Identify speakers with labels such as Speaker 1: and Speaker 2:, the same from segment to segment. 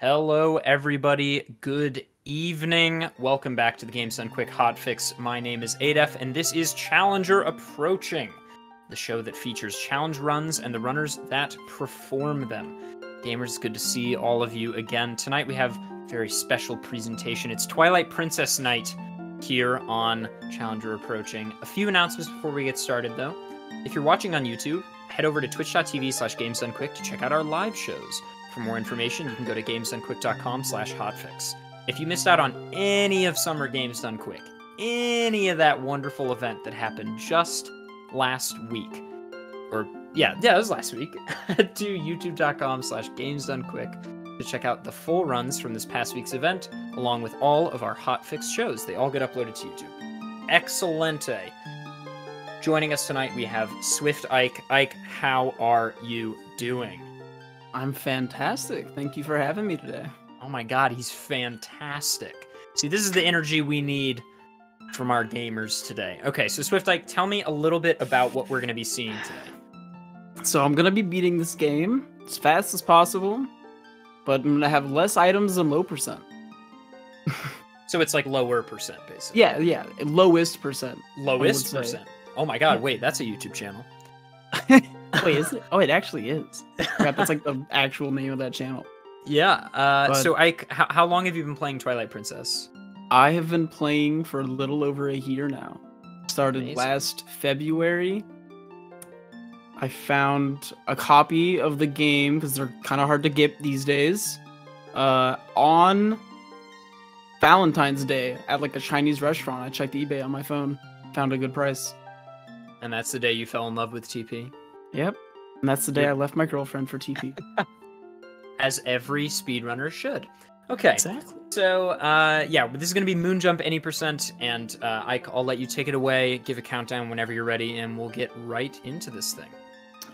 Speaker 1: Hello, everybody. Good evening. Welcome back to the Games Done Quick Hotfix. My name is Adef, and this is Challenger Approaching, the show that features challenge runs and the runners that perform them. Gamers, it's good to see all of you again. Tonight we have a very special presentation. It's Twilight Princess Night here on Challenger Approaching. A few announcements before we get started, though. If you're watching on YouTube, head over to twitch.tv/GamesDoneQuick to check out our live shows. For more information, you can go to gamesdonequick.com/hotfix. If you missed out on any of Summer Games Done Quick, any of that wonderful event that happened just last week, it was last week, head to youtube.com/gamesdonequick to check out the full runs from this past week's event, along with all of our Hotfix shows. They all get uploaded to YouTube. Excelente. Joining us tonight, we have Swift Ike. Ike, how are you doing?
Speaker 2: I'm fantastic. Thank you for having me today.
Speaker 1: Oh my god, he's fantastic. See, this is the energy we need from our gamers today. Okay, so Swift Ike, tell me a little bit about what we're going to be seeing today.
Speaker 2: So I'm going to be beating this game as fast as possible, but I'm going to have less items than low percent.
Speaker 1: So it's like lower percent, basically.
Speaker 2: Yeah, lowest percent.
Speaker 1: Lowest percent. Oh my god, wait, that's a YouTube channel.
Speaker 2: Wait, is it? Oh, it actually is. That's like the actual name of that channel.
Speaker 1: Yeah. So Ike, how long have you been playing Twilight Princess?
Speaker 2: I have been playing for a little over a year now. Started
Speaker 1: Amazing.
Speaker 2: Last February. I found a copy of the game because they're kind of hard to get these days. On Valentine's Day at like a Chinese restaurant. I checked eBay on my phone, found a good price.
Speaker 1: And that's the day you fell in love with TP?
Speaker 2: Yep. And that's the day I left my girlfriend for TP.
Speaker 1: As every speedrunner should. Okay.
Speaker 2: Exactly.
Speaker 1: So, this is going to be Moonjump any percent, and I'll let you take it away, give a countdown whenever you're ready, and we'll get right into this thing.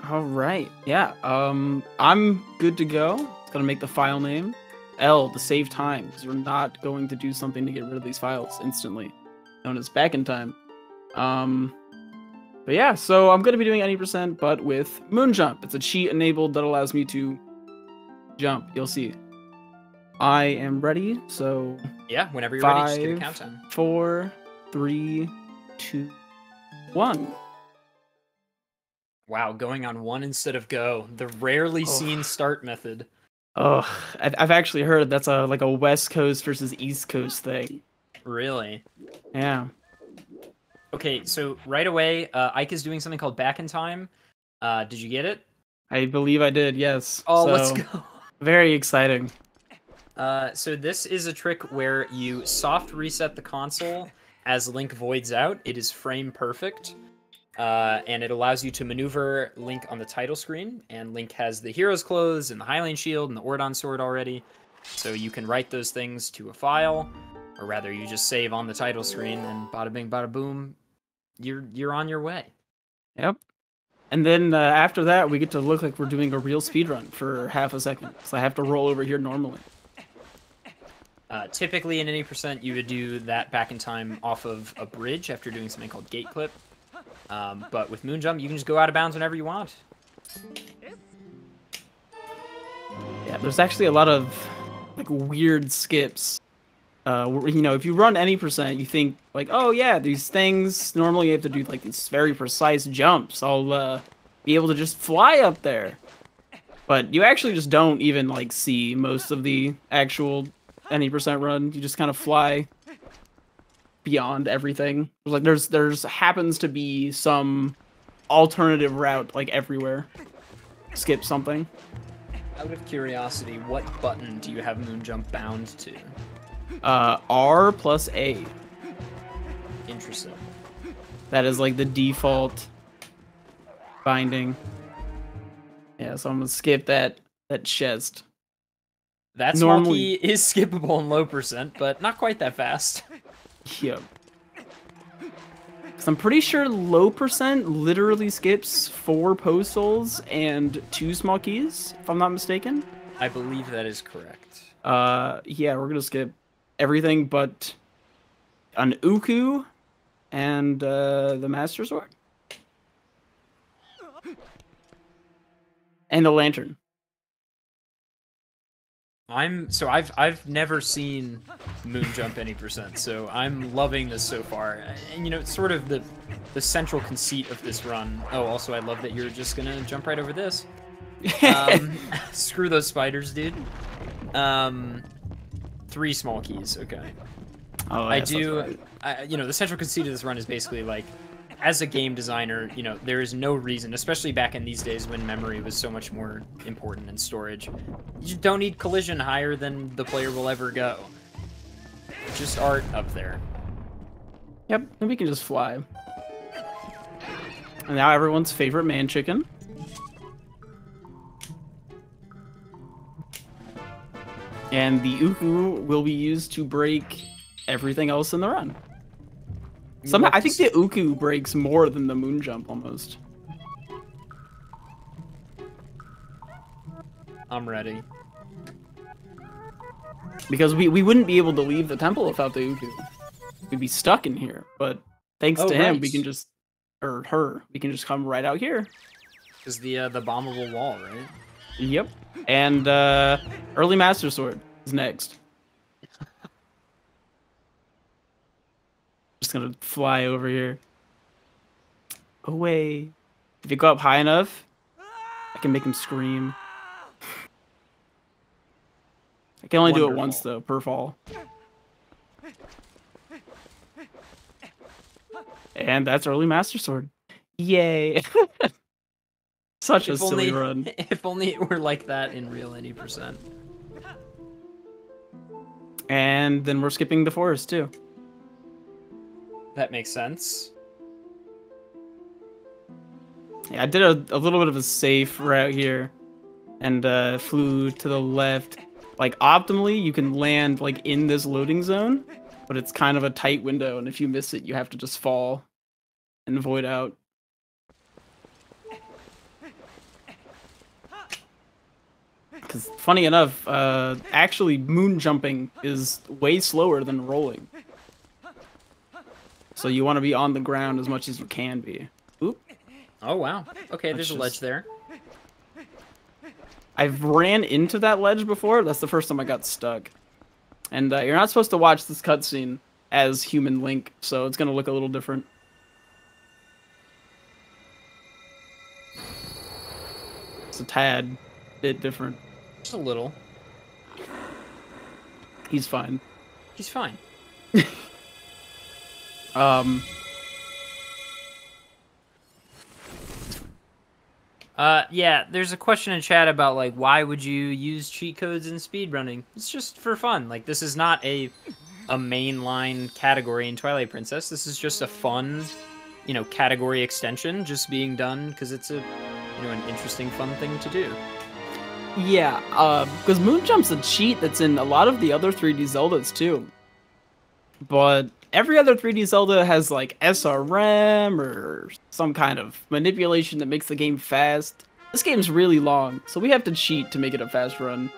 Speaker 2: All right. Yeah. I'm good to go. It's gonna make the file name L to save time, because we're not going to do something to get rid of these files instantly, known as back in time. But yeah, so I'm going to be doing any percent, but with Moonjump. It's a cheat enabled that allows me to jump. You'll see. I am ready, so...
Speaker 1: Yeah, whenever you're ready, just give a countdown.
Speaker 2: 4, 3, 2, 1.
Speaker 1: Wow, going on 1 instead of go. The rarely seen start method.
Speaker 2: Oh, I've actually heard that's like a West Coast versus East Coast thing.
Speaker 1: Really?
Speaker 2: Yeah.
Speaker 1: Okay, so right away, Ike is doing something called Back in Time. Did you get it?
Speaker 2: I believe I did, yes.
Speaker 1: Oh,
Speaker 2: so,
Speaker 1: let's go.
Speaker 2: Very exciting.
Speaker 1: So this is a trick where you soft reset the console as Link voids out. It is frame perfect, and it allows you to maneuver Link on the title screen. And Link has the hero's clothes and the Hylian shield and the Ordon sword already, so you can write those things to a file, or rather, you just save on the title screen, and bada bing, bada boom, you're on your way.
Speaker 2: Yep. And then after that, we get to look like we're doing a real speedrun for half a second. So I have to roll over here normally.
Speaker 1: Typically, in any percent, you would do that back in time off of a bridge after doing something called gate clip. But with Moonjump, you can just go out of bounds whenever you want.
Speaker 2: Yeah, there's actually a lot of like weird skips. If you run any percent, you think like, oh yeah, these things normally you have to do like these very precise jumps. I'll be able to just fly up there, but you actually just don't even like see most of the actual any percent run. You just kind of fly beyond everything. Like there's happens to be some alternative route like everywhere. Skip something.
Speaker 1: Out of curiosity, what button do you have Moonjump bound to?
Speaker 2: R plus A.
Speaker 1: Interesting.
Speaker 2: That is like the default binding. Yeah, so I'm gonna skip that chest.
Speaker 1: That small key is skippable in low percent, but not quite that fast.
Speaker 2: Yep. Because I'm pretty sure low percent literally skips 4 postals and 2 small keys, if I'm not mistaken.
Speaker 1: I believe that is correct.
Speaker 2: Yeah, we're gonna skip everything but an Uku and the Master Sword. And the lantern.
Speaker 1: I've never seen Moon jump any percent, so I'm loving this so far. And you know, it's sort of the central conceit of this run. Oh, also I love that you're just gonna jump right over this. Screw those spiders, dude. 3 small keys, okay.
Speaker 2: Oh,
Speaker 1: I
Speaker 2: yes,
Speaker 1: do.
Speaker 2: that's right.
Speaker 1: You know, the central conceit of this run is basically like, as a game designer, you know, there is no reason, especially back in these days when memory was so much more important and storage. You don't need collision higher than the player will ever go. Just art up there.
Speaker 2: Yep, and we can just fly. And now everyone's favorite man chicken. And the Uku will be used to break everything else in the run. Somehow, I think the Uku breaks more than the moon jump almost.
Speaker 1: I'm ready.
Speaker 2: Because we wouldn't be able to leave the temple without the Uku. We'd be stuck in here. But thanks to him, we can just, or her, we can just come right out here.
Speaker 1: Is the bombable wall, right?
Speaker 2: Yep. And early Master Sword is next. Just gonna fly over here. Away. If you go up high enough, I can make him scream. I can only do it once though, per fall. And that's early Master Sword. Yay. Such a silly run.
Speaker 1: If only it were like that in real any %.
Speaker 2: And then we're skipping the forest too.
Speaker 1: That makes sense.
Speaker 2: Yeah, I did a little bit of a safe route here. And flew to the left. Like, optimally, you can land, like, in this loading zone. But it's kind of a tight window, and if you miss it, you have to just fall and void out. Because, funny enough, actually, moon jumping is way slower than rolling. So you want to be on the ground as much as you can be. Oop.
Speaker 1: Oh, wow. Okay, there's a ledge there.
Speaker 2: I've ran into that ledge before. That's the first time I got stuck. And you're not supposed to watch this cutscene as human Link, so it's going to look a little different. It's a tad bit different.
Speaker 1: Just a little.
Speaker 2: He's fine.
Speaker 1: He's fine. Yeah, there's a question in chat about, like, why would you use cheat codes in speedrunning? It's just for fun. Like, this is not a mainline category in Twilight Princess. This is just a fun, you know, category extension just being done because it's a, you know, an interesting, fun thing to do.
Speaker 2: Yeah, because Moon Jump's a cheat that's in a lot of the other 3D Zeldas, too. But every other 3D Zelda has, like, SRM or some kind of manipulation that makes the game fast. This game's really long, so we have to cheat to make it a fast run.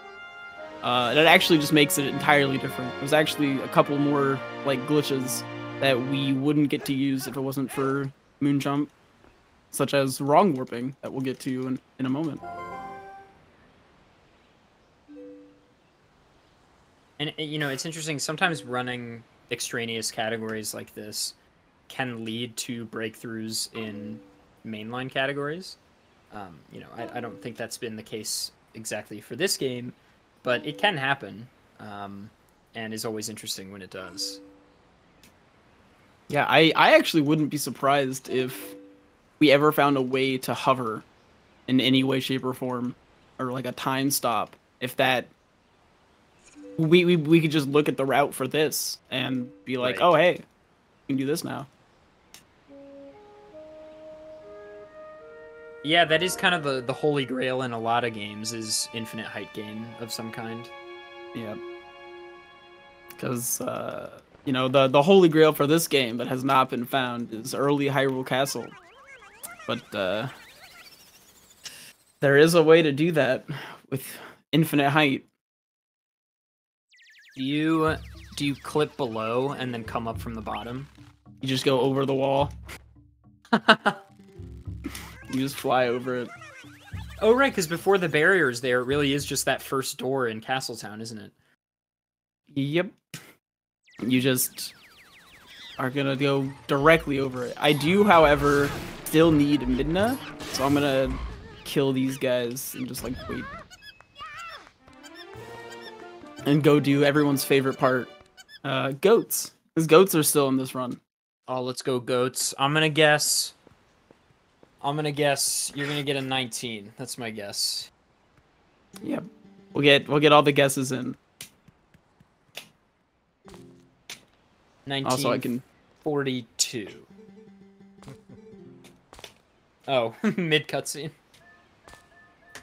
Speaker 2: And it actually just makes it entirely different. There's actually a couple more, like, glitches that we wouldn't get to use if it wasn't for Moon Jump. Such as wrong warping, that we'll get to in a moment.
Speaker 1: And, you know, it's interesting. Sometimes running extraneous categories like this can lead to breakthroughs in mainline categories. You know, I don't think that's been the case exactly for this game, but it can happen, and is always interesting when it does.
Speaker 2: Yeah, I actually wouldn't be surprised if we ever found a way to hover in any way, shape, or form, or like a time stop. If that we could just look at the route for this and be like,
Speaker 1: Right.
Speaker 2: oh hey, we can do this now.
Speaker 1: Yeah, that is kind of the holy grail in a lot of games, is infinite height gain of some kind.
Speaker 2: Yeah. Because you know, the holy grail for this game that has not been found is early Hyrule Castle. But there is a way to do that with infinite height.
Speaker 1: Do you clip below and then come up from the bottom?
Speaker 2: You just go over the wall. You just fly over it.
Speaker 1: Oh, right, because before the barriers there, it really is just that first door in Castletown, isn't it?
Speaker 2: Yep. You just are gonna go directly over it. I do, however, still need Midna, so I'm gonna kill these guys and just like wait. And go do everyone's favorite part. Goats. Because goats are still in this run.
Speaker 1: Oh, let's go goats. I'm gonna guess you're gonna get a 19. That's my guess.
Speaker 2: Yep. We'll get all the guesses in.
Speaker 1: 19.
Speaker 2: Also, I can
Speaker 1: 42. Oh, mid cutscene.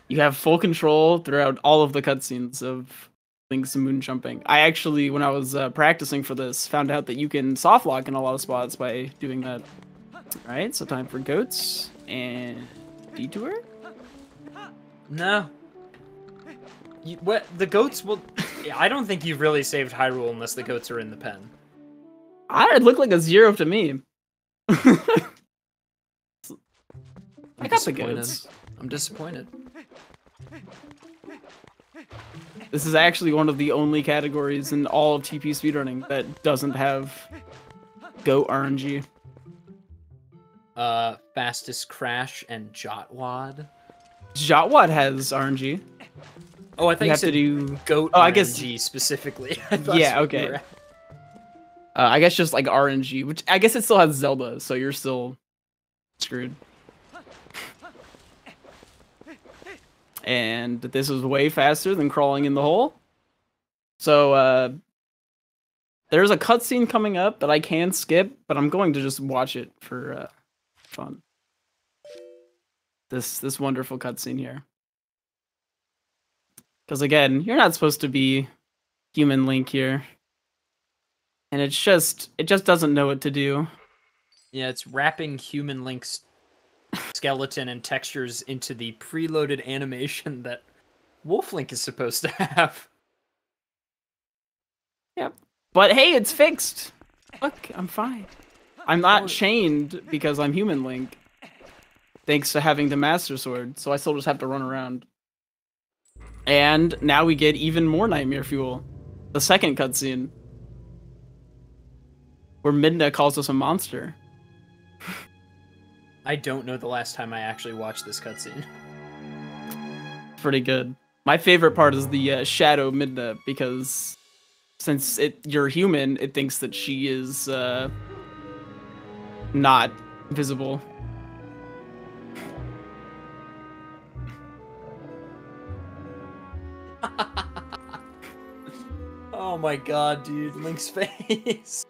Speaker 2: You have full control throughout all of the cutscenes of Link's moon jumping. I actually, when I was practicing for this, found out that you can soft lock in a lot of spots by doing that. All right, so time for goats and detour.
Speaker 1: No. What the goats will? I don't think you've really saved Hyrule unless the goats are in the pen.
Speaker 2: It looked like a 0 to me. I got the goats.
Speaker 1: I'm disappointed.
Speaker 2: This is actually one of the only categories in all of TP speedrunning that doesn't have goat RNG.
Speaker 1: Fastest Crash and Jotwad.
Speaker 2: Jotwad has RNG.
Speaker 1: Oh, I thought you
Speaker 2: have
Speaker 1: said
Speaker 2: to do
Speaker 1: goat
Speaker 2: Oh,
Speaker 1: RNG
Speaker 2: I guess
Speaker 1: specifically.
Speaker 2: Yeah, okay. I guess just like RNG, which I guess it still has Zelda, so you're still screwed. And this is way faster than crawling in the hole. So there's a cutscene coming up that I can skip, but I'm going to just watch it for fun. This wonderful cutscene here. Because again, you're not supposed to be human Link here. And it just doesn't know what to do.
Speaker 1: Yeah, it's wrapping human Link's skeleton and textures into the preloaded animation that Wolf Link is supposed to have.
Speaker 2: Yep. But hey, it's fixed. Look, I'm fine. I'm not chained because I'm human Link. Thanks to having the Master Sword, so I still just have to run around. And now we get even more Nightmare Fuel. The second cutscene. Where Midna calls us a monster.
Speaker 1: I don't know the last time I actually watched this cutscene.
Speaker 2: Pretty good. My favorite part is the Shadow Midna, because since you're human, it thinks that she is not visible.
Speaker 1: Oh my god, dude. Link's face.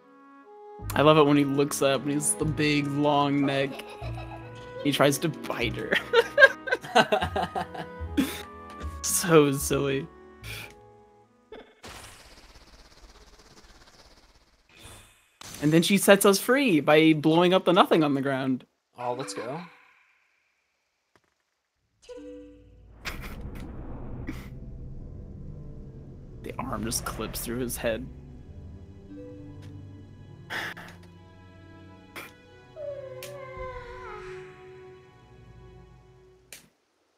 Speaker 2: I love it when he looks up and he's the big, long neck. He tries to bite her. So silly. And then she sets us free by blowing up the nothing on the ground.
Speaker 1: Oh, let's go.
Speaker 2: The arm just clips through his head.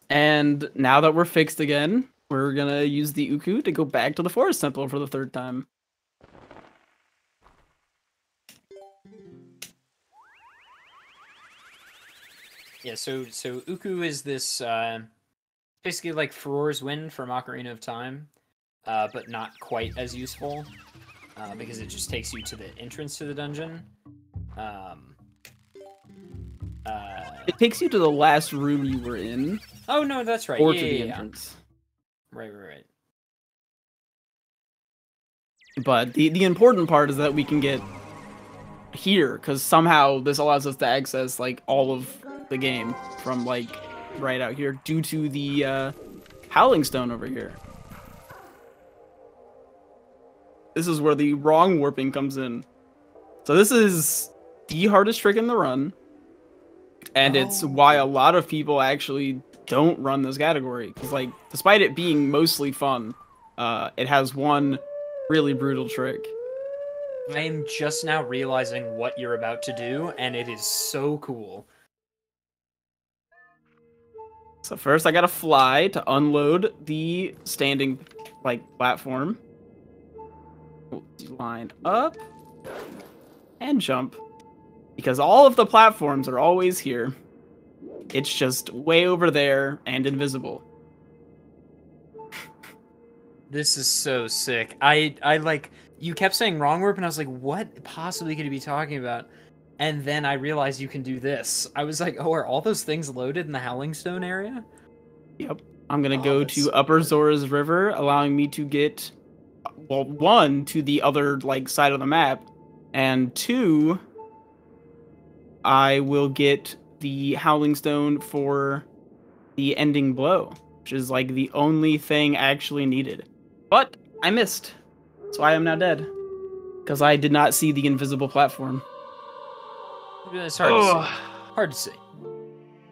Speaker 2: And now that we're fixed again, we're gonna use the Uku to go back to the Forest Temple for the third time.
Speaker 1: Yeah, so Uku is this basically like Farore's Wind from Ocarina of Time, but not quite as useful because it just takes you to the entrance to the dungeon.
Speaker 2: It takes you to the last room you were in.
Speaker 1: Oh no, that's right.
Speaker 2: Or
Speaker 1: Yeah,
Speaker 2: to the
Speaker 1: yeah.
Speaker 2: entrance.
Speaker 1: Right.
Speaker 2: But the important part is that we can get here, because somehow this allows us to access like all of the game from like right out here due to the Howling Stone over here. This is where the wrong warping comes in. So this is the hardest trick in the run. And it's why a lot of people actually don't run this category. Because, like, despite it being mostly fun, it has one really brutal trick.
Speaker 1: I am just now realizing what you're about to do, and it is so cool.
Speaker 2: So first I gotta fly to unload the standing, like, platform. Line up and jump. Because all of the platforms are always here. It's just way over there and invisible.
Speaker 1: This is so sick. I like, you kept saying wrong warp, and I was like, what possibly could he be talking about? And then I realized you can do this. I was like, oh, are all those things loaded in the Howling Stone area?
Speaker 2: Yep. I'm gonna go to Upper Zora's River, allowing me to get, well, 1, to the other, like, side of the map, and 2, I will get the Howling Stone for the ending blow, which is, like, the only thing actually needed. But I missed, so I am now dead, because I did not see the invisible platform.
Speaker 1: It's hard to see. Hard to see.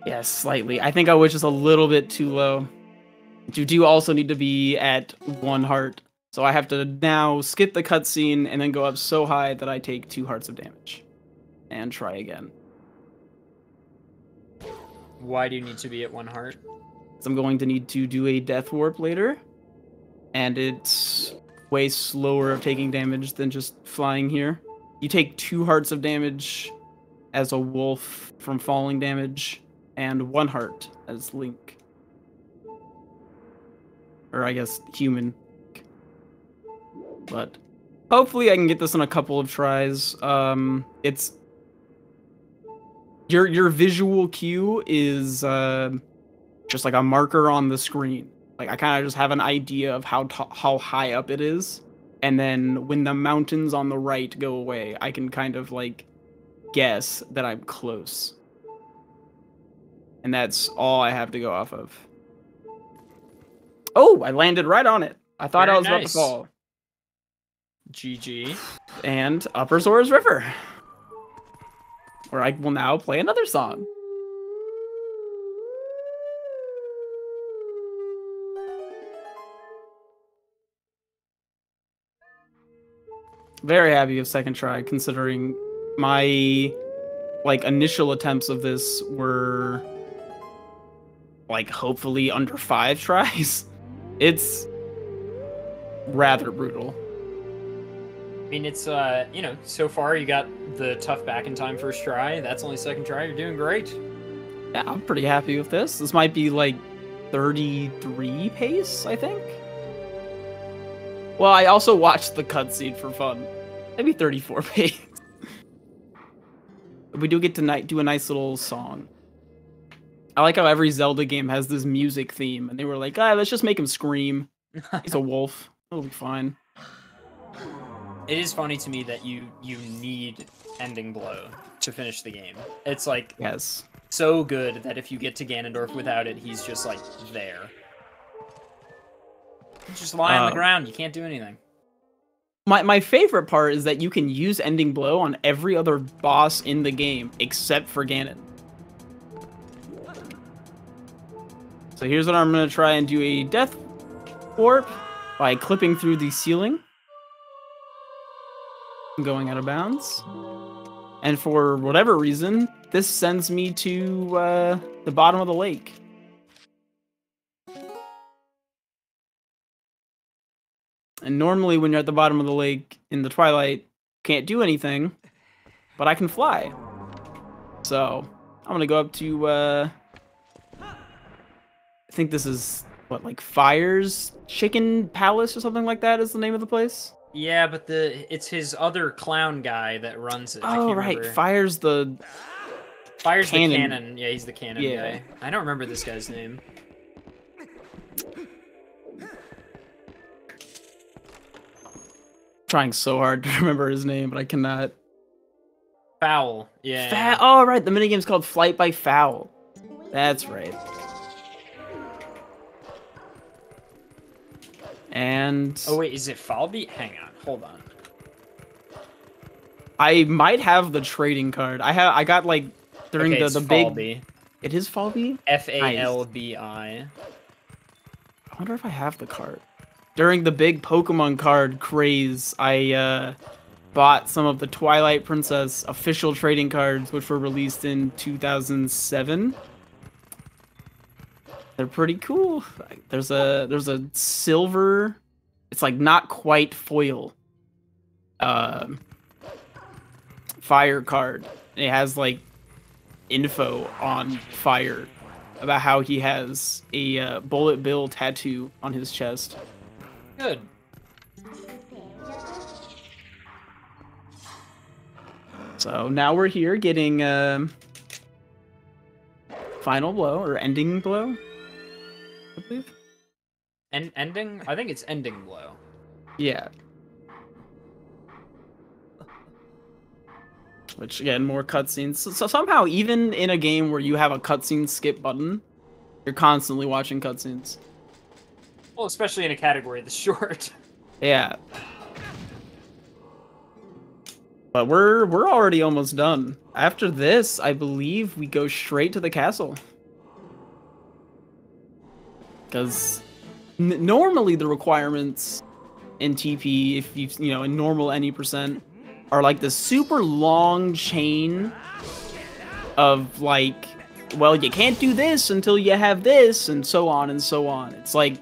Speaker 2: Yes, slightly. I think I was just a little bit too low. You do also need to be at 1 heart, so I have to now skip the cutscene and then go up so high that I take 2 hearts of damage. And try again.
Speaker 1: Why do you need to be at 1 heart?
Speaker 2: So I'm going to need to do a death warp later, and it's way slower of taking damage than just flying here. You take 2 hearts of damage as a wolf from falling damage, and 1 heart as Link. Or I guess human. But hopefully I can get this in a couple of tries. It's your visual cue is just like a marker on the screen. Like, I kind of just have an idea of how high up it is, and then when the mountains on the right go away, I can kind of like guess that I'm close. And that's all I have to go off of. Oh, I landed right on it. I thought
Speaker 1: Very
Speaker 2: I was about to
Speaker 1: nice.
Speaker 2: fall.
Speaker 1: GG.
Speaker 2: And Upper Zora's River, where I will now play another song. Very happy with second try, considering my, like, initial attempts of this were, like, hopefully under 5 tries. It's rather brutal.
Speaker 1: I mean, it's, you know, so far you got the tough back in time first try. That's only second try. You're doing great.
Speaker 2: Yeah, I'm pretty happy with this. This might be, like, 33 pace, I think. Well, I also watched the cutscene for fun. Maybe 34 pace. We do get to do a nice little song. I like how every Zelda game has this music theme, and they were like, let's just make him scream. He's a wolf. It'll be fine.
Speaker 1: It is funny to me that you need ending blow to finish the game. It's like,
Speaker 2: Yes.
Speaker 1: so good that if you get to Ganondorf without it, he's just like there. You just lie on the ground. You can't do anything.
Speaker 2: My favorite part is that you can use ending blow on every other boss in the game except for Ganon. So here's what I'm going to try and do: a death warp by clipping through the ceiling. I'm going out of bounds. And for whatever reason, this sends me to the bottom of the lake. And normally when you're at the bottom of the lake in the Twilight, you can't do anything, but I can fly. So I'm gonna go up to, I think this is, what, like Fire's Chicken Palace or something like that is the name of the place?
Speaker 1: Yeah, but it's his other clown guy that runs it.
Speaker 2: Oh, right.
Speaker 1: Remember.
Speaker 2: Fire's the
Speaker 1: cannon. Yeah, he's the cannon
Speaker 2: Yeah.
Speaker 1: guy. I don't remember this guy's name.
Speaker 2: Trying so hard to remember his name, but I cannot.
Speaker 1: Foul. Yeah.
Speaker 2: Oh, right. The minigame's called Flight by Foul. That's right. And
Speaker 1: Oh wait, is it Falby? Hang on, hold on.
Speaker 2: I might have the trading card. I got like during
Speaker 1: Okay,
Speaker 2: the big.
Speaker 1: Falby.
Speaker 2: It is Falby?
Speaker 1: Falbi.
Speaker 2: I wonder if I have the card. During the big Pokemon card craze, I bought some of the Twilight Princess official trading cards, which were released in 2007. They're pretty cool. There's a silver, it's like not quite foil, fire card. It has like info on Fire about how he has a Bullet Bill tattoo on his chest.
Speaker 1: Good.
Speaker 2: So now we're here getting final blow or ending blow, I believe.
Speaker 1: Ending? I think it's ending blow.
Speaker 2: Yeah. Which again, more cutscenes. So somehow, even in a game where you have a cutscene skip button, you're constantly watching cutscenes.
Speaker 1: Well, especially in a category this short.
Speaker 2: Yeah. But we're already almost done. After this, I believe we go straight to the castle. Because normally the requirements in TP, if you know, in normal any percent, are like the super long chain of like, well, you can't do this until you have this, and so on and so on. It's like,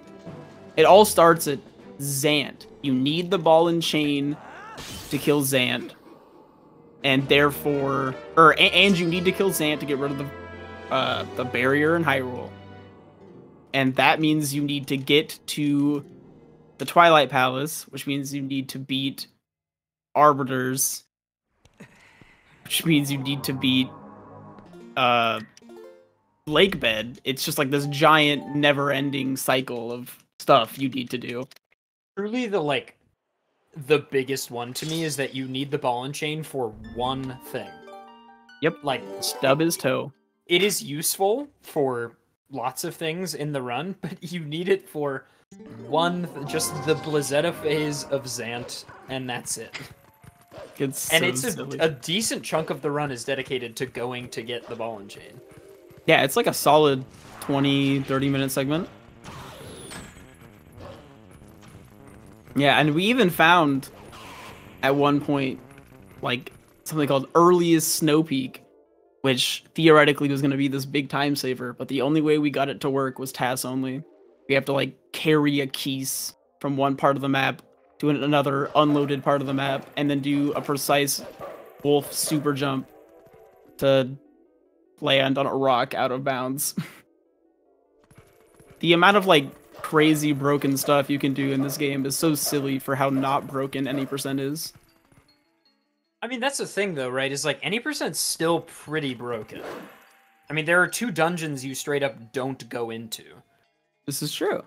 Speaker 2: it all starts at Zant. You need the ball and chain to kill Zant. And therefore, and you need to kill Zant to get rid of the barrier in Hyrule. And that means you need to get to the Twilight Palace, which means you need to beat Arbiters, which means you need to beat Lake Bed. It's just like this giant, never-ending cycle of stuff you need to do.
Speaker 1: Truly, the biggest one to me is that you need the ball and chain for one thing.
Speaker 2: Yep.
Speaker 1: Like,
Speaker 2: stub his toe.
Speaker 1: It is useful for lots of things in the run, but you need it for just the Blizzetta phase of Zant, and that's it.
Speaker 2: It's
Speaker 1: a decent chunk of the run is dedicated to going to get the ball and chain.
Speaker 2: Yeah, it's like a solid 20-30 minute segment. Yeah, and we even found at one point like something called Earliest Snow Peak, which theoretically was going to be this big time saver, but the only way we got it to work was TAS only. We have to like carry a keys from one part of the map to another unloaded part of the map, and then do a precise wolf super jump to land on a rock out of bounds. The amount of like crazy broken stuff you can do in this game is so silly for how not broken any percent is.
Speaker 1: I mean, that's the thing though, right? Is like any percent's still pretty broken. I mean, there are 2 dungeons you straight up don't go into.
Speaker 2: This is true.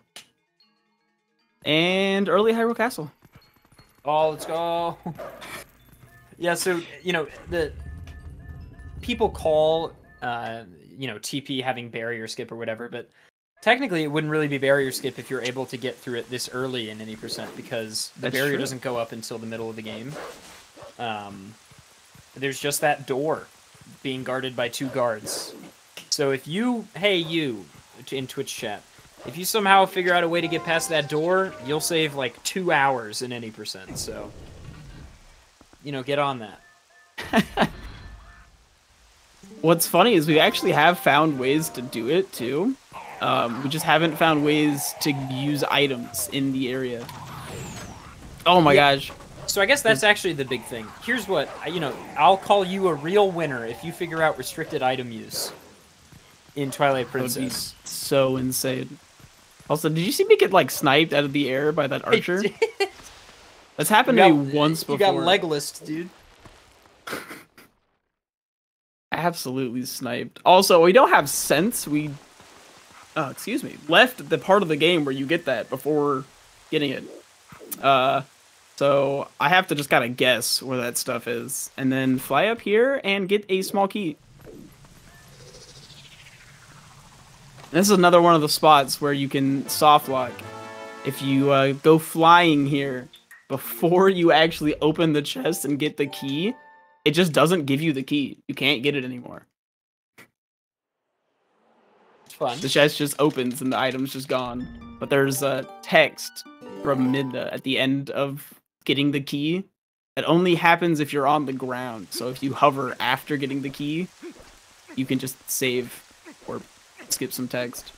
Speaker 2: And early Hyrule Castle.
Speaker 1: Oh, let's go. Yeah, so, you know, the people call, you know, TP having barrier skip or whatever, but technically it wouldn't really be barrier skip if you're able to get through it this early in any percent, because the barrier doesn't go up until the middle of the game. There's just that door being guarded by 2 guards. So if you, hey you, in Twitch chat, if you somehow figure out a way to get past that door, you'll save like 2 hours in any percent. So, you know, get on that.
Speaker 2: What's funny is we actually have found ways to do it too. We just haven't found ways to use items in the area. Oh my gosh.
Speaker 1: So I guess that's actually the big thing. Here's what, you know, I'll call you a real winner if you figure out restricted item use in Twilight Princess.
Speaker 2: That would be so insane. Also, did you see me get like sniped out of the air by that archer? That's happened to me once before.
Speaker 1: You got legless, dude.
Speaker 2: Absolutely sniped. Also, we don't have sense. We, excuse me, left the part of the game where you get that before getting it. So I have to just kind of guess where that stuff is, and then fly up here and get a small key. This is another one of the spots where you can soft lock. If you go flying here before you actually open the chest and get the key, it just doesn't give you the key. You can't get it anymore.
Speaker 1: It's fun.
Speaker 2: The chest just opens and the item's just gone. But there's a text from Midna at the end of getting the key. It only happens if you're on the ground. So if you hover after getting the key, you can just save or skip some text.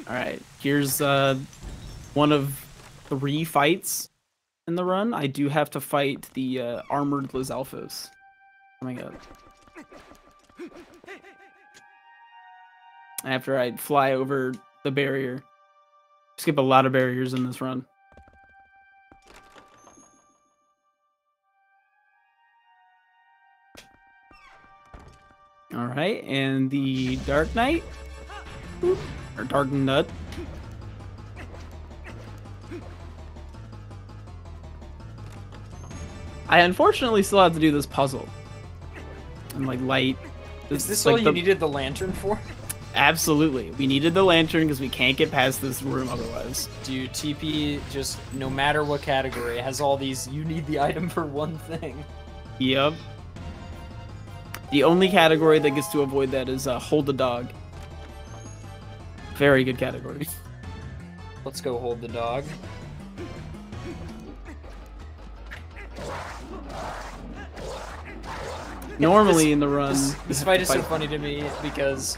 Speaker 2: All right, here's one of 3 fights in the run. I do have to fight the armored Lizalfos coming up. After I fly over the barrier. Skip a lot of barriers in this run. All right, and the Dark Knight, or Dark Nut. I unfortunately still have to do this puzzle. And like light.
Speaker 1: Is this
Speaker 2: like
Speaker 1: all you needed the lantern for?
Speaker 2: Absolutely. We needed the lantern because we can't get past this room otherwise.
Speaker 1: Dude, TP just, no matter what category, has all these, you need the item for one thing.
Speaker 2: Yep. The only category that gets to avoid that is hold the dog. Very good category.
Speaker 1: Let's go hold the dog.
Speaker 2: Normally in the run...
Speaker 1: This fight is so funny to me because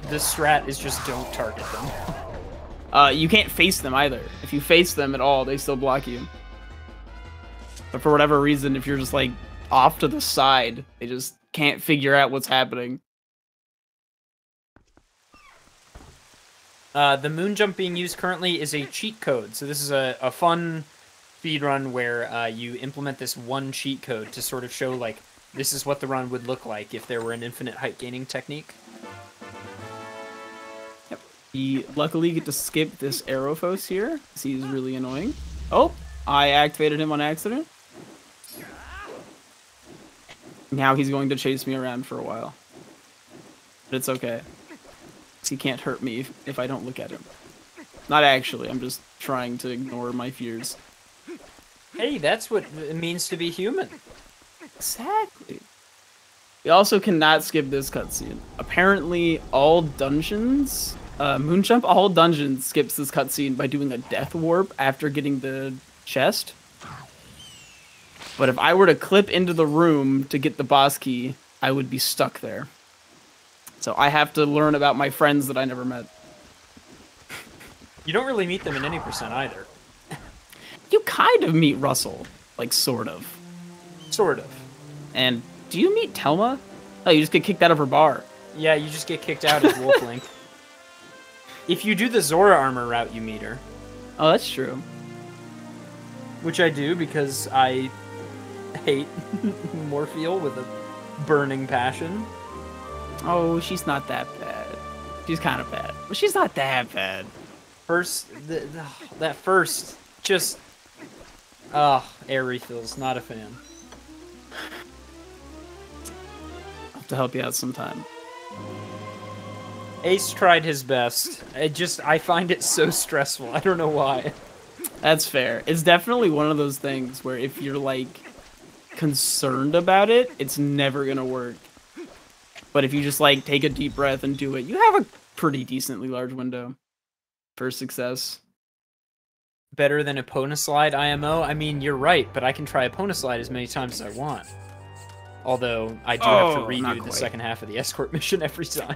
Speaker 1: the strat is just don't target them.
Speaker 2: You can't face them either. If you face them at all, they still block you. But for whatever reason, if you're just like off to the side, they just can't figure out what's happening.
Speaker 1: The moon jump being used currently is a cheat code. So this is a fun speedrun where you implement this one cheat code to sort of show like this is what the run would look like if there were an infinite height gaining technique.
Speaker 2: Yep. We luckily get to skip this Aerophos here, because he's really annoying. Oh, I activated him on accident. Now he's going to chase me around for a while. But it's okay. He can't hurt me if I don't look at him. Not actually, I'm just trying to ignore my fears.
Speaker 1: Hey, that's what it means to be human.
Speaker 2: Exactly. We also cannot skip this cutscene. Apparently, all dungeons, Moonjump, all dungeons skips this cutscene by doing a death warp after getting the chest. But if I were to clip into the room to get the boss key, I would be stuck there. So I have to learn about my friends that I never met.
Speaker 1: You don't really meet them in any percent either.
Speaker 2: You kind of meet Russell, like sort of.
Speaker 1: Sort of.
Speaker 2: And do you meet Telma? Oh, you just get kicked out of her bar.
Speaker 1: Yeah, you just get kicked out as Wolf Link. If you do the Zora armor route, you meet her.
Speaker 2: Oh, that's true.
Speaker 1: Which I do because I hate Morpheal with a burning passion.
Speaker 2: Oh, she's not that bad. She's kind of bad. But she's not that bad.
Speaker 1: That first, just... air refills, not a fan.
Speaker 2: I'll have to help you out sometime.
Speaker 1: Ace tried his best. I find it so stressful. I don't know why.
Speaker 2: That's fair. It's definitely one of those things where if you're, like, concerned about it, it's never gonna work. But if you just, like, take a deep breath and do it, you have a pretty decently large window for success.
Speaker 1: Better than Epona Slide IMO? I mean, you're right, but I can try Epona Slide as many times as I want. Although, I do have to redo the second half of the escort mission every time.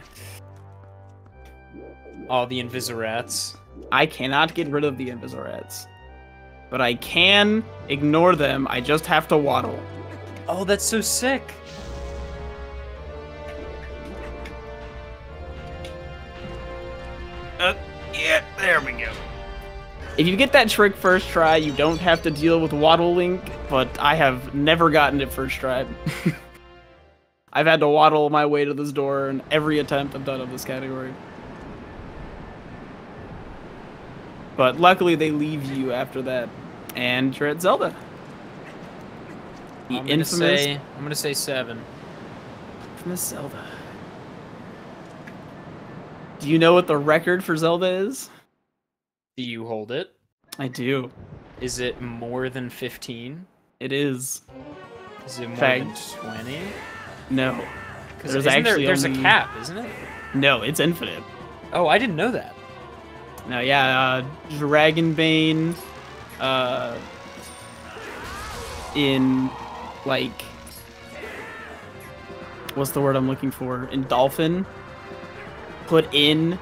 Speaker 1: All the Invisorats.
Speaker 2: I cannot get rid of the Invisorats. But I can ignore them, I just have to waddle.
Speaker 1: Oh, that's so sick!
Speaker 2: Yeah, there we go. If you get that trick first try, you don't have to deal with Waddle Link, but I have never gotten it first try. I've had to waddle my way to this door in every attempt I've done of this category. But luckily they leave you after that, and you're at Zelda. The
Speaker 1: I'm gonna say 7.
Speaker 2: Infamous Zelda. Do you know what the record for Zelda is?
Speaker 1: Do you hold it?
Speaker 2: I do.
Speaker 1: Is it more than 15?
Speaker 2: It is.
Speaker 1: Is it more than 20?
Speaker 2: No.
Speaker 1: Because there's a cap, isn't it?
Speaker 2: No, it's infinite.
Speaker 1: Oh, I didn't know that.
Speaker 2: No, yeah, Dragonbane, in, like, what's the word I'm looking for? In Dolphin, put in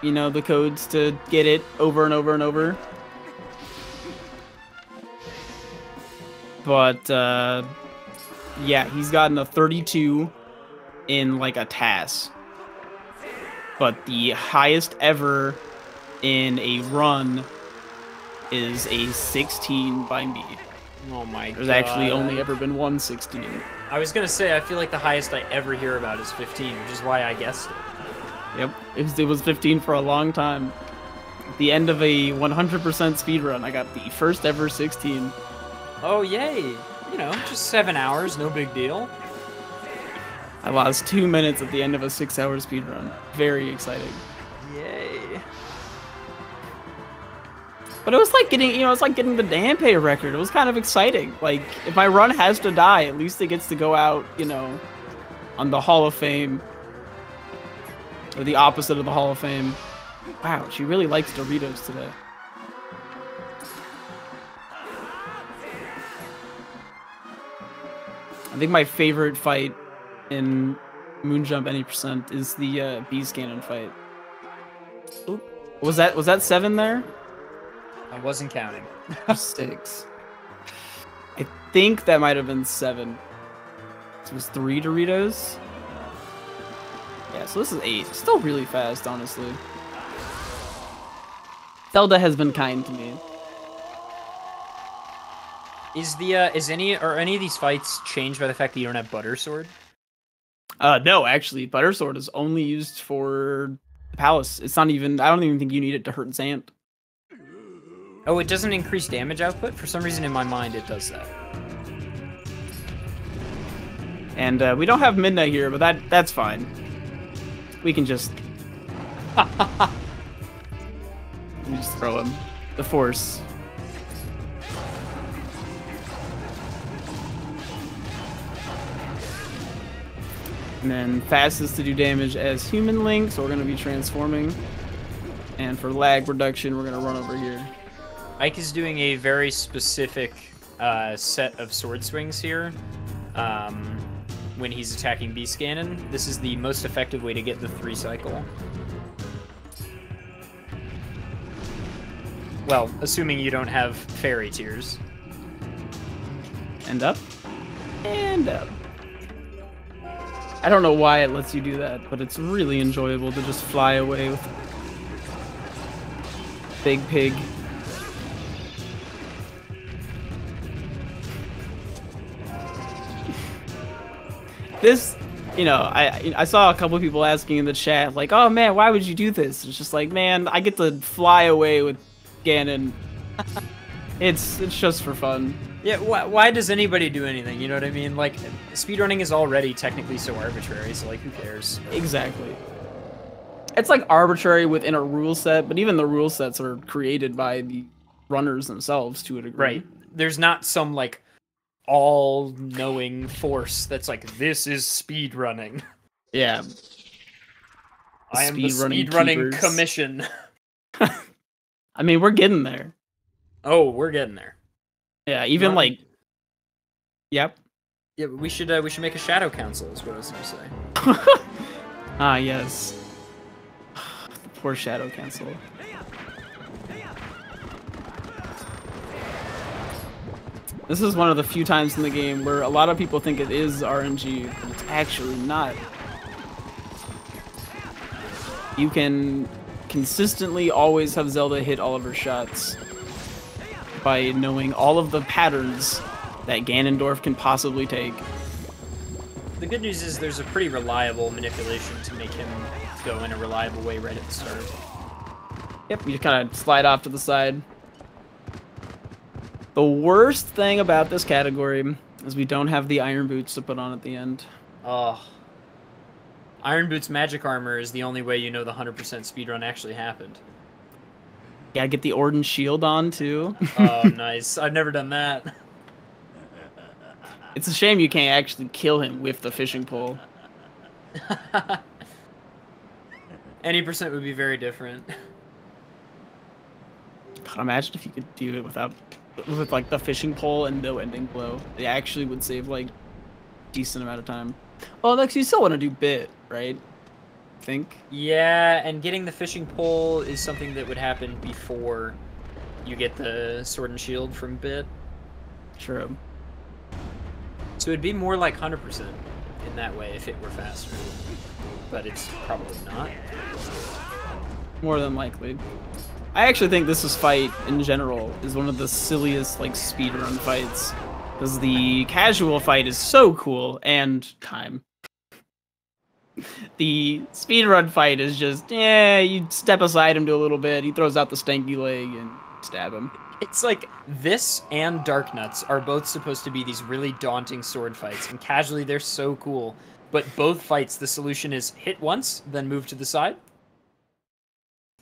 Speaker 2: you know, the codes to get it over and over and over. But, yeah, he's gotten a 32 in, like, a TAS. But the highest ever in a run is a 16 by me.
Speaker 1: Oh my god.
Speaker 2: There's actually only ever been one 16.
Speaker 1: I was gonna say, I feel like the highest I ever hear about is 15, which is why I guessed it.
Speaker 2: Yep, it was 15 for a long time. At the end of a 100% speedrun, I got the first ever 16.
Speaker 1: Oh, yay. You know, just 7 hours, no big deal.
Speaker 2: I lost 2 minutes at the end of a 6-hour speedrun. Very exciting.
Speaker 1: Yay.
Speaker 2: But it was like getting, you know, it's like getting the Danpei record. It was kind of exciting. Like, if my run has to die, at least it gets to go out, you know, on the Hall of Fame. Or the opposite of the Hall of Fame. Wow, she really likes Doritos today. I think my favorite fight in Moonjump Any Percent is the Beast Cannon fight. Oop. Was that 7 there?
Speaker 1: I wasn't counting.
Speaker 2: 6. I think that might have been 7. So it was 3 Doritos. Yeah, so this is 8. Still really fast, honestly. Zelda has been kind to me.
Speaker 1: Is any of these fights changed by the fact that you don't have Butter Sword?
Speaker 2: No, actually, Butter Sword is only used for the palace. It's not even. I don't even think you need it to hurt Zant.
Speaker 1: Oh, it doesn't increase damage output? For some reason in my mind it does that.
Speaker 2: And we don't have Midnight here, but that's fine. We can just... we just throw him. The Force. And then fastest to do damage as Human Link, so we're going to be transforming. And for lag reduction, we're going to run over here.
Speaker 1: Ike is doing a very specific set of sword swings here when he's attacking Beast Ganon. This is the most effective way to get the 3 cycle. Well, assuming you don't have fairy tears.
Speaker 2: And up. And up. I don't know why it lets you do that, but it's really enjoyable to just fly away with Big Pig. This, you know, I saw a couple of people asking in the chat, like, oh man, why would you do this? It's just like, man, I get to fly away with Ganon. It's just for fun.
Speaker 1: Yeah, why does anybody do anything? You know what I mean? Like, speedrunning is already technically so arbitrary, so like, who cares?
Speaker 2: Exactly. It's like arbitrary within a rule set, but even the rule sets are created by the runners themselves to a degree.
Speaker 1: Right. There's not some like all-knowing force that's like, this is speedrunning.
Speaker 2: Yeah.
Speaker 1: I am the speedrunning commission.
Speaker 2: I mean, we're getting there.
Speaker 1: Oh, we're getting there.
Speaker 2: Yeah, even like... Yep.
Speaker 1: Yeah, but we should make a shadow council, is what I was going to say.
Speaker 2: Ah, yes. The poor shadow council. This is one of the few times in the game where a lot of people think it is RNG, but it's actually not. You can consistently always have Zelda hit all of her shots by knowing all of the patterns that Ganondorf can possibly take.
Speaker 1: The good news is there's a pretty reliable manipulation to make him go in a reliable way right at the start.
Speaker 2: Yep, you just kind of slide off to the side. The worst thing about this category is we don't have the Iron Boots to put on at the end.
Speaker 1: Oh. Iron Boots magic armor is the only way you know the 100% speedrun actually happened.
Speaker 2: Yeah, get the Orden shield on too.
Speaker 1: Oh, nice. I've never done that.
Speaker 2: It's a shame you can't actually kill him with the fishing pole.
Speaker 1: Any percent would be very different.
Speaker 2: God, imagine if you could do it with like the fishing pole and no ending blow. It actually would save like decent amount of time. Oh, Lex, you still want to do bit, right? I think.
Speaker 1: Yeah, and getting the fishing pole is something that would happen before you get the sword and shield from Bit.
Speaker 2: True.
Speaker 1: So it'd be more like 100% in that way if it were faster. But it's probably not.
Speaker 2: More than likely. I actually think this fight in general is one of the silliest like speedrun fights. Because the casual fight is so cool and time. The speedrun fight is just, you step aside him to a little bit, he throws out the stanky leg and stab him.
Speaker 1: It's like this and Darknuts are both supposed to be these really daunting sword fights, and casually they're so cool. But both fights, the solution is hit once, then move to the side.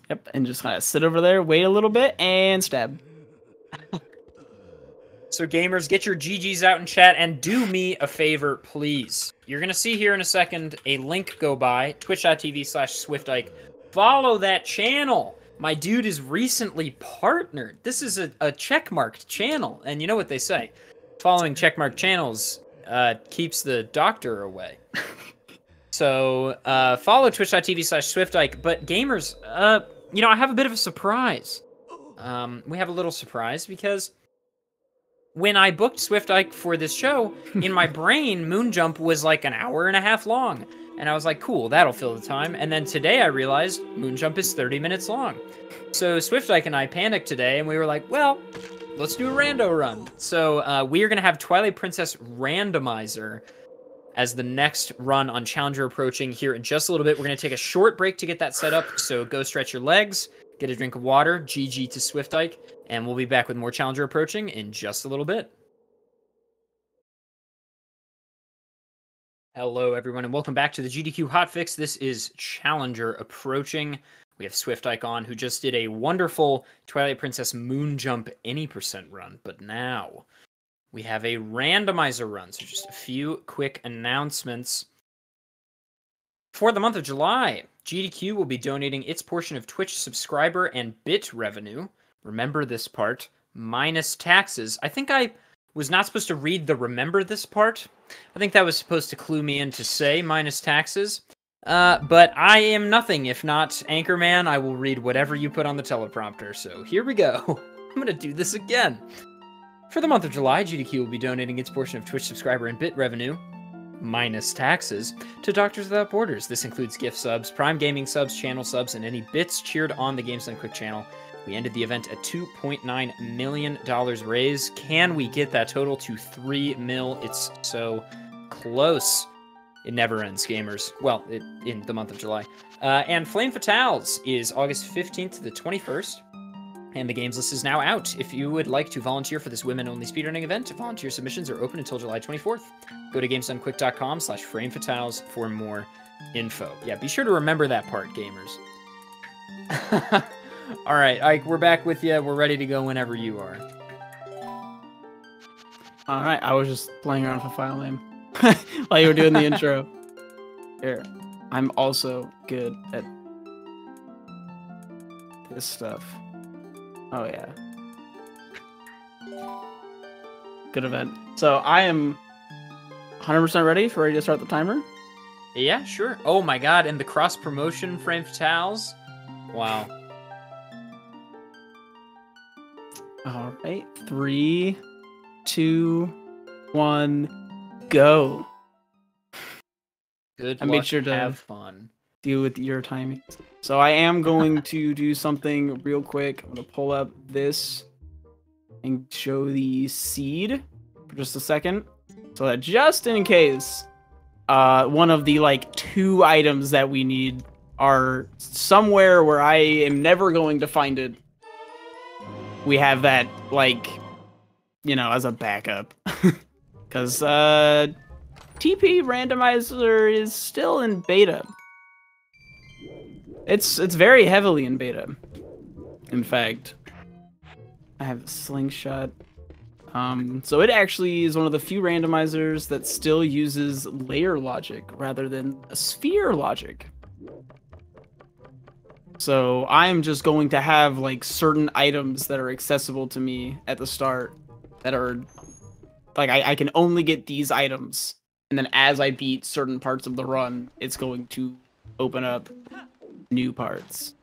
Speaker 2: Yep, and just kind of sit over there, wait a little bit, and stab.
Speaker 1: So gamers, get your GGs out in chat, and do me a favor, please. You're going to see here in a second a link go by, twitch.tv/SwiftIke. Follow that channel. My dude is recently partnered. This is a checkmarked channel, and you know what they say. Following checkmarked channels keeps the doctor away. So follow twitch.tv/SwiftIke. But gamers, you know, I have a bit of a surprise. We have a little surprise because when I booked SwiftIke for this show, in my brain, Moonjump was like an hour and a half long. And I was like, cool, that'll fill the time. And then today I realized Moonjump is 30 minutes long. So SwiftIke and I panicked today, and we were like, well, let's do a rando run. So we are going to have Twilight Princess Randomizer as the next run on Challenger Approaching here in just a little bit. We're going to take a short break to get that set up. So go stretch your legs, get a drink of water, GG to SwiftIke, and we'll be back with more Challenger Approaching in just a little bit. Hello, everyone, and welcome back to the GDQ Hotfix. This is Challenger Approaching. We have SwiftIke on, who just did a wonderful Twilight Princess Moonjump any % run, but now we have a randomizer run. So just a few quick announcements. For the month of July, GDQ will be donating its portion of Twitch subscriber and bit revenue. Remember this part, minus taxes. I think I was not supposed to read the remember this part. I think that was supposed to clue me in to say minus taxes. But I am nothing if not Anchorman. I will read whatever you put on the teleprompter. So here we go. I'm going to do this again. For the month of July, GDQ will be donating its portion of Twitch subscriber and bit revenue, minus taxes, to Doctors Without Borders. This includes gift subs, Prime Gaming subs, channel subs, and any bits cheered on the Games Done Quick channel. We ended the event at $2.9 million raised. Can we get that total to $3 million? It's so close. It never ends, gamers. Well, in the month of July. And Flame Fatales is August 15th to the 21st. And the games list is now out. If you would like to volunteer for this women-only speedrunning event, volunteer submissions are open until July 24th. Go to gamesdonequick.com/framefatales for more info. Yeah, be sure to remember that part, gamers. All right, Ike, we're back with you. We're ready to go whenever you are.
Speaker 2: All right, I was just playing around with a file name while you were doing the intro. Here, I'm also good at this stuff. Oh, yeah. Good event. So I am 100% ready to start the timer?
Speaker 1: Yeah, sure. Oh my god, and the cross-promotion Frame Fatales? Wow.
Speaker 2: All right, 3, 2, 1, go.
Speaker 1: Good
Speaker 2: I
Speaker 1: luck,
Speaker 2: made sure to
Speaker 1: have fun.
Speaker 2: Deal with your timing. So I am going to do something real quick. I'm going to pull up this and show the seed for just a second. So that just in case one of the like 2 items that we need are somewhere where I am never going to find it, we have that, like, you know, as a backup. Because TP Randomizer is still in beta. It's very heavily in beta. In fact, I have a slingshot. So it actually is one of the few randomizers that still uses layer logic rather than a sphere logic. So I'm just going to have like certain items that are accessible to me at the start that are like I can only get these items, and then as I beat certain parts of the run, it's going to open up new parts.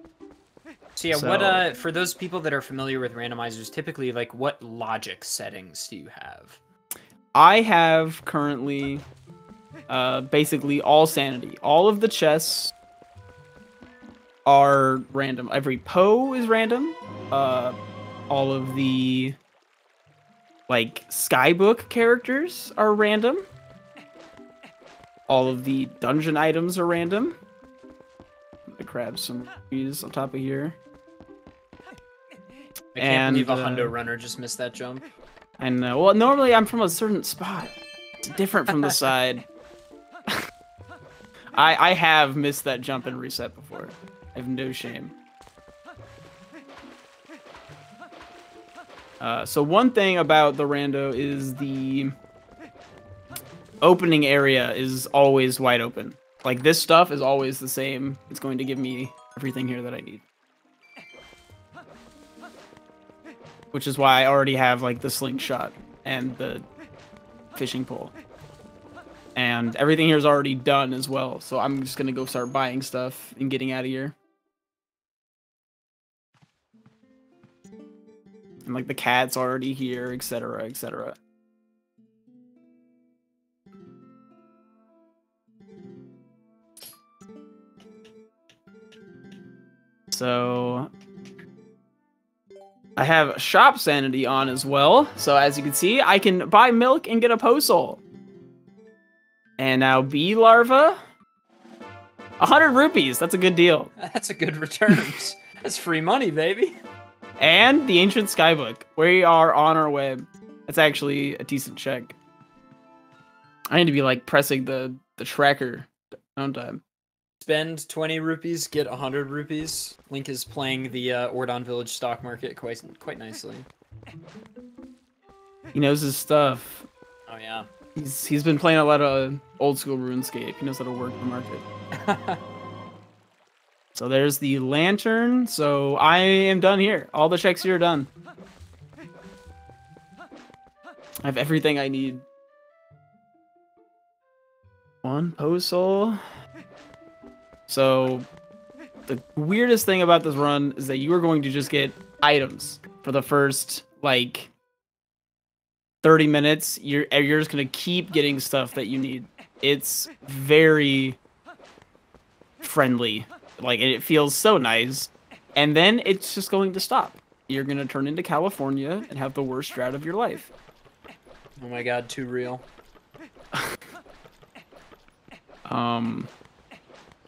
Speaker 1: So yeah,
Speaker 2: So-
Speaker 1: what for those people that are familiar with randomizers, typically like what logic settings do you have?
Speaker 2: I have currently basically all sanity. All of the chests are random. Every Poe is random. All of the like Skybook characters are random. All of the dungeon items are random. I'm gonna grab some trees on top of here.
Speaker 1: I can't believe a
Speaker 2: And,
Speaker 1: hundo runner just missed that jump.
Speaker 2: And well, normally I'm from a certain spot. It's different from the side. I have missed that jump and reset before. I have no shame. So one thing about the rando is the opening area is always wide open. Like this stuff is always the same. It's going to give me everything here that I need. Which is why I already have like the slingshot and the fishing pole. And everything here is already done as well. So I'm just going to go start buying stuff and getting out of here. And like the cat's already here, etc., etc. So I have shop sanity on as well. So as you can see, I can buy milk and get a posol. And now bee larva, 100 rupees. That's a good deal.
Speaker 1: That's a good returns. That's free money, baby.
Speaker 2: And the ancient skybook. We are on our way. That's actually a decent check. I need to be like pressing the tracker, don't I?
Speaker 1: Spend 20 rupees, get 100 rupees. Link is playing the Ordon Village stock market quite nicely.
Speaker 2: He knows his stuff.
Speaker 1: Oh yeah.
Speaker 2: He's been playing a lot of old school RuneScape. He knows how to work the market. So there's the lantern. So I am done here. All the checks here are done. I have everything I need. One posol. So the weirdest thing about this run is that you are going to just get items for the first like 30 minutes. You're just gonna keep getting stuff that you need. It's very friendly. Like it feels so nice. And then it's just going to stop. You're gonna turn into California and have the worst drought of your life.
Speaker 1: Oh my god, too real.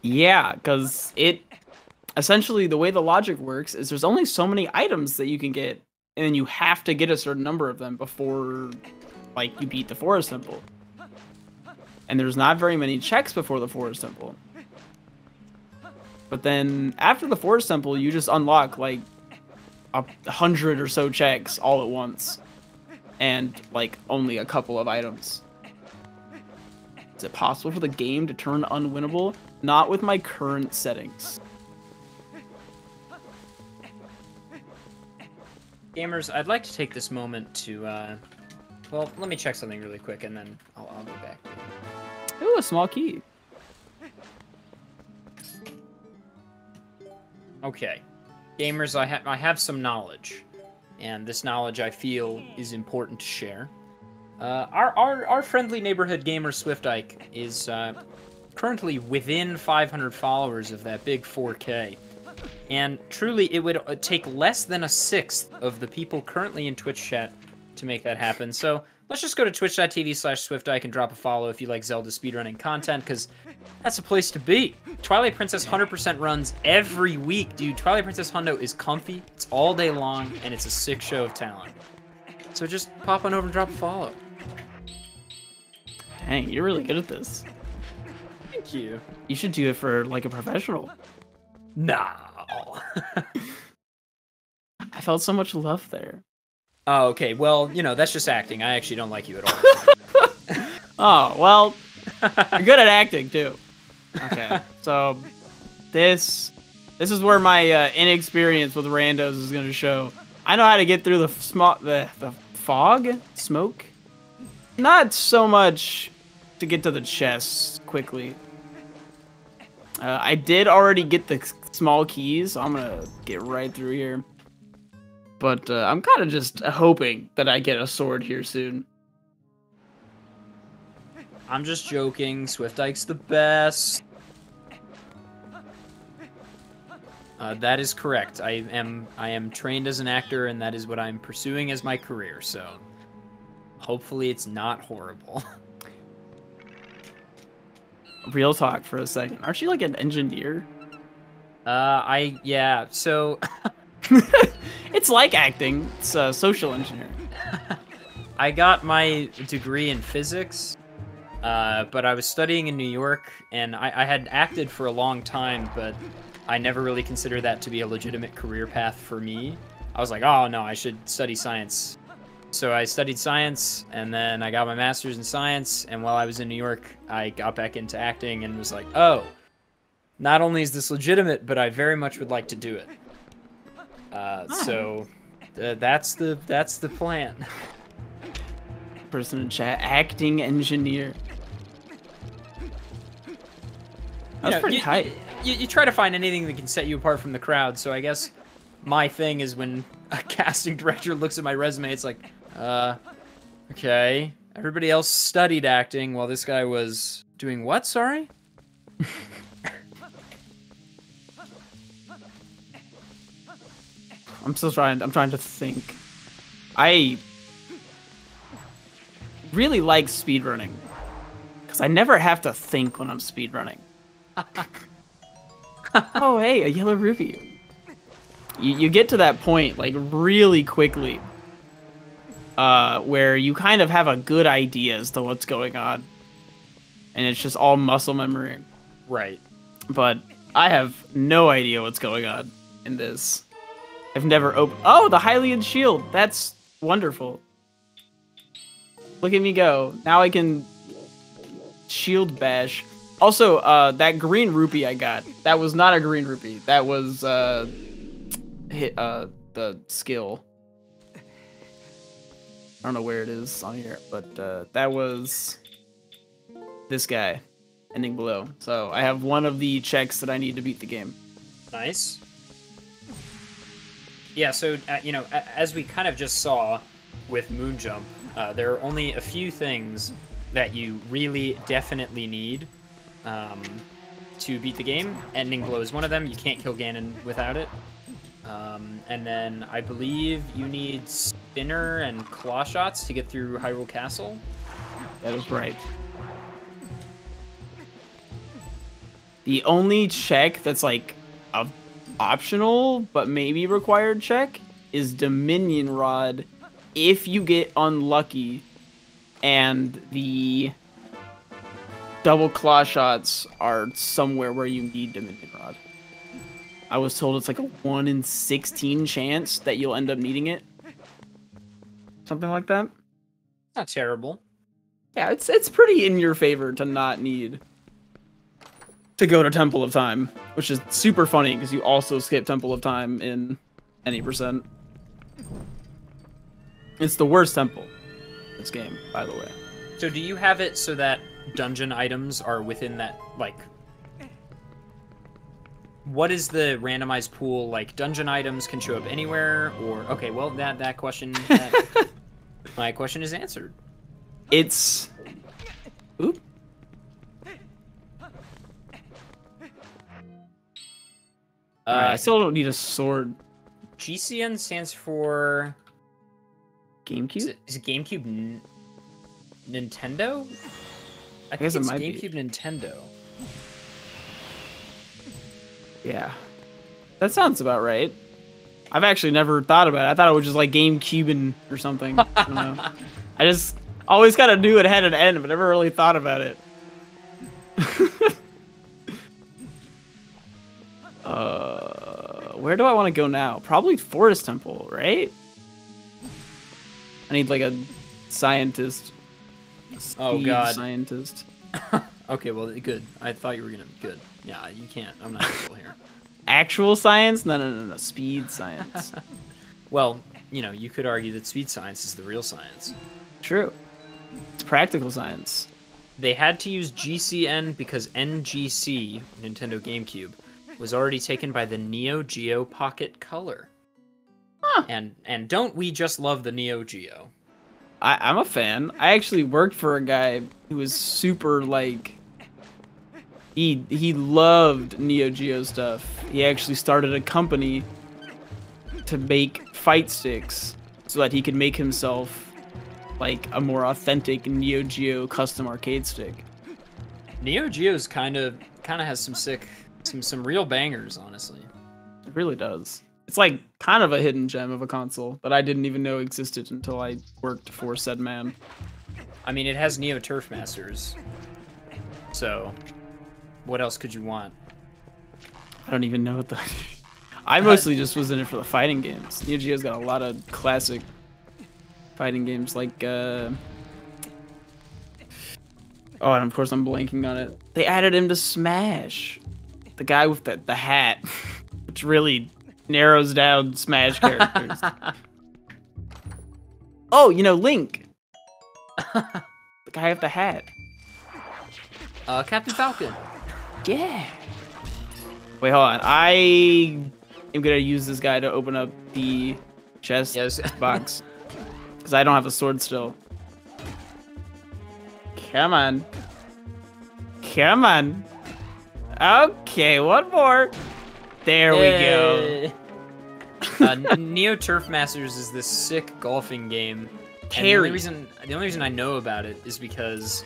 Speaker 2: Yeah, because it essentially the way the logic works is there's only so many items that you can get, and then you have to get a certain number of them before like you beat the Forest Temple. And there's not very many checks before the Forest Temple. But then after the Forest Temple, you just unlock like 100 or so checks all at once. And like only a couple of items. Is it possible for the game to turn unwinnable? Not with my current settings.
Speaker 1: Gamers, I'd like to take this moment to, well, let me check something really quick, and then I'll go back to it.
Speaker 2: Ooh, a small key.
Speaker 1: Okay. Gamers, I have some knowledge, and this knowledge I feel is important to share. Our friendly neighborhood gamer Swift Ike is currently within 500 followers of that big 4K. And truly, it would take less than a sixth of the people currently in Twitch chat to make that happen. So let's just go to twitch.tv/SwiftIke and drop a follow if you like Zelda speedrunning content, because that's a place to be. Twilight Princess 100% runs every week, dude. Twilight Princess Hundo is comfy, it's all day long, and it's a sick show of talent. So just pop on over and drop a follow.
Speaker 2: Dang, you're really good at this.
Speaker 1: Thank you.
Speaker 2: You should do it for like a professional.
Speaker 1: No.
Speaker 2: I felt so much love there.
Speaker 1: Oh, okay. Well, you know, that's just acting. I actually don't like you at all.
Speaker 2: Oh, well, you're good at acting too. Okay, so this is where my inexperience with randos is going to show. I know how to get through the fog, smoke. Not so much to get to the chests quickly. I did already get the small keys, so I'm gonna get right through here. But I'm kind of just hoping that I get a sword here soon.
Speaker 1: I'm just joking. Swift Ike's the best. That is correct. I am trained as an actor, and that is what I'm pursuing as my career. So hopefully it's not horrible.
Speaker 2: Real talk for a second. Aren't you like an engineer?
Speaker 1: Yeah. So
Speaker 2: It's like acting. It's a social engineer.
Speaker 1: I got my degree in physics, but I was studying in New York, and I had acted for a long time, but I never really considered that to be a legitimate career path for me. I was like, oh no, I should study science. So I studied science, and then I got my master's in science, and while I was in New York, I got back into acting and was like, oh, not only is this legitimate, but I very much would like to do it. So that's the plan.
Speaker 2: Person in chat, acting engineer. That's pretty tight.
Speaker 1: You try to find anything that can set you apart from the crowd. So I guess my thing is when a casting director looks at my resume, it's like, okay, everybody else studied acting while this guy was doing what? Sorry.
Speaker 2: I'm trying to think. I really like speedrunning because I never have to think when I'm speedrunning. Oh, hey, a yellow rupee. You get to that point like really quickly where you kind of have a good idea as to what's going on. And it's just all muscle memory.
Speaker 1: Right.
Speaker 2: But I have no idea what's going on in this. I've never opened... Oh, the Hylian shield! That's wonderful. Look at me go. Now I can shield bash. Also, that green rupee I got, that was not a green rupee. That was the skill. I don't know where it is on here, but that was this guy, ending below. So I have one of the checks that I need to beat the game.
Speaker 1: Nice. Yeah, so, you know, as we kind of just saw with Moonjump, there are only a few things that you really definitely need to beat the game. Ending Blow is one of them. You can't kill Ganon without it. And then I believe you need Spinner and Claw Shots to get through Hyrule Castle.
Speaker 2: That is right. The only check that's like a optional but maybe required check is Dominion Rod if you get unlucky and the double claw shots are somewhere where you need Dominion Rod. I was told it's like a 1 in 16 chance that you'll end up needing it. Something like that.
Speaker 1: Not terrible.
Speaker 2: Yeah, it's pretty in your favor to not need to go to Temple of Time, which is super funny because you also skip Temple of Time in any percent. It's the worst temple in this game, by the way.
Speaker 1: So do you have it so that dungeon items are within that, like... What is the randomized pool? Like, dungeon items can show up anywhere, or... Okay, well, that question... my question is answered.
Speaker 2: It's... Oop. I still don't need a sword.
Speaker 1: GCN stands for...
Speaker 2: GameCube?
Speaker 1: Is it GameCube Nintendo? I
Speaker 2: guess
Speaker 1: think
Speaker 2: it might be.
Speaker 1: GameCube Nintendo.
Speaker 2: Yeah. That sounds about right. I've actually never thought about it. I thought it was just like GameCube or something. I don't know. I just always kind of knew it had an end, but never really thought about it. Where do I want to go now? Probably Forest Temple, right? I need like a scientist.
Speaker 1: Oh god.
Speaker 2: Scientist.
Speaker 1: Okay, well, good. I thought you were gonna... Good. Yeah, you can't. I'm not able here.
Speaker 2: Actual science? No. Speed science.
Speaker 1: Well, you know, you could argue that speed science is the real science.
Speaker 2: True. It's practical science.
Speaker 1: They had to use GCN because NGC, Nintendo GameCube, was already taken by the Neo Geo Pocket Color.
Speaker 2: Huh.
Speaker 1: And don't we just love the Neo Geo?
Speaker 2: I'm a fan. I actually worked for a guy who was super like he loved Neo Geo stuff. He actually started a company to make fight sticks so that he could make himself like a more authentic Neo Geo custom arcade stick.
Speaker 1: Neo Geo's kind of has some real bangers, honestly.
Speaker 2: It really does. It's like kind of a hidden gem of a console that I didn't even know existed until I worked for said man.
Speaker 1: I mean, it has Neo Turf Masters. So, what else could you want?
Speaker 2: I don't even know what the... I mostly just was in it for the fighting games. Neo Geo's got a lot of classic fighting games like... Oh, and of course I'm blanking on it. They added him to Smash. The guy with the hat, which really narrows down Smash characters. Oh, you know, Link. The guy with the hat.
Speaker 1: Captain Falcon.
Speaker 2: Yeah. Wait, hold on. I am gonna use this guy to open up the chest box. Because I don't have a sword still. Come on. Come on. Okay, one more. There we go.
Speaker 1: Neo Turf Masters is this sick golfing game. And the only reason I know about it is because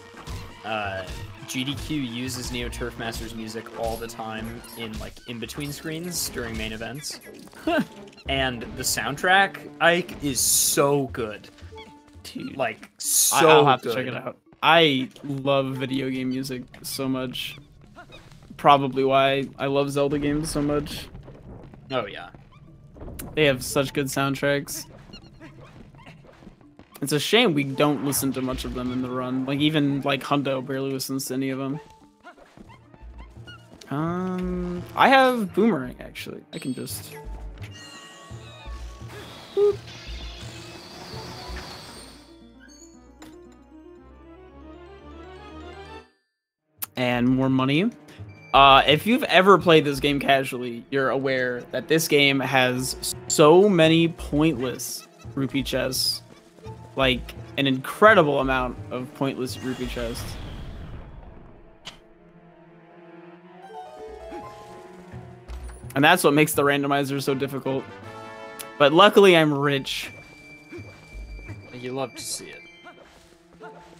Speaker 1: GDQ uses Neo Turf Masters music all the time in between screens during main events. And the soundtrack, Ike, is so good.
Speaker 2: Dude,
Speaker 1: like so
Speaker 2: I'll have
Speaker 1: good.
Speaker 2: to check it out. I love video game music so much. Probably why I love Zelda games so much.
Speaker 1: Oh yeah.
Speaker 2: They have such good soundtracks. It's a shame we don't listen to much of them in the run. Like even like Hundo barely listens to any of them. I have Boomerang actually. I can just boop. And more money. If you've ever played this game casually, you're aware that this game has so many pointless rupee chests. Like, an incredible amount of pointless rupee chests. And that's what makes the randomizer so difficult. But luckily, I'm rich.
Speaker 1: You love to see it.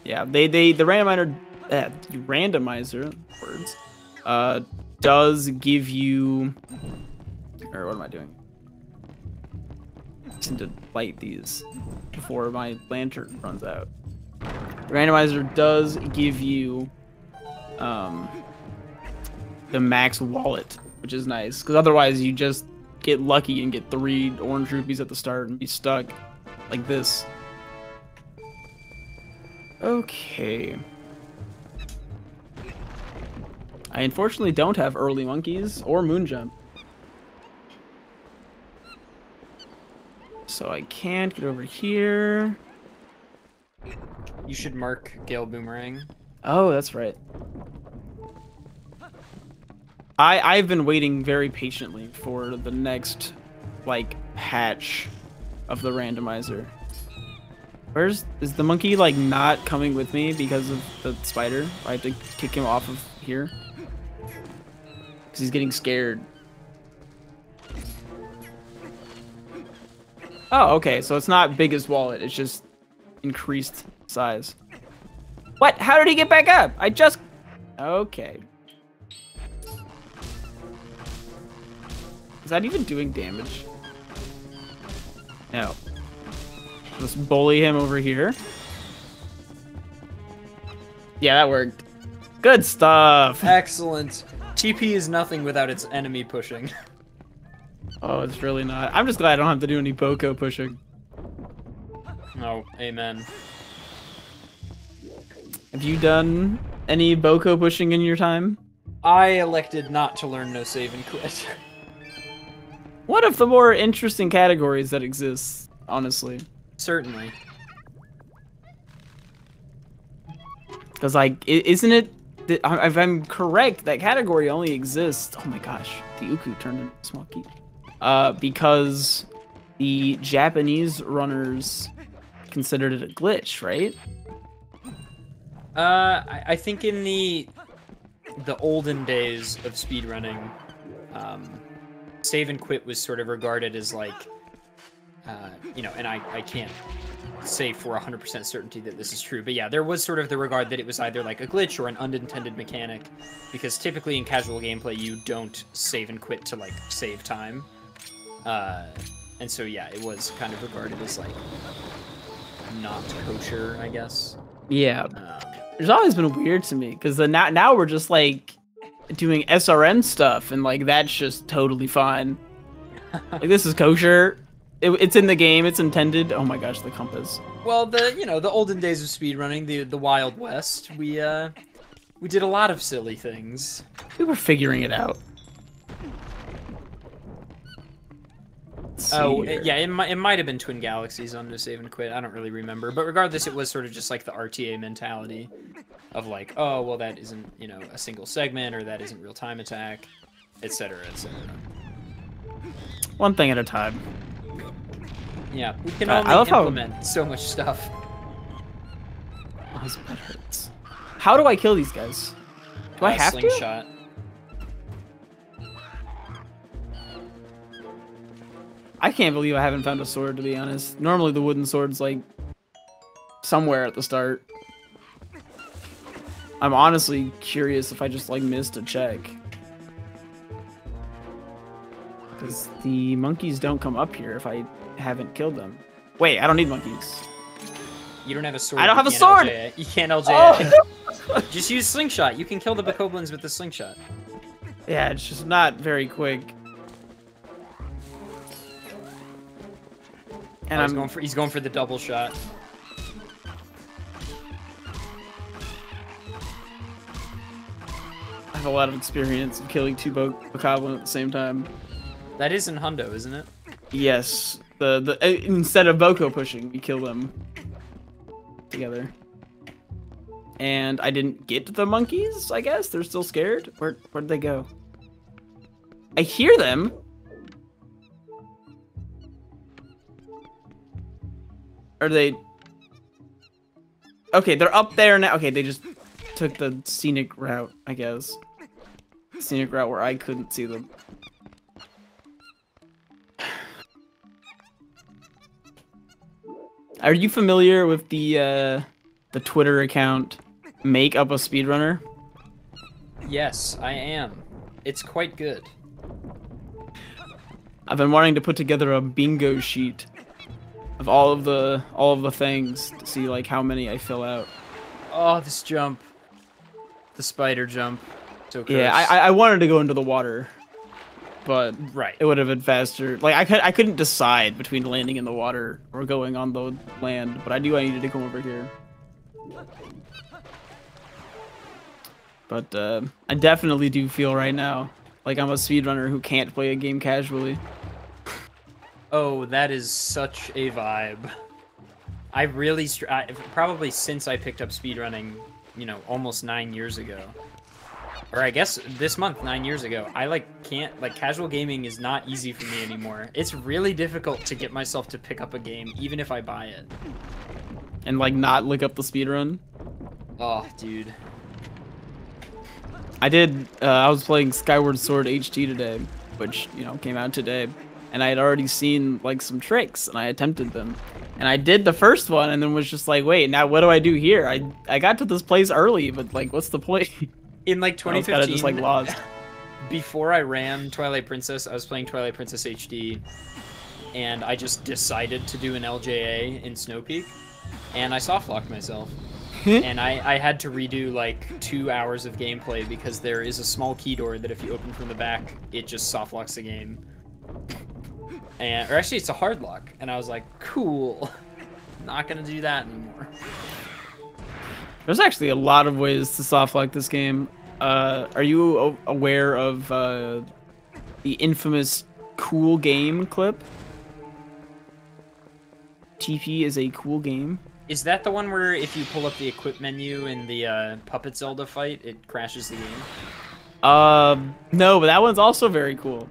Speaker 2: Yeah, the randomizer words does give you, or what am I doing? I just need to light these before my lantern runs out. The randomizer does give you the max wallet, which is nice because otherwise you just get lucky and get 3 orange rupees at the start and be stuck like this. Okay. I unfortunately don't have early monkeys or moon jump. So I can't get over here.
Speaker 1: You should mark Gale Boomerang.
Speaker 2: Oh, that's right. I've been waiting very patiently for the next, like, hatch of the randomizer. Is the monkey, like, not coming with me because of the spider? I have to kick him off of here? Because he's getting scared. Oh, okay, so it's not biggest wallet, it's just increased size. What? How did he get back up? I just... Okay. Is that even doing damage? No. Let's bully him over here. Yeah, that worked. Good stuff.
Speaker 1: Excellent. TP is nothing without its enemy pushing.
Speaker 2: Oh, it's really not. I'm just glad I don't have to do any Boko pushing.
Speaker 1: Oh, amen.
Speaker 2: Have you done any Boko pushing in your time?
Speaker 1: I elected not to learn no save and quit.
Speaker 2: One of the more interesting categories that exists, honestly.
Speaker 1: Certainly.
Speaker 2: Because like, isn't it? If I'm correct, that category only exists. Oh my gosh, the Uku turned into a small key. Because the Japanese runners considered it a glitch, right?
Speaker 1: I think in the olden days of speedrunning, save and quit was sort of regarded as like, you know, and I can't say for 100% certainty that this is true, but yeah, there was sort of the regard that it was either like a glitch or an unintended mechanic, because typically in casual gameplay you don't save and quit to like save time, and so yeah, it was kind of regarded as like not kosher, I guess.
Speaker 2: Yeah, it's always been weird to me because now we're just like doing SRM stuff, and like that's just totally fine. Like this is kosher. It's in the game. It's intended. Oh my gosh, the compass.
Speaker 1: Well, the olden days of speedrunning, the Wild West, we did a lot of silly things.
Speaker 2: We were figuring it out.
Speaker 1: Oh, yeah, it might have been Twin Galaxies on the save and quit. I don't really remember, but regardless, it was sort of just like the RTA mentality of like, oh, well, that isn't, you know, a single segment, or that isn't real time attack, etc., etc.
Speaker 2: One thing at a time.
Speaker 1: Yeah, we can only implement so much stuff.
Speaker 2: Oh, that hurts. How do I kill these guys? Do I have
Speaker 1: slingshot.
Speaker 2: I can't believe I haven't found a sword, to be honest. Normally the wooden sword's like somewhere at the start. I'm honestly curious if I just like missed a check. Because the monkeys don't come up here if I haven't killed them. Wait, I don't need monkeys.
Speaker 1: You don't have a sword.
Speaker 2: I don't have a sword!
Speaker 1: You can't LJ. Oh. Just use slingshot. You can kill the bokoblins with the slingshot.
Speaker 2: Yeah, it's just not very quick. And
Speaker 1: he's going for the double shot.
Speaker 2: I have a lot of experience of killing two bokoblin at the same time.
Speaker 1: That is in Hundo, isn't it?
Speaker 2: Yes. Instead of Boko pushing, we kill them together. And I didn't get the monkeys, I guess. They're still scared. Where'd they go? I hear them. Are they... Okay, they're up there now. Okay, they just took the scenic route, I guess. Scenic route where I couldn't see them. Are you familiar with the Twitter account Make Up a Speedrunner?
Speaker 1: Yes, I am. It's quite good.
Speaker 2: I've been wanting to put together a bingo sheet of all of the things to see like how many I fill out.
Speaker 1: Oh, this jump. The spider jump. So close.
Speaker 2: Yeah, I wanted to go into the water, but
Speaker 1: right,
Speaker 2: it would have been faster. Like I couldn't decide between landing in the water or going on the land, but I knew I needed to come over here. But I definitely do feel right now like I'm a speedrunner who can't play a game casually.
Speaker 1: Oh, that is such a vibe. I really, probably since I picked up speedrunning, you know, almost 9 years ago. Or I guess this month, 9 years ago, I can't, casual gaming is not easy for me anymore. It's really difficult to get myself to pick up a game, even if I buy it.
Speaker 2: And not look up the speedrun?
Speaker 1: Oh, dude.
Speaker 2: I was playing Skyward Sword HD today, which, you know, came out today. And I had already seen, some tricks, and I attempted them. And I did the first one, and then was just like, wait, now what do I do here? I got to this place early, but, what's the point?
Speaker 1: In, 2015,
Speaker 2: I was kinda just, lost.
Speaker 1: Before I ran Twilight Princess, I was playing Twilight Princess HD, and I just decided to do an LJA in Snowpeak, and I softlocked myself. And I had to redo, 2 hours of gameplay, because there is a small key door that if you open from the back, it just softlocks the game. Or actually, it's a hard lock, and I was like, cool. Not gonna do that anymore.
Speaker 2: There's actually a lot of ways to softlock this game. Are you aware of the infamous cool game clip? TP is a cool game.
Speaker 1: Is that the one where if you pull up the equip menu in the Puppet Zelda fight, it crashes the game?
Speaker 2: No, but that one's also very cool.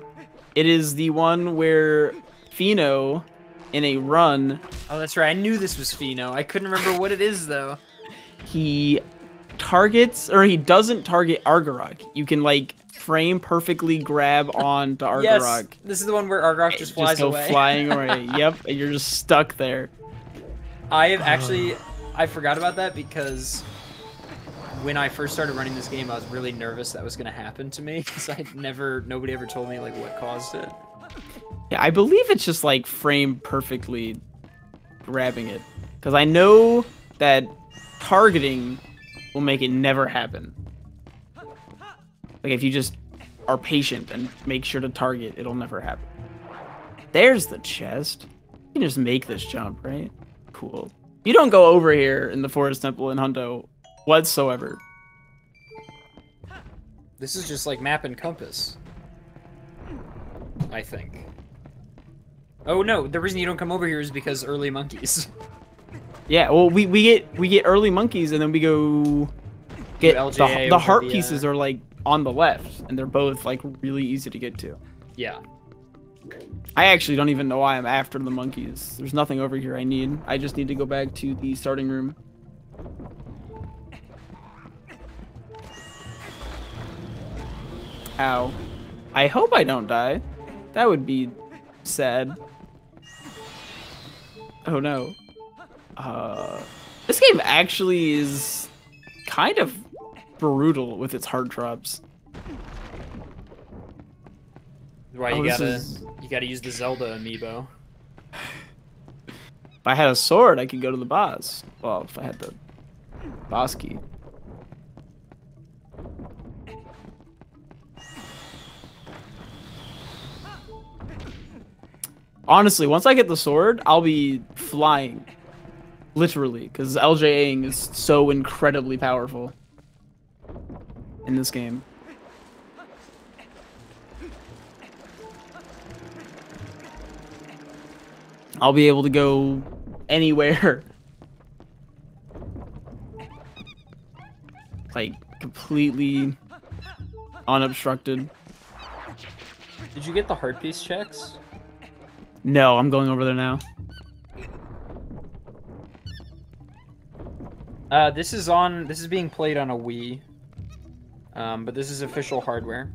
Speaker 2: It is the one where Fino, in a run...
Speaker 1: Oh, that's right. I knew this was Fino. I couldn't remember what it is, though.
Speaker 2: He targets, or he doesn't target Argarok. You can, like, frame perfectly grab on to Argarok.
Speaker 1: Yes, this is the one where Argarok just flies away.
Speaker 2: Flying away. Yep, and you're just stuck there.
Speaker 1: I have actually... I forgot about that because... when I first started running this game, I was really nervous that was going to happen to me because nobody ever told me like what caused it.
Speaker 2: Yeah, I believe it's just like frame perfectly grabbing it, because I know that targeting will make it never happen. Like if you just are patient and make sure to target, it'll never happen. There's the chest. You can just make this jump, right? Cool. You don't go over here in the Forest Temple in Hundo whatsoever.
Speaker 1: This is just like map and compass, I think. Oh no, the reason you don't come over here is because early monkeys.
Speaker 2: Yeah, well we get early monkeys and then we go get the heart pieces are like on the left and they're both like really easy to get to.
Speaker 1: Yeah.
Speaker 2: I actually don't even know why I'm after the monkeys. There's nothing over here I need. I just need to go back to the starting room. Ow. I hope I don't die. That would be sad. Oh no. This game actually is kind of brutal with its hard drops.
Speaker 1: Why you gotta use the Zelda amiibo.
Speaker 2: If I had a sword, I could go to the boss. Well, if I had the boss key. Honestly, once I get the sword, I'll be flying. Literally, because LJing is so incredibly powerful in this game. I'll be able to go anywhere. Like, completely unobstructed.
Speaker 1: Did you get the heart piece checks?
Speaker 2: No, I'm going over there now.
Speaker 1: This is being played on a Wii. But this is official hardware.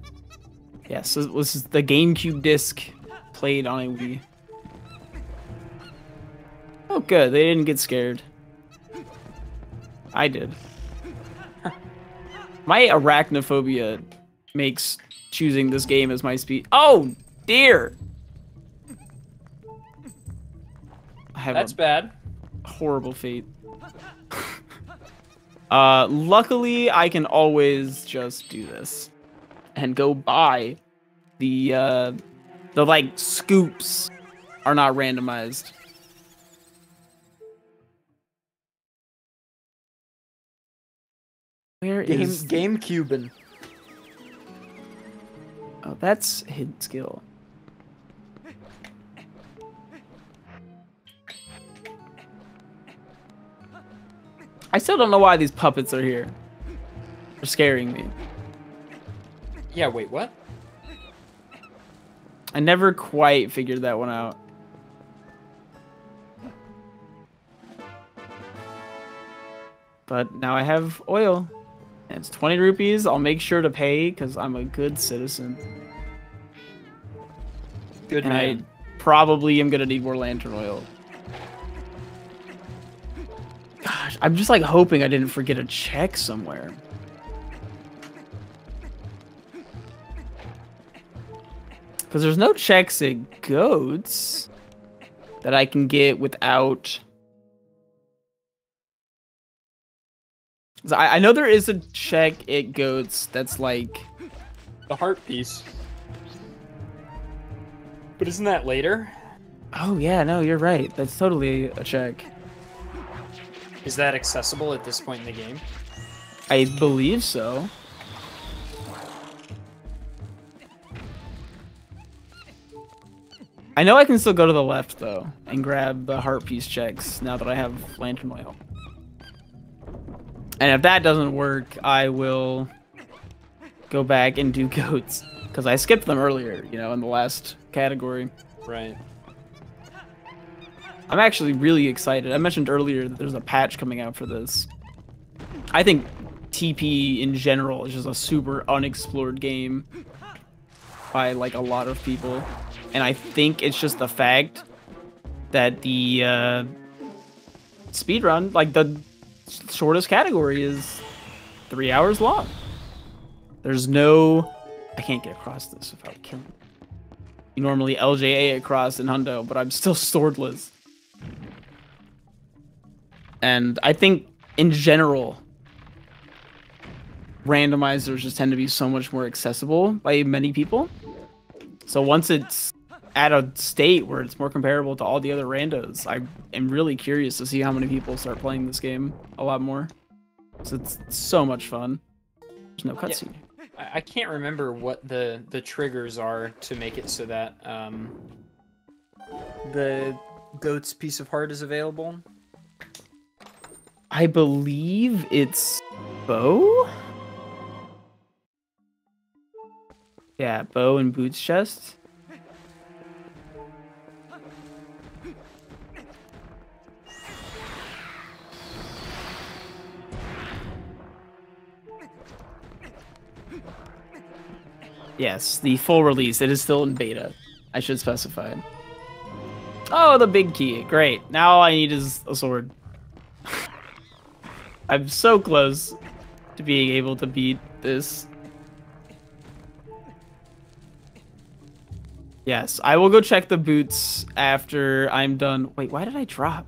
Speaker 2: Yeah, so this is the GameCube disc played on a Wii. Oh, good. They didn't get scared. I did. My arachnophobia makes choosing this game as my speed. Oh, dear.
Speaker 1: That's bad.
Speaker 2: Horrible fate. Luckily, I can always just do this and go by the like scoops are not randomized. Where is
Speaker 1: GameCubing?
Speaker 2: Oh, that's hidden skill. I still don't know why these puppets are here. They're scaring me.
Speaker 1: Yeah, wait, what?
Speaker 2: I never quite figured that one out. But now I have oil. And it's 20 rupees. I'll make sure to pay because I'm a good citizen.
Speaker 1: Good
Speaker 2: and
Speaker 1: man.
Speaker 2: I probably am going to need more lantern oil. Gosh, I'm just like hoping I didn't forget a check somewhere. Because there's no checks at goats that I can get without... I know there is a check at goats that's like...
Speaker 1: The heart piece. But isn't that later?
Speaker 2: Oh yeah, no, you're right. That's totally a check.
Speaker 1: Is that accessible at this point in the game?
Speaker 2: I believe so. I know I can still go to the left though and grab the heart piece checks now that I have lantern oil. And if that doesn't work, I will go back and do goats because I skipped them earlier, you know, in the last category.
Speaker 1: Right.
Speaker 2: I'm actually really excited. I mentioned earlier that there's a patch coming out for this. I think TP in general is just a super unexplored game by like a lot of people. And I think it's just the fact that the speedrun, like the shortest category is 3 hours long. There's no... I can't get across this without killing. You normally LJA across in Hundo, but I'm still swordless. And I think, in general, randomizers just tend to be so much more accessible by many people. So once it's at a state where it's more comparable to all the other randos, I am really curious to see how many people start playing this game a lot more. So it's so much fun. There's no cutscene.
Speaker 1: Yeah. I can't remember what the triggers are to make it so that the goat's piece of heart is available.
Speaker 2: I believe it's bow? Yeah, bow and boots chest. Yes, the full release. It is still in beta. I should specify. Oh, the big key. Great. Now all I need is a sword. I'm so close to being able to beat this. Yes, I will go check the boots after I'm done. Wait, why did I drop?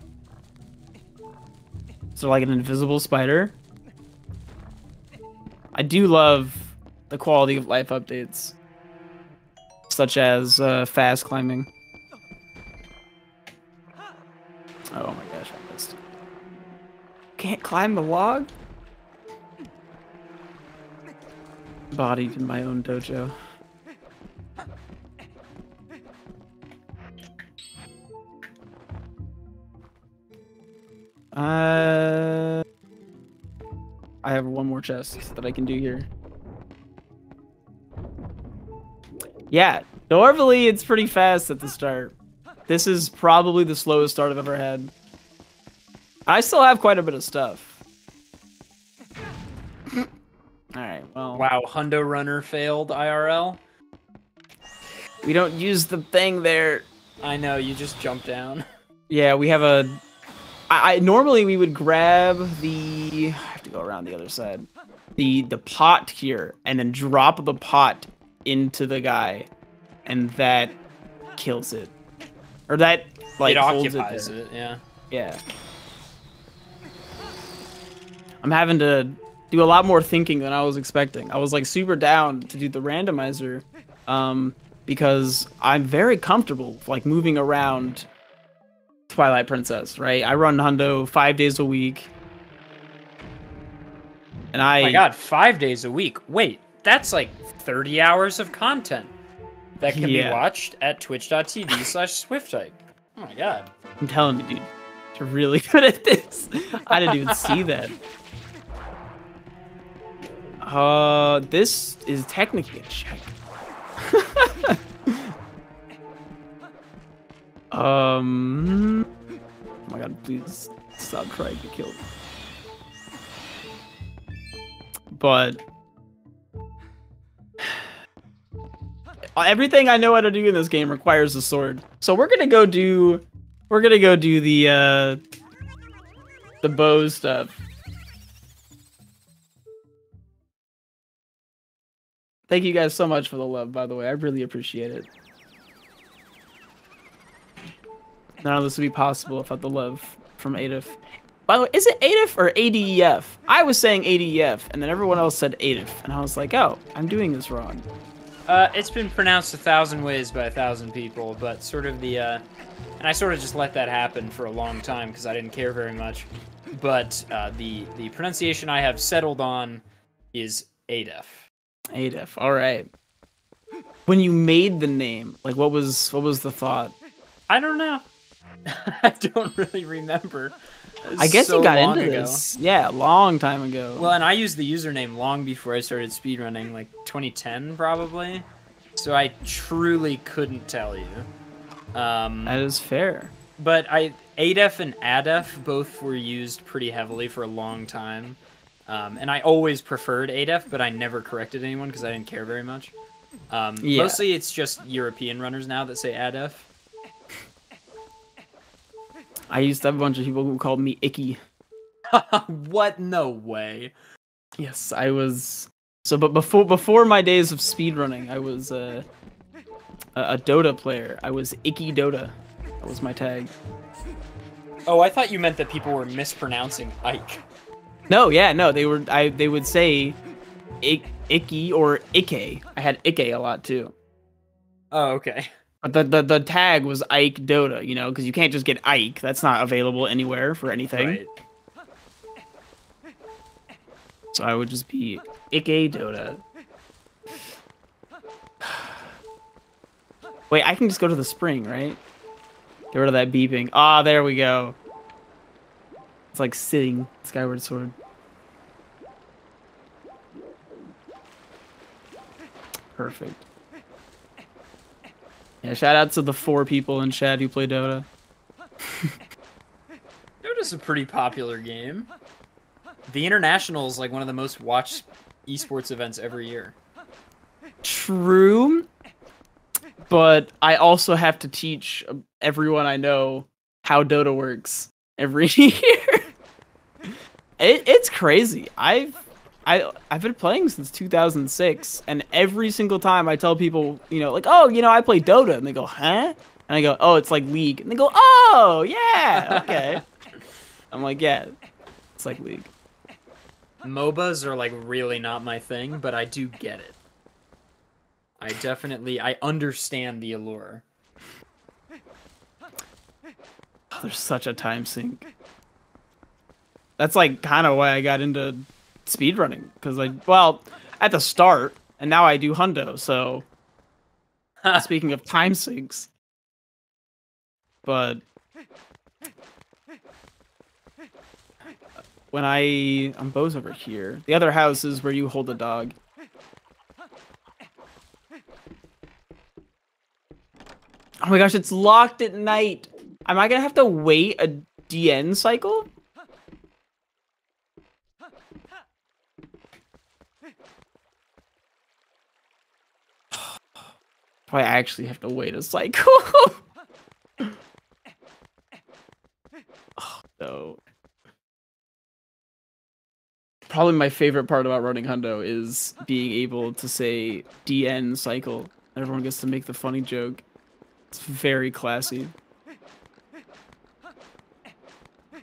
Speaker 2: So like an invisible spider? I do love the quality of life updates, such as fast climbing. Oh my gosh, I missed. Can't climb the log? Bodied in my own dojo. I have one more chest that I can do here. Yeah, normally it's pretty fast at the start. This is probably the slowest start I've ever had. I still have quite a bit of stuff. Alright, well...
Speaker 1: Wow, Hundo Runner failed IRL?
Speaker 2: We don't use the thing there.
Speaker 1: I know, you just jump down.
Speaker 2: Yeah, we have a... normally we would grab the... I have to go around the other side. The pot here, and then drop the pot into the guy, and that kills it. Or that, like,
Speaker 1: it
Speaker 2: holds
Speaker 1: occupies
Speaker 2: it,
Speaker 1: yeah.
Speaker 2: Yeah. I'm having to do a lot more thinking than I was expecting. I was, like, super down to do the randomizer, because I'm very comfortable, like, moving around Twilight Princess, right? I run Hundo 5 days a week. And
Speaker 1: Oh my god, 5 days a week. Wait, that's like 30 hours of content that can be watched at twitch.tv/SwiftHike. Oh my god.
Speaker 2: I'm telling you, dude. You're really good at this. I didn't even see that. This is technically a check. Oh my god, please stop trying to kill me. But everything I know how to do in this game requires a sword. So we're gonna go do the bow stuff. Thank you guys so much for the love, by the way. I really appreciate it. None of this would be possible without the love from Adif. By the way, is it Adif or ADEF? I was saying ADEF, and then everyone else said Adif, and I was like, oh, I'm doing this wrong.
Speaker 1: It's been pronounced 1,000 ways by 1,000 people, but sort of the, and I sort of just let that happen for a long time because I didn't care very much. But the pronunciation I have settled on is Adif.
Speaker 2: Adif, all right. When you made the name, like, what was the thought?
Speaker 1: I don't know. I don't really remember.
Speaker 2: I guess
Speaker 1: so
Speaker 2: you got
Speaker 1: long
Speaker 2: into
Speaker 1: ago.
Speaker 2: this. Yeah, a long time ago.
Speaker 1: Well, and I used the username long before I started speedrunning, like 2010 probably. So I truly couldn't tell you.
Speaker 2: That is fair.
Speaker 1: But ADEF and ADEF both were used pretty heavily for a long time. And I always preferred ADEF, but I never corrected anyone because I didn't care very much.
Speaker 2: Yeah.
Speaker 1: Mostly it's just European runners now that say ADEF.
Speaker 2: I used to have a bunch of people who called me Icky.
Speaker 1: What? No way.
Speaker 2: Yes, I was. So, but before my days of speedrunning, I was a Dota player. I was Icky Dota. That was my tag.
Speaker 1: Oh, I thought you meant that people were mispronouncing Ike.
Speaker 2: No, yeah, no, they would say Icky or Ike. I had Ike a lot too.
Speaker 1: Oh, okay.
Speaker 2: But the tag was Ike Dota, you know, because you can't just get Ike. That's not available anywhere for anything.
Speaker 1: Right.
Speaker 2: So I would just be Ike Dota. Wait, I can just go to the spring, right? Get rid of that beeping. Ah, there we go. It's like sitting Skyward Sword. Perfect. Yeah, shout out to the 4 people in chat who play Dota.
Speaker 1: Dota's a pretty popular game. The International is like one of the most watched esports events every year.
Speaker 2: True. But I also have to teach everyone I know how Dota works every year. It's crazy. I've been playing since 2006, and every single time I tell people, you know, like, oh, you know, I play Dota, and they go, huh? And I go, oh, it's like League, and they go, oh, yeah, okay. I'm like, yeah, it's like League.
Speaker 1: MOBAs are like really not my thing, but I do get it. I understand the allure.
Speaker 2: Oh, there's such a time sink. That's like kind of why I got into speedrunning, because well, at the start, and now I do hundo, so speaking of time sinks. But when I'm Bo's over here. The other house is where you hold a dog. Oh my gosh, it's locked at night. Am I gonna have to wait a DN cycle? Do I actually have to wait a cycle? Oh, no. Probably my favorite part about running hundo is being able to say DN cycle. Everyone gets to make the funny joke. It's very classy.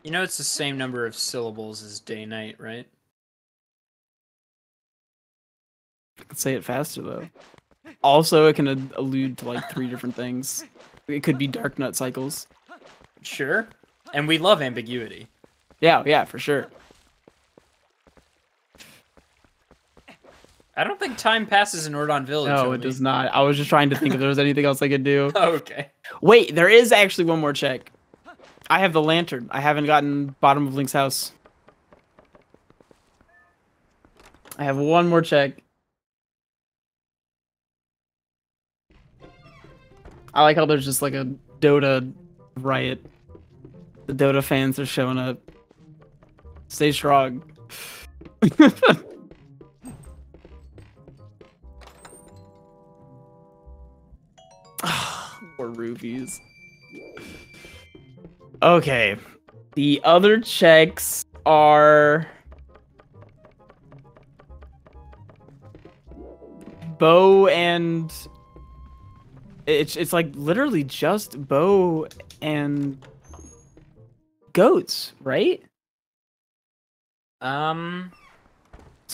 Speaker 1: You know, it's the same number of syllables as day-night, right?
Speaker 2: I can say it faster, though. Also, it can allude to, like, 3 different things. It could be dark nut cycles.
Speaker 1: Sure. And we love ambiguity.
Speaker 2: Yeah, for sure.
Speaker 1: I don't think time passes in Ordon Village.
Speaker 2: No,
Speaker 1: only.
Speaker 2: it does not. I was just trying to think if there was anything else I could do.
Speaker 1: Oh, okay.
Speaker 2: Wait, there is actually one more check. I have the lantern. I haven't gotten bottom of Link's house. I have one more check. I like how there's just like a Dota riot. The Dota fans are showing up. Stay strong. More rubies. Okay. The other checks are Bo and it's like literally just Bo and goats, right? So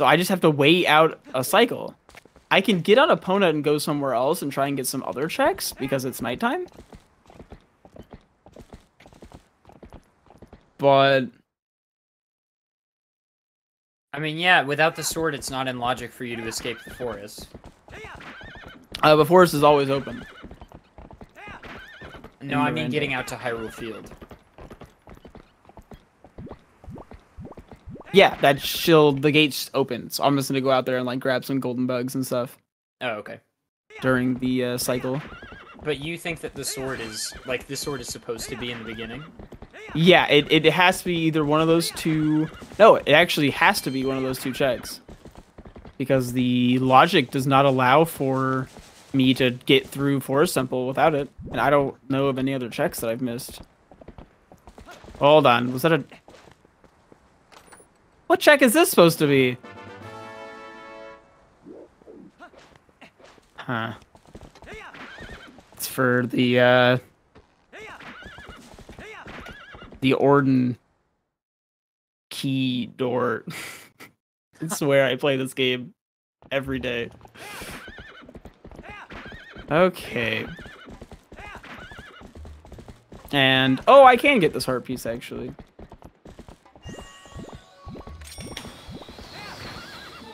Speaker 2: I just have to wait out a cycle. I can get on opponent and go somewhere else and try and get some other checks because it's nighttime. But
Speaker 1: I mean, yeah, without the sword, it's not in logic for you to escape the forest.
Speaker 2: the forest is always open.
Speaker 1: No, I mean getting out to Hyrule Field.
Speaker 2: Yeah, that shield, the gate's open, so I'm just gonna go out there and like grab some golden bugs and stuff
Speaker 1: Oh, okay.
Speaker 2: during the cycle.
Speaker 1: But you think that the sword is like this sword is supposed to be in the beginning?
Speaker 2: Yeah, it has to be either one of those two. No, it actually has to be one of those two checks. Because the logic does not allow for me to get through Forest Temple without it. And I don't know of any other checks that I've missed. Hold on, was that a... What check is this supposed to be? Huh. It's for the Orden key door. I swear I play this game every day. Okay. And, oh, I can get this heart piece, actually.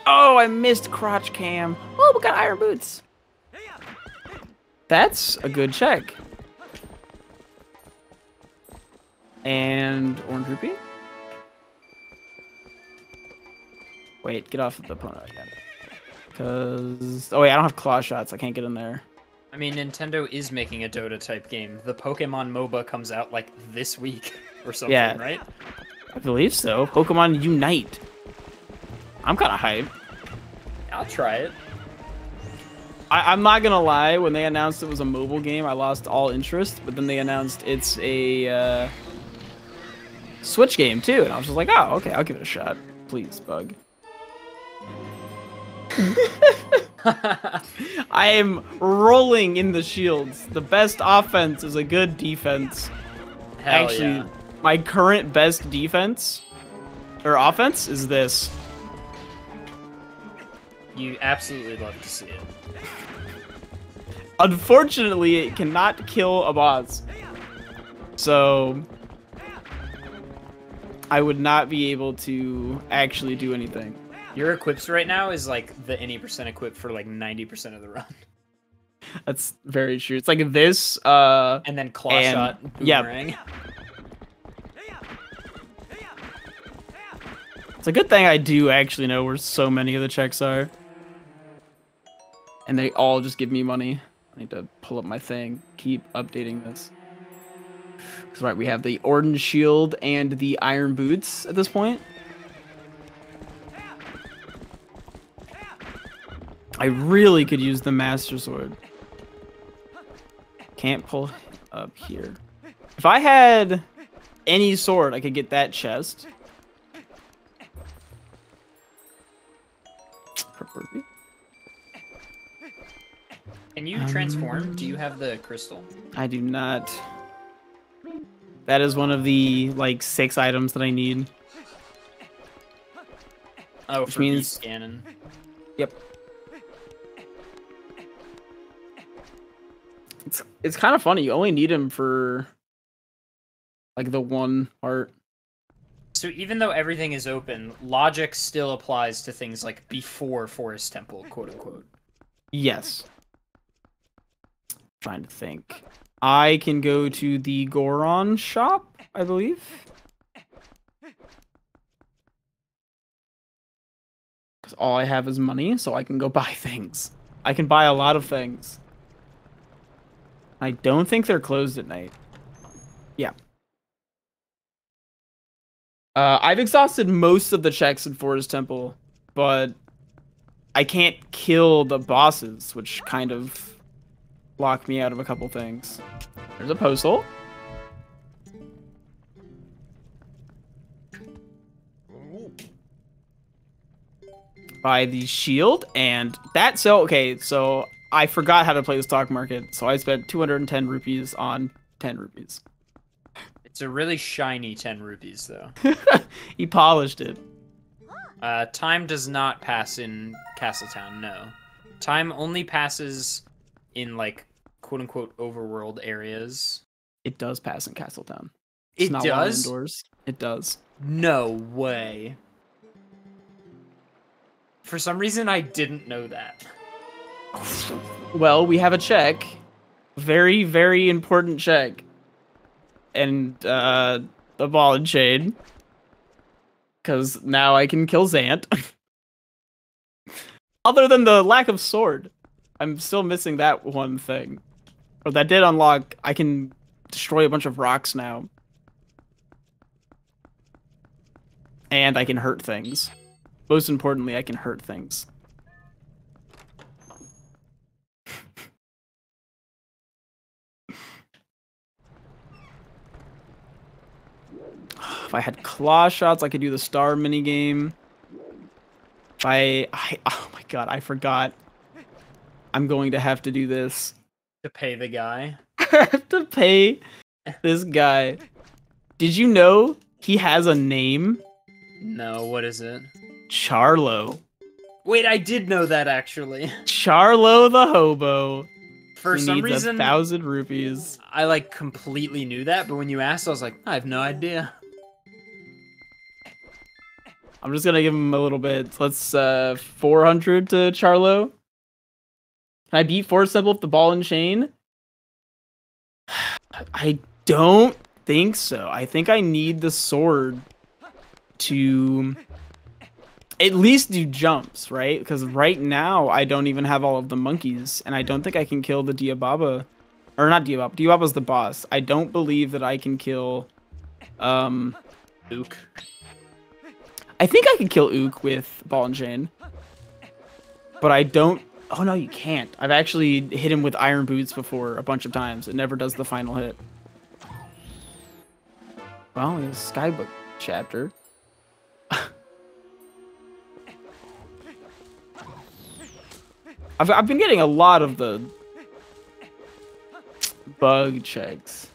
Speaker 2: Oh, I missed crotch cam. Oh, we got iron boots. That's a good check. And orange rupee. Wait, get off of the opponent again. Because... Oh, wait, I don't have claw shots. I can't get in there.
Speaker 1: I mean, Nintendo is making a Dota-type game. The Pokemon MOBA comes out, like, this week or something,
Speaker 2: Yeah.
Speaker 1: right?
Speaker 2: I believe so. Pokemon Unite. I'm kind of hyped.
Speaker 1: I'll try it.
Speaker 2: I'm not going to lie. When they announced it was a mobile game, I lost all interest. But then they announced it's a Switch game, too. And I was just like, oh, okay, I'll give it a shot. Please, bug. I am rolling in the shields. The best offense is a good defense.
Speaker 1: Hell
Speaker 2: Actually,
Speaker 1: yeah.
Speaker 2: my current best defense or offense is this.
Speaker 1: You absolutely love to see it.
Speaker 2: Unfortunately, it cannot kill a boss. So I would not be able to actually do anything.
Speaker 1: Your equips right now is like the any percent equip for like 90% of the run.
Speaker 2: That's very true. It's like this,
Speaker 1: And then claw
Speaker 2: And-
Speaker 1: shot,
Speaker 2: yeah.
Speaker 1: boomerang.
Speaker 2: it's a good thing I do actually know where so many of the checks are. And they all just give me money. I need to pull up my thing, keep updating this. Because, right, we have the Orden Shield and the Iron Boots at this point. I really could use the Master Sword. Can't pull up here. If I had any sword, I could get that chest. Preferably.
Speaker 1: Can you transform? Do you have the crystal?
Speaker 2: I do not. That is one of the, like, 6 items that I need.
Speaker 1: Oh,
Speaker 2: Which
Speaker 1: for
Speaker 2: means-
Speaker 1: beast cannon.
Speaker 2: Yep. It's kind of funny. You only need him for, like, the one part.
Speaker 1: So even though everything is open, logic still applies to things like before Forest Temple, quote unquote.
Speaker 2: Yes. Trying to think. I can go to the Goron shop, I believe. Because all I have is money, so I can go buy things. I can buy a lot of things. I don't think they're closed at night. Yeah. I've exhausted most of the checks in Forest Temple, but I can't kill the bosses, which kind of lock me out of a couple things. There's a postal. Buy the shield, and that, so, okay, so I forgot how to play the stock market, so I spent 210 rupees on 10 rupees.
Speaker 1: It's a really shiny 10 rupees, though.
Speaker 2: He polished it.
Speaker 1: Time does not pass in Castletown, no. Time only passes in, like, quote-unquote overworld areas.
Speaker 2: It does pass in Castletown.
Speaker 1: It
Speaker 2: not allowed
Speaker 1: does?
Speaker 2: indoors. It does.
Speaker 1: No way. For some reason, I didn't know that.
Speaker 2: Well, we have a check Very, very important check. And the ball and chain. Because now I can kill Zant. Other than the lack of sword. I'm still missing that one thing. Or that did unlock, I can destroy a bunch of rocks now. And I can hurt things. Most importantly, I can hurt things. If I had claw shots, I could do the star minigame. Oh my god, I forgot. I'm going to have to do this.
Speaker 1: To pay the guy.
Speaker 2: I have to pay this guy. Did you know he has a name?
Speaker 1: No, what is it?
Speaker 2: Charlo.
Speaker 1: Wait, I did know that actually.
Speaker 2: Charlo the hobo.
Speaker 1: For some
Speaker 2: needs
Speaker 1: reason,
Speaker 2: 1,000 rupees.
Speaker 1: I like completely knew that, but when you asked, I was like, I have no idea.
Speaker 2: I'm just gonna give him a little bit. Let's 400 to Charlo. Can I beat Force Temple with the ball and chain? I don't think so. I think I need the sword to at least do jumps, right? Because right now I don't even have all of the monkeys, and I don't think I can kill the Diababa. Or not Diababa. Diababa's the boss. I don't believe that I can kill
Speaker 1: Ook.
Speaker 2: I think I can kill Ook with ball and chain. But I don't... Oh, no, you can't. I've actually hit him with iron boots before a bunch of times. It never does the final hit. Well, we have a Skybook chapter. I've been getting a lot of the bug checks.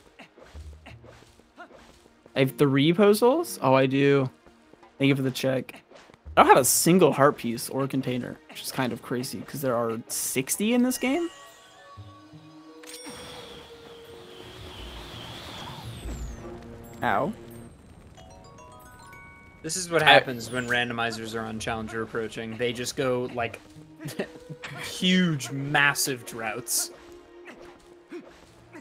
Speaker 2: I have 3 puzzles? Oh, I do. Thank you for the check. I don't have a single heart piece or container, which is kind of crazy because there are 60 in this game. Ow.
Speaker 1: This is what happens when randomizers are on Challenger approaching. They just go like huge, massive droughts.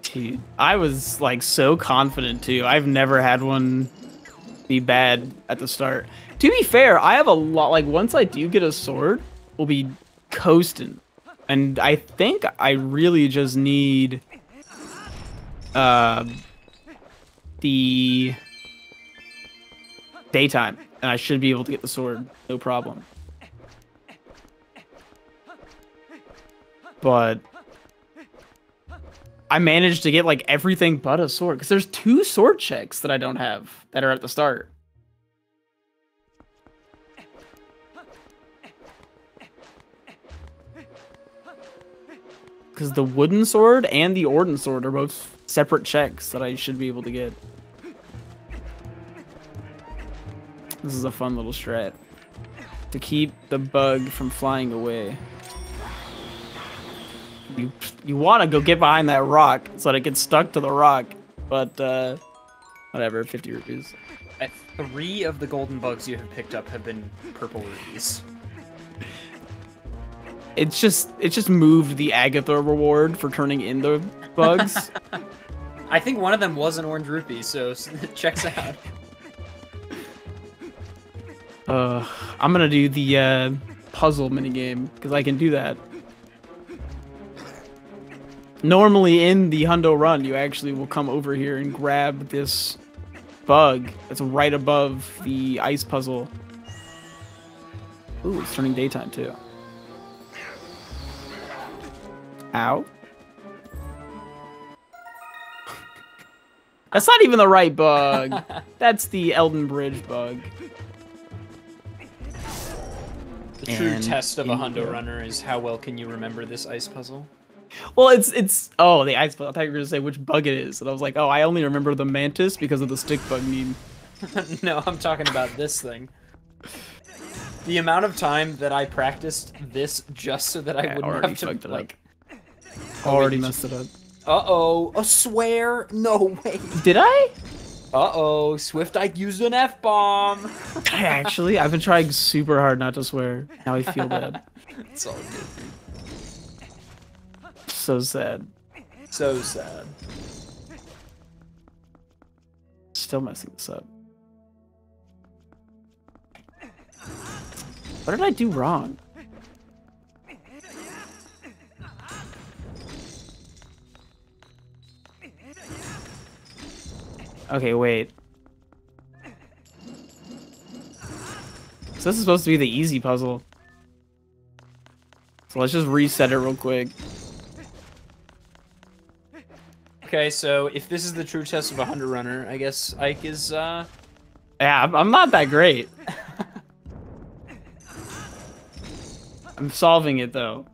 Speaker 2: Dude, I was like so confident too. I've never had one be bad at the start. To be fair, I have a lot, like once I do get a sword, we'll be coasting. And I think I really just need the daytime, and I should be able to get the sword, no problem. But I managed to get like everything but a sword, because there's 2 sword checks that I don't have that are at the start. Because the wooden sword and the Orden sword are both separate checks that I should be able to get. This is a fun little strat. To keep the bug from flying away. You want to go get behind that rock so that it gets stuck to the rock. But, whatever, 50 rupees.
Speaker 1: 3 of the golden bugs you have picked up have been purple rupees.
Speaker 2: It's just moved the Agatha reward for turning into bugs.
Speaker 1: I think one of them was an orange rupee, so it checks out.
Speaker 2: I'm gonna do the puzzle minigame because I can do that. Normally in the Hundo run, you actually will come over here and grab this bug that's right above the ice puzzle. Ooh, it's turning daytime too. Ow. That's not even the right bug. That's the Elden Bridge bug.
Speaker 1: The true test of a Hundo runner is how well can you remember this ice puzzle?
Speaker 2: Well, it's oh, the ice puzzle. I thought you were gonna say which bug it is, and I was like, oh, I only remember the mantis because of the stick bug meme.
Speaker 1: No, I'm talking about this thing. The amount of time that I practiced this just so that I wouldn't have to like.
Speaker 2: Already messed it up.
Speaker 1: Uh-oh, a swear? No way.
Speaker 2: Did I?
Speaker 1: Uh-oh, Swift Ike used an F-bomb.
Speaker 2: Actually, I've been trying super hard not to swear. Now I feel bad.
Speaker 1: It's all good.
Speaker 2: So sad.
Speaker 1: So sad.
Speaker 2: Still messing this up. What did I do wrong? Okay, wait. So this is supposed to be the easy puzzle. So let's just reset it real quick.
Speaker 1: Okay, so if this is the true test of a 100 runner, I guess Ike is,
Speaker 2: Yeah, I'm not that great. I'm solving it, though.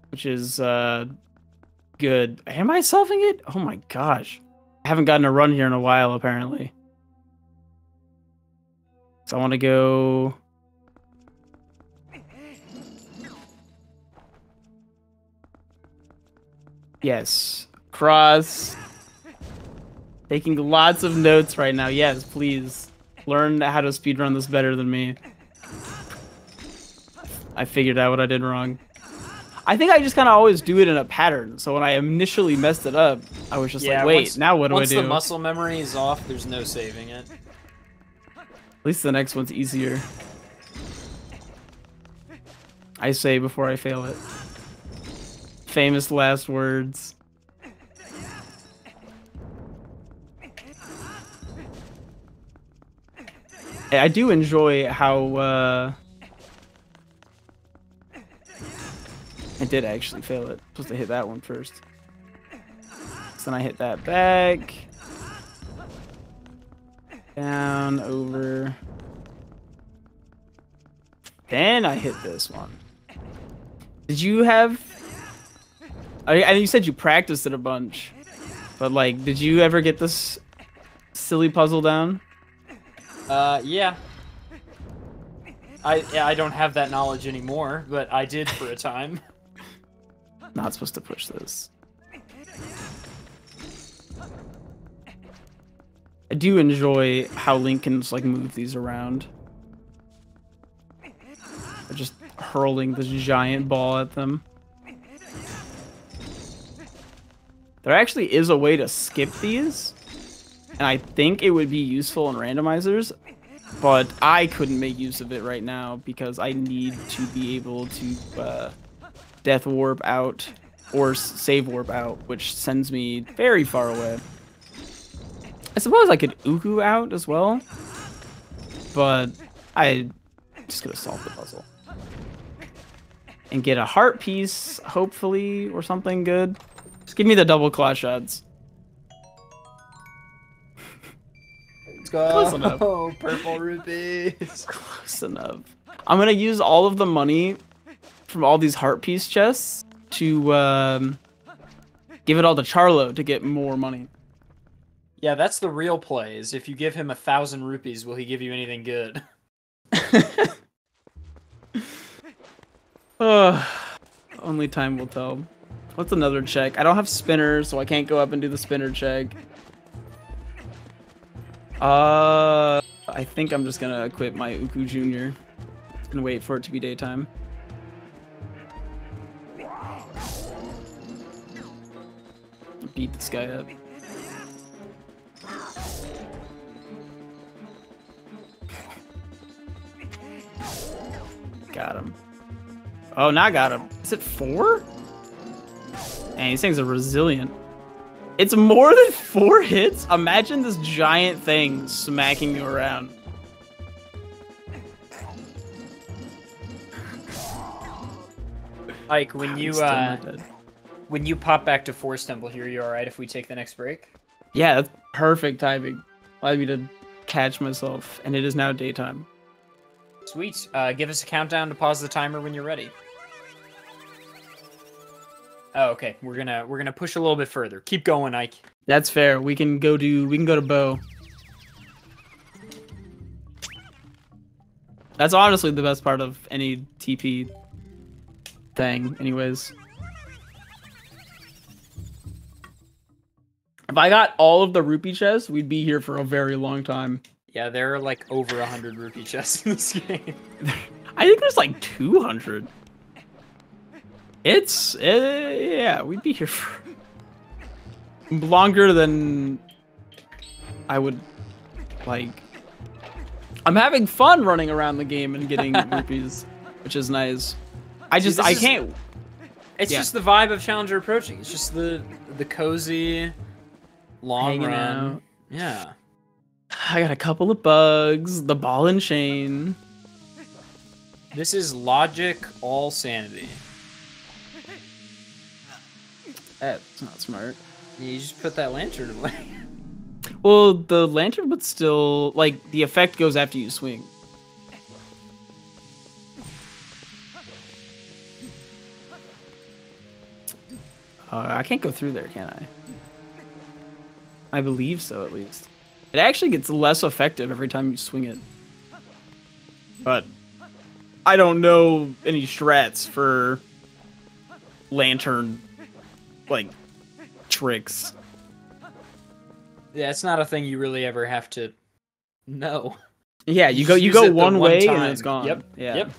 Speaker 2: Which is, good. Am I solving it? Oh my gosh. I haven't gotten a run here in a while, apparently. So I want to go... Yes. Cross. Taking lots of notes right now. Yes, please. Learn how to speedrun this better than me. I figured out what I did wrong. I think I just kind of always do it in a pattern. So when I initially messed it up, I was just like, wait, now what do I do?
Speaker 1: Once the muscle memory is off, there's no saving it.
Speaker 2: At least the next one's easier. I say before I fail it. Famous last words. I do enjoy how, I did actually fail it. Supposed to hit that one first. So then I hit that back. Down, over. Then I hit this one. Did you have... I you said you practiced it a bunch. But, like, did you ever get this silly puzzle down?
Speaker 1: Yeah. I don't have that knowledge anymore, but I did for a time.
Speaker 2: Not supposed to push this. I do enjoy how Link can just, like, move these around. Or just hurling this giant ball at them. There actually is a way to skip these. And I think it would be useful in randomizers. But I couldn't make use of it right now because I need to be able to death warp out or save warp out, which sends me very far away. I suppose I could Uku out as well, but I just gotta solve the puzzle and get a heart piece, hopefully, or something good. Just give me the double claw shots.
Speaker 1: Close enough. Oh, purple rupees.
Speaker 2: Close enough. I'm gonna use all of the money from all these heart piece chests to give it all to Charlo to get more money.
Speaker 1: Yeah, that's the real play, is if you give him 1,000 rupees, will he give you anything good?
Speaker 2: Only time will tell. What's another check? I don't have spinners, so I can't go up and do the spinner check. I think I'm just gonna equip my Uku Jr. and wait for it to be daytime. Beat this guy up. Got him. Oh, now I got him. Is it 4? And these things are resilient. It's more than 4 hits? Imagine this giant thing smacking you around.
Speaker 1: Ike, when you pop back to Force Temple here, you alright if we take the next break?
Speaker 2: Yeah, that's perfect timing. Allowed me to catch myself, and it is now daytime.
Speaker 1: Sweet. Give us a countdown to pause the timer when you're ready. Oh, okay. We're gonna push a little bit further. Keep going, Ike.
Speaker 2: That's fair. We can go to Bo. That's honestly the best part of any TP thing, anyways. If I got all of the rupee chests, we'd be here for a very long time.
Speaker 1: Yeah, there are like over 100 rupee chests in this game.
Speaker 2: I think there's like 200. Yeah, we'd be here for longer than I would like. I'm having fun running around the game and getting rupees, which is nice. I can't.
Speaker 1: It's just the vibe of Challenger Approaching. It's just the cozy, long
Speaker 2: Hanging
Speaker 1: run.
Speaker 2: out.
Speaker 1: Yeah.
Speaker 2: I got a couple of bugs. The ball and chain.
Speaker 1: This is logic, all sanity.
Speaker 2: That's not smart.
Speaker 1: You just put that lantern away.
Speaker 2: Well, the lantern would still like the effect goes after you swing. I can't go through there, can I? I believe so, at least. It actually gets less effective every time you swing it. But I don't know any strats for lantern, like, tricks.
Speaker 1: Yeah, it's not a thing you really ever have to know.
Speaker 2: Yeah, you go
Speaker 1: use it the
Speaker 2: one way
Speaker 1: time.
Speaker 2: and it's gone.
Speaker 1: Yep.
Speaker 2: Yeah.
Speaker 1: Yep.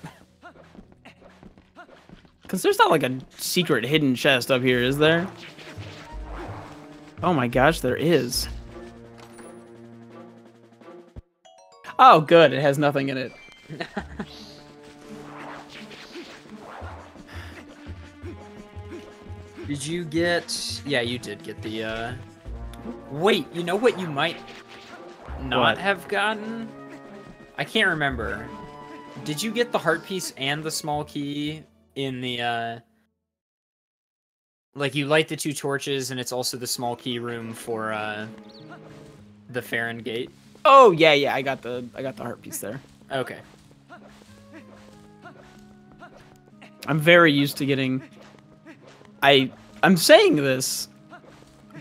Speaker 2: Because there's not like a secret hidden chest up here, is there? Oh my gosh, there is. Oh, good. It has nothing in it.
Speaker 1: Did you get... Yeah, you did get the, Wait, you know what you might not have gotten? I can't remember. Did you get the heart piece and the small key in the, Like, you light the 2 torches, and it's also the small key room for, the Farron Gate?
Speaker 2: Oh, yeah, I got the heart piece there.
Speaker 1: Okay.
Speaker 2: I'm very used to getting... I'm saying this,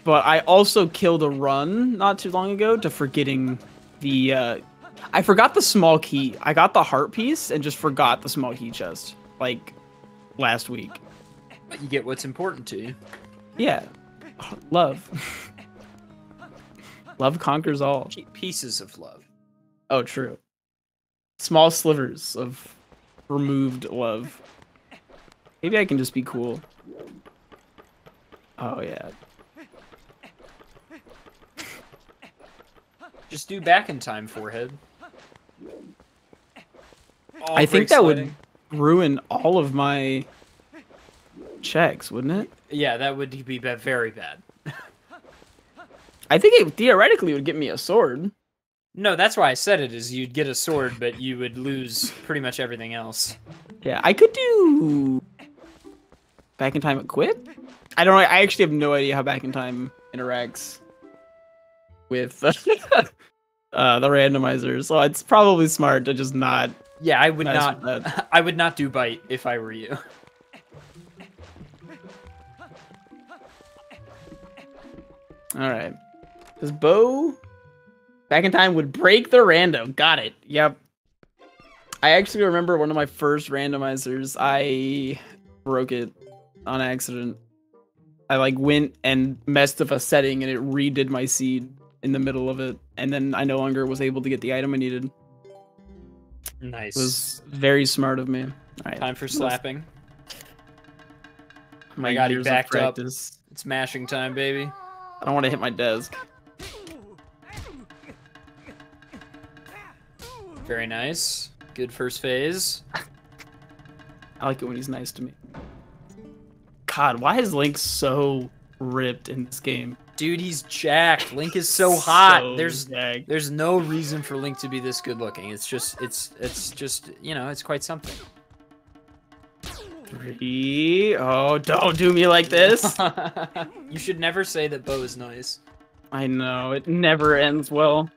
Speaker 2: but I also killed a run not too long ago to forgetting the, I forgot the small key. I got the heart piece and just forgot the small key chest, like, last week.
Speaker 1: But you get what's important to you.
Speaker 2: Yeah. Love. Love conquers all.
Speaker 1: Pieces of love.
Speaker 2: Oh, true. Small slivers of removed love. Maybe I can just be cool. Oh, yeah.
Speaker 1: Just do back in time, forehead. Oh,
Speaker 2: I think that would ruin all of my checks, wouldn't it?
Speaker 1: Yeah, that would be very bad.
Speaker 2: I think it theoretically would get me a sword.
Speaker 1: No, that's why I said it, is you'd get a sword, but you would lose pretty much everything else.
Speaker 2: Yeah, I could do back in time equip? I don't know. I actually have no idea how back in time interacts with the randomizer, so it's probably smart to just not.
Speaker 1: Yeah, I would not. I would not do bite if I were you.
Speaker 2: All right. This bow back in time would break the random. Got it. Yep. I actually remember one of my first randomizers. I broke it on accident. I like went and messed up a setting and it redid my seed in the middle of it, and then I no longer was able to get the item I needed.
Speaker 1: Nice.
Speaker 2: It was very smart of me. All right.
Speaker 1: Time for slapping.
Speaker 2: My
Speaker 1: God, he
Speaker 2: years of
Speaker 1: backed up.
Speaker 2: practice.
Speaker 1: It's mashing time, baby.
Speaker 2: I don't want to hit my desk.
Speaker 1: Very nice. Good first phase.
Speaker 2: I like it when he's nice to me. God, why is Link so ripped in this game?
Speaker 1: Dude, he's jacked. Link is so hot.
Speaker 2: So jacked.
Speaker 1: There's no reason for Link to be this good looking. It's just you know, it's quite something.
Speaker 2: 3. Oh, don't do me like this.
Speaker 1: You should never say that Bo is nice.
Speaker 2: I know, it never ends well.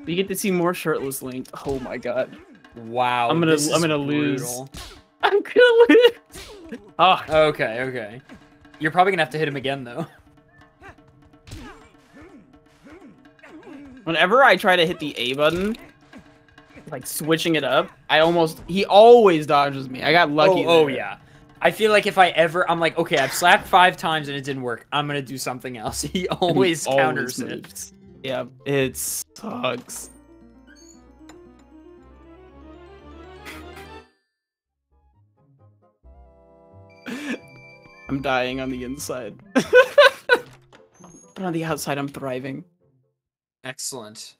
Speaker 2: We get to see more shirtless Link. Oh my god.
Speaker 1: Wow.
Speaker 2: I'm gonna lose.
Speaker 1: Brutal.
Speaker 2: I'm gonna lose. Oh,
Speaker 1: Okay. You're probably gonna have to hit him again though.
Speaker 2: whenever I try to hit the A button, like switching it up, he always dodges me. I got lucky.
Speaker 1: Oh
Speaker 2: there.
Speaker 1: yeah. I feel like if I'm like, okay, I've slapped 5 times and it didn't work. I'm gonna do something else. He always counters it.
Speaker 2: Yeah, it sucks. I'm dying on the inside. But on the outside, I'm thriving.
Speaker 1: Excellent.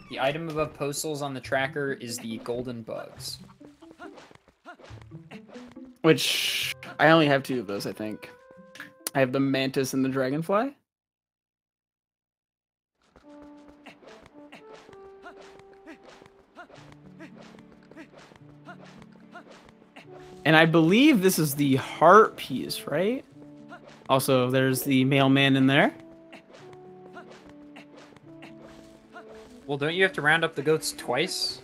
Speaker 1: The item above postals on the tracker is the golden bugs.
Speaker 2: Which, I only have 2 of those, I think. I have the mantis and the dragonfly. And I believe this is the heart piece, right? Also, there's the mailman in there.
Speaker 1: Well, don't you have to round up the goats twice?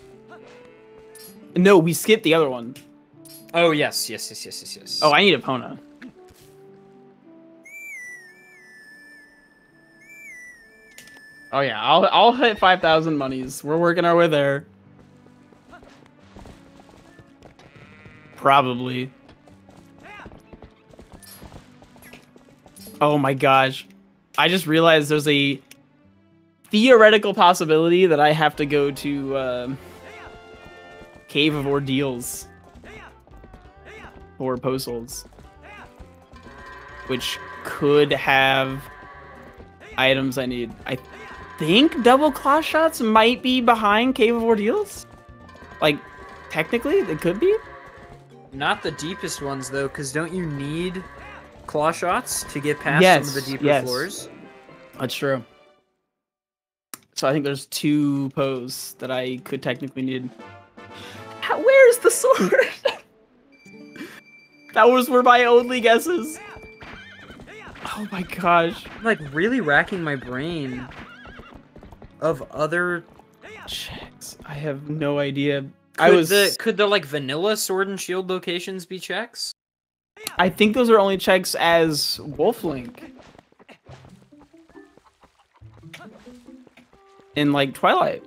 Speaker 2: No, we skipped the other one.
Speaker 1: Oh, yes.
Speaker 2: Oh, I need Epona. Oh yeah, I'll hit 5,000 monies. We're working our way there. Probably. Oh my gosh. I just realized there's a theoretical possibility that I have to go to Cave of Ordeals for postals, which could have items I need. I think double claw shots might be behind Cave of Ordeals. Like, technically, they could be.
Speaker 1: Not the deepest ones, though, because don't you need claw shots to get past some of the deeper floors?
Speaker 2: That's true. So I think there's 2 pose that I could technically need. Where's the sword? Those were my only guesses. Oh my gosh.
Speaker 1: I'm like really racking my brain of other
Speaker 2: checks. I have no idea.
Speaker 1: Could the like vanilla sword and shield locations be checks?
Speaker 2: I think those are only checks as Wolflink. In like Twilight.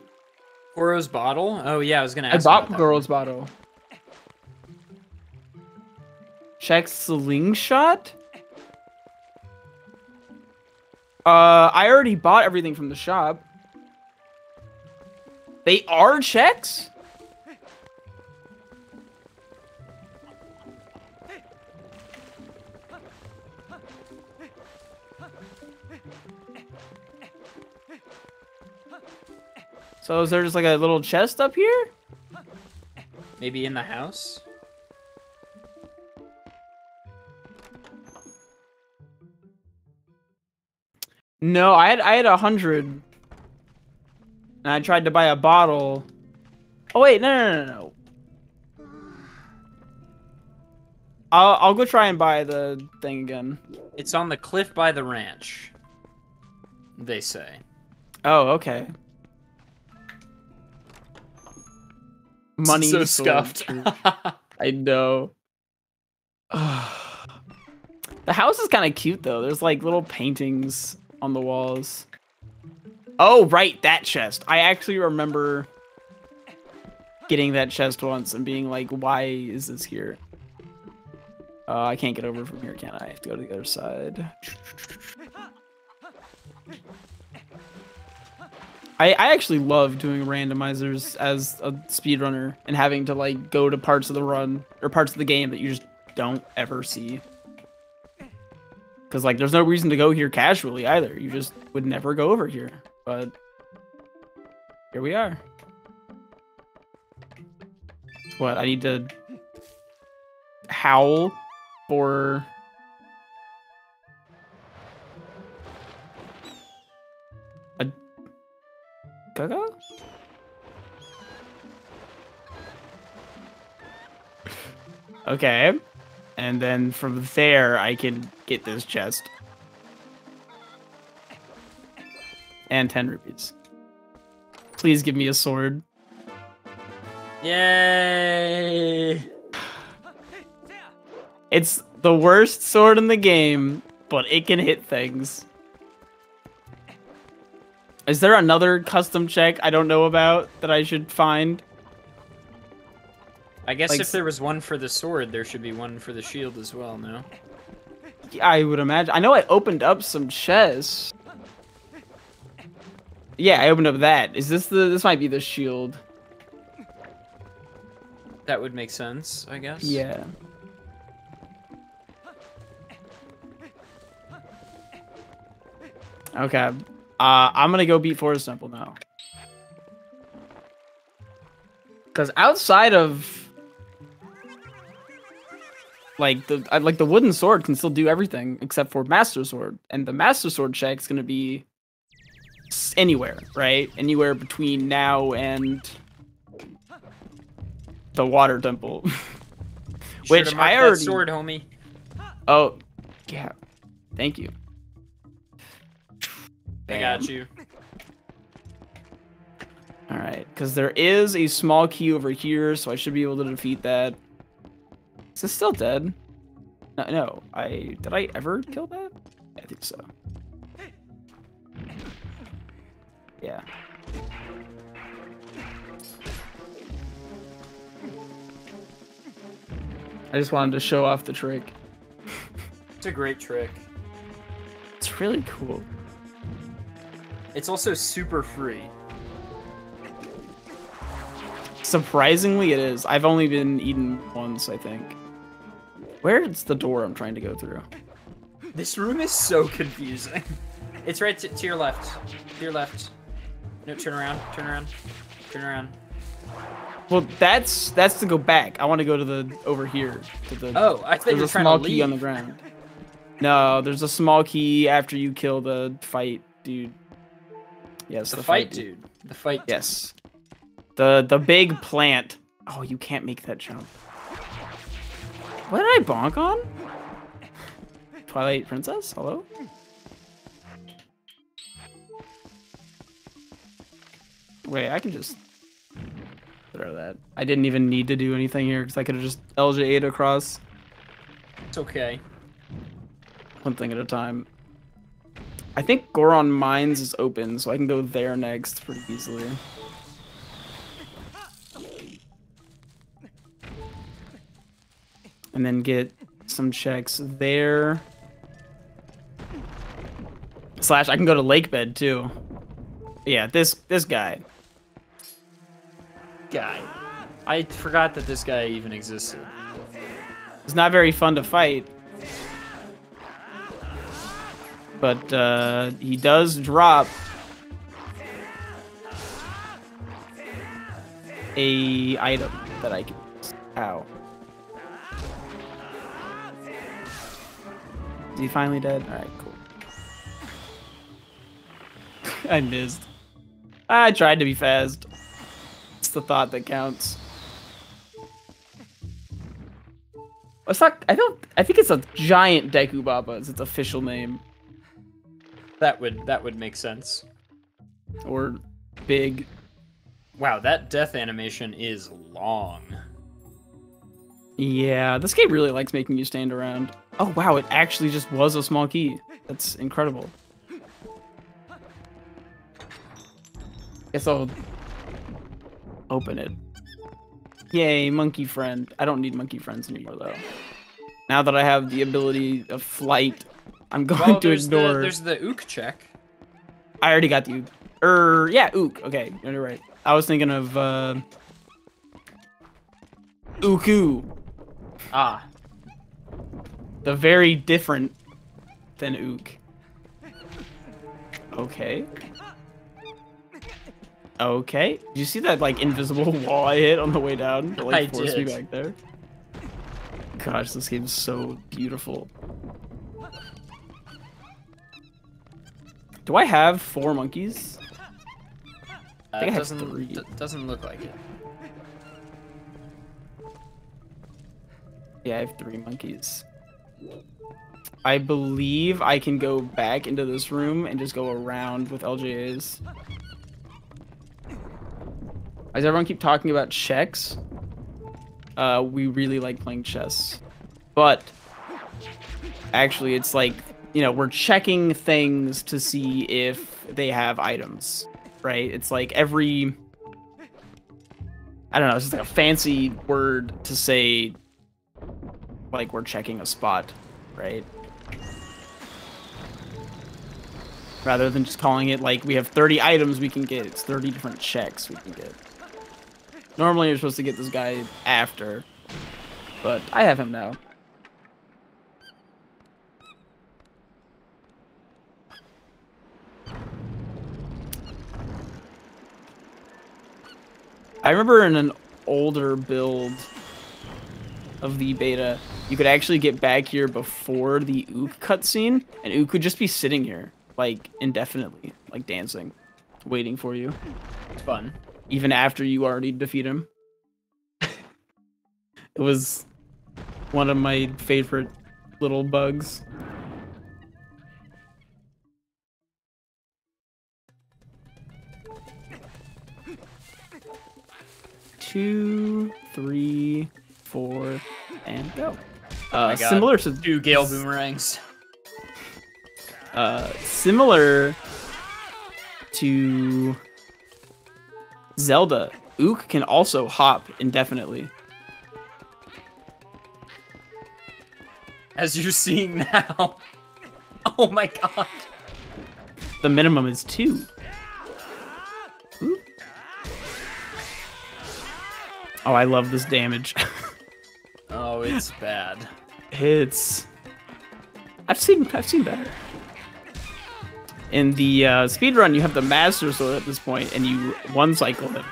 Speaker 1: Goro's bottle? Oh yeah, I was gonna ask.
Speaker 2: I bought Goro's bottle. Check slingshot? I already bought everything from the shop. They are checks? So is there just like a little chest up here?
Speaker 1: Maybe in the house?
Speaker 2: No, I had 100. And I tried to buy a bottle. Oh wait, no. I'll go try and buy the thing again.
Speaker 1: It's on the cliff by the ranch, they say.
Speaker 2: Oh, okay. Money
Speaker 1: so scuffed.
Speaker 2: I know. The house is kind of cute though. There's like little paintings on the walls. Oh, right, that chest. I actually remember getting that chest once and being like, why is this here? I can't get over from here, can I? I have to go to the other side. I actually love doing randomizers as a speedrunner and having to like go to parts of the run or parts of the game that you just don't ever see. Because like there's no reason to go here casually either. You just would never go over here. But here we are. What? I need to howl for... Gaga? Okay. And then from there, I can get this chest. And 10 rupees. Please give me a sword.
Speaker 1: Yay!
Speaker 2: It's the worst sword in the game, but it can hit things. Is there another custom check I don't know about that I should find?
Speaker 1: I guess
Speaker 2: like,
Speaker 1: if there was one for the sword, there should be one for the shield as well, no?
Speaker 2: I would imagine. I know I opened up some chests. Yeah, I opened up that. Is this the... This might be the shield.
Speaker 1: That would make sense, I guess.
Speaker 2: Yeah. Okay. I'm gonna go beat Forest Temple now. Because outside of like the wooden sword can still do everything except for Master Sword, and the Master Sword check is gonna be anywhere, right? Anywhere between now and the Water Temple. Which I already...
Speaker 1: that sword, homie.
Speaker 2: Oh, yeah. Thank you.
Speaker 1: I got you.
Speaker 2: All right, because there is a small key over here, so I should be able to defeat that. Is this still dead? No. Did I ever kill that? I think so. Yeah. I just wanted to show off the trick.
Speaker 1: It's a great trick.
Speaker 2: It's really cool.
Speaker 1: It's also super free.
Speaker 2: Surprisingly, it is. I've only been eaten once, I think. Where's the door I'm trying to go through?
Speaker 1: This room is so confusing. It's right to your left. To your left. No, turn around. Turn around. Turn around.
Speaker 2: Well, that's to go back. I want to go to the over here. To the.
Speaker 1: Oh, I thought you were trying to leave.
Speaker 2: There's a small key on the ground. No, there's a small key after you kill the fight dude. Yes,
Speaker 1: the fight dude. The fight dude.
Speaker 2: Yes. The big plant. Oh, you can't make that jump. What did I bonk on? Twilight Princess? Hello? Wait, I can just throw that. I didn't even need to do anything here because I could have just LJ'd across.
Speaker 1: It's okay.
Speaker 2: One thing at a time. I think Goron Mines is open, so I can go there next pretty easily. And then get some checks there. Slash, I can go to Lakebed too. Yeah, this guy.
Speaker 1: I forgot that this guy even existed.
Speaker 2: It's not very fun to fight. But he does drop a item that I can use. Ow. Is he finally dead? Alright, cool. I missed. I tried to be fast. It's the thought that counts. It's not, I think it's a giant Deku Baba is its official name.
Speaker 1: That would make sense.
Speaker 2: Or big.
Speaker 1: Wow, that death animation is long.
Speaker 2: Yeah, this game really likes making you stand around. Oh wow, it actually just was a small key. That's incredible. Guess I'll open it. Yay, monkey friend. I don't need monkey friends anymore though. Now that I have the ability of flight, I'm going to ignore.
Speaker 1: There's the Ook check.
Speaker 2: I already got the Ook. Yeah, Ook. Okay, you're right. I was thinking of Uku.
Speaker 1: Ah.
Speaker 2: The very different than Ook. Okay. Okay. Did you see that like invisible wall I hit on the way down? To, like, force me back there. Gosh, this game's so beautiful. Do I have 4 monkeys? I think I have 3.
Speaker 1: Doesn't look like it.
Speaker 2: Yeah, I have 3 monkeys. I believe I can go back into this room and just go around with LJAs. Does everyone keep talking about checks? We really like playing chess. But actually it's like, you know, we're checking things to see if they have items, right? It's like every, I don't know, it's just like a fancy word to say like we're checking a spot, right? Rather than just calling it like we have 30 items we can get, it's 30 different checks we can get. Normally you're supposed to get this guy after, but I have him now. I remember in an older build of the beta, you could actually get back here before the Ook cutscene, and Ook would just be sitting here, like, indefinitely, like dancing, waiting for you.
Speaker 1: It's fun.
Speaker 2: Even after you already defeat him. It was one of my favorite little bugs. Two, three, 4, and go. Similar to
Speaker 1: 2 Gale Boomerangs.
Speaker 2: Similar to Zelda, Ook can also hop indefinitely.
Speaker 1: As you're seeing now. Oh my god.
Speaker 2: The minimum is 2. Ooh. Oh, I love this damage.
Speaker 1: Oh, it's bad.
Speaker 2: It's... I've seen better. In the speedrun, you have the Master Sword at this point, and you one-cycle him.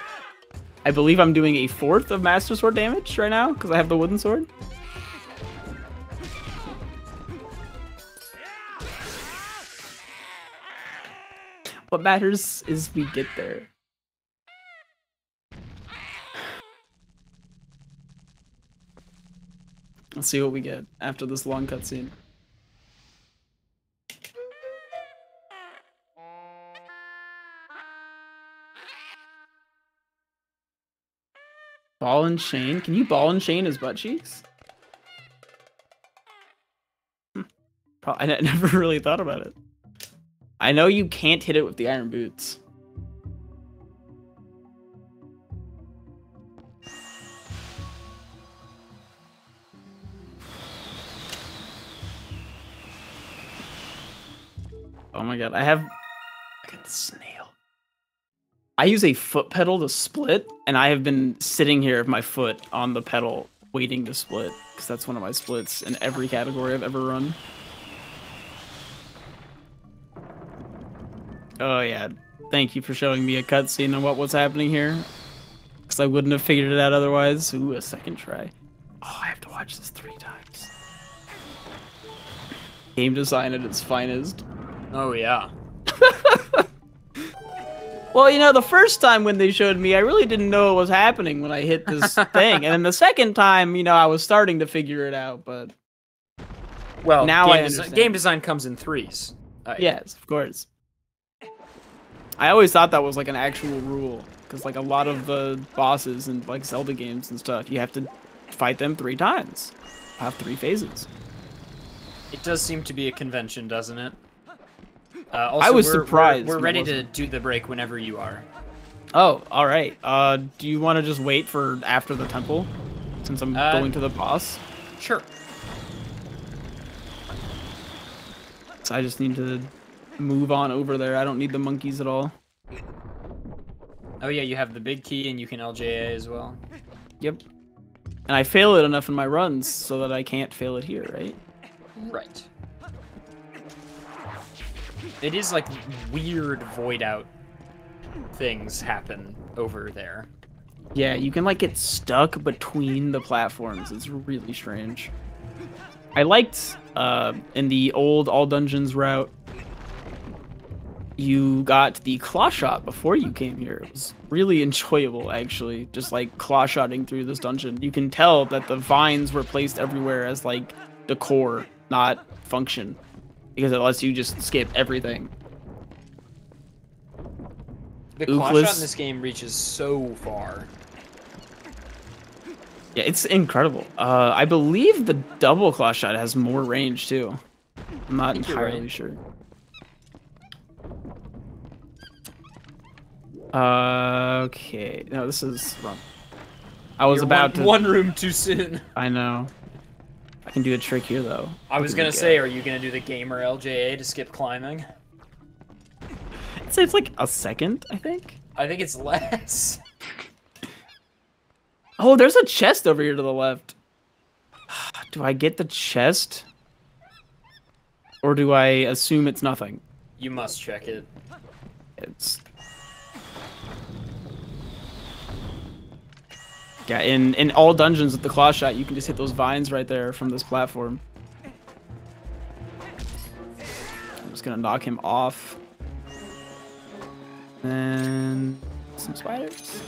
Speaker 2: I believe I'm doing a 4th of Master Sword damage right now, because I have the wooden sword. What matters is we get there. Let's see what we get after this long cutscene. Ball and chain? Can you ball and chain his butt cheeks? I never really thought about it. I know you can't hit it with the iron boots. Oh my god, I got the snail. I use a foot pedal to split, and I have been sitting here with my foot on the pedal waiting to split, because that's one of my splits in every category I've ever run. Oh yeah, thank you for showing me a cutscene on what was happening here, because I wouldn't have figured it out otherwise. Ooh, a second try. Oh, I have to watch this 3 times. Game design at its finest.
Speaker 1: Oh yeah.
Speaker 2: Well, you know, the first time when they showed me, I really didn't know what was happening when I hit this thing. And then the second time, you know, I was starting to figure it out, but...
Speaker 1: Well,
Speaker 2: now I understand.
Speaker 1: Game design comes in 3s.
Speaker 2: Yes, of course. I always thought that was like an actual rule, because like a lot of the bosses in like Zelda games and stuff, you have to fight them 3 times. Have 3 phases.
Speaker 1: It does seem to be a convention, doesn't it? Also,
Speaker 2: I was surprised.
Speaker 1: We're ready to do the break whenever you are.
Speaker 2: Oh, all right. Do you want to just wait for after the temple, since I'm going to the boss?
Speaker 1: Sure.
Speaker 2: So I just need to move on over there. I don't need the monkeys at all.
Speaker 1: Oh yeah, you have the big key, and you can LJA as well.
Speaker 2: Yep. And I fail it enough in my runs so that I can't fail it here, right?
Speaker 1: Right. It is like weird void out things happen over there.
Speaker 2: Yeah, you can like get stuck between the platforms. It's really strange. I liked in the old all dungeons route, you got the claw shot before you came here. It was really enjoyable, actually, just like claw shotting through this dungeon. You can tell that the vines were placed everywhere as like decor, not function, because it lets you just skip everything.
Speaker 1: The claw shot in this game reaches so far.
Speaker 2: Yeah, it's incredible. I believe the double claw shot has more range too. I'm not entirely sure. Okay, no, this is wrong. I was about to...
Speaker 1: One room too soon.
Speaker 2: I know. I can do a trick here, though.
Speaker 1: I was gonna say, are you gonna do the gamer LJA to skip climbing?
Speaker 2: It's like a second, I think.
Speaker 1: I think it's less.
Speaker 2: Oh, there's a chest over here to the left. Do I get the chest? Or do I assume it's nothing?
Speaker 1: You must check it.
Speaker 2: It's... Yeah, in all dungeons with the claw shot, you can just hit those vines right there from this platform. I'm just gonna knock him off. And some spiders.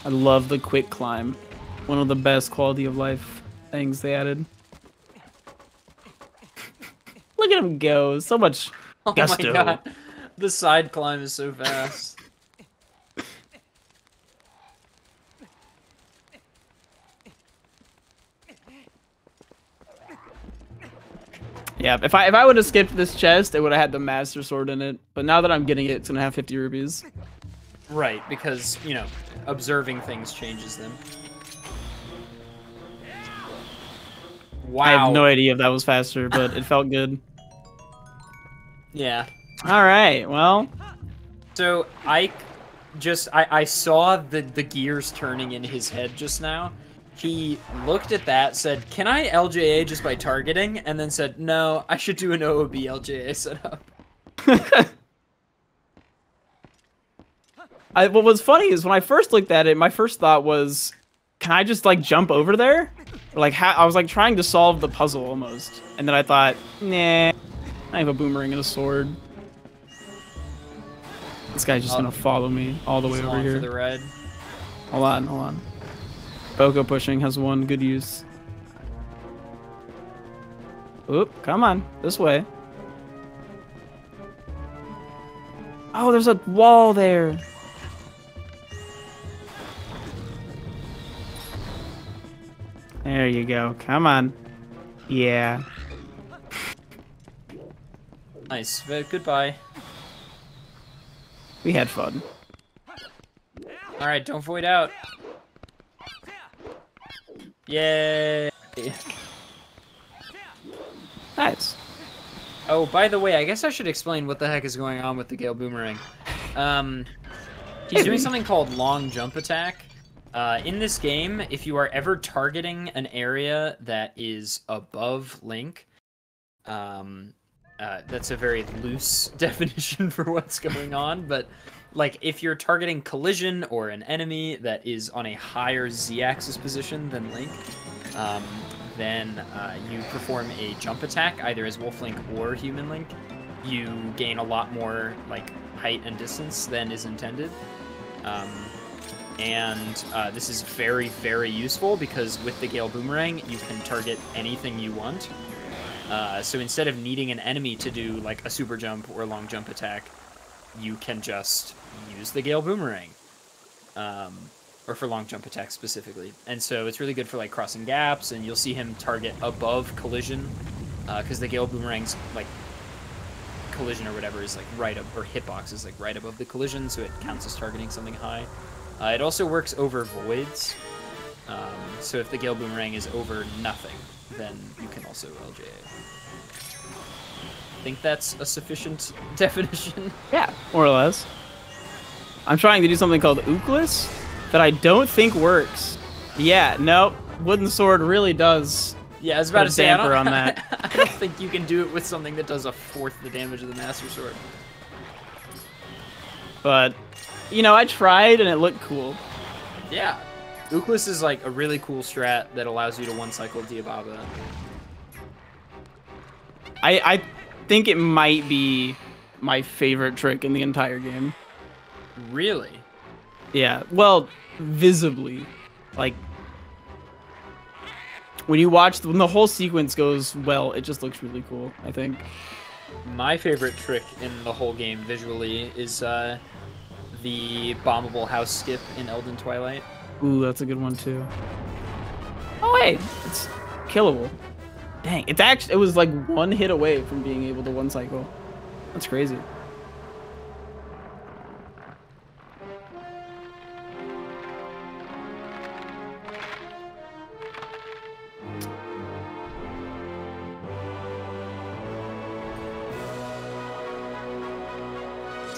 Speaker 2: I love the quick climb. One of the best quality of life things they added. Look at him go. So much gusto.
Speaker 1: Oh my god. The side climb is so fast.
Speaker 2: Yeah, if I would have skipped this chest, it would have had the Master Sword in it. But now that I'm getting it, it's gonna have 50 rubies.
Speaker 1: Right, because, you know, observing things changes them. Wow.
Speaker 2: I have no idea if that was faster, but it felt good.
Speaker 1: Yeah.
Speaker 2: All right, well.
Speaker 1: So Ike I saw the gears turning in his head just now. He looked at that, said, "Can I LJA just by targeting?" And then said, "No, I should do an OOB LJA setup."
Speaker 2: What was funny is when I first looked at it, my first thought was, can I just like jump over there? Or, like I was like trying to solve the puzzle almost, and then I thought, nah, I have a boomerang and a sword. This guy's just gonna follow me all the way over here.
Speaker 1: For the ride.
Speaker 2: Hold on. Boko pushing has one good use. Oop, come on, this way. Oh, there's a wall there. There you go. Come on. Yeah.
Speaker 1: Nice. Goodbye.
Speaker 2: We had fun.
Speaker 1: All right, don't void out. Yay!
Speaker 2: Nice.
Speaker 1: Oh, by the way, I guess I should explain what the heck is going on with the Gale Boomerang. He's doing something called long jump attack. In this game, if you are ever targeting an area that is above Link, that's a very loose definition for what's going on, but like if you're targeting collision or an enemy that is on a higher Z-axis position than Link, then you perform a jump attack either as Wolf Link or Human Link. You gain a lot more like height and distance than is intended. This is very, very useful because with the Gale Boomerang, you can target anything you want. So instead of needing an enemy to do like a super jump or a long jump attack, you can just use the Gale Boomerang. Or for long jump attacks specifically. And so it's really good for like crossing gaps, and you'll see him target above collision, because the Gale Boomerang's like collision or whatever is like right up, or hitbox is like right above the collision, so it counts as targeting something high. It also works over voids, so if the Gale Boomerang is over nothing, then you can also LJA. I think that's a sufficient definition.
Speaker 2: Yeah, more or less. I'm trying to do something called Ooklis that I don't think works. Yeah, nope. Wooden Sword really does.
Speaker 1: Yeah, I was about to say,
Speaker 2: damper on that.
Speaker 1: I don't think you can do it with something that does a fourth the damage of the Master Sword.
Speaker 2: But, you know, I tried and it looked cool.
Speaker 1: Yeah. Ooklis is like a really cool strat that allows you to one-cycle Diababa.
Speaker 2: I think it might be my favorite trick in the entire game.
Speaker 1: Really?
Speaker 2: Yeah, well, visibly. Like, when you watch, when the whole sequence goes well, it just looks really cool, I think.
Speaker 1: My favorite trick in the whole game visually is the bombable house skip in Elden Twilight.
Speaker 2: Ooh, that's a good one too. Oh wait, it's killable. Dang, it was like one hit away from being able to one cycle. That's crazy.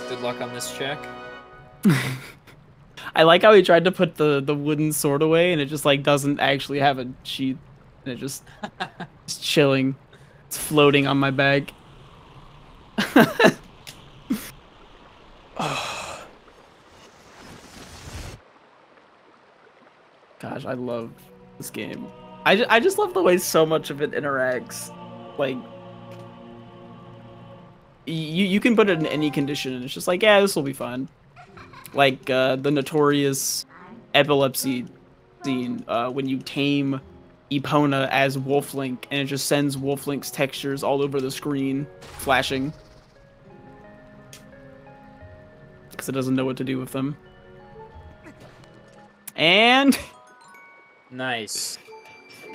Speaker 1: Good luck on this check.
Speaker 2: I like how he tried to put the wooden sword away, and it just like doesn't actually have a sheath, and it just it's chilling. It's floating on my bag. Gosh, I love this game. I just love the way so much of it interacts. Like, you can put it in any condition, and it's just like, yeah, this will be fun. Like the notorious epilepsy scene when you tame Epona as Wolf Link, and it just sends Wolf Link's textures all over the screen, flashing. Because it doesn't know what to do with them. And...
Speaker 1: Nice.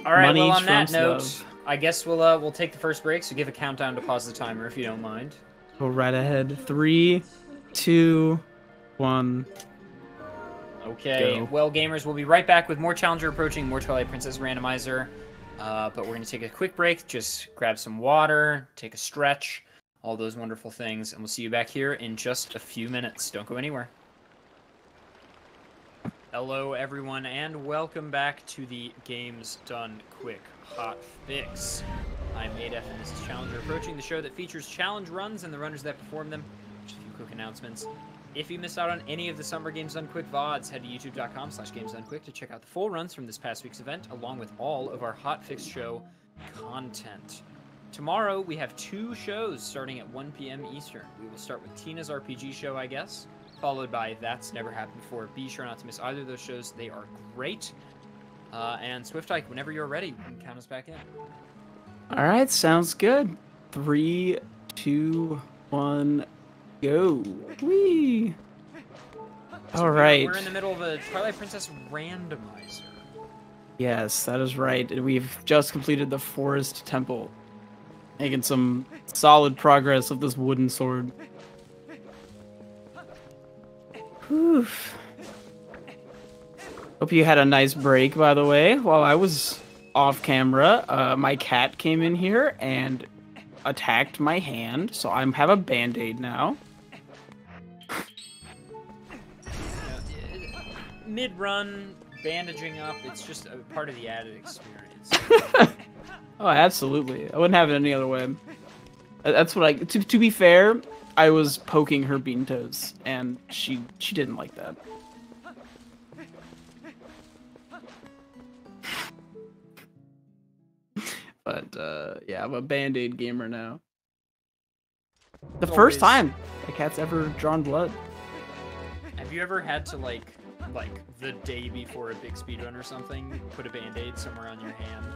Speaker 1: All right,
Speaker 2: Money
Speaker 1: well, on that
Speaker 2: trumps
Speaker 1: note,
Speaker 2: love.
Speaker 1: I guess we'll take the first break, so give a countdown to pause the timer if you don't mind.
Speaker 2: Go right ahead. 3, 2, 1.
Speaker 1: Okay,
Speaker 2: Go.
Speaker 1: well, gamers, we'll be right back with more Challenger Approaching, more Twilight Princess Randomizer. But we're going to take a quick break, just grab some water, take a stretch, all those wonderful things, and we'll see you back here in just a few minutes. Don't go anywhere. Hello, everyone, and welcome back to the Games Done Quick Hot Fix. I'm Adef, and this is Challenger Approaching, the show that features challenge runs and the runners that perform them. Just a few quick announcements. If you missed out on any of the Summer Games Done Quick VODs, head to youtube.com/GamesDoneQuick to check out the full runs from this past week's event, along with all of our Hot Fix show content. Tomorrow, we have 2 shows starting at 1 p.m. Eastern. We will start with Tina's RPG show, I guess, followed by That's Never Happened Before. Be sure not to miss either of those shows. They are great. And Swift Hike, whenever you're ready, you can count us back in.
Speaker 2: All right, sounds good. 3, 2, 1, go. Whee! All right.
Speaker 1: We're in the middle of a Twilight Princess randomizer.
Speaker 2: Yes, that is right. And we've just completed the Forest Temple. Making some solid progress with this wooden sword. Whew. Hope you had a nice break, by the way. While I was off camera, my cat came in here and attacked my hand, so I have a band-aid now.
Speaker 1: Mid-run, bandaging up, it's just a part of the added experience.
Speaker 2: Oh, absolutely. I wouldn't have it any other way. That's what I... To be fair, I was poking her bean toes, and she didn't like that. But, yeah, I'm a Band-Aid gamer now. The first time a cat's ever drawn blood.
Speaker 1: Have you ever had to, like the day before a big speedrun or something, put a Band-Aid somewhere on your hand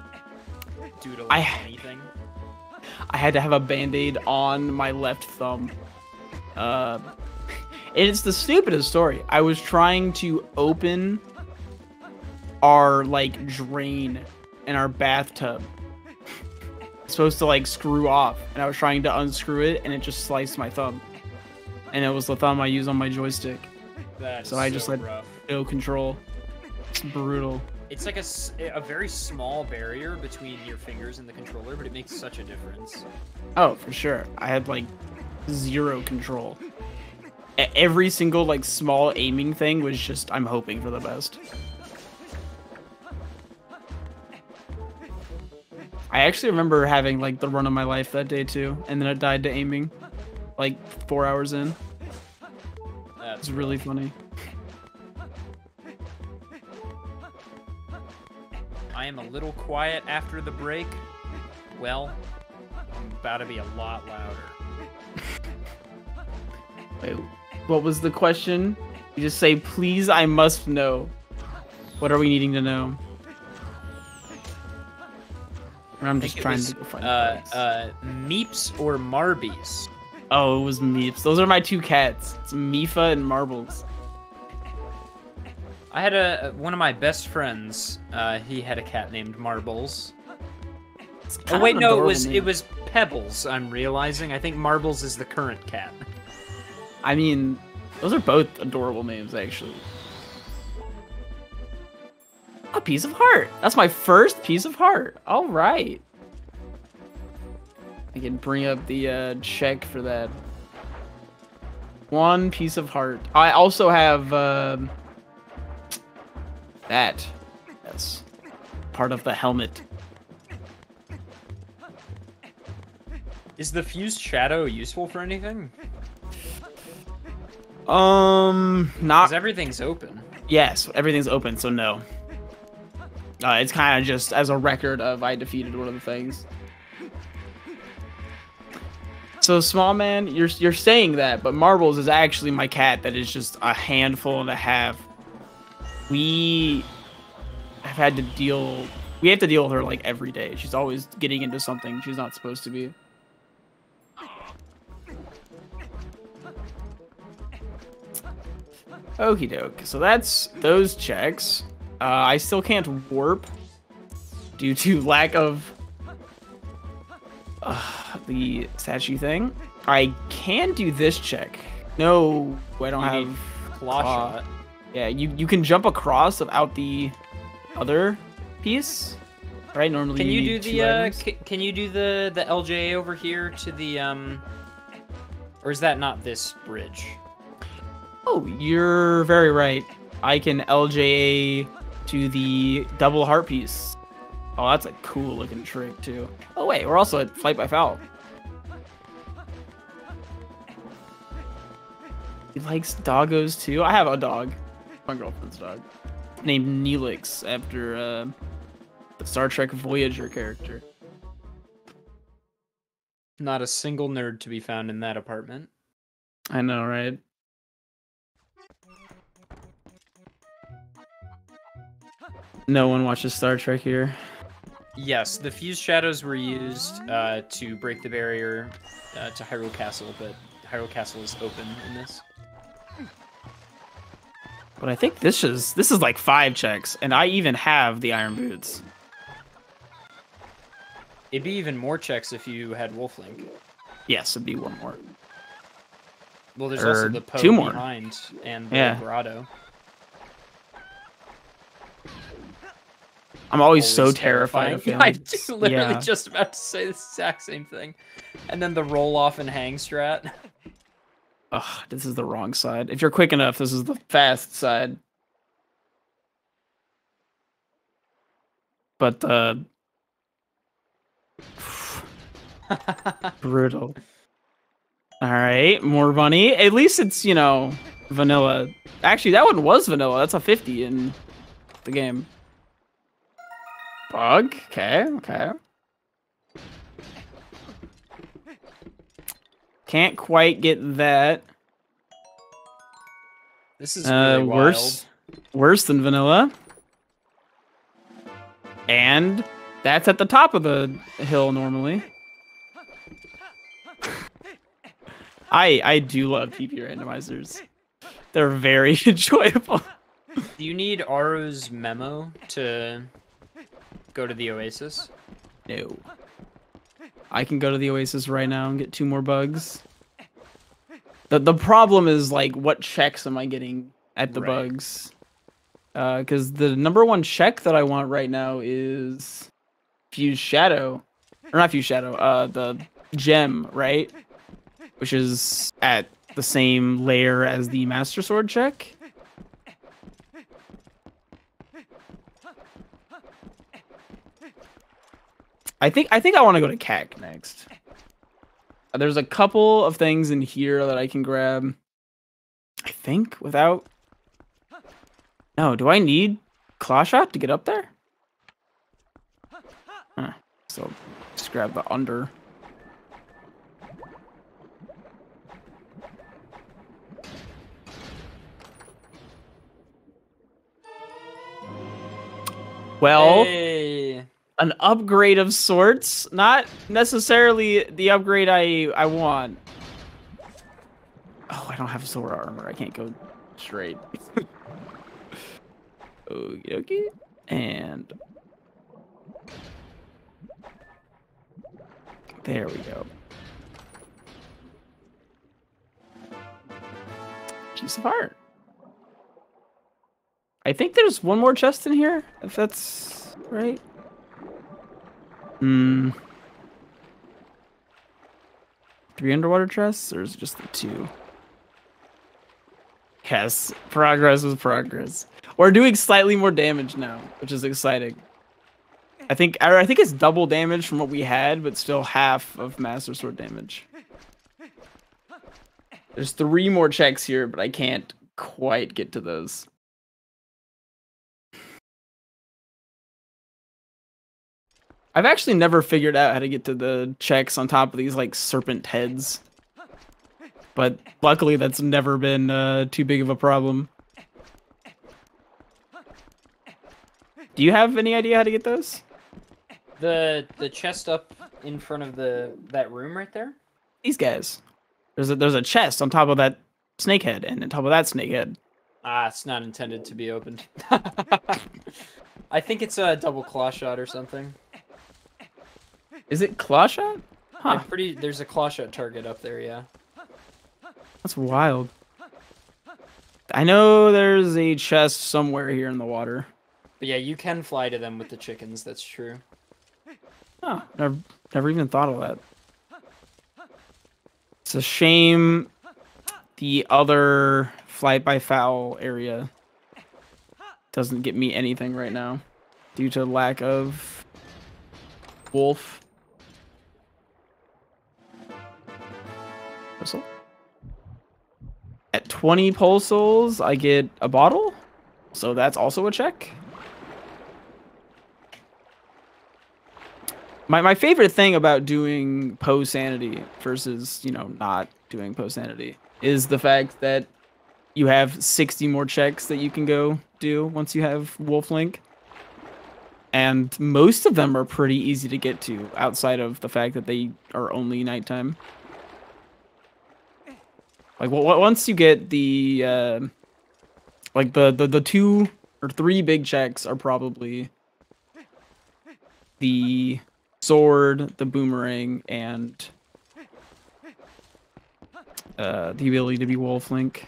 Speaker 1: due to anything? I
Speaker 2: had to have a Band-Aid on my left thumb. It's the stupidest story. I was trying to open our, like, drain in our bathtub. It's supposed to, like, screw off, and I was trying to unscrew it, and it just sliced my thumb. And it was the thumb I use on my joystick. So I just let no control. It's brutal.
Speaker 1: It's like a very small barrier between your fingers and the controller, but it makes such a difference.
Speaker 2: Oh, for sure. I had, like, 0 control. Every single, like, small aiming thing was just, I'm hoping for the best. I actually remember having, like, the run of my life that day, too. And then I died to aiming, like, 4 hours in. It's really funny.
Speaker 1: I am a little quiet after the break. Well, I'm about to be a lot louder.
Speaker 2: Wait, what was the question? You just say, please, I must know. What are we needing to know? Or I'm just trying to find
Speaker 1: Meeps or Marbies?
Speaker 2: Oh, it was Meeps. Those are my 2 cats. It's Mifa and Marbles.
Speaker 1: I had one of my best friends. He had a cat named Marbles. Oh wait, no, it was Pebbles. I'm realizing. I think Marbles is the current cat.
Speaker 2: I mean, those are both adorable names, actually. A piece of heart. That's my first piece of heart. All right. I can bring up the check for that. 1 piece of heart. I also have That. Yes. Part of the helmet.
Speaker 1: Is the fused shadow useful for anything?
Speaker 2: Not.
Speaker 1: Because everything's open.
Speaker 2: Yes, everything's open, so no. It's kind of just as a record of I defeated one of the things. So small man, you're saying that, but Marbles is actually my cat that is just a handful and a half. We have to deal with her like every day. She's always getting into something she's not supposed to be. Okie doke. So that's those checks. I still can't warp due to lack of the statue thing. I can do this check. No, I don't have
Speaker 1: claw shot.
Speaker 2: Yeah, you can jump across without the other piece, right? Normally,
Speaker 1: can you do the can you do the LJA over here to the or is that not this bridge?
Speaker 2: Oh, you're very right. I can LJA to the double heart piece. Oh, that's a cool looking trick too. Oh wait, we're also at Flight by Foul. He likes doggos too. I have a dog. My girlfriend's dog. Named Neelix after the Star Trek Voyager character.
Speaker 1: Not a single nerd to be found in that apartment.
Speaker 2: I know, right? No one watches Star Trek here.
Speaker 1: Yes, the fused shadows were used to break the barrier to Hyrule Castle, but Hyrule Castle is open in this.
Speaker 2: But I think this is like 5 checks, and I even have the iron boots.
Speaker 1: It'd be even more checks if you had Wolflink.
Speaker 2: Yes, it'd be one more.
Speaker 1: Well, there's also the Poe
Speaker 2: 2 more
Speaker 1: behind and the grotto.
Speaker 2: I'm always so terrified of him.
Speaker 1: I'm literally just about to say the exact same thing. And then the roll off and hang strat.
Speaker 2: Ugh, this is the wrong side. If you're quick enough, this is the fast side. But brutal. All right, more money. At least it's, you know, vanilla. Actually, that one was vanilla. That's a 50 in the game. Bug. Okay. Can't quite get that.
Speaker 1: This is really
Speaker 2: worse.
Speaker 1: wild.
Speaker 2: Worse than vanilla. And that's at the top of the hill normally. I do love PP randomizers. They're very enjoyable.
Speaker 1: Do you need Aru's memo to go to the Oasis?
Speaker 2: No. I can go to the Oasis right now and get 2 more bugs. The problem is, like, what checks am I getting at the bugs? Because the number 1 check that I want right now is Fused Shadow. Or not Fused Shadow, the gem, right? Which is at the same layer as the Master Sword check. I think I want to go to CAC next. There's a couple of things in here that I can grab. I think without. No, do I need Claw Shot to get up there? Huh. So just grab the under. Well,
Speaker 1: hey.
Speaker 2: An upgrade of sorts, not necessarily the upgrade I want. Oh, I don't have Sora armor. I can't go straight. Okay. And there we go. Piece of art. I think there's one more chest in here, if that's right. 3 underwater chests, or is it just the 2? Yes, progress was progress. We're doing slightly more damage now, which is exciting. I think it's double damage from what we had, but still half of Master Sword damage. There's 3 more checks here, but I can't quite get to those. I've actually never figured out how to get to the checks on top of these like serpent heads. But luckily that's never been too big of a problem. Do you have any idea how to get those?
Speaker 1: The chest up in front of that room right there?
Speaker 2: These guys. There's a chest on top of that snake head and on top of that snake head.
Speaker 1: Ah, it's not intended to be opened. I think it's a double claw shot or something.
Speaker 2: Is it claw shot? Huh.
Speaker 1: There's a claw shot target up there, yeah.
Speaker 2: That's wild. I know there's a chest somewhere here in the water.
Speaker 1: But yeah, you can fly to them with the chickens, that's true.
Speaker 2: Oh, never even thought of that. It's a shame the other flight by foul area doesn't get me anything right now due to lack of wolf. Whistle. At 20 pole souls, I get a bottle, so that's also a check. My favorite thing about doing post sanity versus, you know, not doing post sanity is the fact that you have 60 more checks that you can go do once you have Wolf Link. And most of them are pretty easy to get to outside of the fact that they are only nighttime. Like once you get the like the 2 or 3 big checks are probably the sword, the boomerang, and the ability to be Wolf Link.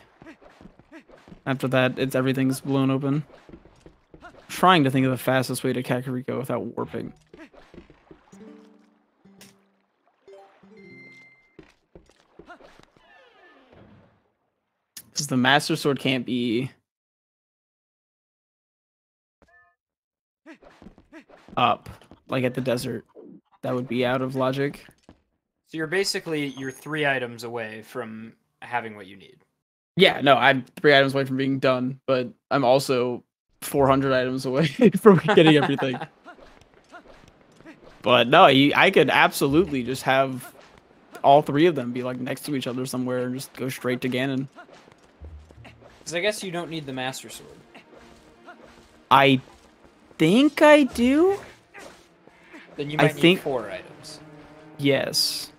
Speaker 2: After that, everything's blown open. I'm trying to think of the fastest way to Kakariko without warping. Because the Master Sword can't be up, like at the desert. That would be out of logic.
Speaker 1: So you're 3 items away from having what you need.
Speaker 2: Yeah, no, I'm 3 items away from being done, but I'm also 400 items away from getting everything. But no, I could absolutely just have all 3 of them be like next to each other somewhere and just go straight to Ganon.
Speaker 1: Because I guess you don't need the Master Sword.
Speaker 2: I think I do.
Speaker 1: Then you might need 4 items.
Speaker 2: Yes.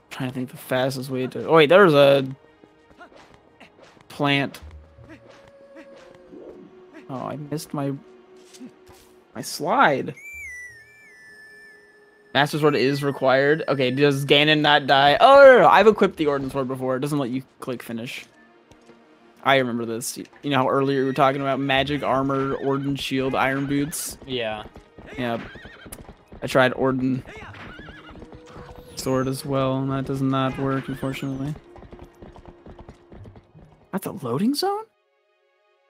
Speaker 2: Trying to think the fastest way to. Oh wait, there's a plant. Oh, I missed my slide. Master Sword is required. Okay, does Ganon not die? Oh, no. I've equipped the Ordnance Sword before. It doesn't let you click finish. I remember this. You know how earlier we were talking about magic armor, Orden shield, iron boots?
Speaker 1: Yeah.
Speaker 2: Yeah. I tried Orden sword as well, and that does not work, unfortunately. That's a loading zone?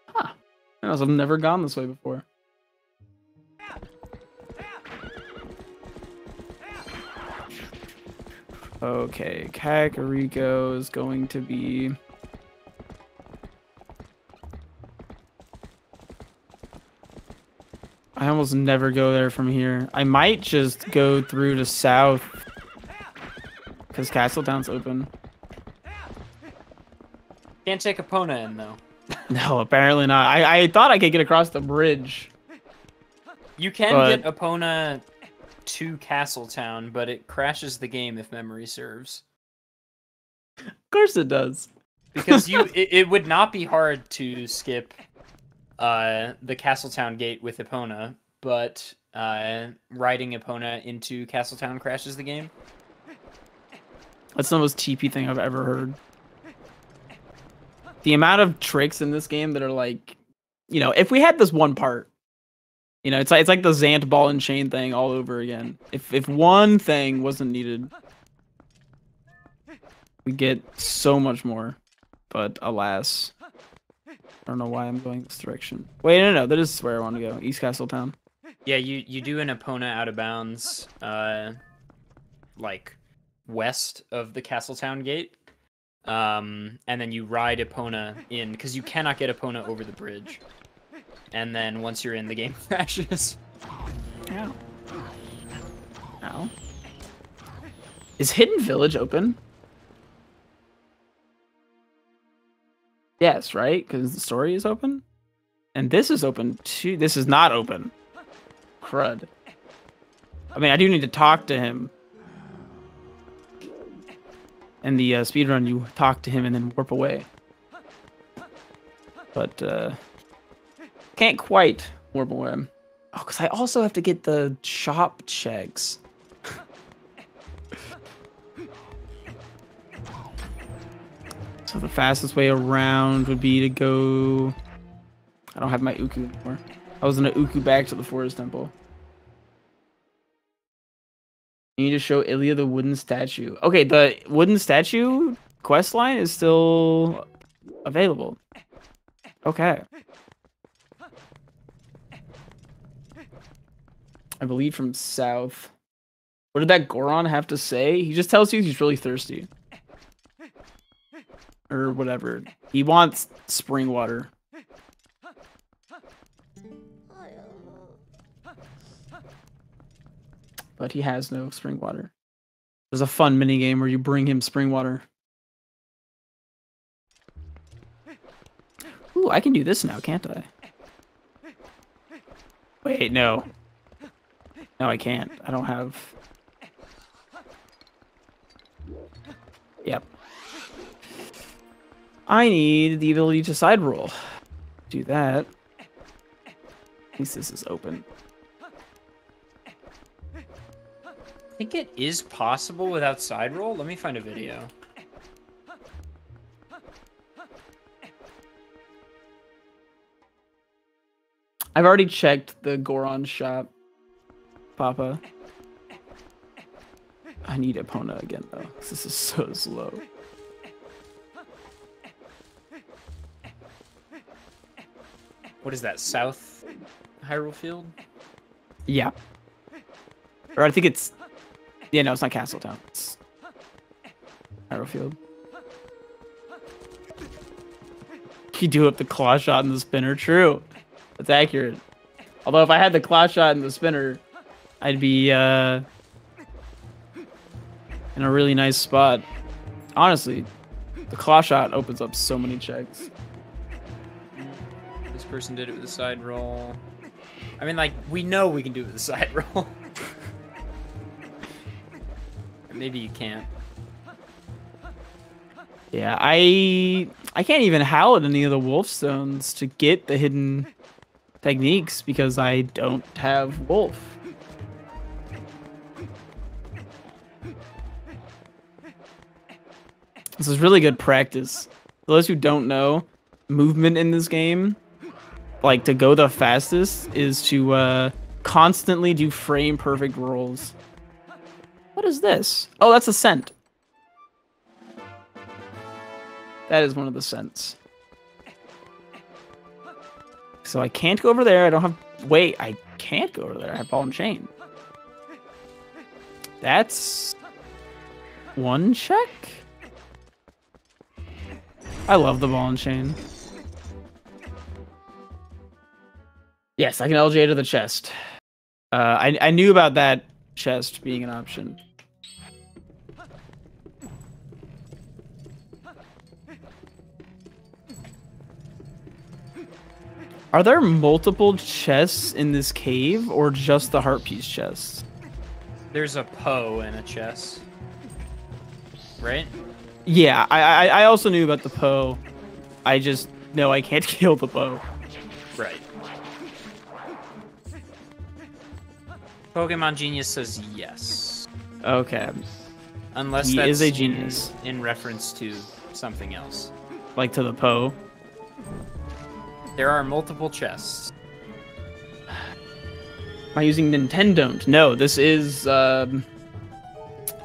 Speaker 2: Huh. I've never gone this way before. Okay, Kakariko is going to be... I almost never go there from here. I might just go through to south. Because Castletown's open.
Speaker 1: Can't take Epona in, though.
Speaker 2: No, apparently not. I thought I could get across the bridge.
Speaker 1: You can get Epona to Castletown, but it crashes the game if memory serves.
Speaker 2: Of course it does.
Speaker 1: Because it would not be hard to skip the Castletown gate with Epona, but riding Epona into Castletown crashes the game.
Speaker 2: That's the most TP thing I've ever heard. The amount of tricks in this game that are like, you know, if we had this one part, you know, it's like the Zant ball and chain thing all over again. If one thing wasn't needed, we get so much more. But alas, I don't know why I'm going this direction. Wait, no, that is where I want to go. East Castletown.
Speaker 1: Yeah, you do an Epona out of bounds, like west of the Castletown gate, and then you ride Epona in because you cannot get Epona over the bridge. And then once you're in, the game crashes.
Speaker 2: Ow. Ow. Is Hidden Village open? Yes, right? Because the story is open? And this is open too. This is not open. Crud. I mean, I do need to talk to him. In the speedrun, you talk to him and then warp away. But, can't quite warp away. Oh, because I also have to get the shop checks. So the fastest way around would be to go... I don't have my Uku anymore. I was gonna Uku back to the Forest Temple. You need to show Ilya the wooden statue. Okay, the wooden statue quest line is still available. Okay. I believe from south. What did that Goron have to say? He just tells you he's really thirsty. Or whatever. He wants spring water. But he has no spring water. There's a fun minigame where you bring him spring water. Ooh, I can do this now, can't I? Wait, no. No, I can't. I don't have... Yep. I need the ability to side roll. Do that. At least this is open.
Speaker 1: I think it is possible without side roll. Let me find a video.
Speaker 2: I've already checked the Goron shop, Papa. I need Epona again, though. This is so slow.
Speaker 1: What is that, South Hyrule Field?
Speaker 2: Yeah. Or I think it's... Yeah, no, it's not Castletown. It's Hyrule Field. You do up the claw shot in the spinner. True. That's accurate. Although if I had the claw shot in the spinner, I'd be in a really nice spot. Honestly, the claw shot opens up so many checks.
Speaker 1: This person did it with a side roll. I mean, like, we know we can do it with a side roll. Maybe you can't.
Speaker 2: Yeah, I can't even howl at any of the wolf stones to get the hidden techniques because I don't have wolf. This is really good practice. For those who don't know, movement in this game, like to go the fastest, is to constantly do frame perfect rolls. What is this? Oh, that's a scent. That is one of the scents. So I can't go over there. I don't have... Wait, I can't go over there. I have ball and chain. That's... one check? I love the ball and chain. Yes, I can LJ to the chest. I knew about that chest being an option. Are there multiple chests in this cave, or just the heart piece chest?
Speaker 1: There's a Poe in a chest. Right?
Speaker 2: Yeah, I also knew about the Poe. I just know I can't kill the Poe.
Speaker 1: Right. Pokemon Genius says yes.
Speaker 2: Okay.
Speaker 1: Unless
Speaker 2: He
Speaker 1: that's
Speaker 2: is a genius.
Speaker 1: in reference to something else.
Speaker 2: Like to the Poe.
Speaker 1: There are multiple chests.
Speaker 2: Am I using Nintendo? No, this is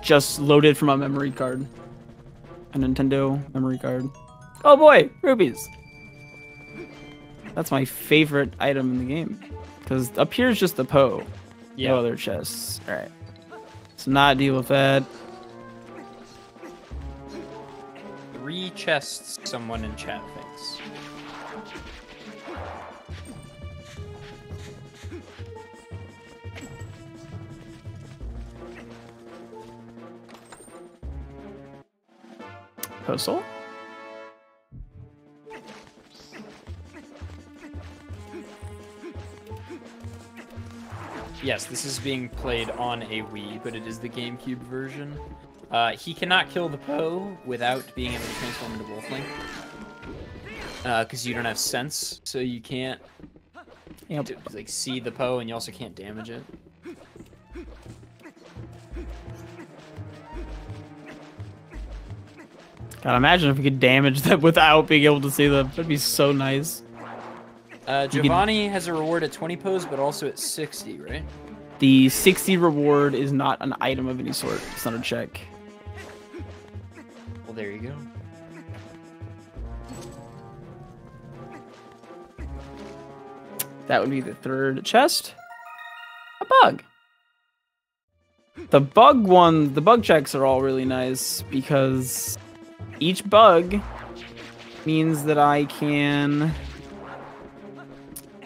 Speaker 2: just loaded from a memory card. a Nintendo memory card. Oh boy, rupees. That's my favorite item in the game. Because up here is just the Poe.
Speaker 1: Yeah.
Speaker 2: No other chests. Alright. Let's not deal with that.
Speaker 1: 3 chests, someone in chat thinks.
Speaker 2: Postal?
Speaker 1: Yes, this is being played on a Wii, but it is the GameCube version. He cannot kill the Poe without being able to transform into Wolflink. Because you don't have sense, so you can't like see the Poe, and you also can't damage it.
Speaker 2: God, imagine if we could damage them without being able to see them. That'd be so nice.
Speaker 1: Giovanni has a reward at 20 Poes, but also at 60, right?
Speaker 2: The 60 reward is not an item of any sort. It's not a check.
Speaker 1: Well, there you go.
Speaker 2: That would be the 3rd chest. A bug. The bug checks are all really nice because each bug means that I can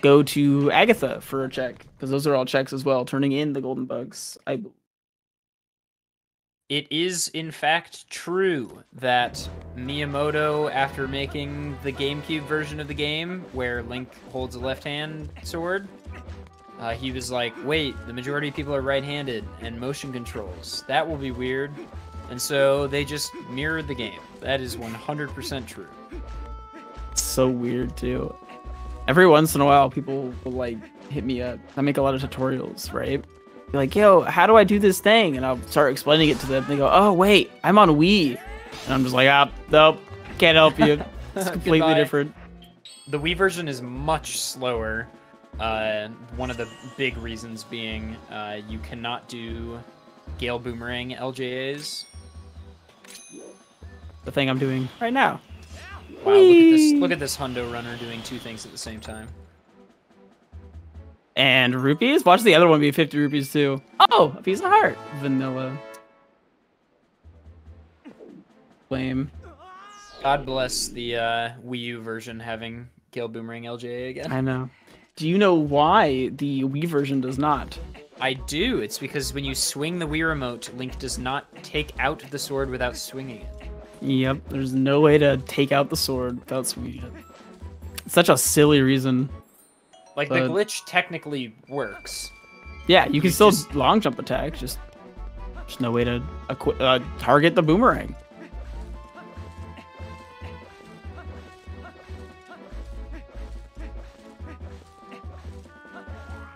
Speaker 2: go to Agatha for a check, because those are all checks as well, turning in the golden bugs.
Speaker 1: It is, in fact, true that Miyamoto, after making the GameCube version of the game, where Link holds a left-hand sword, he was like, wait, the majority of people are right-handed, and motion controls. That will be weird. And so they just mirrored the game. That is 100% true.
Speaker 2: It's so weird, too. Every once in a while, people will, like, hit me up. I make a lot of tutorials, right? Be like, yo, how do I do this thing? And I'll start explaining it to them. They go, oh, wait, I'm on Wii. And I'm just like, nope, can't help you. It's completely different.
Speaker 1: The Wii version is much slower. One of the big reasons being you cannot do Gale Boomerang LJAs.
Speaker 2: The thing I'm doing right now.
Speaker 1: Wow, look at this Hundo runner doing 2 things at the same time.
Speaker 2: And rupees? Watch the other one be 50 rupees too. Oh, a piece of heart. Vanilla. Flame.
Speaker 1: God bless the Wii U version having Gale Boomerang LJA again.
Speaker 2: I know. Do you know why the Wii version does not?
Speaker 1: I do. It's because when you swing the Wii remote, Link does not take out the sword without swinging it.
Speaker 2: Yep, there's no way to take out the sword without swinging it. It's such a silly reason.
Speaker 1: Like, the glitch technically works.
Speaker 2: Yeah, you can still long jump attack, just there's no way to target the boomerang.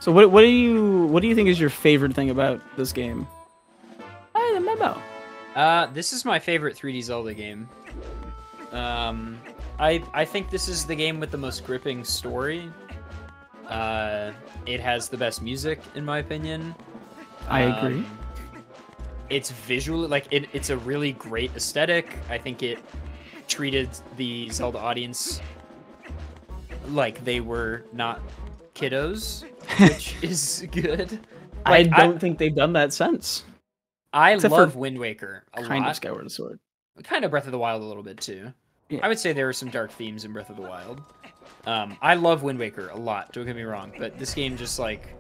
Speaker 2: So what do you think is your favorite thing about this game? Hey, the memo.
Speaker 1: This is my favorite 3D Zelda game. I think this is the game with the most gripping story. It has the best music, in my opinion.
Speaker 2: I agree.
Speaker 1: It's visually, like, it's a really great aesthetic. I think it treated the Zelda audience like they were not kiddos, which is good. Like,
Speaker 2: I don't think they've done that since.
Speaker 1: I love Wind Waker a lot.
Speaker 2: Kind of Skyward Sword.
Speaker 1: Kind of Breath of the Wild a little bit, too.
Speaker 2: Yeah.
Speaker 1: I would say there are some dark themes in Breath of the Wild. I love Wind Waker a lot, don't get me wrong, but this game just, like,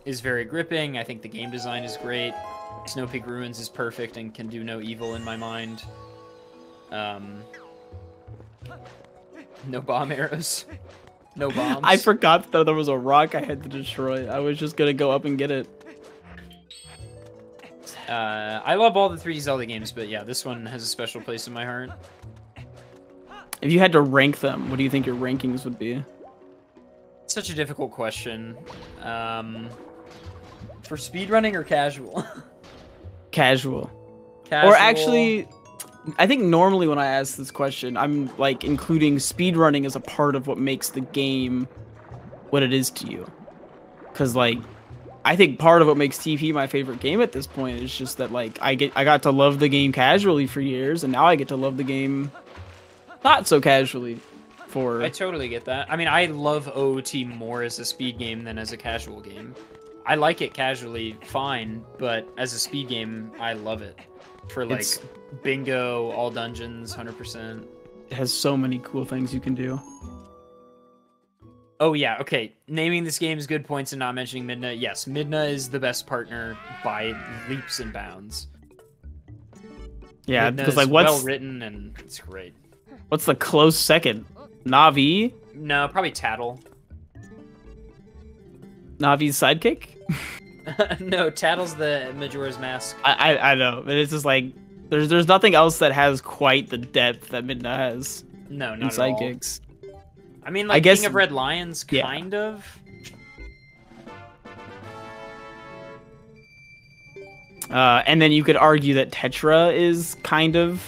Speaker 1: is very gripping. I think the game design is great. Snow Peak Ruins is perfect and can do no evil in my mind. No bomb arrows. No bombs.
Speaker 2: I forgot that there was a rock I had to destroy. I was just gonna go up and get it.
Speaker 1: I love all the 3D Zelda games, but yeah, this one has a special place in my heart.
Speaker 2: If you had to rank them, what do you think your rankings would be?
Speaker 1: Such a difficult question. For speedrunning or casual?
Speaker 2: Casual.
Speaker 1: Casual.
Speaker 2: Or actually, I think normally when I ask this question, I'm like including speedrunning as a part of what makes the game what it is to you. Because like, I think part of what makes TP my favorite game at this point is just that like I got to love the game casually for years, and now I get to love the game not so casually.
Speaker 1: I totally get that. I mean, I love OOT more as a speed game than as a casual game. I like it casually, fine, but as a speed game, I love it. For like bingo, all dungeons, 100%.
Speaker 2: It has so many cool things you can do.
Speaker 1: Oh yeah, okay. Naming this game is good points and not mentioning Midna. Yes, Midna is the best partner by leaps and bounds.
Speaker 2: Yeah,
Speaker 1: Midna
Speaker 2: because
Speaker 1: is
Speaker 2: like what's
Speaker 1: well written and it's great.
Speaker 2: What's the close second? Navi?
Speaker 1: No, probably Tattle.
Speaker 2: Navi's sidekick?
Speaker 1: No, Tattle's the Majora's Mask.
Speaker 2: I know, but it's just like there's nothing else that has quite the depth that Midna has.
Speaker 1: No,
Speaker 2: in
Speaker 1: not at all.
Speaker 2: sidekicks.
Speaker 1: I mean, like,
Speaker 2: I guess,
Speaker 1: King of Red Lions,
Speaker 2: yeah.
Speaker 1: kind of.
Speaker 2: And then you could argue that Tetra is kind of.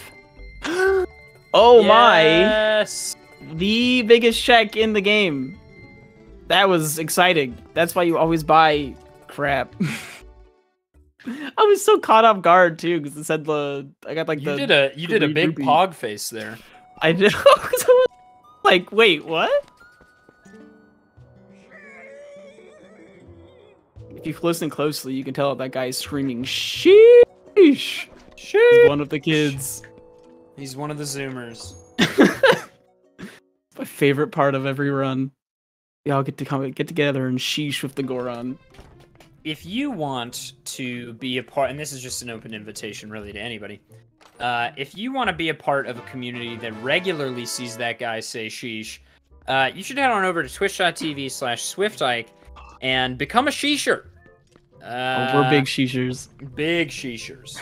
Speaker 2: Oh
Speaker 1: Yes!
Speaker 2: my! The biggest check in the game. That was exciting. That's why you always buy crap. I was so caught off guard too because it said I got like
Speaker 1: You did a big
Speaker 2: rupee.
Speaker 1: pog face there.
Speaker 2: I did. Like, wait, what? If you listen closely, you can tell that guy is screaming "sheesh." He's one of the kids.
Speaker 1: He's one of the Zoomers.
Speaker 2: My favorite part of every run. Y'all get together and sheesh with the Goron.
Speaker 1: If you want to be a part, and this is just an open invitation really to anybody, if you want to be a part of a community that regularly sees that guy say sheesh, you should head on over to twitch.tv/SwiftIke and become a sheesher.
Speaker 2: We're big sheeshers.
Speaker 1: Big sheeshers.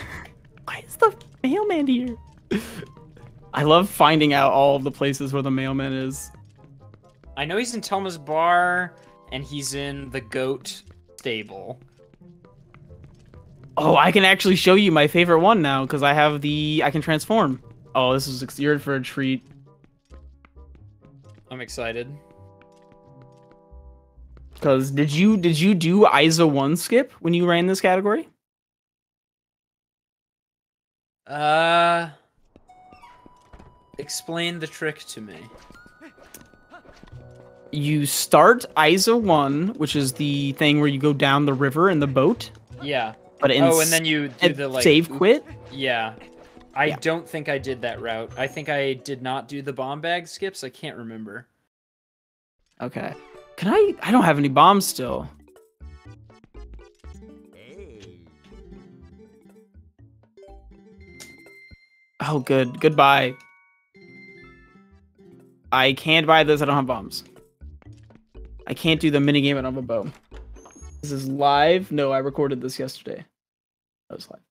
Speaker 2: Why is the mailman here? I love finding out all of the places where the mailman is.
Speaker 1: I know he's in Telma's bar, and he's in the goat stable.
Speaker 2: Oh, I can actually show you my favorite one now because I can transform. Oh, this is you're in for a treat.
Speaker 1: I'm excited.
Speaker 2: Because did you do ISO 1 skip when you ran this category?
Speaker 1: Explain the trick to me.
Speaker 2: You start ISO 1, which is the thing where you go down the river in the boat.
Speaker 1: Yeah.
Speaker 2: But
Speaker 1: and then you do the like
Speaker 2: save quit.
Speaker 1: Yeah. I don't think I did that route. I think I did not do the bomb bag skips. I can't remember.
Speaker 2: Okay. Can I don't have any bombs still. Oh, good. Goodbye. I can't buy this. I don't have bombs. I can't do the minigame. I don't have a bow. This is live. No, I recorded this yesterday. That was live.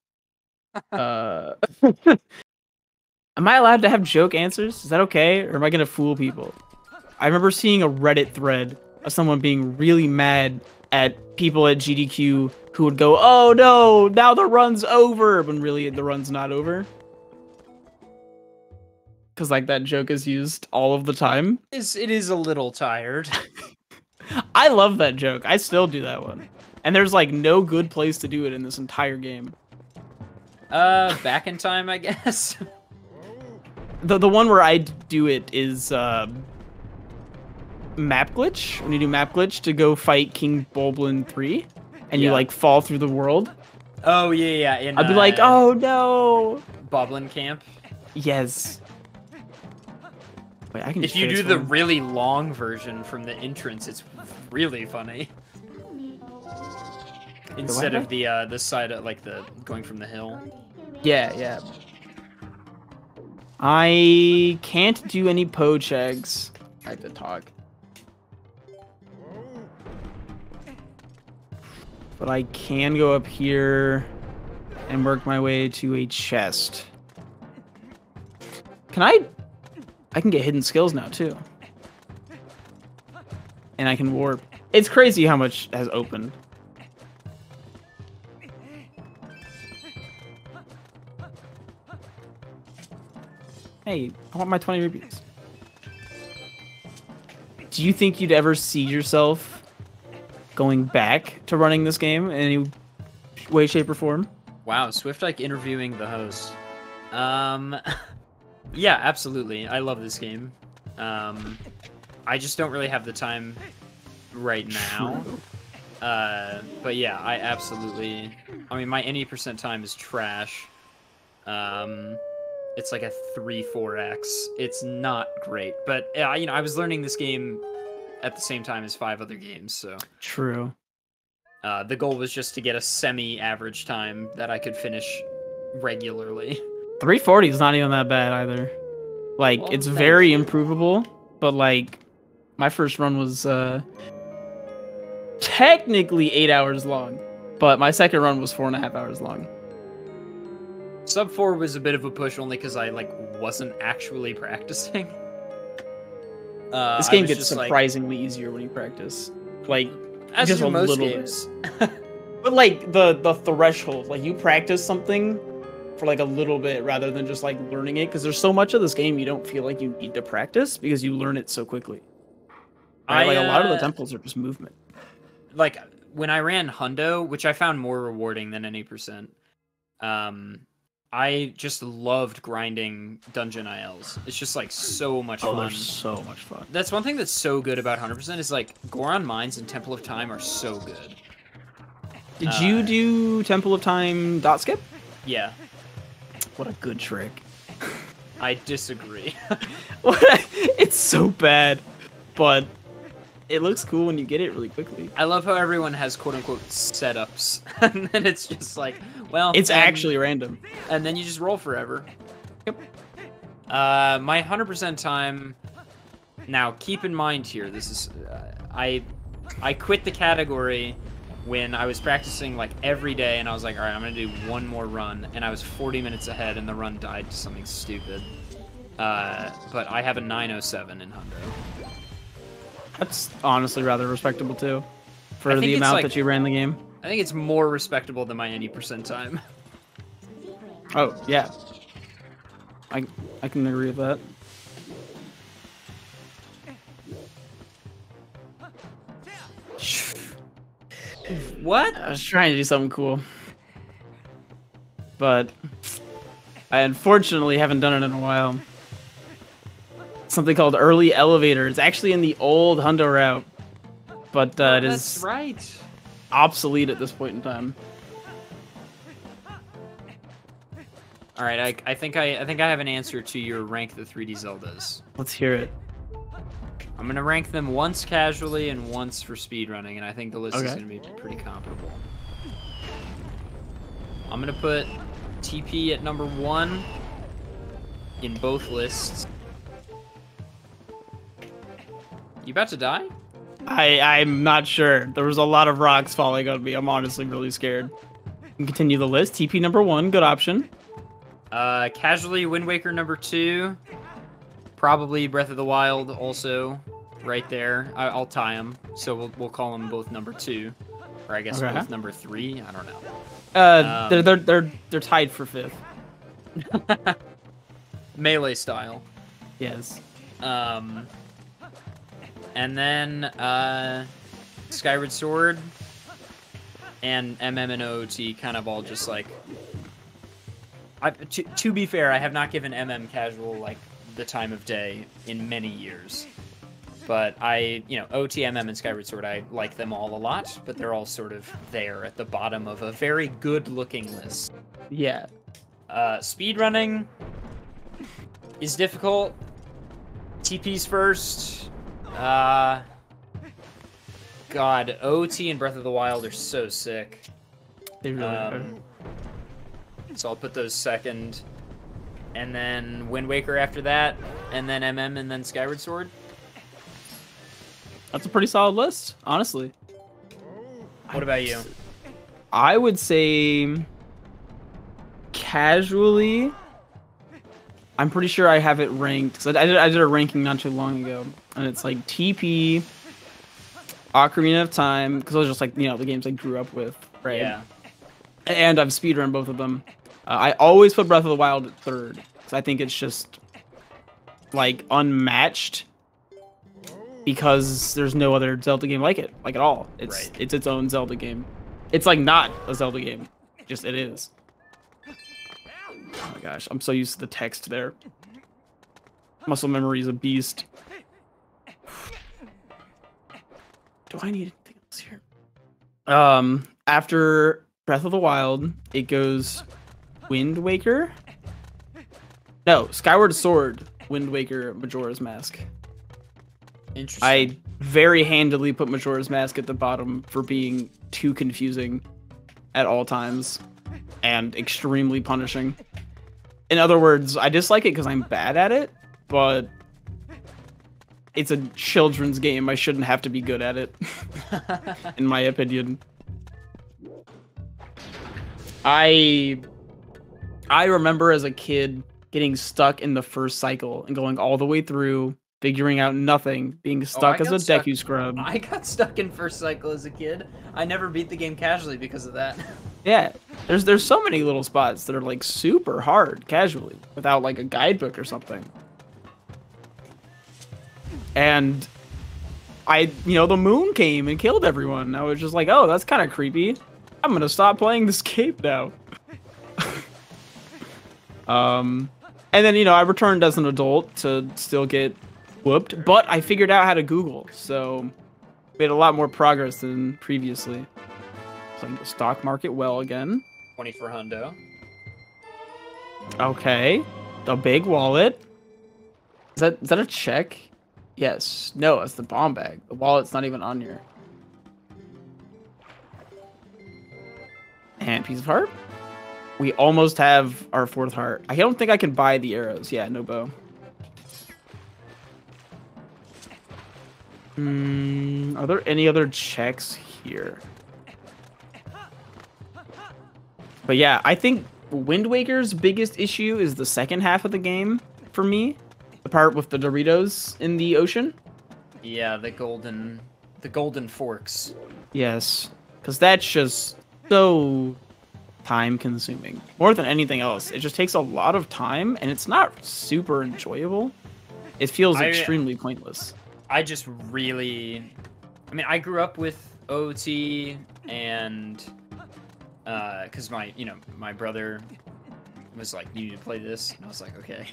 Speaker 2: Am I allowed to have joke answers? Is that okay? Or am I going to fool people? I remember seeing a Reddit thread of someone being really mad at people at GDQ who would go, "Oh no, now the run's over," when really the run's not over. Because like that joke is used all of the time.
Speaker 1: It is a little tired.
Speaker 2: I love that joke. I still do that one. And there's like no good place to do it in this entire game.
Speaker 1: Back in time, I guess.
Speaker 2: The one where I do it is map glitch. When you do map glitch to go fight King Bulblin 3 and you like fall through the world.
Speaker 1: Oh yeah.
Speaker 2: I'd be like, "Oh no."
Speaker 1: Boblin Camp.
Speaker 2: Yes. Wait, I can
Speaker 1: if you do the really long version from the entrance, it's really funny. Instead of the side of like the going from the hill.
Speaker 2: Yeah. I can't do any poach eggs. I have to talk. But I can go up here and work my way to a chest. I can get hidden skills now too. And I can warp. It's crazy how much has opened. Hey, I want my 20 rupees. Do you think you'd ever see yourself going back to running this game in any way, shape, or form?
Speaker 1: Wow, Swiftike interviewing the host. Yeah, absolutely. I love this game. I just don't really have the time right now. But yeah, I absolutely. I mean, my any percent time is trash. It's like a 3-4x. It's not great, but you know, I was learning this game at the same time as 5 other games, so.
Speaker 2: True.
Speaker 1: The goal was just to get a semi-average time that I could finish regularly.
Speaker 2: 340 is not even that bad either. Like,
Speaker 1: Well,
Speaker 2: it's
Speaker 1: thank
Speaker 2: very
Speaker 1: you.
Speaker 2: improvable, but like, my first run was technically 8 hours long, but my second run was 4.5 hours long.
Speaker 1: Sub 4 was a bit of a push only because I like wasn't actually practicing.
Speaker 2: This game gets surprisingly easier when you practice. Like,
Speaker 1: as
Speaker 2: just
Speaker 1: do
Speaker 2: a
Speaker 1: most
Speaker 2: little
Speaker 1: games.
Speaker 2: but like the threshold, like you practice something for like a little bit rather than just like learning it, because there's so much of this game you don't feel like you need to practice because you learn it so quickly. Right? Like a lot of the temples are just movement.
Speaker 1: Like when I ran Hundo, which I found more rewarding than any percent, I just loved grinding dungeon ILs. It's just like so much fun.
Speaker 2: They're so much fun.
Speaker 1: That's one thing that's so good about 100% is like Goron Mines and Temple of Time are so good.
Speaker 2: Did you do Temple of Time dot skip?
Speaker 1: Yeah.
Speaker 2: What a good trick.
Speaker 1: I disagree.
Speaker 2: It's so bad, but it looks cool when you get it really quickly.
Speaker 1: I love how everyone has quote-unquote setups, and then it's just like, well...
Speaker 2: It's actually random.
Speaker 1: And then you just roll forever.
Speaker 2: Yep.
Speaker 1: My 100% time... Now, keep in mind here, this is... I quit the category when I was practicing, like, every day, and I was like, alright, I'm gonna do one more run, and I was 40 minutes ahead, and the run died to something stupid. But I have a 907 in Hundo.
Speaker 2: That's honestly rather respectable too, for the
Speaker 1: it's
Speaker 2: amount
Speaker 1: like-
Speaker 2: that you ran the game.
Speaker 1: I think it's more respectable than my any percent time.
Speaker 2: Oh yeah, I can agree with that.
Speaker 1: What?
Speaker 2: I was trying to do something cool, but I unfortunately haven't done it in a while. Something called Early Elevator. It's actually in the old Hundo route, but it
Speaker 1: That's
Speaker 2: is
Speaker 1: right.
Speaker 2: obsolete at this point in time.
Speaker 1: All right, I think I have an answer to your rank the 3D Zeldas.
Speaker 2: Let's hear it.
Speaker 1: I'm gonna rank them once casually and once for speedrunning, and I think the list is
Speaker 2: Okay.
Speaker 1: gonna be pretty comparable. I'm gonna put TP at number 1 in both lists. You about to die?
Speaker 2: I'm not sure. There was a lot of rocks falling on me. I'm honestly really scared. And continue the list. TP number 1, good option.
Speaker 1: Casually Wind Waker number 2. Probably Breath of the Wild also, right there. I'll tie them, so we'll call them both number 2, or I guess
Speaker 2: Okay.
Speaker 1: both number 3. I don't know.
Speaker 2: They're tied for 5th.
Speaker 1: Melee style.
Speaker 2: Yes.
Speaker 1: And then Skyward Sword and MM and OOT kind of all just like. To be fair, I have not given MM casual like the time of day in many years, but OT, MM, and Skyward Sword, I like them all a lot, but they're all sort of there at the bottom of a very good-looking list.
Speaker 2: Yeah.
Speaker 1: Speedrunning is difficult. TP's first. God, OT and Breath of the Wild are so sick.
Speaker 2: They really are.
Speaker 1: So I'll put those second. And then Wind Waker after that. And then MM and then Skyward Sword.
Speaker 2: That's a pretty solid list, honestly.
Speaker 1: What about you?
Speaker 2: I would say casually, I'm pretty sure I have it ranked, because I did a ranking not too long ago, and it's like TP, Ocarina of Time, because those are just like, the games I grew up with, right?
Speaker 1: Yeah.
Speaker 2: And I've speedrun both of them. I always put Breath of the Wild at 3rd, because I think it's just like unmatched because there's no other Zelda game like it, like at all. It's its own Zelda game. It's like not a Zelda game, just it is. Oh my gosh, I'm so used to the text there. Muscle memory is a beast. Do I need anything else here? After Breath of the Wild, it goes Wind Waker. No, Skyward Sword, Wind Waker, Majora's Mask.
Speaker 1: Interesting.
Speaker 2: I very handily put Majora's Mask at the bottom for being too confusing at all times and extremely punishing. In other words, I dislike it because I'm bad at it, but it's a children's game. I shouldn't have to be good at it, in my opinion. I remember as a kid getting stuck in the first cycle and going all the way through, figuring out nothing, being stuck as a Deku scrub.
Speaker 1: I got stuck in first cycle as a kid. I never beat the game casually because of that.
Speaker 2: Yeah, there's so many little spots that are like super hard casually without like a guidebook or something. And the moon came and killed everyone. I was just like, oh, that's kind of creepy. I'm gonna stop playing this game now. And then, I returned as an adult to still get whooped, but I figured out how to Google, so made a lot more progress than previously. Playing the stock market well again.
Speaker 1: 20 for hundo.
Speaker 2: Okay. The big wallet. Is that a check? Yes. No, it's the bomb bag. The wallet's not even on here. And piece of heart. We almost have our 4th heart. I don't think I can buy the arrows. Yeah, no bow. Are there any other checks here? But yeah, I think Wind Waker's biggest issue is the second half of the game for me. The part with the Doritos in the ocean.
Speaker 1: Yeah, the golden forks.
Speaker 2: Yes, because that's just so time consuming. More than anything else, it just takes a lot of time and it's not super enjoyable. It feels extremely pointless.
Speaker 1: I just really, I grew up with OT and because my brother was like, you need to play this, and I was like, okay.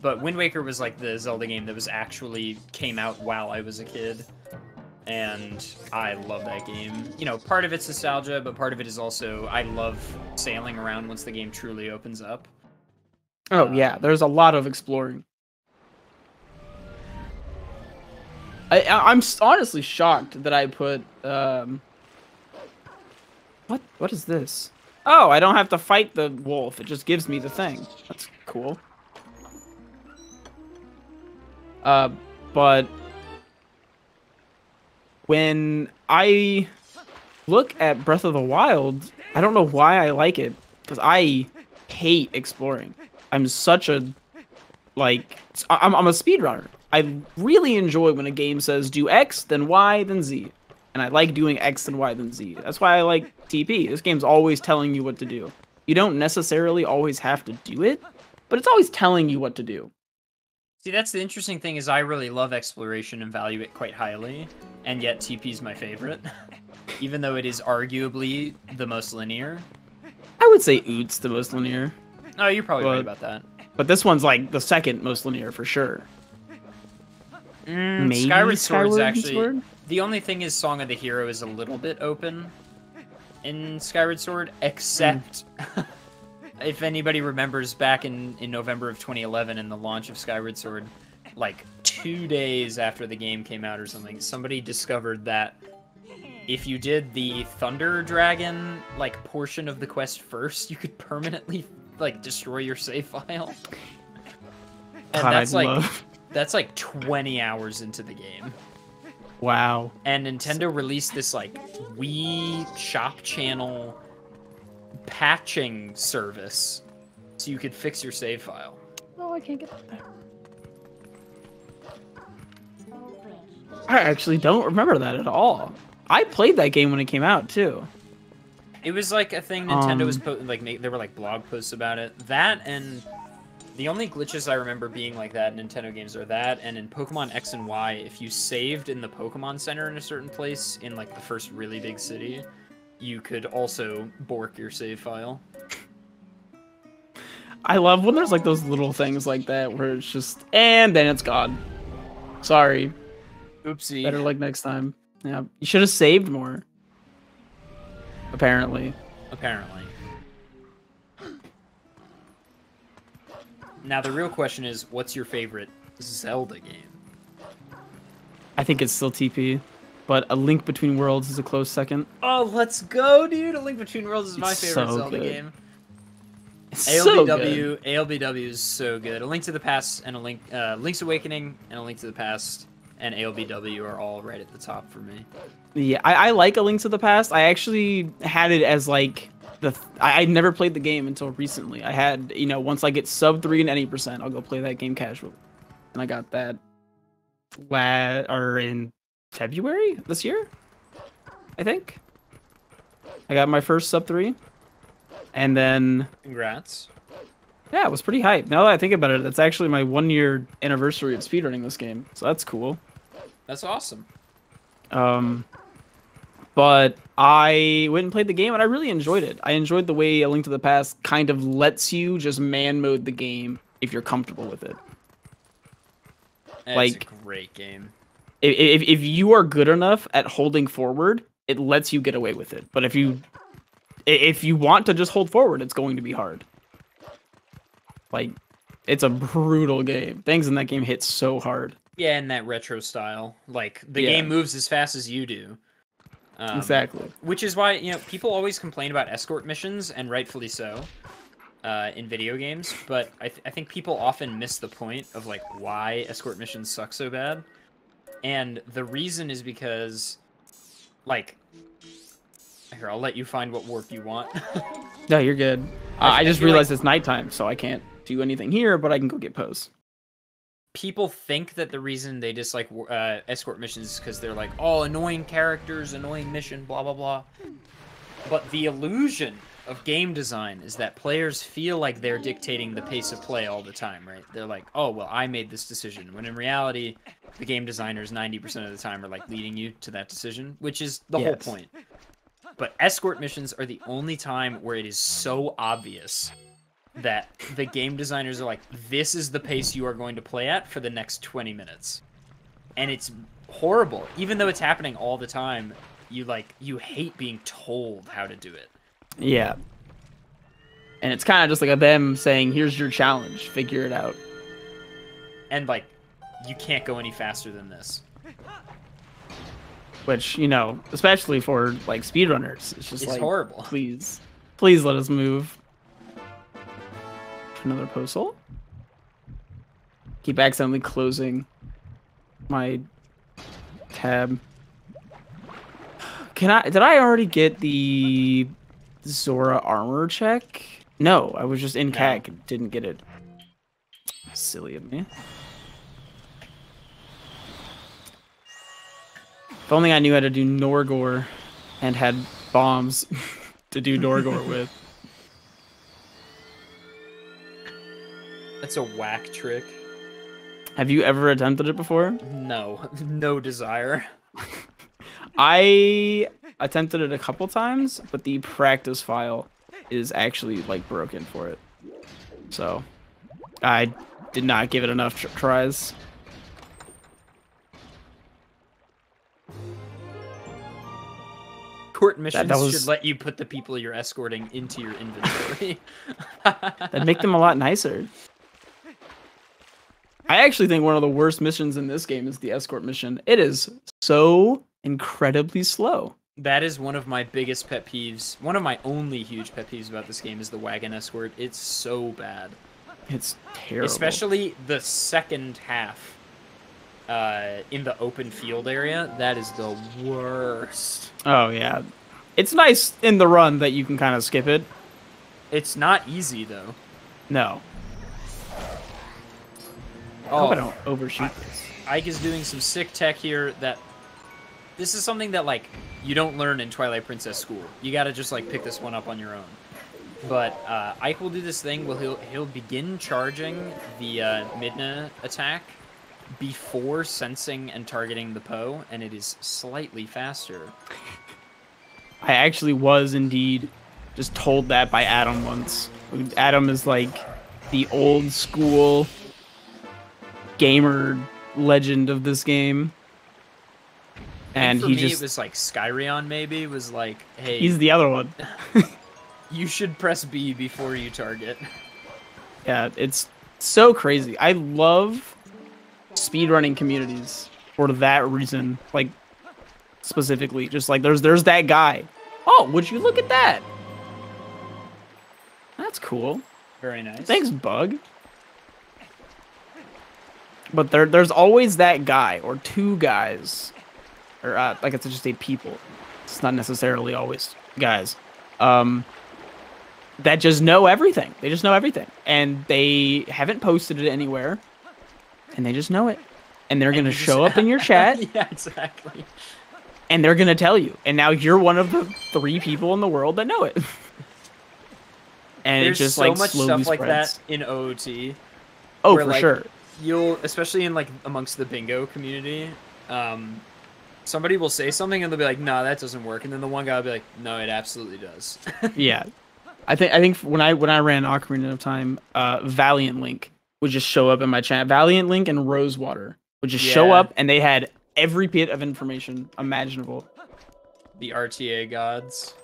Speaker 1: But Wind Waker was like the Zelda game that was actually came out while I was a kid, and I love that game. Part of it's nostalgia, but part of it is also I love sailing around once the game truly opens up.
Speaker 2: Oh yeah, there's a lot of exploring. I'm honestly shocked that I put What is this? Oh, I don't have to fight the wolf. It just gives me the thing. That's cool. But when I look at Breath of the Wild, I don't know why I like it, because I hate exploring. I'm such a I'm a speedrunner. I really enjoy when a game says do X, then Y, then Z. And I like doing X and Y then Z. That's why I like TP. This game's always telling you what to do. You don't necessarily always have to do it, but it's always telling you what to do.
Speaker 1: See, that's the interesting thing is I really love exploration and value it quite highly, and yet TP is my favorite, even though it is arguably the most linear.
Speaker 2: I would say Oot's the most linear.
Speaker 1: Oh, you're probably right about that.
Speaker 2: But this one's like the second most linear for sure.
Speaker 1: Maybe Skyward Sword's actually... The only thing is Song of the Hero is a little bit open in Skyward Sword, except if anybody remembers back in November of 2011 in the launch of Skyward Sword, like 2 days after the game came out or something, somebody discovered that if you did the Thunder Dragon portion of the quest first, you could permanently destroy your save file. And
Speaker 2: God,
Speaker 1: that's like 20 hours into the game.
Speaker 2: Wow.
Speaker 1: And Nintendo released this Wii Shop Channel patching service so you could fix your save file.
Speaker 2: Oh, I can't get that there. I actually don't remember that at all. I played that game when it came out too.
Speaker 1: It was a thing Nintendo was there were blog posts about it. That and The only glitches I remember being like that in Nintendo games are that, and in Pokemon X and Y, if you saved in the Pokemon Center in a certain place in like the first really big city, you could also bork your save file.
Speaker 2: I love when there's like those little things like that where it's just, and then it's gone. Sorry.
Speaker 1: Oopsie.
Speaker 2: Better luck next time. Yeah, you should have saved more. Apparently.
Speaker 1: Now the real question is, what's your favorite Zelda game?
Speaker 2: I think it's still TP, but A Link Between Worlds is a close second.
Speaker 1: Oh, let's go, dude! A Link Between Worlds is my favorite
Speaker 2: so
Speaker 1: Zelda
Speaker 2: good.
Speaker 1: game.
Speaker 2: It's so good.
Speaker 1: ALBW is so good. A Link to the Past and Link's Awakening and A Link to the Past and ALBW are all right at the top for me.
Speaker 2: Yeah, I like A Link to the Past. I actually had it as like I never played the game until recently. I had, once I get sub 3 in any percent, I'll go play that game casually. And I got that in February this year, I think. I got my first sub 3. And then
Speaker 1: Congrats.
Speaker 2: Yeah, it was pretty hype. Now that I think about it, that's actually my 1-year anniversary of speedrunning this game. So that's cool.
Speaker 1: That's awesome.
Speaker 2: But I went and played the game and I really enjoyed it. I enjoyed the way A Link to the Past kind of lets you just man mode the game if you're comfortable with it.
Speaker 1: It's a great game.
Speaker 2: If you are good enough at holding forward, it lets you get away with it. But if you want to just hold forward, it's going to be hard. Like, it's a brutal game. Things in that game hit so hard.
Speaker 1: Yeah, in that retro style. Like, the game moves as fast as you do.
Speaker 2: Exactly.
Speaker 1: Which is why, people always complain about escort missions, and rightfully so, in video games. But I think people often miss the point of, like, why escort missions suck so bad. And the reason is because, like... Here, I'll let you find what warp you want.
Speaker 2: No, you're good. I just realized it's nighttime, so I can't do anything here, but I can go get pose.
Speaker 1: People think that the reason they dislike escort missions is because they're like, oh, annoying characters, annoying mission, blah, blah, blah. But the illusion of game design is that players feel like they're dictating the pace of play all the time, right? They're like, oh, well, I made this decision. When in reality, the game designers 90% of the time are like leading you to that decision, which is the whole point. But escort missions are the only time where it is so obvious that the game designers are like, this is the pace you are going to play at for the next 20 minutes. And it's horrible. Even though it's happening all the time, you hate being told how to do it.
Speaker 2: Yeah. And it's kind of just like them saying, here's your challenge, figure it out.
Speaker 1: And, like, you can't go any faster than this.
Speaker 2: Which, especially for, like, speedrunners, it's like,
Speaker 1: horrible.
Speaker 2: Please let us move. Another postal. Keep accidentally closing my tab. Did I already get the Zora armor check? No, I was just in CAC and didn't get it. Silly of me. If only I knew how to do Norgor and had bombs to do Norgor with.
Speaker 1: That's a whack trick.
Speaker 2: Have you ever attempted it before?
Speaker 1: No. No desire.
Speaker 2: I attempted it a couple times, but the practice file is actually, like, broken for it. So, I did not give it enough tries.
Speaker 1: Escort missions should let you put the people you're escorting into your inventory.
Speaker 2: That'd make them a lot nicer. I actually think one of the worst missions in this game is the escort mission. It is so incredibly slow.
Speaker 1: That is one of my biggest pet peeves. One of my only huge pet peeves about this game is the wagon escort. It's so bad.
Speaker 2: It's terrible.
Speaker 1: Especially the second half in the open field area. That is the worst.
Speaker 2: Oh, yeah. It's nice in the run that you can kind of skip it.
Speaker 1: It's not easy, though.
Speaker 2: No. I hope I don't overshoot this.
Speaker 1: Ike is doing some sick tech here that... This is something that, like, you don't learn in Twilight Princess school. You gotta just, like, pick this one up on your own. But Ike will do this thing where he'll begin charging the Midna attack before sensing and targeting the Poe, and it is slightly faster.
Speaker 2: I actually was indeed just told that by Adam once. Adam is like the old school gamer legend of this game. And
Speaker 1: for
Speaker 2: he
Speaker 1: me,
Speaker 2: just...
Speaker 1: it was like Skyrion maybe, was like, hey...
Speaker 2: He's the other one.
Speaker 1: You should press B before you target.
Speaker 2: Yeah, it's so crazy. I love speedrunning communities for that reason. Like, specifically, just like there's that guy. Oh, would you look at that? That's cool.
Speaker 1: Very nice.
Speaker 2: Thanks, Bug. But there's always that guy or two guys, or like it's just a people. It's not necessarily always guys. That just know everything. They just know everything, and they haven't posted it anywhere, and they just know it, and they're gonna show up in your chat.
Speaker 1: Yeah, exactly.
Speaker 2: And they're gonna tell you, and now you're one of the 3 people in the world that know it. And
Speaker 1: There's
Speaker 2: it just
Speaker 1: so
Speaker 2: like
Speaker 1: much
Speaker 2: slowly
Speaker 1: stuff like
Speaker 2: spreads.
Speaker 1: that in OOT.
Speaker 2: Oh,
Speaker 1: where,
Speaker 2: for
Speaker 1: like,
Speaker 2: sure.
Speaker 1: You'll, especially in like amongst the bingo community, somebody will say something and they'll be like, "No, that doesn't work," and then the one guy will be like, "No, it absolutely does."
Speaker 2: Yeah, I think when I ran Ocarina of Time, Valiant Link would just show up in my chat. Valiant Link and Rosewater would just show up, and they had every bit of information imaginable.
Speaker 1: The RTA gods.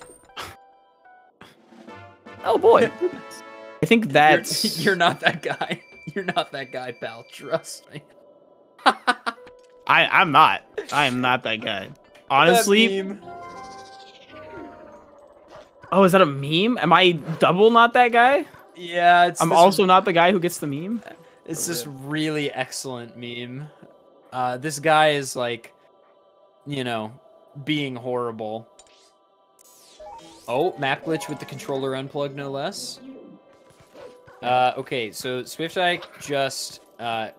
Speaker 2: Oh boy, I think that's
Speaker 1: you're not that guy. You're not that guy, pal. Trust me.
Speaker 2: I'm not. I am not that guy. Honestly.
Speaker 1: That meme.
Speaker 2: Oh, is that a meme? Am I double not that guy?
Speaker 1: Yeah,
Speaker 2: I'm also not the guy who gets the meme.
Speaker 1: It's this really excellent meme. This guy is like, you know, being horrible. Oh, map glitch with the controller unplugged, no less. Okay, so Swift Ike just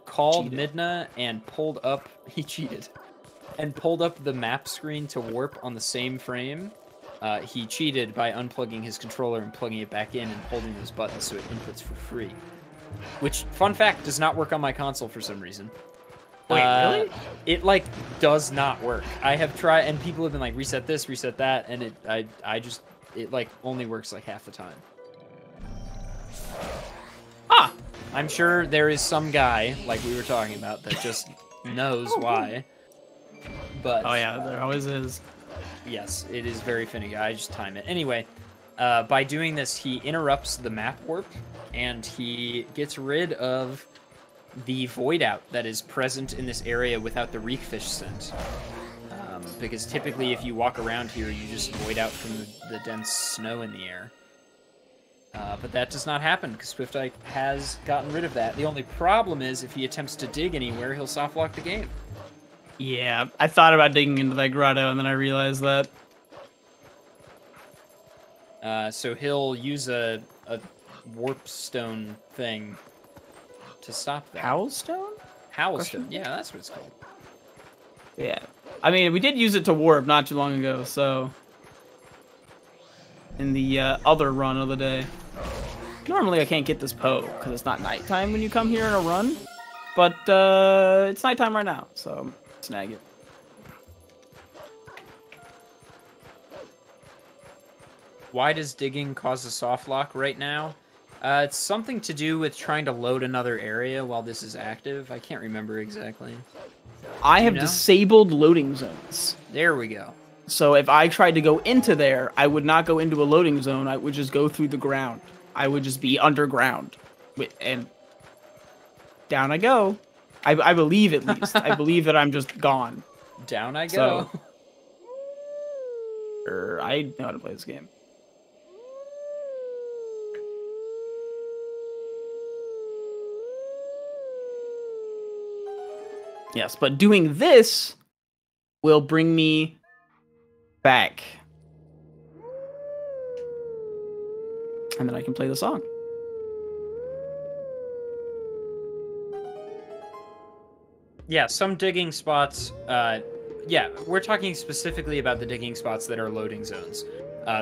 Speaker 1: called Midna and pulled up. He cheated and pulled up the map screen to warp on the same frame. He cheated by unplugging his controller and plugging it back in and holding those buttons so it inputs for free. Which, fun fact, does not work on my console for some reason.
Speaker 2: Wait, really?
Speaker 1: It like does not work. I have tried, and people have been like reset this, reset that, and it like only works like half the time.
Speaker 2: Ah,
Speaker 1: I'm sure there is some guy like we were talking about that just knows why. But
Speaker 2: oh yeah, there always is.
Speaker 1: Yes, it is very finicky. I just time it. Anyway, by doing this, he interrupts the map warp, and he gets rid of the void out that is present in this area without the reekfish scent. Because typically, if you walk around here, you just void out from the dense snow in the air. But that does not happen, because Swift Ike has gotten rid of that. The only problem is, if he attempts to dig anywhere, he'll softlock the game.
Speaker 2: Yeah, I thought about digging into that grotto, and then I realized that.
Speaker 1: So he'll use a warp stone thing to stop that.
Speaker 2: Howlstone?
Speaker 1: Howlstone, yeah, that's what it's called.
Speaker 2: Yeah. I mean, we did use it to warp not too long ago, so... In the other run of the day. Normally I can't get this Poe, because it's not nighttime when you come here in a run. But it's nighttime right now, so snag it.
Speaker 1: Why does digging cause a soft lock right now? It's something to do with trying to load another area while this is active. I can't remember exactly.
Speaker 2: I have disabled loading zones.
Speaker 1: There we go.
Speaker 2: So if I tried to go into there, I would not go into a loading zone. I would just go through the ground. I would just be underground. And down I go. I believe, at least. I believe that I'm just gone.
Speaker 1: Down I go.
Speaker 2: So, I know how to play this game. Yes, but doing this will bring me back. And then I can play the song.
Speaker 1: Yeah, some digging spots, yeah, we're talking specifically about the digging spots that are loading zones.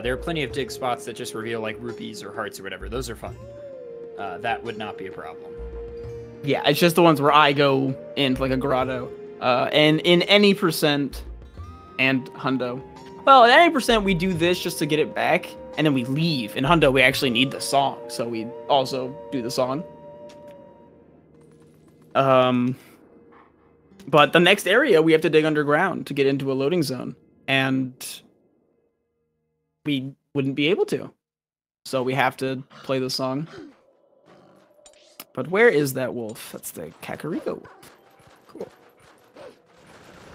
Speaker 1: There are plenty of dig spots that just reveal like rupees or hearts or whatever. Those are fun. That would not be a problem.
Speaker 2: Yeah, it's just the ones where I go into like a grotto. And in any percent and Hundo. Well, at any percent we do this just to get it back, and then we leave. In Hundo we actually need the song, so we also do the song. But the next area we have to dig underground to get into a loading zone, and we wouldn't be able to. So we have to play the song. But where is that wolf? That's the Kakariko. Cool.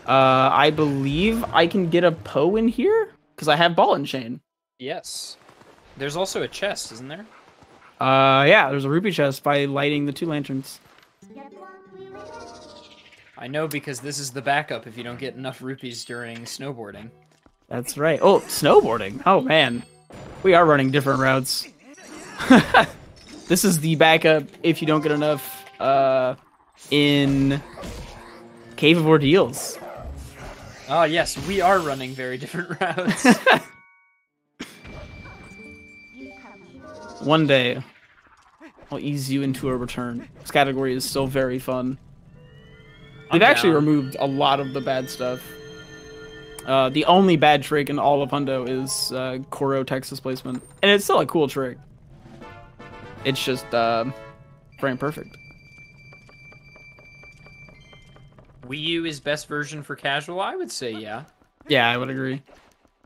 Speaker 2: I believe I can get a Poe in here because I have ball and chain.
Speaker 1: Yes. There's also a chest, isn't there?
Speaker 2: Yeah, there's a rupee chest by lighting the 2 lanterns.
Speaker 1: I know because this is the backup if you don't get enough rupees during snowboarding.
Speaker 2: That's right. Oh, snowboarding. Oh, man. We are running different routes. This is the backup if you don't get enough in Cave of Ordeals.
Speaker 1: Oh, yes, we are running very different routes.
Speaker 2: One day, I'll ease you into a return. This category is still very fun. They've actually removed a lot of the bad stuff. The only bad trick in all of Hundo is Koro text displacement. And it's still a cool trick. It's just frame perfect.
Speaker 1: Wii U is best version for casual? I would say yeah.
Speaker 2: Yeah, I would agree.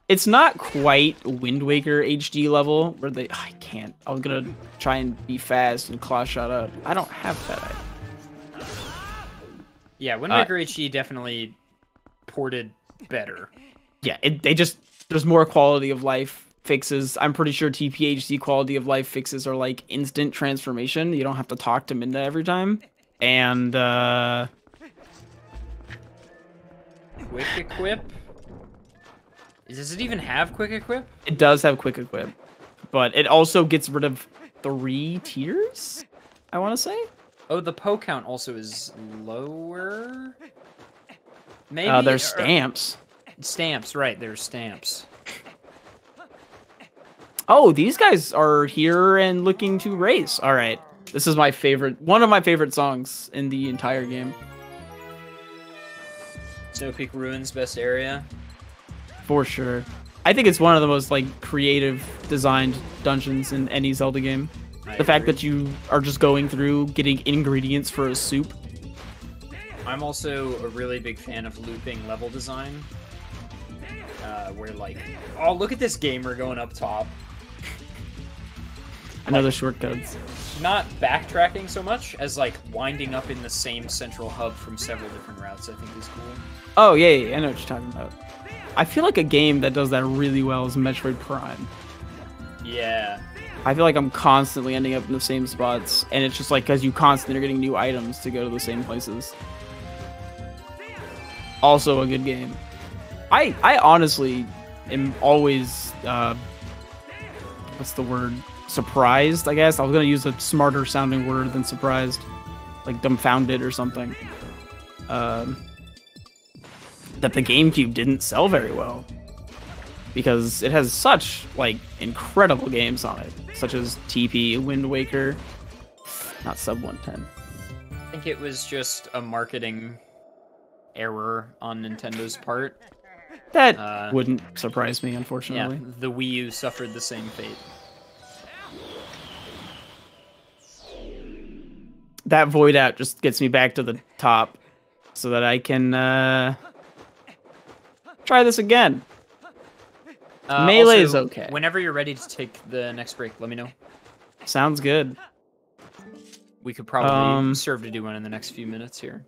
Speaker 2: It's not quite Wind Waker HD level, where they... I can't. I was gonna try and be fast and claw shot up. I don't have that.
Speaker 1: Yeah, Wind Waker HD definitely ported better.
Speaker 2: Yeah, there's more quality of life fixes. I'm pretty sure TPHD quality of life fixes are like instant transformation. You don't have to talk to Minda every time. And
Speaker 1: Quick equip? Does it even have quick equip?
Speaker 2: It does have quick equip, but it also gets rid of 3 tiers, I want to say.
Speaker 1: Oh, the Poe count also is lower? Maybe?
Speaker 2: There's stamps.
Speaker 1: Stamps, right. There's stamps.
Speaker 2: Oh, these guys are here and looking to race. All right. This is my favorite, one of my favorite songs in the entire game.
Speaker 1: Snow Peak Ruins, best area.
Speaker 2: For sure. I think it's one of the most like creative designed dungeons in any Zelda game. The fact that you are just going through getting ingredients for a soup.
Speaker 1: I'm also a really big fan of looping level design. Where like, oh, look at this gamer going up top.
Speaker 2: Another shortcuts.
Speaker 1: Not backtracking so much as like winding up in the same central hub from several different routes, I think is cool.
Speaker 2: Oh, yeah, I know what you're talking about. I feel like a game that does that really well is Metroid Prime.
Speaker 1: Yeah.
Speaker 2: I feel like I'm constantly ending up in the same spots, and it's just like because you constantly are getting new items to go to the same places. Also a good game. I honestly am always, what's the word? Surprised, I guess. I was going to use a smarter sounding word than surprised. Like dumbfounded or something. That the GameCube didn't sell very well. Because it has such, like, incredible games on it. Such as TP, Wind Waker, not Sub 110.
Speaker 1: I think it was just a marketing error on Nintendo's part.
Speaker 2: That wouldn't surprise me, unfortunately.
Speaker 1: Yeah, the Wii U suffered the same fate.
Speaker 2: That void out just gets me back to the top so that I can try this again. Melee is okay.
Speaker 1: Whenever you're ready to take the next break, let me know.
Speaker 2: Sounds good.
Speaker 1: We could probably serve to do one in the next few minutes here.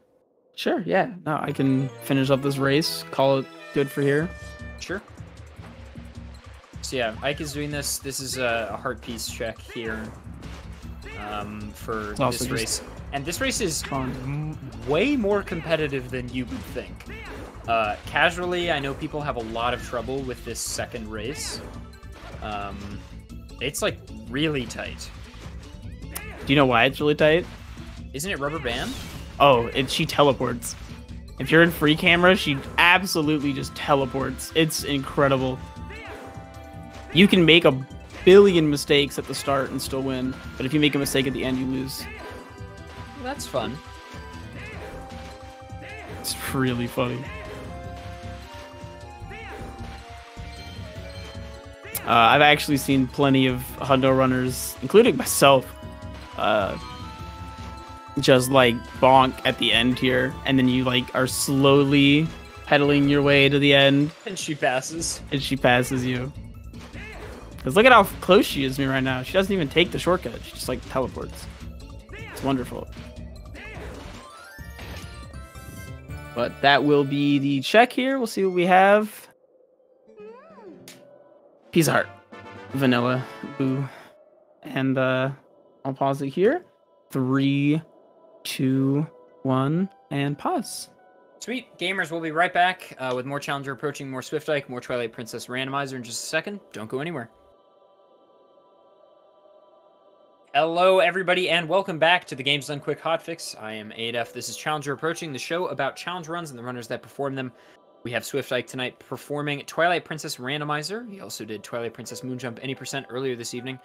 Speaker 2: Sure, yeah. No, I can finish up this race, call it good for here.
Speaker 1: Sure. So yeah, Ike is doing this. This is a heart piece check here for this race. And this race is way more competitive than you would think. Casually, I know people have a lot of trouble with this second race. It's like really tight.
Speaker 2: Do you know why it's really tight?
Speaker 1: Isn't it rubber band?
Speaker 2: Oh, she teleports. If you're in free camera, she absolutely just teleports. It's incredible. You can make a billion mistakes at the start and still win, but if you make a mistake at the end, you lose.
Speaker 1: That's fun.
Speaker 2: It's really funny. I've actually seen plenty of hundo runners, including myself, just like bonk at the end here, and then you like are slowly pedaling your way to the end,
Speaker 1: And she passes.
Speaker 2: and she passes you. Because look at how close she is to me right now. She doesn't even take the shortcut. She just like teleports. It's wonderful. But that will be the check here. We'll see what we have. Pizza Heart. Vanilla. Boo. And I'll pause it here. 3, 2, 1, and pause.
Speaker 1: Sweet. Gamers, we'll be right back with more Challenger Approaching, more Swift Ike, more Twilight Princess Randomizer in just a second. Don't go anywhere. Hello, everybody, and welcome back to the Games Done Quick Hotfix. I am Adef. This is Challenger Approaching, the show about challenge runs and the runners that perform them. We have Swift Ike tonight performing Twilight Princess Randomizer. He also did Twilight Princess Moonjump Any Percent earlier this evening.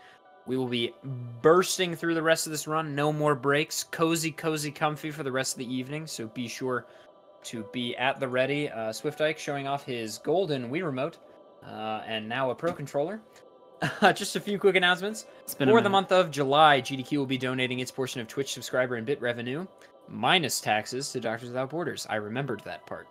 Speaker 1: We will be bursting through the rest of this run. No more breaks. Cozy, comfy for the rest of the evening, so be sure to be at the ready. Swift Ike showing off his golden Wii Remote and now a Pro Controller. Just a few quick announcements. For the month of July, GDQ will be donating its portion of Twitch subscriber and bit revenue, minus taxes, to Doctors Without Borders. I remembered that part.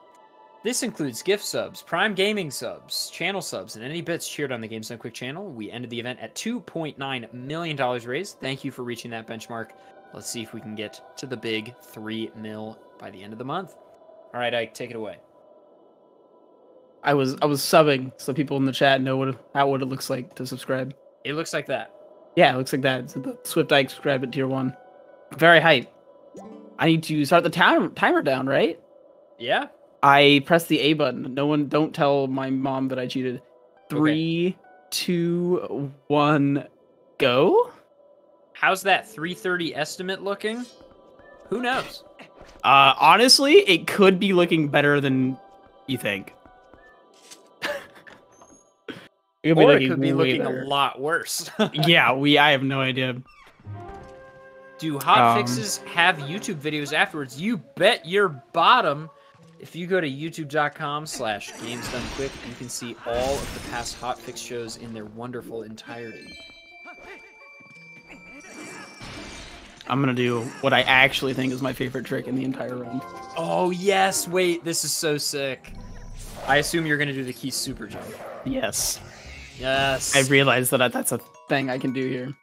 Speaker 1: This includes gift subs, Prime Gaming subs, channel subs, and any bits cheered on the Games Done Quick channel. We ended the event at $2.9 million raised. Thank you for reaching that benchmark. Let's see if we can get to the big 3 mil by the end of the month. All right, Ike, take it away.
Speaker 2: I was subbing so people in the chat know what it looks like to subscribe.
Speaker 1: It looks like that.
Speaker 2: Yeah, it looks like that. So the Swift Ike subscribe at tier 1. Very hype. I need to start the timer down, right?
Speaker 1: Yeah.
Speaker 2: I pressed the A button. Don't tell my mom that I cheated. 3, 2, 1, go.
Speaker 1: How's that 3:30 estimate looking? Who knows?
Speaker 2: Honestly, it could be looking better than you think.
Speaker 1: It could be looking a lot worse.
Speaker 2: Yeah, I have no idea.
Speaker 1: Do hotfixes have YouTube videos afterwards? You bet your bottom. If you go to youtube.com/GamesDoneQuick, you can see all of the past hotfix shows in their wonderful entirety.
Speaker 2: I'm gonna do what I actually think is my favorite trick in the entire round.
Speaker 1: Oh yes, wait, this is so sick. I assume you're gonna do the key super jump.
Speaker 2: Yes.
Speaker 1: Yes.
Speaker 2: I realized that that's a thing I can do here.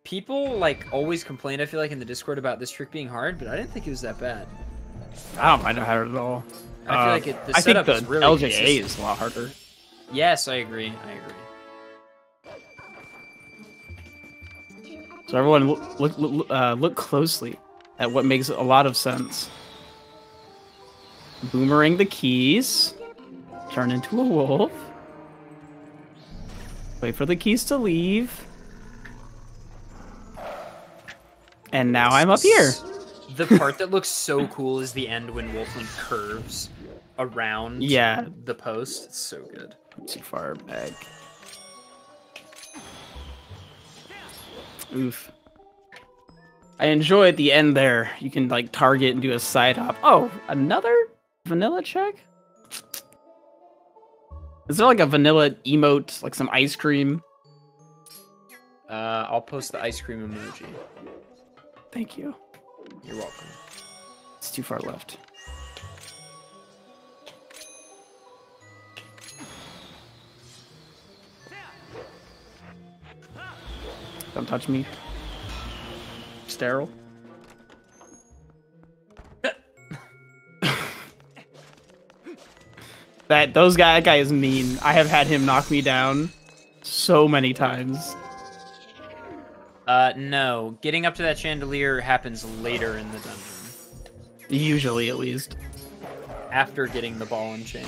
Speaker 1: People like always complain, I feel like, in the Discord about this trick being hard, but I didn't think it was that bad.
Speaker 2: I don't mind how hard at all.
Speaker 1: I feel like the
Speaker 2: I think
Speaker 1: setup
Speaker 2: the
Speaker 1: is really
Speaker 2: LJA
Speaker 1: consistent.
Speaker 2: is a lot harder.
Speaker 1: Yes, I agree.
Speaker 2: So everyone, look closely at what makes a lot of sense. Boomerang the keys, turn into a wolf, wait for the keys to leave, and now I'm up here.
Speaker 1: The part that looks so cool is the end when Wolfling curves around the post. It's so good.
Speaker 2: Too far back. Oof. I enjoy at the end there. You can like target and do a side hop. Oh, another vanilla check? Is there like a vanilla emote, like some ice cream?
Speaker 1: I'll post the ice cream emoji.
Speaker 2: Thank you.
Speaker 1: You're welcome.
Speaker 2: It's too far left. Don't touch me. Sterile. That guy is mean. I have had him knock me down so many times.
Speaker 1: No. Getting up to that chandelier happens later in the dungeon.
Speaker 2: Usually, at least.
Speaker 1: After getting the ball and chain.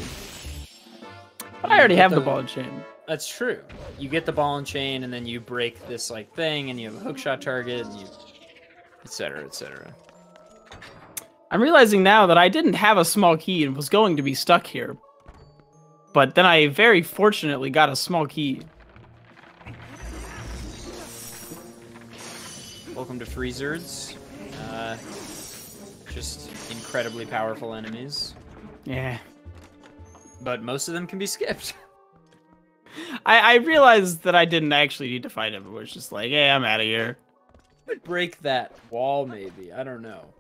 Speaker 2: But I already have the ball and chain.
Speaker 1: That's true. You get the ball and chain, and then you break this like thing, and you have a hookshot target, and you, etc., etc.
Speaker 2: I'm realizing now that I didn't have a small key and was going to be stuck here. But then I very fortunately got a small key.
Speaker 1: Welcome to Freezards. Just incredibly powerful enemies.
Speaker 2: Yeah.
Speaker 1: But most of them can be skipped.
Speaker 2: I realized that I didn't actually need to fight him. It was just like, hey, I'm out of here.
Speaker 1: Break that wall, maybe. I don't know.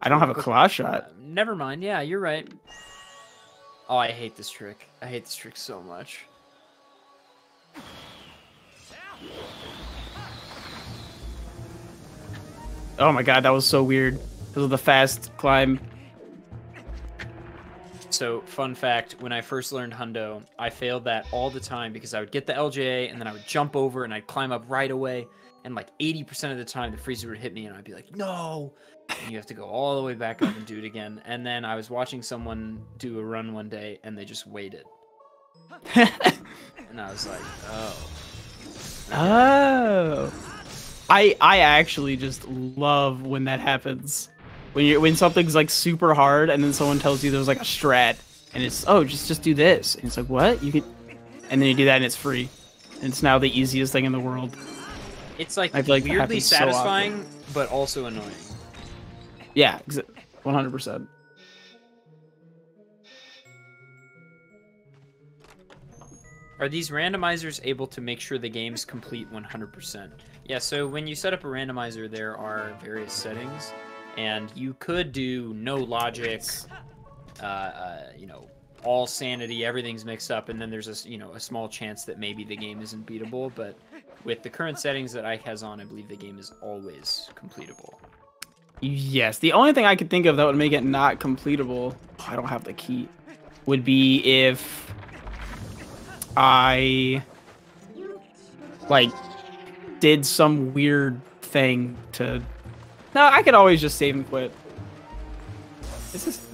Speaker 2: I don't have a claw shot.
Speaker 1: Never mind. Yeah, you're right. Oh, I hate this trick. I hate this trick so much.
Speaker 2: Oh my god, that was so weird. Because of the fast climb.
Speaker 1: So, fun fact, when I first learned Hundo, I failed that all the time because I would get the LJA and then I would jump over and I'd climb up right away. And like 80% of the time, the freezer would hit me and I'd be like, no! And you have to go all the way back up and do it again. And then I was watching someone do a run one day and they just waited. And I was like, oh.
Speaker 2: Oh. I actually just love when that happens. When something's like super hard and then someone tells you there's like a strat and it's just do this. And it's like, what? You can, and then you do that and it's free. And it's now the easiest thing in the world.
Speaker 1: It's like,
Speaker 2: I feel like
Speaker 1: weirdly
Speaker 2: so
Speaker 1: satisfying, but also annoying.
Speaker 2: Yeah, 100%.
Speaker 1: Are these randomizers able to make sure the game's complete 100%? Yeah, so when you set up a randomizer, there are various settings, and you could do no logic, you know, all sanity, everything's mixed up, and then there's a small chance that maybe the game isn't beatable, but with the current settings that Ike has on, I believe the game is always completable.
Speaker 2: Yes, the only thing I could think of that would make it not completable, I don't have the key, would be if I like did some weird thing to. No, I could always just save and quit. This is.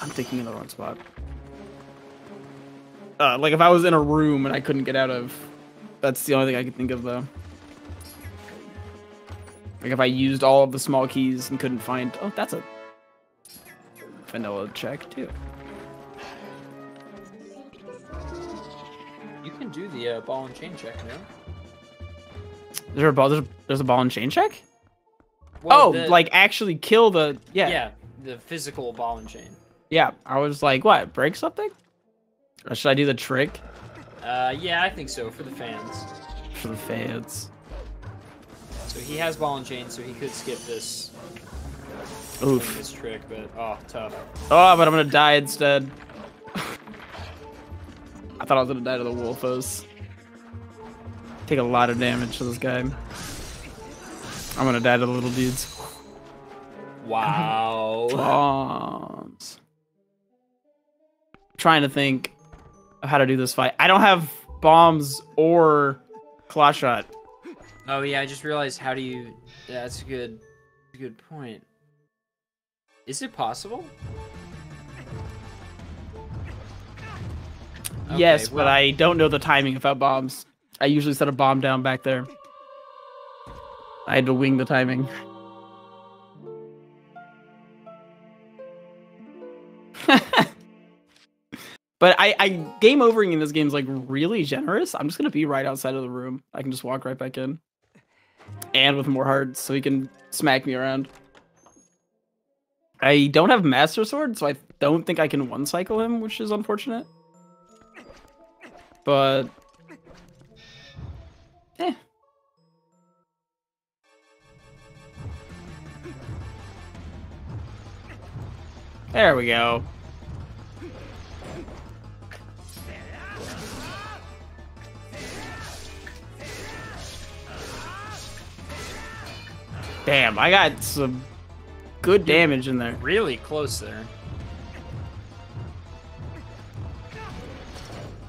Speaker 2: I'm thinking in the wrong spot. Like if I was in a room and I couldn't get out of. That's the only thing I could think of though. Like if I used all of the small keys and couldn't find. Oh, that's a vanilla check too.
Speaker 1: You can do the ball and chain check, no?
Speaker 2: Is there a ball? There's a ball and chain check?
Speaker 1: Well,
Speaker 2: like actually kill the
Speaker 1: yeah, the physical ball and chain.
Speaker 2: Yeah, I was like, what? Break something? Or should I do the trick?
Speaker 1: Yeah, I think so for the fans.
Speaker 2: For the fans.
Speaker 1: So he has ball and chain, so he could skip this.
Speaker 2: Oof.
Speaker 1: This trick, but oh, tough.
Speaker 2: Oh, but I'm gonna die instead. I thought I was gonna die to the Wolfos. Take a lot of damage to this guy. I'm gonna die to the little dudes.
Speaker 1: Wow.
Speaker 2: Bombs. Trying to think of how to do this fight. I don't have bombs or claw shot.
Speaker 1: Oh yeah, I just realized how do you. Yeah, that's a good point. Is it possible? Okay,
Speaker 2: Yes,
Speaker 1: well,
Speaker 2: but I don't know the timing about bombs. I usually set a bomb down back there. I had to wing the timing. But I game overing in this game is like really generous. I'm just gonna be right outside of the room. I can just walk right back in. And with more hearts, so he can smack me around. I don't have Master Sword, so I don't think I can one-cycle him, which is unfortunate. But there we go. Damn, I got some good damage in there.
Speaker 1: Really close there.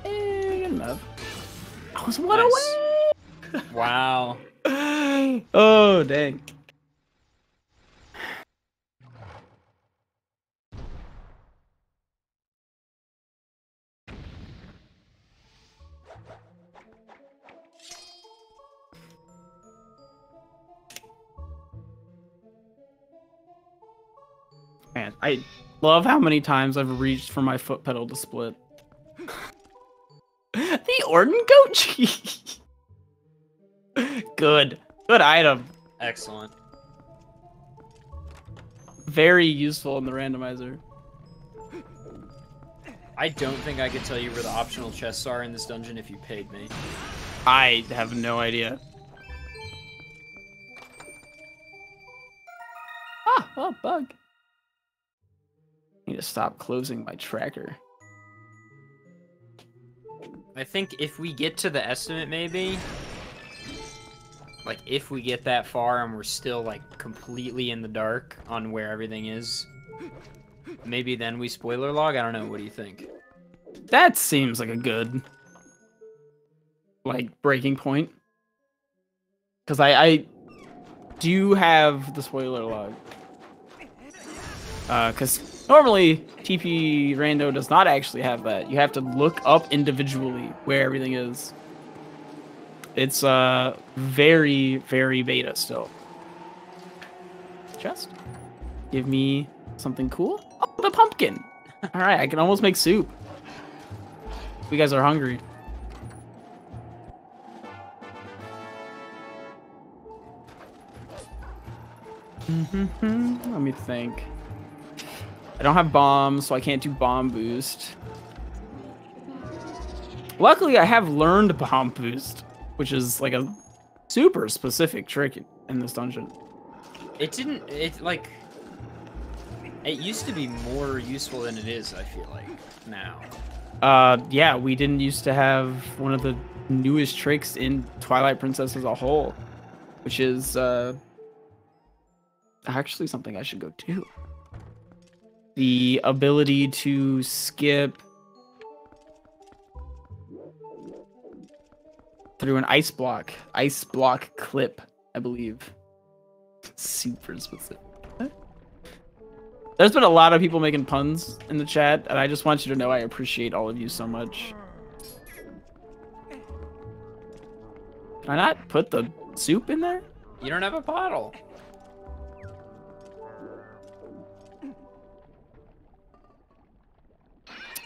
Speaker 2: Good enough. I was one away.
Speaker 1: Wow.
Speaker 2: Oh, dang. Man, I love how many times I've reached for my foot pedal to split. The Orden Gochi. Good item.
Speaker 1: Excellent.
Speaker 2: Very useful in the randomizer.
Speaker 1: I don't think I could tell you where the optional chests are in this dungeon if you paid me.
Speaker 2: I have no idea. Ah, oh, bug. I need to stop closing my tracker.
Speaker 1: I think if we get to the estimate, maybe, like if we get that far and we're still like completely in the dark on where everything is, maybe then we spoiler log. I don't know. What do you think?
Speaker 2: That seems like a good, like, breaking point. Because I do have the spoiler log. Because normally TP Rando does not actually have that. You have to look up individually where everything is. It's very, very beta still. Chest. Give me something cool. Oh, the pumpkin. All right, I can almost make soup. You guys are hungry. Let me think. I don't have bombs, so I can't do bomb boost. Luckily, I have learned bomb boost, which is like a super specific trick in this dungeon.
Speaker 1: It used to be more useful than it is, I feel like, now.
Speaker 2: Yeah, we didn't used to have one of the newest tricks in Twilight Princess as a whole, which is actually something I should go do. The ability to skip through an ice block clip, I believe. Super specific. There's been a lot of people making puns in the chat, and I just want you to know I appreciate all of you so much. Can I not put the soup in there?
Speaker 1: You don't have a bottle.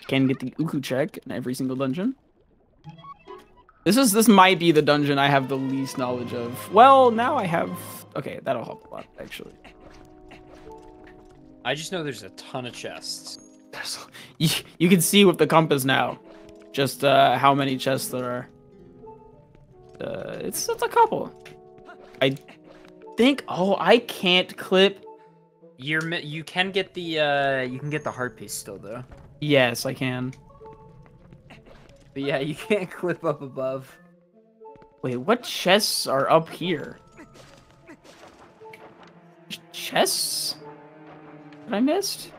Speaker 2: Can get the Uku check in every single dungeon. This might be the dungeon I have the least knowledge of. Well, now I have... Okay, that'll help a lot, actually.
Speaker 1: I just know there's a ton of chests.
Speaker 2: You can see with the compass now, just how many chests there are. It's a couple. I think. Oh, I can't clip.
Speaker 1: You can get the heart piece still though.
Speaker 2: Yes, I can.
Speaker 1: But yeah, you can't clip up above.
Speaker 2: Wait, what chests are up here? Chests that I missed?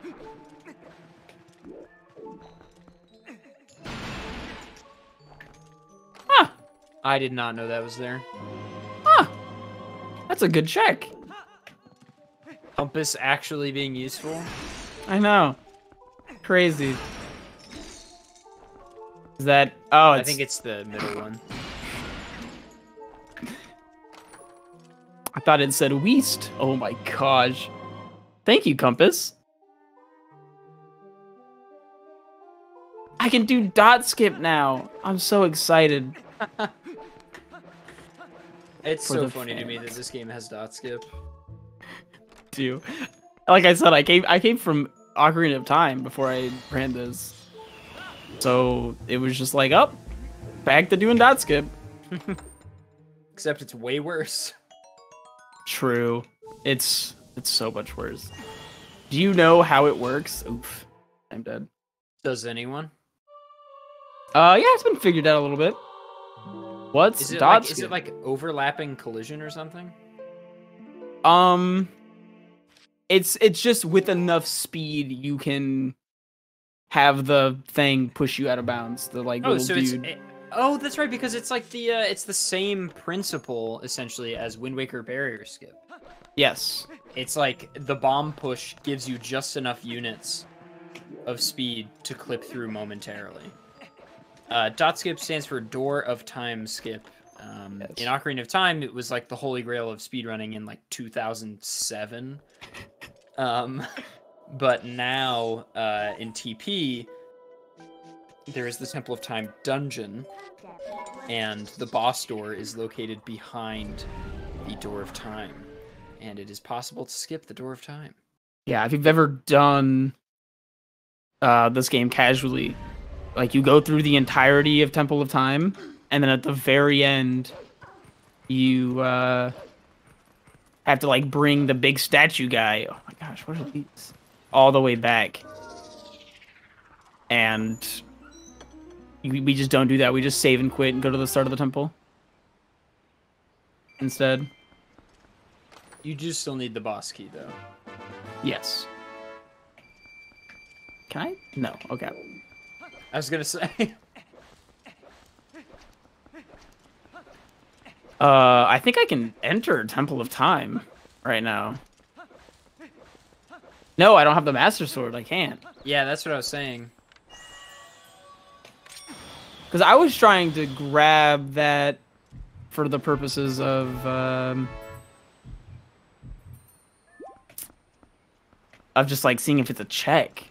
Speaker 2: Huh.
Speaker 1: I did not know that was there.
Speaker 2: Huh. That's a good check.
Speaker 1: Compass actually being useful.
Speaker 2: I know. Crazy. Is that... Oh,
Speaker 1: I think it's the middle one.
Speaker 2: I thought it said Weast. Oh my gosh. Thank you, Compass. I can do dot skip now. I'm so excited.
Speaker 1: It's so funny to me that this game has dot skip.
Speaker 2: Too. Like I said, I came from Ocarina of Time before I ran this. So it was just like, oh, back to doing dot skip.
Speaker 1: Except it's way worse.
Speaker 2: True. It's so much worse. Do you know how it works? Oof. I'm dead.
Speaker 1: Does anyone?
Speaker 2: Yeah, it's been figured out a little bit. What's dot skip?
Speaker 1: Is it like overlapping collision or something?
Speaker 2: It's just with enough speed you can have the thing push you out of bounds. The like little dude.
Speaker 1: Oh, that's right, because it's like it's the same principle essentially as Wind Waker barrier skip.
Speaker 2: Yes.
Speaker 1: It's like the bomb push gives you just enough units of speed to clip through momentarily. Dot skip stands for Door of Time skip. Yes. In Ocarina of Time, it was like the holy grail of speedrunning in like 2007. But now in TP, there is the Temple of Time dungeon, and the boss door is located behind the Door of Time. And it is possible to skip the Door of Time.
Speaker 2: Yeah, if you've ever done this game casually, like you go through the entirety of Temple of Time, and then at the very end, you have to like bring the big statue guy. Oh my gosh, what are these? All the way back, and we just don't do that. We just save and quit and go to the start of the temple instead.
Speaker 1: You do still need the boss key, though.
Speaker 2: Yes. Can I? No. Okay.
Speaker 1: I was gonna say.
Speaker 2: I think I can enter Temple of Time right now. No, I don't have the Master Sword. I can't.
Speaker 1: Yeah, that's what I was saying.
Speaker 2: Because I was trying to grab that for the purposes of just like seeing if it's a check.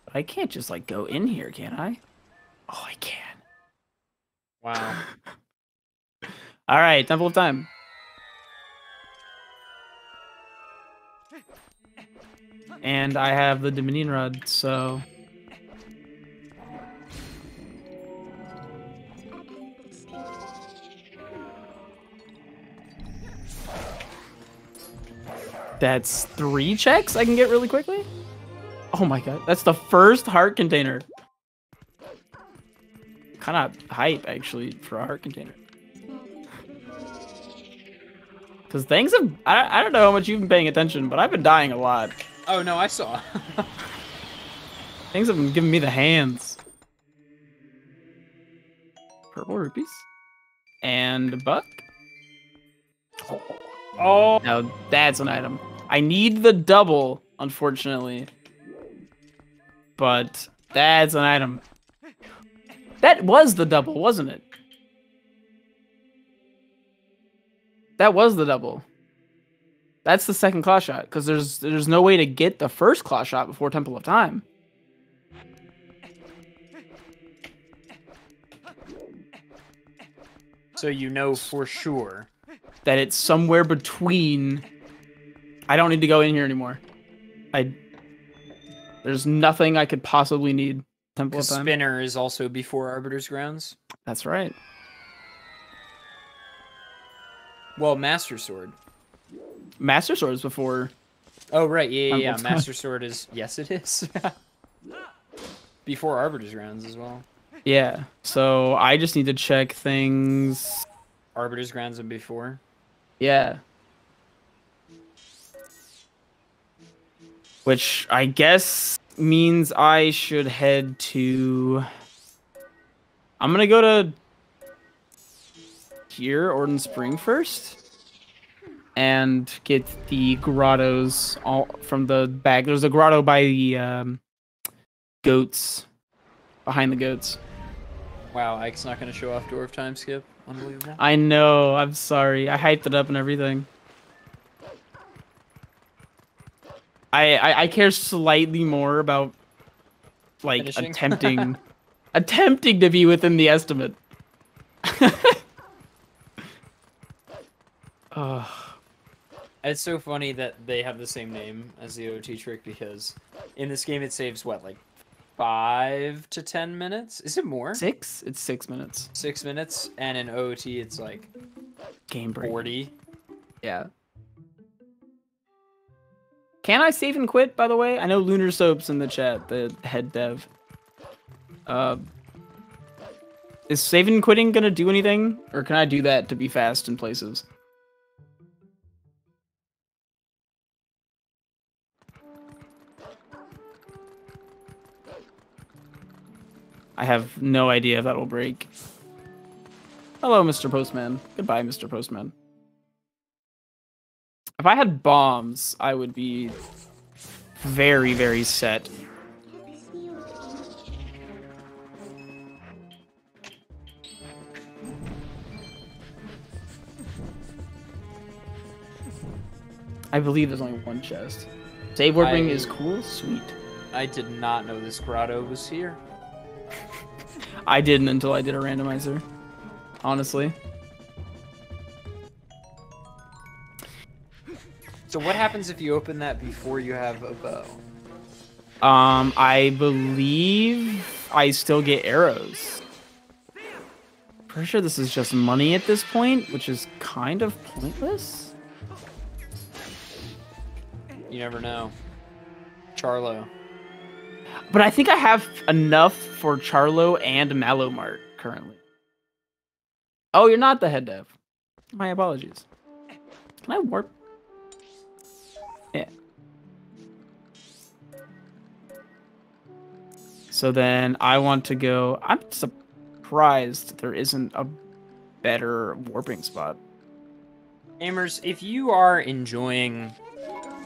Speaker 2: But I can't just like go in here, can I? Oh, I can.
Speaker 1: Wow.
Speaker 2: All right, Temple of Time. And I have the Dominion Rod, so... That's 3 checks I can get really quickly? Oh my god, that's the first heart container. Kind of hype, actually, for a heart container. Because things have... I don't know how much you've been paying attention, but I've been dying a lot.
Speaker 1: Oh, no, I saw.
Speaker 2: Things have been giving me the hands. Purple rupees. And a buck.
Speaker 1: Oh!
Speaker 2: Now, that's an item. I need the double, unfortunately. But that's an item. That was the double, wasn't it? That was the double. That's the second claw shot, because there's no way to get the first claw shot before Temple of Time.
Speaker 1: So you know for sure
Speaker 2: that it's somewhere between... I don't need to go in here anymore. There's nothing I could possibly need. Temple of Time.
Speaker 1: Spinner is also before Arbiter's Grounds.
Speaker 2: That's right.
Speaker 1: Well, Master Sword.
Speaker 2: Master Sword is before...
Speaker 1: Oh, right. Yeah.
Speaker 2: Temple of
Speaker 1: Master Sword is... Yes, it is. Before Arbiter's Grounds as well.
Speaker 2: Yeah. So I just need to check things...
Speaker 1: Arbiter's Grounds and before.
Speaker 2: Yeah. Which I guess means I should head to... I'm gonna go to here, Orden Spring first. And get the grottos all from the back. There's a grotto by the goats. Behind the goats.
Speaker 1: Wow, Ike's not going to show off Door of Time skip. Unbelievable.
Speaker 2: I know, I'm sorry. I hyped it up and everything. I care slightly more about like
Speaker 1: Finishing?
Speaker 2: attempting to be within the estimate.
Speaker 1: It's so funny that they have the same name as the OT trick, because in this game it saves what, like 5 to 10 minutes? Is it more?
Speaker 2: 6? It's 6 minutes.
Speaker 1: 6 minutes, and in OT it's like
Speaker 2: Game break.
Speaker 1: 40.
Speaker 2: Yeah. Can I save and quit, by the way? I know Lunar Soap's in the chat, the head dev. Is save and quitting gonna do anything? Or can I do that to be fast in places? I have no idea if that'll break. Hello, Mr. Postman. Goodbye, Mr. Postman. If I had bombs, I would be very, very set. I believe there's only one chest. Save warping is cool? Sweet.
Speaker 1: I did not know this grotto was here.
Speaker 2: I didn't until I did a randomizer. honestly.
Speaker 1: So what happens if you open that before you have a bow?
Speaker 2: I believe I still get arrows. Pretty sure this is just money at this point, which is kind of pointless.
Speaker 1: You never know. Charlo.
Speaker 2: But I think I have enough for Charlo and Malomart currently. Oh, you're not the head dev. My apologies. Can I warp? Yeah. So then I want to go. I'm surprised there isn't a better warping spot.
Speaker 1: Gamers, if you are enjoying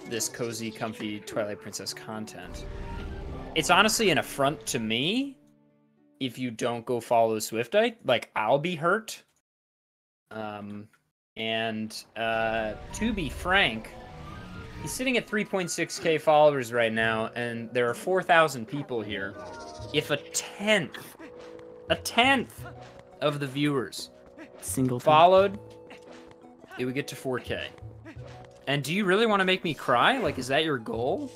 Speaker 1: this cozy, comfy Twilight Princess content, it's honestly an affront to me if you don't go follow Swiftite. Like, I'll be hurt. To be frank, he's sitting at 3.6k followers right now, and there are 4,000 people here. If a tenth of the viewers followed, it would get to 4k. And do you really want to make me cry? Like, is that your goal?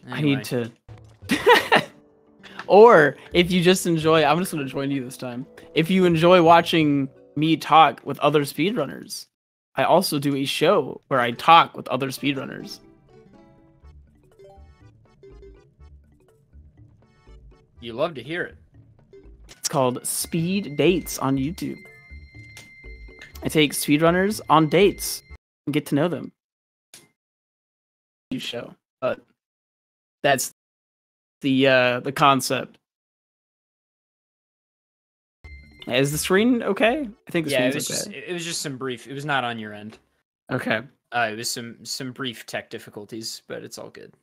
Speaker 1: Anyway.
Speaker 2: I need to... Or if you just enjoy... I'm just going to join you this time. If you enjoy watching me talk with other speedrunners, I also do a show where I talk with other speedrunners.
Speaker 1: You love to hear it.
Speaker 2: It's called Speed Dates on YouTube. I take speedrunners on dates and get to know them. Show, but that's the concept. Is the screen okay? I think the screen's okay.
Speaker 1: It was just some brief. It was not on your end.
Speaker 2: Okay.
Speaker 1: It was some brief tech difficulties, but it's all good.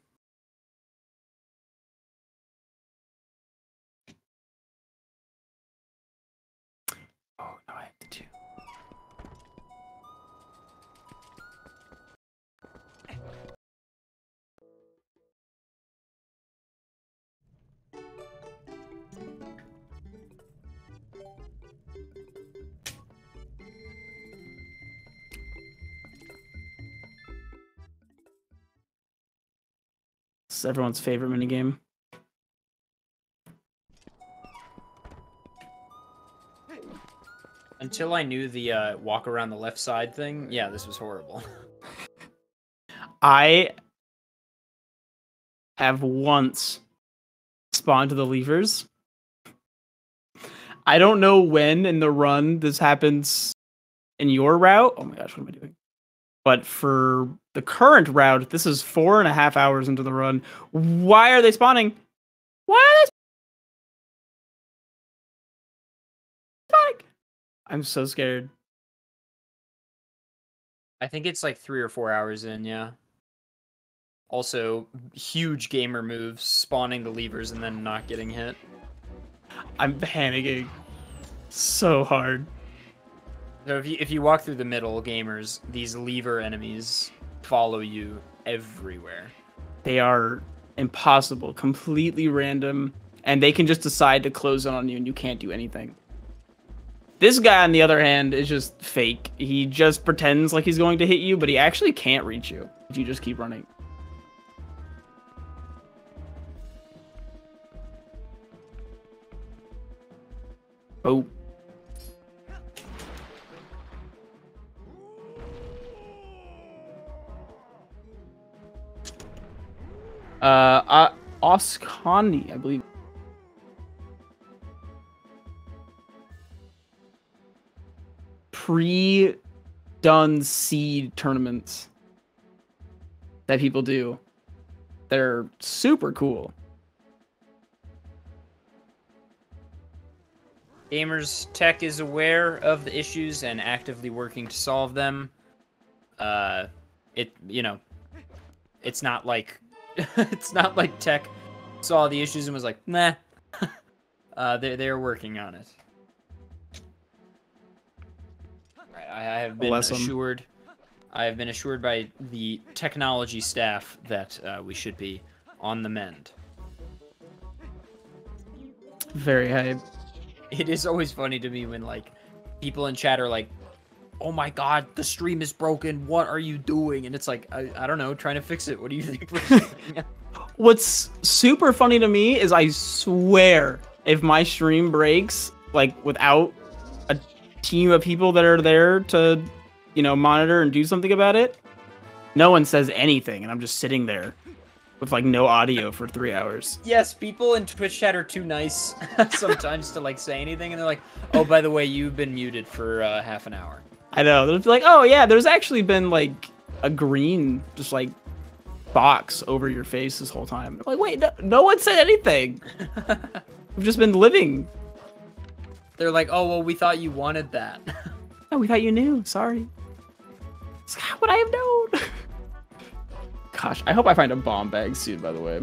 Speaker 2: Oh no, I have to do. This is everyone's favorite minigame.
Speaker 1: Until I knew the walk around the left side thing, yeah, this was horrible.
Speaker 2: I have once spawned to the levers. I don't know when in the run this happens in your route. Oh my gosh, what am I doing? But for the current route, this is 4.5 hours into the run. Why are they spawning? Why are they spawning? I'm so scared.
Speaker 1: I think it's like 3 or 4 hours in, yeah. Also, huge gamer moves, spawning the levers and then not getting hit.
Speaker 2: I'm panicking so hard.
Speaker 1: So if you walk through the middle, gamers, these lever enemies follow you everywhere.
Speaker 2: They are impossible, completely random, and they can just decide to close in on you and you can't do anything. This guy, on the other hand, is just fake. He just pretends like he's going to hit you, but he actually can't reach you if you just keep running. Oh. Oskandi, I believe. Pre-done seed tournaments that people do. They're super cool.
Speaker 1: Gamers Tech is aware of the issues and actively working to solve them. It's not like it's not like Tech saw the issues and was like, nah. They're working on it. I have been assured. I have been assured by the technology staff that we should be on the mend.
Speaker 2: Very hype.
Speaker 1: It is always funny to me when like people in chat are like, "Oh my god, the stream is broken. What are you doing?" And it's like, I don't know, trying to fix it. What do you think?
Speaker 2: What's super funny to me is I swear if my stream breaks, like without a team of people that are there to, you know, monitor and do something about it, no one says anything, and I'm just sitting there with like no audio for 3 hours.
Speaker 1: Yes, people in Twitch chat are too nice sometimes to like say anything, and they're like, "Oh, by the way, you've been muted for half an hour."
Speaker 2: I know. They'll be like, "Oh yeah, there's actually been like a green just like box over your face this whole time." I'm like, wait, no one said anything. We've just been living.
Speaker 1: They're like, "Oh, well, we thought you wanted that."
Speaker 2: Oh, we thought you knew. Sorry. How would I have known? Gosh, I hope I find a bomb bag soon, by the way.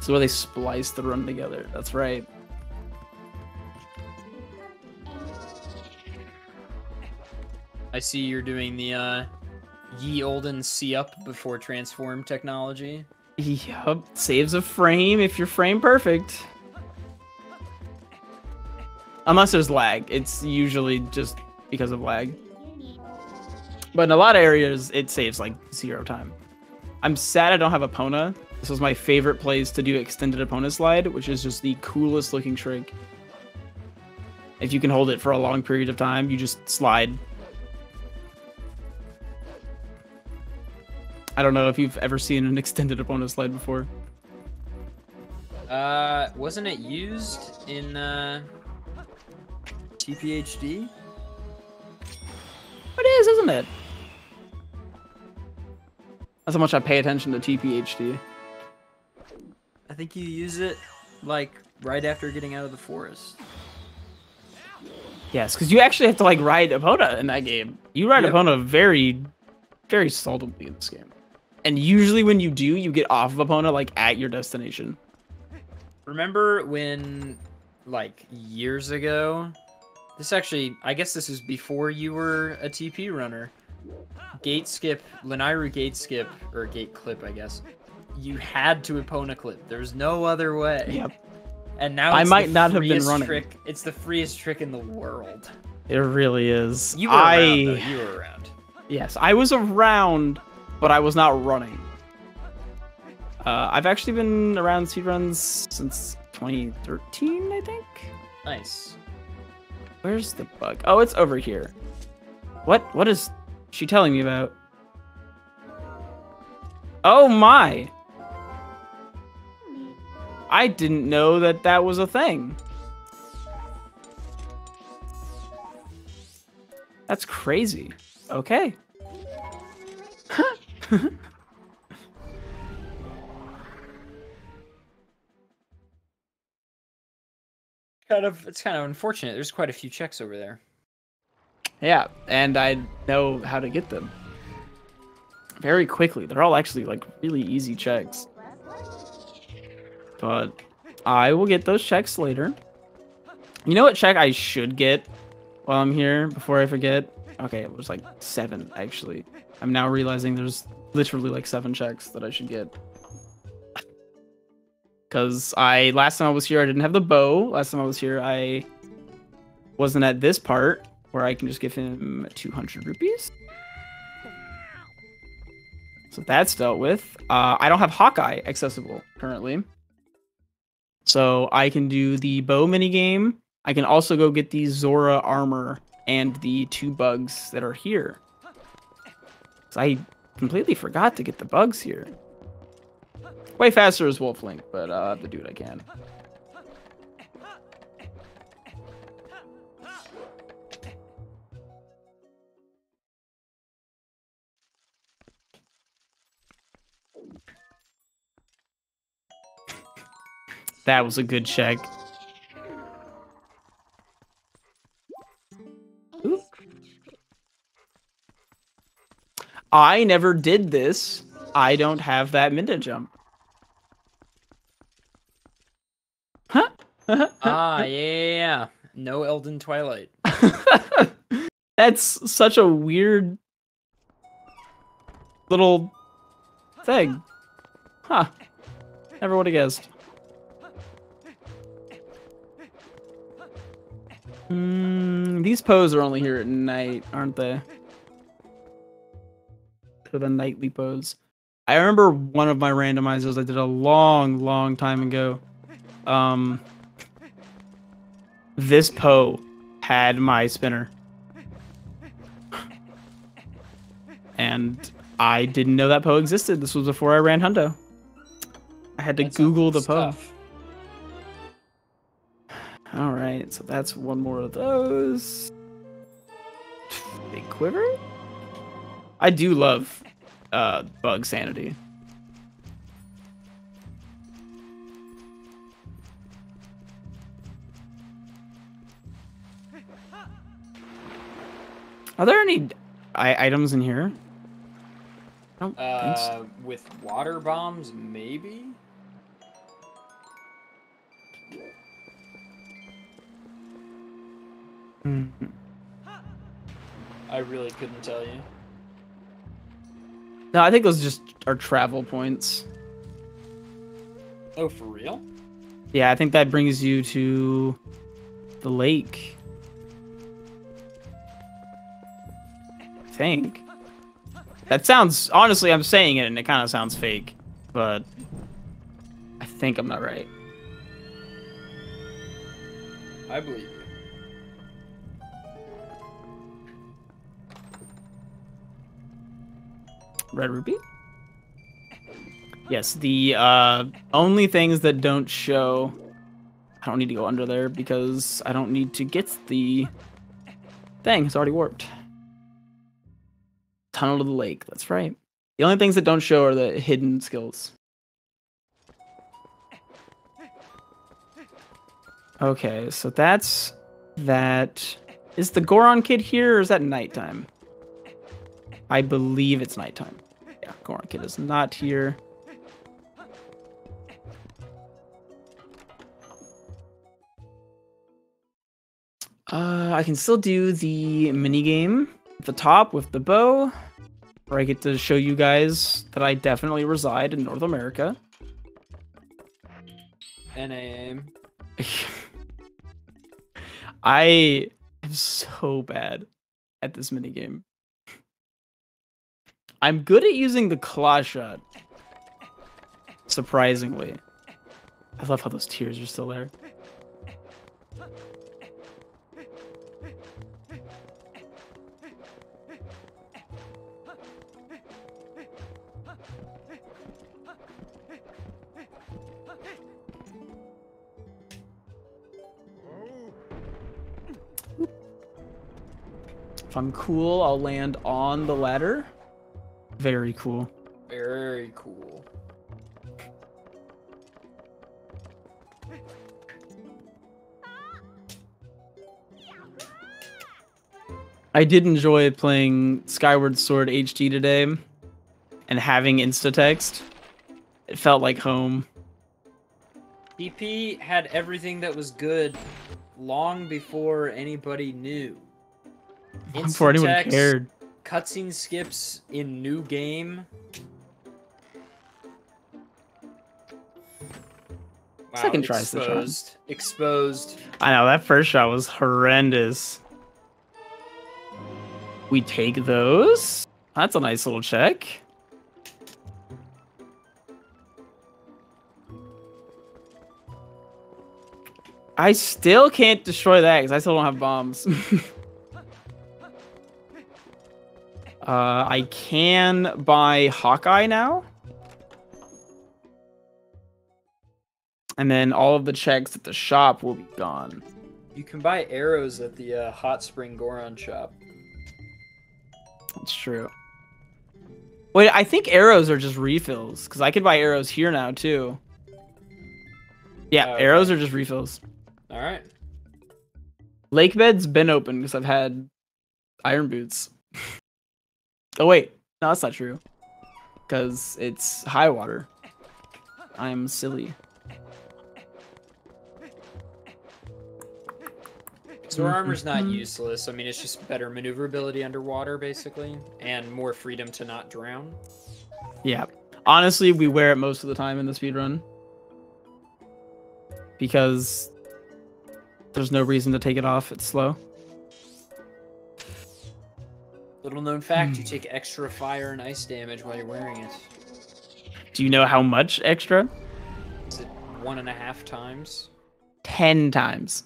Speaker 2: So where they splice the run together. That's right.
Speaker 1: I see you're doing the ye olden see up before transform technology.
Speaker 2: Yup, saves a frame if you're frame perfect. Unless there's lag. It's usually just because of lag. But in a lot of areas, it saves like 0 time. I'm sad I don't have Epona. This was my favorite place to do extended Epona slide, which is just the coolest looking trick. If you can hold it for a long period of time, you just slide. I don't know if you've ever seen an extended Epona slide before.
Speaker 1: Wasn't it used in TPHD?
Speaker 2: It is, isn't it? That's how much I pay attention to TPHD.
Speaker 1: I think you use it like right after getting out of the forest.
Speaker 2: Yes, because you actually have to like ride Epona in that game. You ride Epona very, very seldomly in this game. And usually when you do, you get off of Epona like at your destination.
Speaker 1: Remember when, like, years ago, this actually, I guess this is before you were a TP runner, gate skip, Lanayru gate skip, or gate clip, I guess, you had to Epona clip. There's no other way.
Speaker 2: Yep.
Speaker 1: And now
Speaker 2: I
Speaker 1: it's
Speaker 2: might
Speaker 1: the
Speaker 2: not have been
Speaker 1: freest
Speaker 2: running.
Speaker 1: Trick. It's the freest trick in the world.
Speaker 2: It really is.
Speaker 1: You were around, though. You were around.
Speaker 2: Yes, I was around, but I was not running. I've actually been around speedruns since 2013, I think.
Speaker 1: Nice.
Speaker 2: Where's the bug? Oh, it's over here. What is she telling me about? Oh my! I didn't know that that was a thing. That's crazy. Okay.
Speaker 1: It's kind of unfortunate. There's quite a few checks over there.
Speaker 2: Yeah, and I know how to get them very quickly. They're all actually like really easy checks. But I will get those checks later. You know what check I should get while I'm here before I forget? Okay, it was like 7 actually. I'm now realizing there's literally like 7 checks that I should get. Because last time I was here, I didn't have the bow. Last time I was here, I wasn't at this part where I can just give him 200 rupees. So that's dealt with. I don't have Hawkeye accessible currently. So I can do the bow minigame. I can also go get the Zora armor and the 2 bugs that are here. So I completely forgot to get the bugs here. Way faster as Wolf Link, but I have to do what I can. That was a good check. Ooh. I never did this. I don't have that Minda jump.
Speaker 1: Yeah. No Elden Twilight.
Speaker 2: That's such a weird little thing. Huh. Never would have guessed. These Poes are only here at night, aren't they? For the nightly Poes. I remember one of my randomizers I did a long time ago. This Poe had my spinner. And I didn't know that Poe existed. This was before I ran Hundo. I had to Google the Poe. All right, so that's one more of those. Big quiver. I do love bug sanity. Are there any items in here? I don't think so.
Speaker 1: With water bombs, maybe? I really couldn't tell you.
Speaker 2: No, I think those just are travel points.
Speaker 1: Oh, for real?
Speaker 2: Yeah, I think that brings you to the lake. I think. That sounds, honestly, I'm saying it and it kind of sounds fake, but I think I'm not right.
Speaker 1: I believe you.
Speaker 2: Red Ruby? Yes, the only things that don't show... I don't need to go under there because I don't need to get the thing. It's already warped. Tunnel to the lake. That's right. The only things that don't show are the hidden skills. Okay, so that's that. Is the Goron kid here or is that nighttime? I believe it's nighttime. Yeah, Goron kid is not here. I can still do the mini game at the top with the bow, where I get to show you guys that I definitely reside in North America.
Speaker 1: NAM.
Speaker 2: I am so bad at this mini game. I'm good at using the claw shot. Surprisingly. I love how those tears are still there. If I'm cool, I'll land on the ladder. Very cool.
Speaker 1: Very cool.
Speaker 2: I did enjoy playing Skyward Sword HD today and having Instatext. It felt like home.
Speaker 1: PP had everything that was good long before anybody knew.
Speaker 2: Before anyone cared.
Speaker 1: Cutscene skips in new game. Wow,
Speaker 2: Second tries the charm.
Speaker 1: Exposed.
Speaker 2: I know, that first shot was horrendous. We take those. That's a nice little check. I still can't destroy that because I still don't have bombs. I can buy Hawkeye now. And then all of the checks at the shop will be gone.
Speaker 1: You can buy arrows at the Hot Spring Goron shop.
Speaker 2: That's true. Wait, I think arrows are just refills because I could buy arrows here now too. Yeah,
Speaker 1: okay.
Speaker 2: Arrows are just refills.
Speaker 1: All right.
Speaker 2: Lake bed's been open because I've had iron boots. Oh wait, no, that's not true. Because it's high water. I'm silly.
Speaker 1: So armor's not useless. I mean, it's just better maneuverability underwater, basically, and more freedom to not drown.
Speaker 2: Yeah. Honestly, we wear it most of the time in the speedrun. Because There's no reason to take it off. It's slow.
Speaker 1: Little known fact, you take extra fire and ice damage while you're wearing it.
Speaker 2: Do you know how much extra?
Speaker 1: Is it 1.5 times?
Speaker 2: 10 times.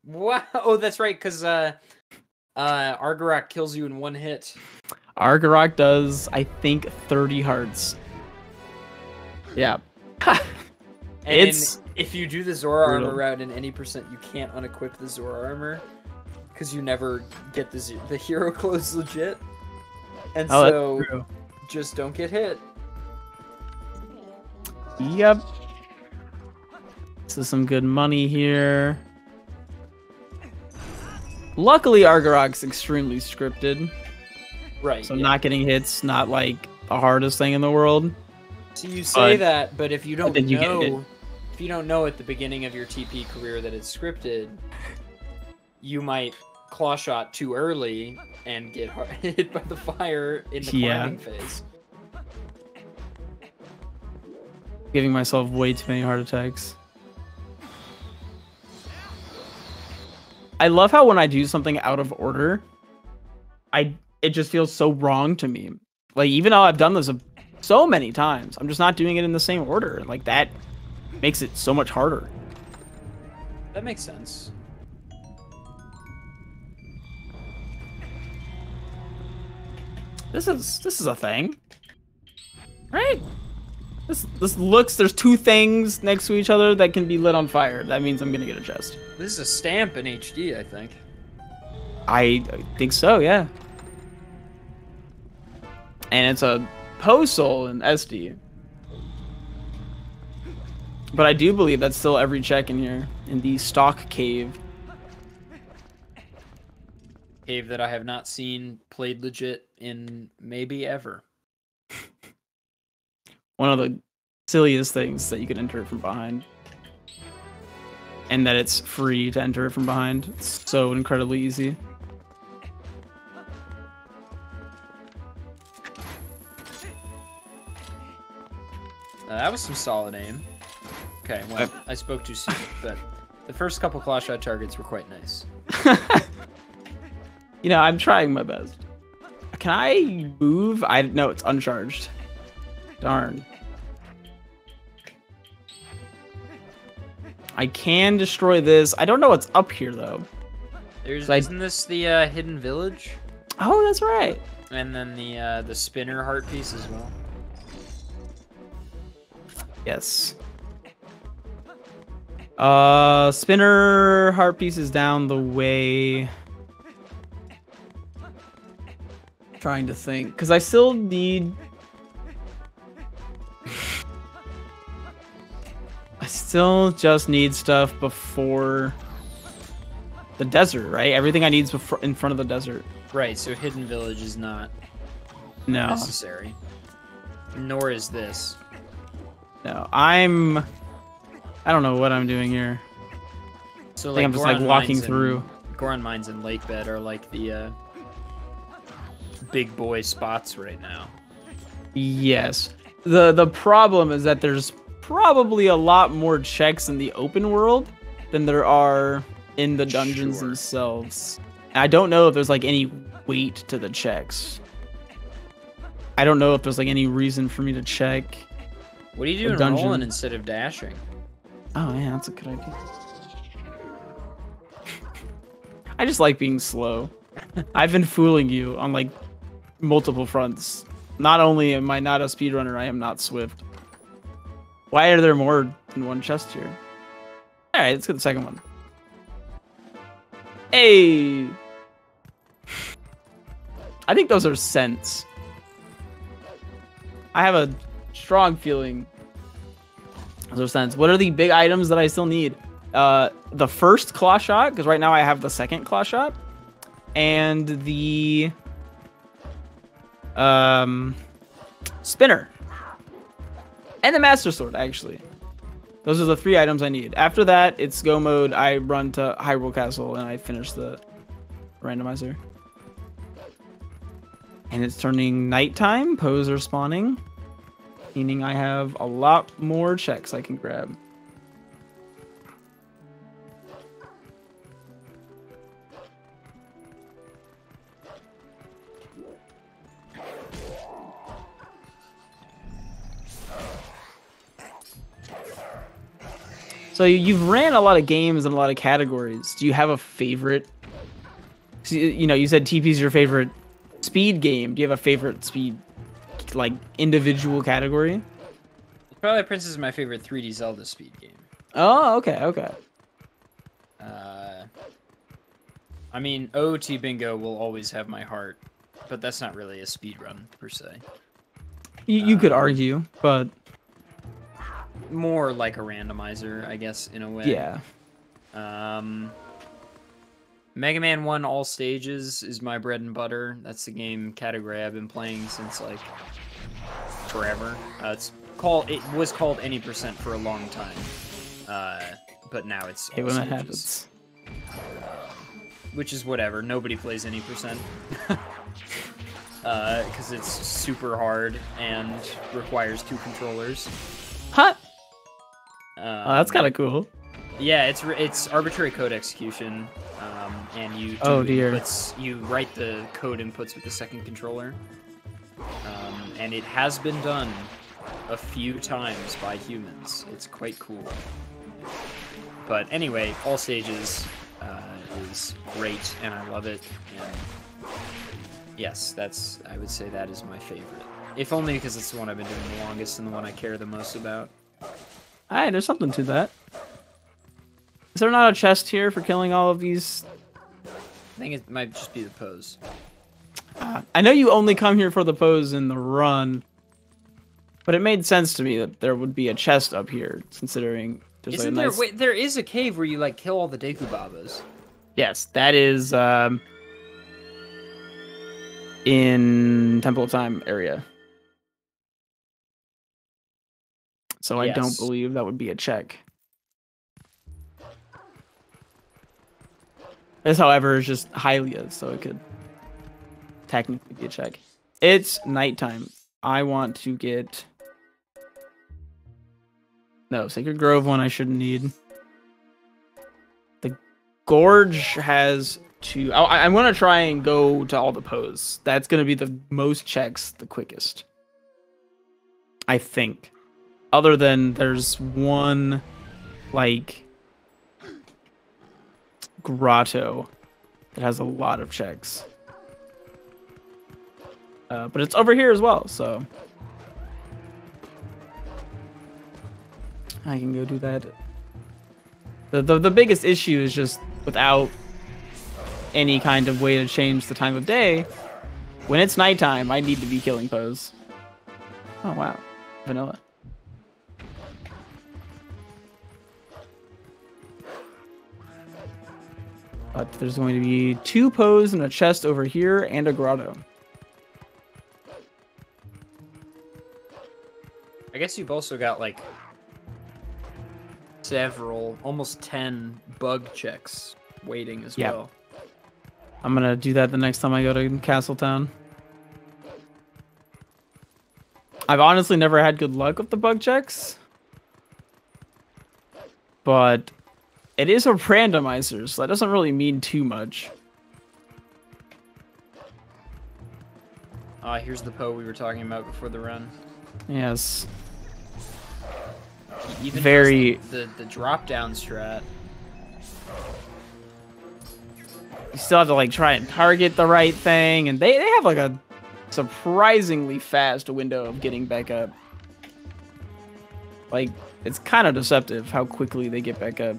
Speaker 1: Wow. Oh, that's right, because Argarok kills you in 1 hit.
Speaker 2: Argarok does, I think, 30 hearts. Yeah. It's
Speaker 1: if you do the Zora
Speaker 2: brutal.
Speaker 1: armor route in any percent, you can't unequip the Zora armor because you never get the hero clothes legit. And so just don't get hit.
Speaker 2: Yep. This is some good money here. Luckily, Argarok's extremely scripted.
Speaker 1: Right.
Speaker 2: So not getting hits, not like the hardest thing in the world.
Speaker 1: So you say that, but if you don't
Speaker 2: know,
Speaker 1: if you don't know at the beginning of your TP career that it's scripted, you might claw shot too early and get hit by the fire in the climbing phase.
Speaker 2: Giving myself way too many heart attacks. I love how when I do something out of order, it just feels so wrong to me. Like, even though I've done this so many times, I'm just not doing it in the same order. Like, that makes it so much harder.
Speaker 1: That makes sense.
Speaker 2: This is a thing, right? This looks. There's 2 things next to each other that can be lit on fire. That means I'm gonna get a chest.
Speaker 1: This is a stamp in HD, I think.
Speaker 2: I think so, yeah. And it's a Postal in SD. But I do believe that's still every check in here in the stock cave.
Speaker 1: Cave that I have not seen played legit in maybe ever.
Speaker 2: One of the silliest things that you can enter it from behind. And that it's free to enter it from behind. It's so incredibly easy.
Speaker 1: That was some solid aim. Okay, well, I spoke too soon, but the first couple claw shot targets were quite nice.
Speaker 2: You know, I'm trying my best. Can I move? No, it's uncharged. Darn. I can destroy this. I don't know what's up here, though.
Speaker 1: Isn't this the hidden village?
Speaker 2: Oh, that's right.
Speaker 1: And then the spinner heart piece as well.
Speaker 2: Yes. Spinner heart piece is down the way. Trying to think, because I still need. I still just need stuff before the desert, right? Everything I need is in front of the desert.
Speaker 1: Right. So hidden village is not necessary. Nor is this.
Speaker 2: No, I don't know what I'm doing here.
Speaker 1: So
Speaker 2: I think I'm just like walking through.
Speaker 1: Goron Mines and Lake Bed are like the big boy spots right now.
Speaker 2: Yes. The problem is that there's probably a lot more checks in the open world than there are in the dungeons themselves. And I don't know if there's like any weight to the checks. I don't know if there's like any reason for me to check.
Speaker 1: What are you doing rolling instead of dashing?
Speaker 2: Oh yeah, that's a good idea. I just like being slow. I've been fooling you on like multiple fronts. Not only am I not a speedrunner, I am not swift. Why are there more than one chest here? Alright, let's get the second one. Hey! I think those are scents. I have a strong feeling those are scents. What are the big items that I still need? The first claw shot, because right now I have the second claw shot. And the spinner. And the master sword, actually. Those are the 3 items I need. After that, it's go mode. I run to Hyrule Castle and I finish the randomizer. And it's turning nighttime. Poes are spawning. Meaning I have a lot more checks I can grab. So you've ran a lot of games and a lot of categories. Do you have a favorite? You know, you said TP is your favorite speed game. Do you have a favorite speed, like, individual category?
Speaker 1: Twilight Princess is my favorite 3D Zelda speed game.
Speaker 2: Oh, okay, okay.
Speaker 1: I mean, OOT Bingo will always have my heart, but that's not really a speed run per se.
Speaker 2: You could argue, but
Speaker 1: more like a randomizer, I guess, in a way.
Speaker 2: yeah.
Speaker 1: Mega Man 1 All Stages is my bread and butter. That's the game category I've been playing since, like, forever. It was called Any Percent for a long time. But now it's
Speaker 2: Hey, when that happens.
Speaker 1: Which is whatever. Nobody plays Any Percent. Because it's super hard and requires 2 controllers.
Speaker 2: Huh? Oh, that's kind of cool.
Speaker 1: Yeah, it's arbitrary code execution, and you you write the code inputs with the second controller, and it has been done a few times by humans. It's quite cool. But anyway, All Stages is great, and I love it. And yes, I would say that is my favorite. If only because it's the one I've been doing the longest and the one I care the most about.
Speaker 2: Alright, there's something to that. Is there not a chest here for killing all of these?
Speaker 1: I think it might just be the pose.
Speaker 2: I know you only come here for the pose in the run, but it made sense to me that there would be a chest up here, considering there's
Speaker 1: Isn't
Speaker 2: like a nice...
Speaker 1: Wait, there is a cave where you, like, kill all the Deku Babas.
Speaker 2: Yes, that is in Temple of Time area. So I don't believe that would be a check. This, however, is just Hylia, so it could technically be a check. It's nighttime. I want to get... No, Sacred Grove one I shouldn't need. The Gorge has to... I'm going to try and go to all the pose. That's going to be the most checks the quickest. I think. Other than there's one, like, grotto that has a lot of checks. But it's over here as well, so I can go do that. The biggest issue is just without any kind of way to change the time of day, when it's nighttime, I need to be killing pose. Oh, wow. Vanilla. But there's going to be 2 pose and a chest over here and a grotto.
Speaker 1: I guess you've also got, like, several, almost 10 bug checks waiting as well.
Speaker 2: I'm going to do that the next time I go to Castletown. I've honestly never had good luck with the bug checks. But it is a randomizer, so that doesn't really mean too much.
Speaker 1: Here's the Poe we were talking about before the run.
Speaker 2: Yes.
Speaker 1: Even
Speaker 2: very...
Speaker 1: The drop-down strat.
Speaker 2: You still have to, like, try and target the right thing, and they have, like, a surprisingly fast window of getting back up. Like, it's kind of deceptive how quickly they get back up.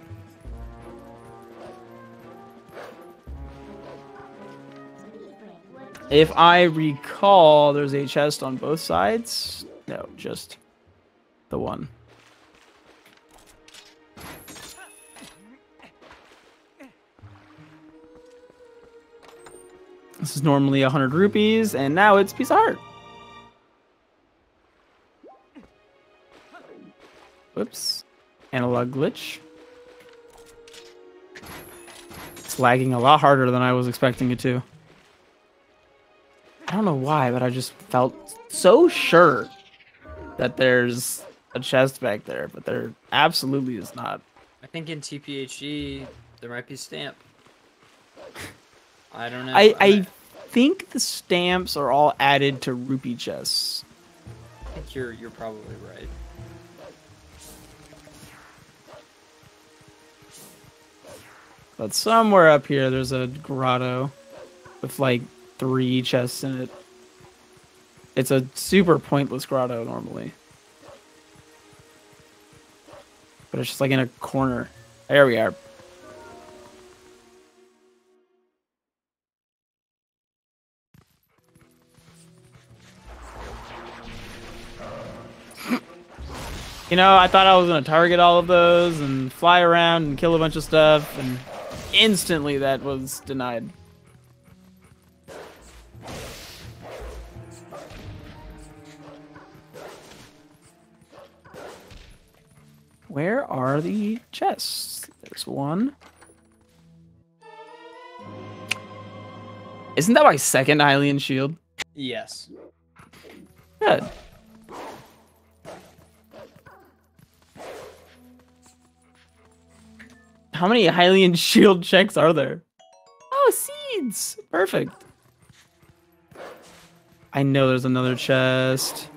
Speaker 2: If I recall, there's a chest on both sides. No, just the one. This is normally 100 rupees, and now it's piece of heart. Whoops. Analog glitch. It's lagging a lot harder than I was expecting it to. I don't know why, but I just felt so sure that there's a chest back there, but there absolutely is not.
Speaker 1: I think in TPHE, there might be a stamp. I don't know.
Speaker 2: I think the stamps are all added to rupee chests.
Speaker 1: I think you're probably right.
Speaker 2: But somewhere up here, there's a grotto with like 3 chests in it. It's a super pointless grotto normally. But it's just like in a corner. There we are. You know, I thought I was going to target all of those and fly around and kill a bunch of stuff, and instantly that was denied. Where are the chests? There's one. Isn't that my second Hylian shield?
Speaker 1: Yes.
Speaker 2: Good. How many Hylian shield checks are there? Oh, seeds! Perfect. I know there's another chest.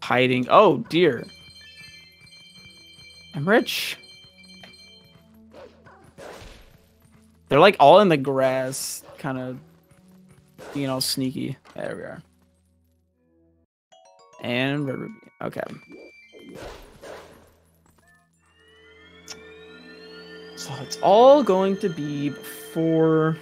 Speaker 2: Hiding. Oh, dear. I'm rich. They're like all in the grass, kind of, you know, sneaky. There we are. And red ruby. Okay. So it's all going to be before.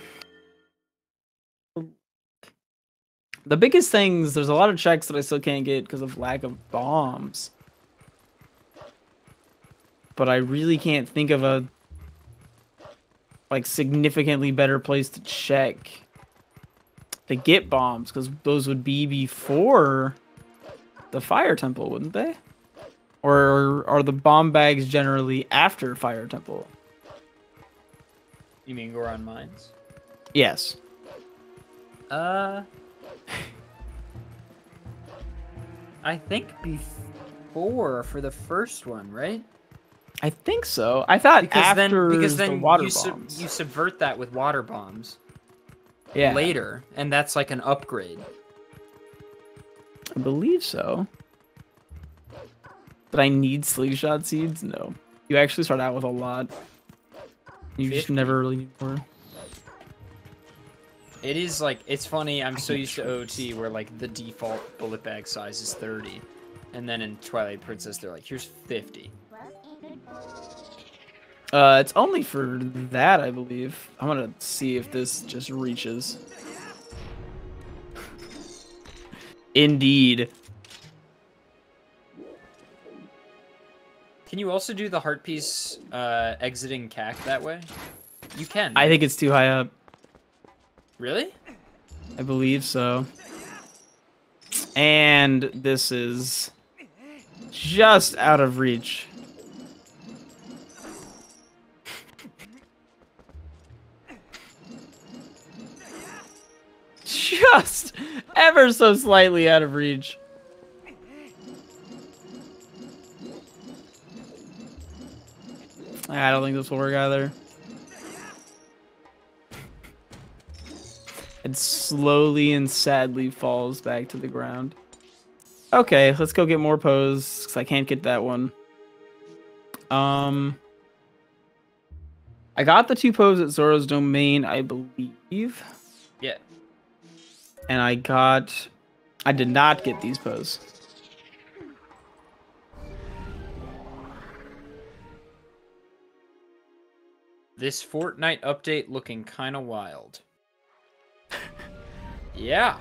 Speaker 2: The biggest things, there's a lot of checks that I still can't get because of lack of bombs. But I really can't think of a like significantly better place to check to get bombs, because those would be before the fire temple, wouldn't they? Or are the bomb bags generally after fire temple?
Speaker 1: You mean Goron Mines?
Speaker 2: Yes.
Speaker 1: I think before for the first one, right?
Speaker 2: I think so. I thought
Speaker 1: Because then
Speaker 2: the water
Speaker 1: you
Speaker 2: bombs.
Speaker 1: you subvert that with water bombs
Speaker 2: Yeah,
Speaker 1: later, and that's like an upgrade.
Speaker 2: I believe so. Did I need slingshot seeds? No. You actually start out with a lot. You just
Speaker 1: 50.
Speaker 2: never really need more.
Speaker 1: It is like, it's funny, I'm so used to OT where like the default bullet bag size is 30. And then in Twilight Princess, they're like, here's 50.
Speaker 2: It's only for that, I believe. I'm gonna see if this just reaches. Indeed.
Speaker 1: Can you also do the heart piece exiting CAC that way? You can.
Speaker 2: I think it's too high up.
Speaker 1: Really?
Speaker 2: I believe so. And this is just out of reach. Just ever so slightly out of reach. I don't think this will work either. It slowly and sadly falls back to the ground. Okay, let's go get more pose, because I can't get that one. I got the 2 pose at Zora's Domain, I believe.
Speaker 1: Yeah.
Speaker 2: And I did not get these pose.
Speaker 1: This Fortnite update looking kind of wild. Yeah.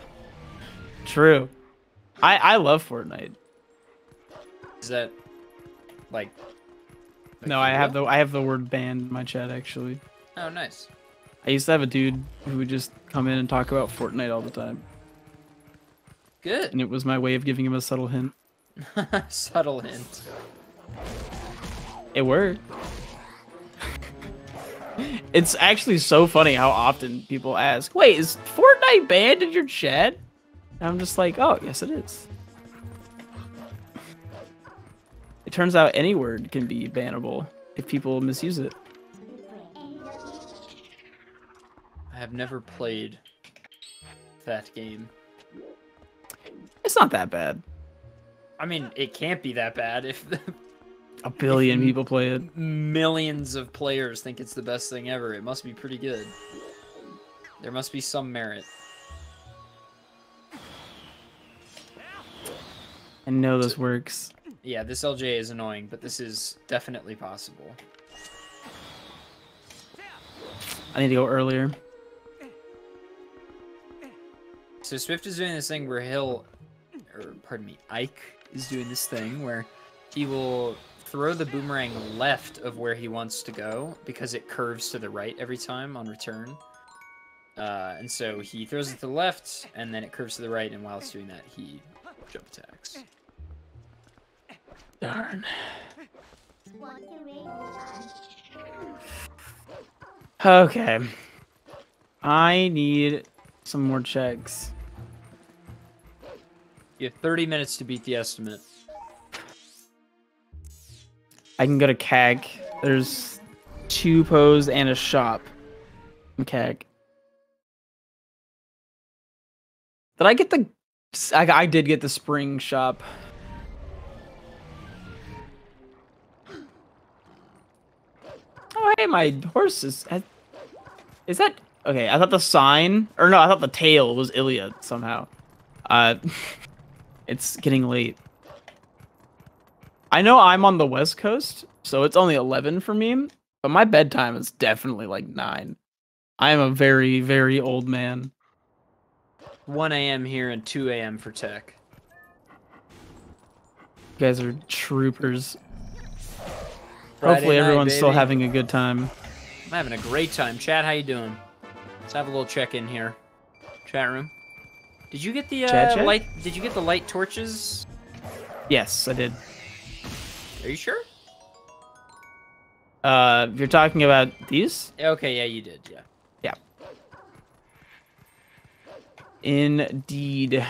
Speaker 2: True. I love Fortnite.
Speaker 1: Is that like
Speaker 2: No, I have the word banned in my chat actually.
Speaker 1: Oh, nice.
Speaker 2: I used to have a dude who would just come in and talk about Fortnite all the time.
Speaker 1: Good.
Speaker 2: And it was my way of giving him a subtle hint.
Speaker 1: Subtle hint.
Speaker 2: It worked. It's actually so funny how often people ask, wait, is Fortnite banned in your chat? And I'm just like, oh, yes it is. It turns out any word can be bannable if people misuse it.
Speaker 1: I have never played that game.
Speaker 2: It's not that bad.
Speaker 1: I mean, it can't be that bad if
Speaker 2: A billion people play it.
Speaker 1: millions of players think it's the best thing ever. It must be pretty good. There must be some merit.
Speaker 2: I know this works.
Speaker 1: Yeah, this LJ is annoying, but this is definitely possible.
Speaker 2: I need to go earlier.
Speaker 1: So Swift is doing this thing where pardon me, Ike is doing this thing where he will throw the boomerang left of where he wants to go because it curves to the right every time on return. And so he throws it to the left, and then it curves to the right, and while it's doing that, he jump attacks.
Speaker 2: Darn. Okay. I need some more checks.
Speaker 1: You have 30 minutes to beat the estimate.
Speaker 2: I can go to CAG. There's 2 pose and a shop in CAG. Did I get the... I did get the spring shop. Oh, hey, my horse is... Is that... Okay, I thought the sign... Or no, I thought the tail was Iliad somehow. It's getting late. I know I'm on the West Coast, so it's only 11 for me, but my bedtime is definitely like 9. I am a very, very old man.
Speaker 1: 1 a.m. here and 2 a.m. for tech.
Speaker 2: You guys are troopers.
Speaker 1: Friday
Speaker 2: Hopefully
Speaker 1: night,
Speaker 2: everyone's still
Speaker 1: baby.
Speaker 2: having a good time.
Speaker 1: I'm having a great time. Chat, how you doing? Let's have a little check-in here. Chat room. Did you get the
Speaker 2: Chat?
Speaker 1: light? Did you get the light torches?
Speaker 2: Yes, I did.
Speaker 1: Are you sure?
Speaker 2: If you're talking about these?
Speaker 1: Okay, yeah, you did. Yeah.
Speaker 2: Yeah. Indeed.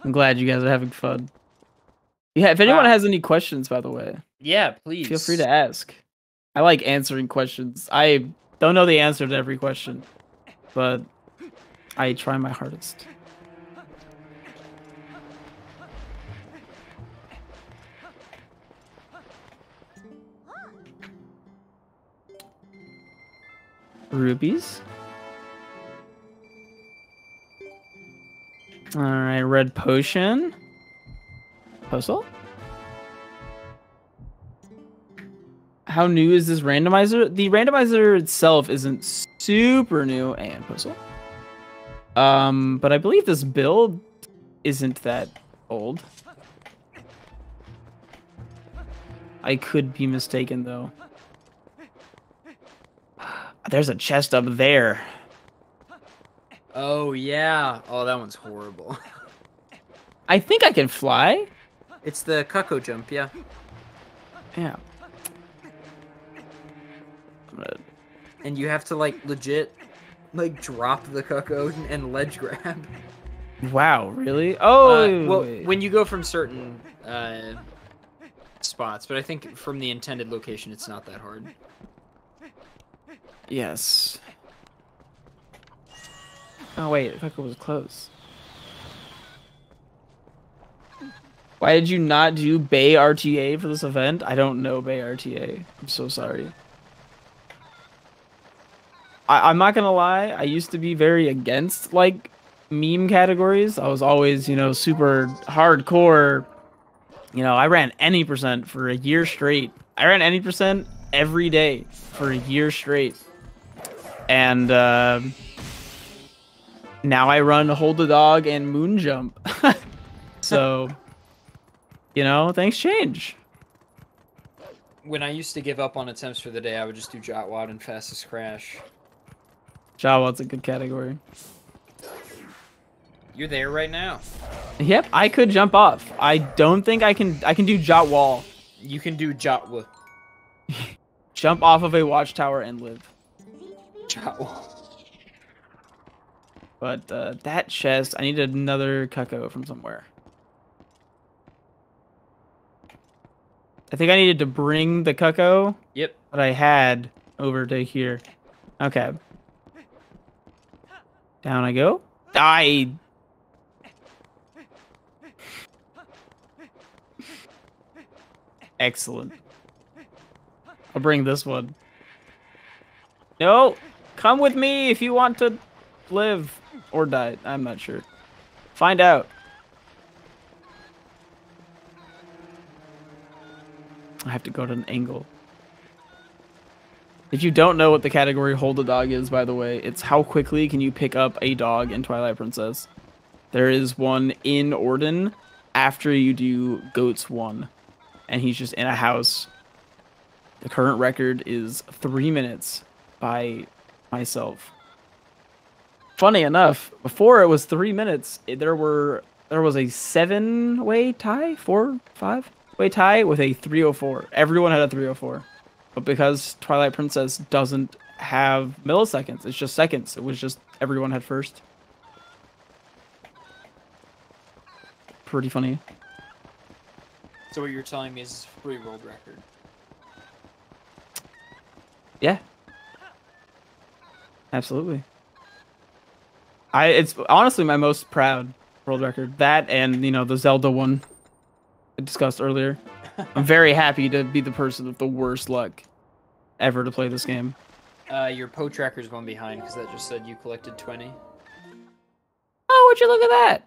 Speaker 2: I'm glad you guys are having fun. Yeah, if anyone has any questions, by the way,
Speaker 1: Yeah, please.
Speaker 2: feel free to ask. I like answering questions. I don't know the answer to every question, but I try my hardest. Rubies. All right, red potion. Puzzle. How new is this randomizer? The randomizer itself isn't super new, and puzzle. But I believe this build isn't that old. I could be mistaken though. There's a chest up there.
Speaker 1: Oh yeah. Oh, that one's horrible.
Speaker 2: I think I can fly.
Speaker 1: It's the Cuckoo jump, yeah.
Speaker 2: Yeah.
Speaker 1: And you have to like legit, like drop the Cuckoo and ledge grab.
Speaker 2: Wow, really? Oh,
Speaker 1: Well,
Speaker 2: wait.
Speaker 1: when you go from certain spots, but I think from the intended location, it's not that hard.
Speaker 2: Yes. Oh wait, Cuckoo was close. Why did you not do Bay RTA for this event? I don't know Bay RTA. I'm so sorry. I'm not gonna lie, I used to be very against like meme categories. I was always, you know, super hardcore. You know, I ran any percent for a year straight. I ran any percent every day for a year straight. And now I run Hold the Dog and Moon Jump. So, you know, things change.
Speaker 1: When I used to give up on attempts for the day, I would just do Jotwad and Fastest Crash.
Speaker 2: Jawa's a good category.
Speaker 1: You're there right now.
Speaker 2: Yep, I could jump off. I don't think I can do Jot Wall.
Speaker 1: You can do Jotwa.
Speaker 2: Jump off of a watchtower and live.
Speaker 1: Jotwa.
Speaker 2: But that chest, I need another Cuckoo from somewhere. I think I needed to bring the Cuckoo
Speaker 1: Yep.
Speaker 2: that I had over to here. Okay. Down I go. Die. Excellent. I'll bring this one. No, come with me if you want to live or die. I'm not sure. Find out. I have to go to an angle. If you don't know what the category Hold a Dog is, by the way, it's how quickly can you pick up a dog in Twilight Princess. There is one in Orden after you do Goats 1, and he's just in a house. The current record is 3 minutes by myself. Funny enough, before it was 3 minutes, there was a 7-way tie, 4-5-way tie with a 304. Everyone had a 304. But because Twilight Princess doesn't have milliseconds, it's just seconds. It was just everyone had first. Pretty funny.
Speaker 1: So what you're telling me is a free world record.
Speaker 2: Yeah. Absolutely. It's honestly my most proud world record. That and, you know, the Zelda one I discussed earlier. I'm very happy to be the person with the worst luck ever to play this game.
Speaker 1: Your poach record's going behind because that just said you collected 20.
Speaker 2: Oh, would you look at that?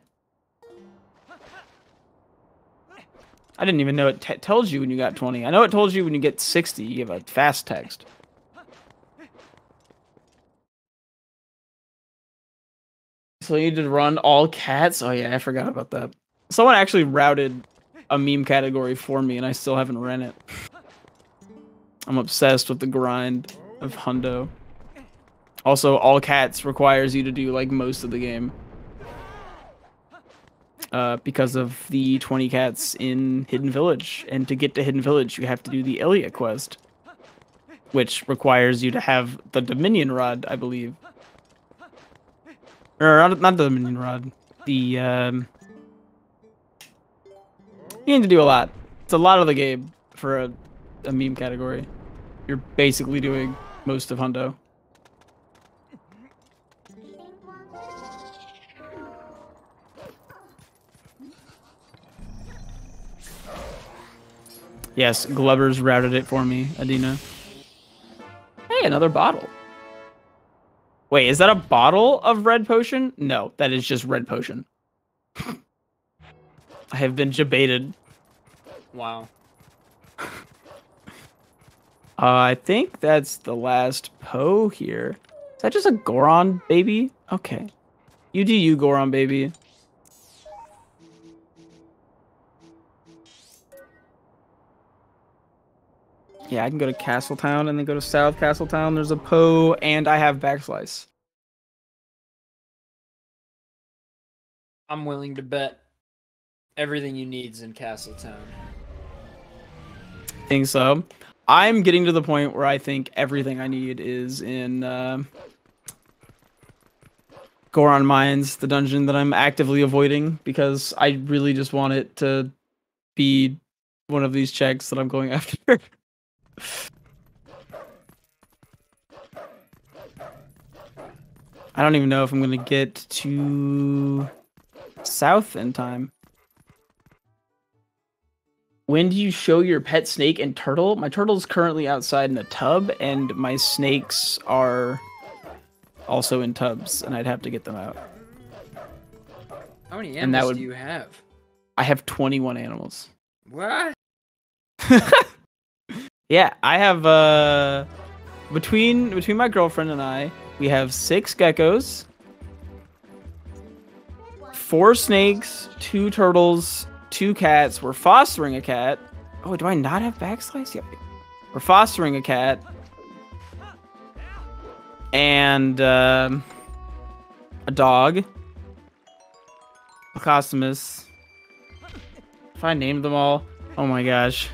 Speaker 2: I didn't even know it tells you when you got 20. I know it told you when you get 60, you have a fast text. So you need to run all cats? Oh yeah, I forgot about that. Someone actually routed a meme category for me and I still haven't ran it. I'm obsessed with the grind of Hundo. Also, all cats requires you to do like most of the game. Because of the 20 cats in Hidden Village. And to get to Hidden Village, you have to do the Elia quest. Which requires you to have the Dominion Rod, I believe. Or not the Dominion Rod. The, you need to do a lot. It's a lot of the game for a meme category. You're basically doing most of Hundo. Yes, Glover's routed it for me, Adina. Hey, another bottle. Wait, is that a bottle of red potion? No, that is just red potion. I have been debated.
Speaker 1: Wow.
Speaker 2: I think that's the last Poe here. Is that just a Goron baby? Okay. You do you, Goron baby. Yeah, I can go to Castletown and then go to South Castletown. There's a Poe, and I have Backslice.
Speaker 1: I'm willing to bet everything you need's in Castletown.
Speaker 2: I think so. I'm getting to the point where I think everything I need is in Goron Mines, the dungeon that I'm actively avoiding, because I really just want it to be one of these checks that I'm going after. I don't even know if I'm going to get to South in time. When do you show your pet snake and turtle? My turtle's currently outside in a tub, and my snakes are also in tubs, and I'd have to get them out.
Speaker 1: How many animals do you have?
Speaker 2: I have 21 animals.
Speaker 1: What?
Speaker 2: Yeah, I have between my girlfriend and I, we have 6 geckos, 4 snakes, 2 turtles, 2 cats. We're fostering a cat. Oh, do I not have Backslice? Yep. We're fostering a cat. And a dog. A Cosmus. If I named them all. Oh my gosh.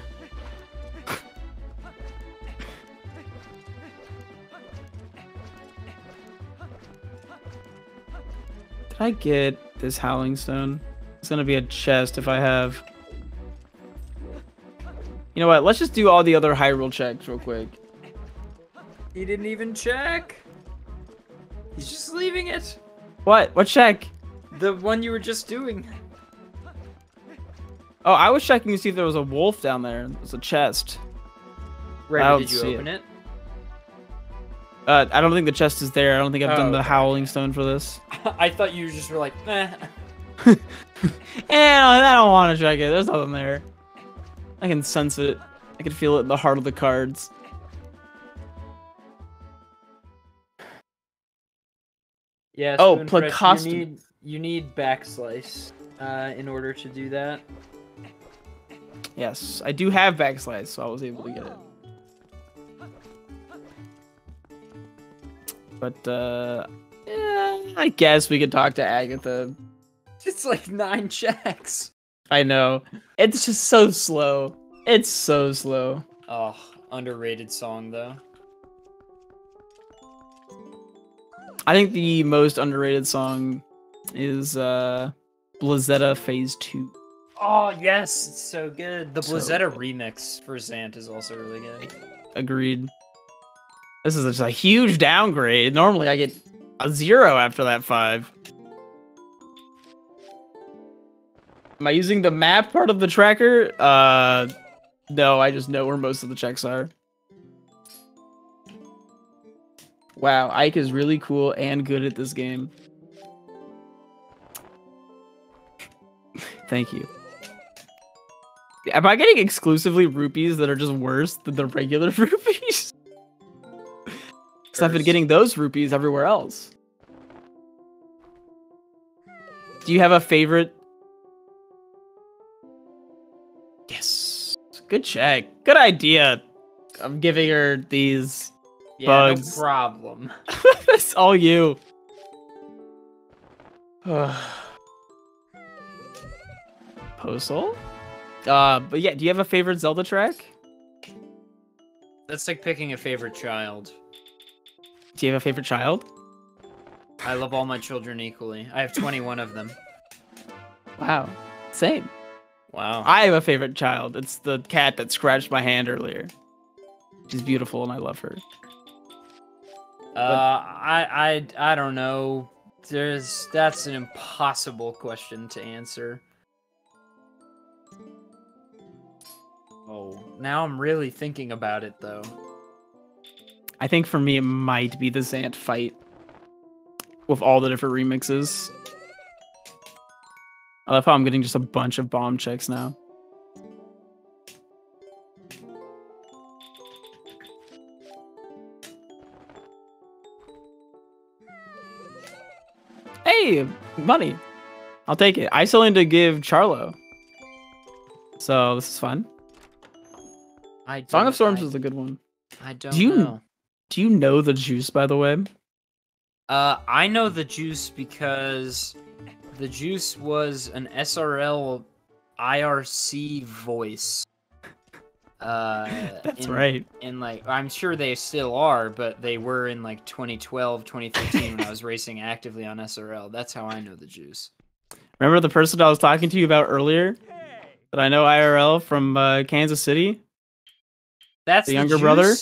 Speaker 2: Did I get this Howling Stone? It's gonna be a chest if I have. You know what? Let's just do all the other Hyrule checks real quick.
Speaker 1: He didn't even check. He's just leaving it.
Speaker 2: What? What check?
Speaker 1: The one you were just doing.
Speaker 2: Oh, I was checking to see if there was a wolf down there. There's a chest.
Speaker 1: Right,
Speaker 2: I
Speaker 1: but
Speaker 2: don't
Speaker 1: did you
Speaker 2: see
Speaker 1: open it?
Speaker 2: I don't think the chest is there. I don't think I've done the
Speaker 1: okay.
Speaker 2: Howling Stone for this.
Speaker 1: I thought you just were like, eh.
Speaker 2: I don't want to check it. There's nothing there. I can sense it. I can feel it in the heart of the cards.
Speaker 1: Yeah.
Speaker 2: Oh,
Speaker 1: Spoon Fresh,
Speaker 2: Placostum.
Speaker 1: You need backslice in order to do that.
Speaker 2: Yes, I do have backslice, so I was able to get it. But, yeah, I guess we could talk to Agatha.
Speaker 1: It's like 9 checks.
Speaker 2: I know. It's just so slow. It's so slow.
Speaker 1: Oh, underrated song though.
Speaker 2: I think the most underrated song is Blizzetta Phase 2.
Speaker 1: Oh yes, it's so good. The
Speaker 2: So
Speaker 1: Blizzetta
Speaker 2: good.
Speaker 1: remix for Zant is also really good.
Speaker 2: Agreed. This is just a huge downgrade. Normally I get a 0 after that 5. Am I using the map part of the tracker? No, I just know where most of the checks are. Wow, Ike is really cool and good at this game. Thank you. Am I getting exclusively rupees that are just worse than the regular rupees? Because I've been getting those rupees everywhere else. Do you have a favorite? Yes. Good check. Good idea. I'm giving her these bugs.
Speaker 1: No problem.
Speaker 2: It's all you. Postal? But yeah, do you have a favorite Zelda track?
Speaker 1: That's like picking a favorite child.
Speaker 2: Do you have a favorite child?
Speaker 1: I love all my children equally. I have 21 of them.
Speaker 2: Wow. Same.
Speaker 1: Wow.
Speaker 2: I have a favorite child. It's the cat that scratched my hand earlier. She's beautiful and I love her.
Speaker 1: I don't know. That's an impossible question to answer. Oh, now I'm really thinking about it though.
Speaker 2: I think for me it might be the Zant fight. With all the different remixes. I love how I'm getting just a bunch of bomb checks now. Hey, money. I'll take it. I still need to give Charlo. So this is fun. Song of Storms is a good one.
Speaker 1: I don't know.
Speaker 2: Do you know the juice, by the way?
Speaker 1: I know the juice because the juice was an SRL IRC voice.
Speaker 2: That's right.
Speaker 1: And like, I'm sure they still are, but they were in like 2012, 2013 when I was racing actively on SRL. That's how I know the juice.
Speaker 2: Remember the person I was talking to you about earlier? That I know IRL from Kansas City?
Speaker 1: That's
Speaker 2: the younger brother?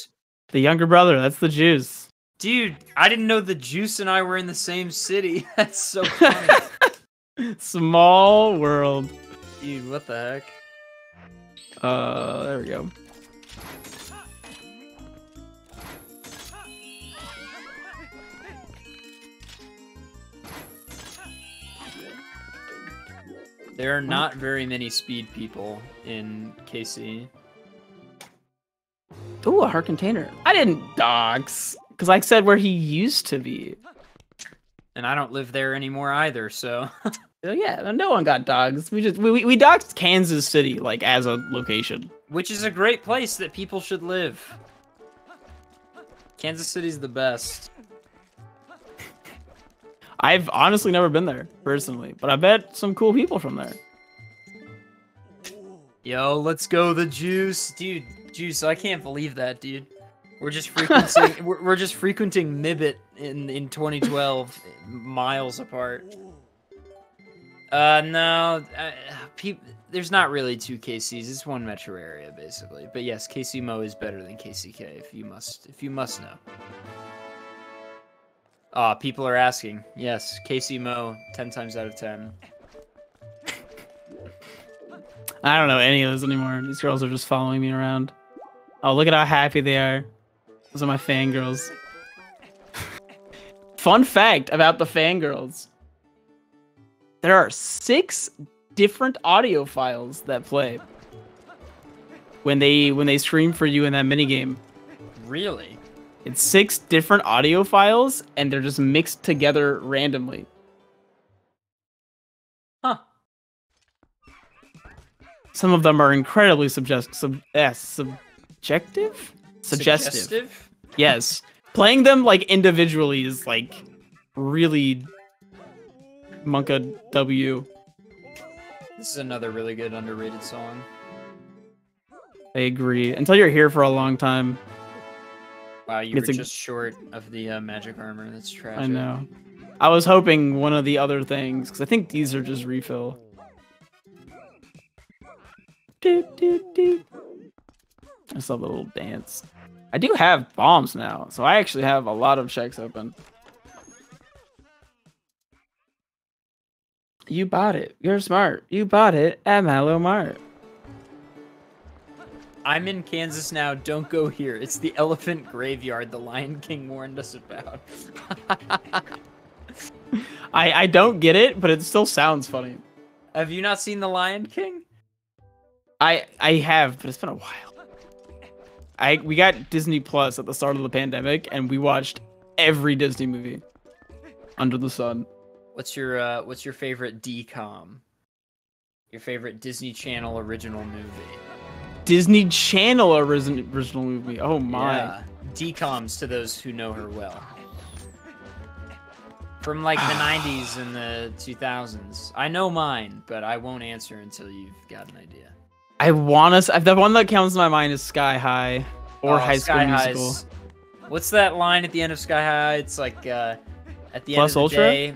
Speaker 2: The younger brother, that's the juice.
Speaker 1: Dude, I didn't know the juice and I were in the same city. That's so funny.
Speaker 2: Small world.
Speaker 1: Dude, what the heck?
Speaker 2: There we go.
Speaker 1: There are not very many speed people in KC.
Speaker 2: Ooh, a heart container. I didn't dox. Because I said where he used to be.
Speaker 1: And I don't live there anymore either, so...
Speaker 2: Yeah, no one got dogs. We doxed Kansas City, like, as a location.
Speaker 1: Which is a great place that people should live. Kansas City's the best.
Speaker 2: I've honestly never been there, personally. But I bet some cool people from there.
Speaker 1: Yo, let's go, the juice. Dude, juice, I can't believe that, dude. We're just frequenting we're just frequenting Mibit in 2012, miles apart. No, there's not really 2 KCs. It's one metro area basically. But yes, KC Mo is better than KCK if you must know. People are asking. Yes, Casey Mo, 10 times out of 10.
Speaker 2: I don't know any of those anymore. These girls are just following me around. Oh, look at how happy they are. Those are my fangirls. Fun fact about the fangirls. There are 6 different audio files that play when they scream for you in that minigame.
Speaker 1: Really?
Speaker 2: It's 6 different audio files, and they're just mixed together randomly.
Speaker 1: Huh.
Speaker 2: Some of them are incredibly suggestive.
Speaker 1: Suggestive?
Speaker 2: Yes. Playing them like individually is like really Monka W.
Speaker 1: This is another really good underrated song.
Speaker 2: I agree. Until you're here for a long time.
Speaker 1: Wow, you were just short of the magic armor. That's tragic.
Speaker 2: I know. I was hoping one of the other things, because I think these are just refill. Do, do, do. I just love the little dance. I do have bombs now, so I actually have a lot of checks open. You bought it. You're smart. You bought it at Mallow Mart.
Speaker 1: I'm in Kansas now. Don't go here. It's the elephant graveyard the Lion King warned us about.
Speaker 2: I don't get it, but it still sounds funny.
Speaker 1: Have you not seen the Lion King?
Speaker 2: I have, but it's been a while. We got Disney Plus at the start of the pandemic, and we watched every Disney movie under the sun.
Speaker 1: What's your favorite DCOM? Your favorite Disney Channel original movie?
Speaker 2: Disney Channel original movie. Oh my.
Speaker 1: Yeah. DCOMs to those who know her well. From like the 90s and the 2000s. I know mine, but I won't answer until you've got an idea.
Speaker 2: I want to. The one that comes to my mind is Sky High or High School Musical.
Speaker 1: What's that line at the end of Sky High? It's like at the
Speaker 2: Plus
Speaker 1: end of the
Speaker 2: Ultra?
Speaker 1: day.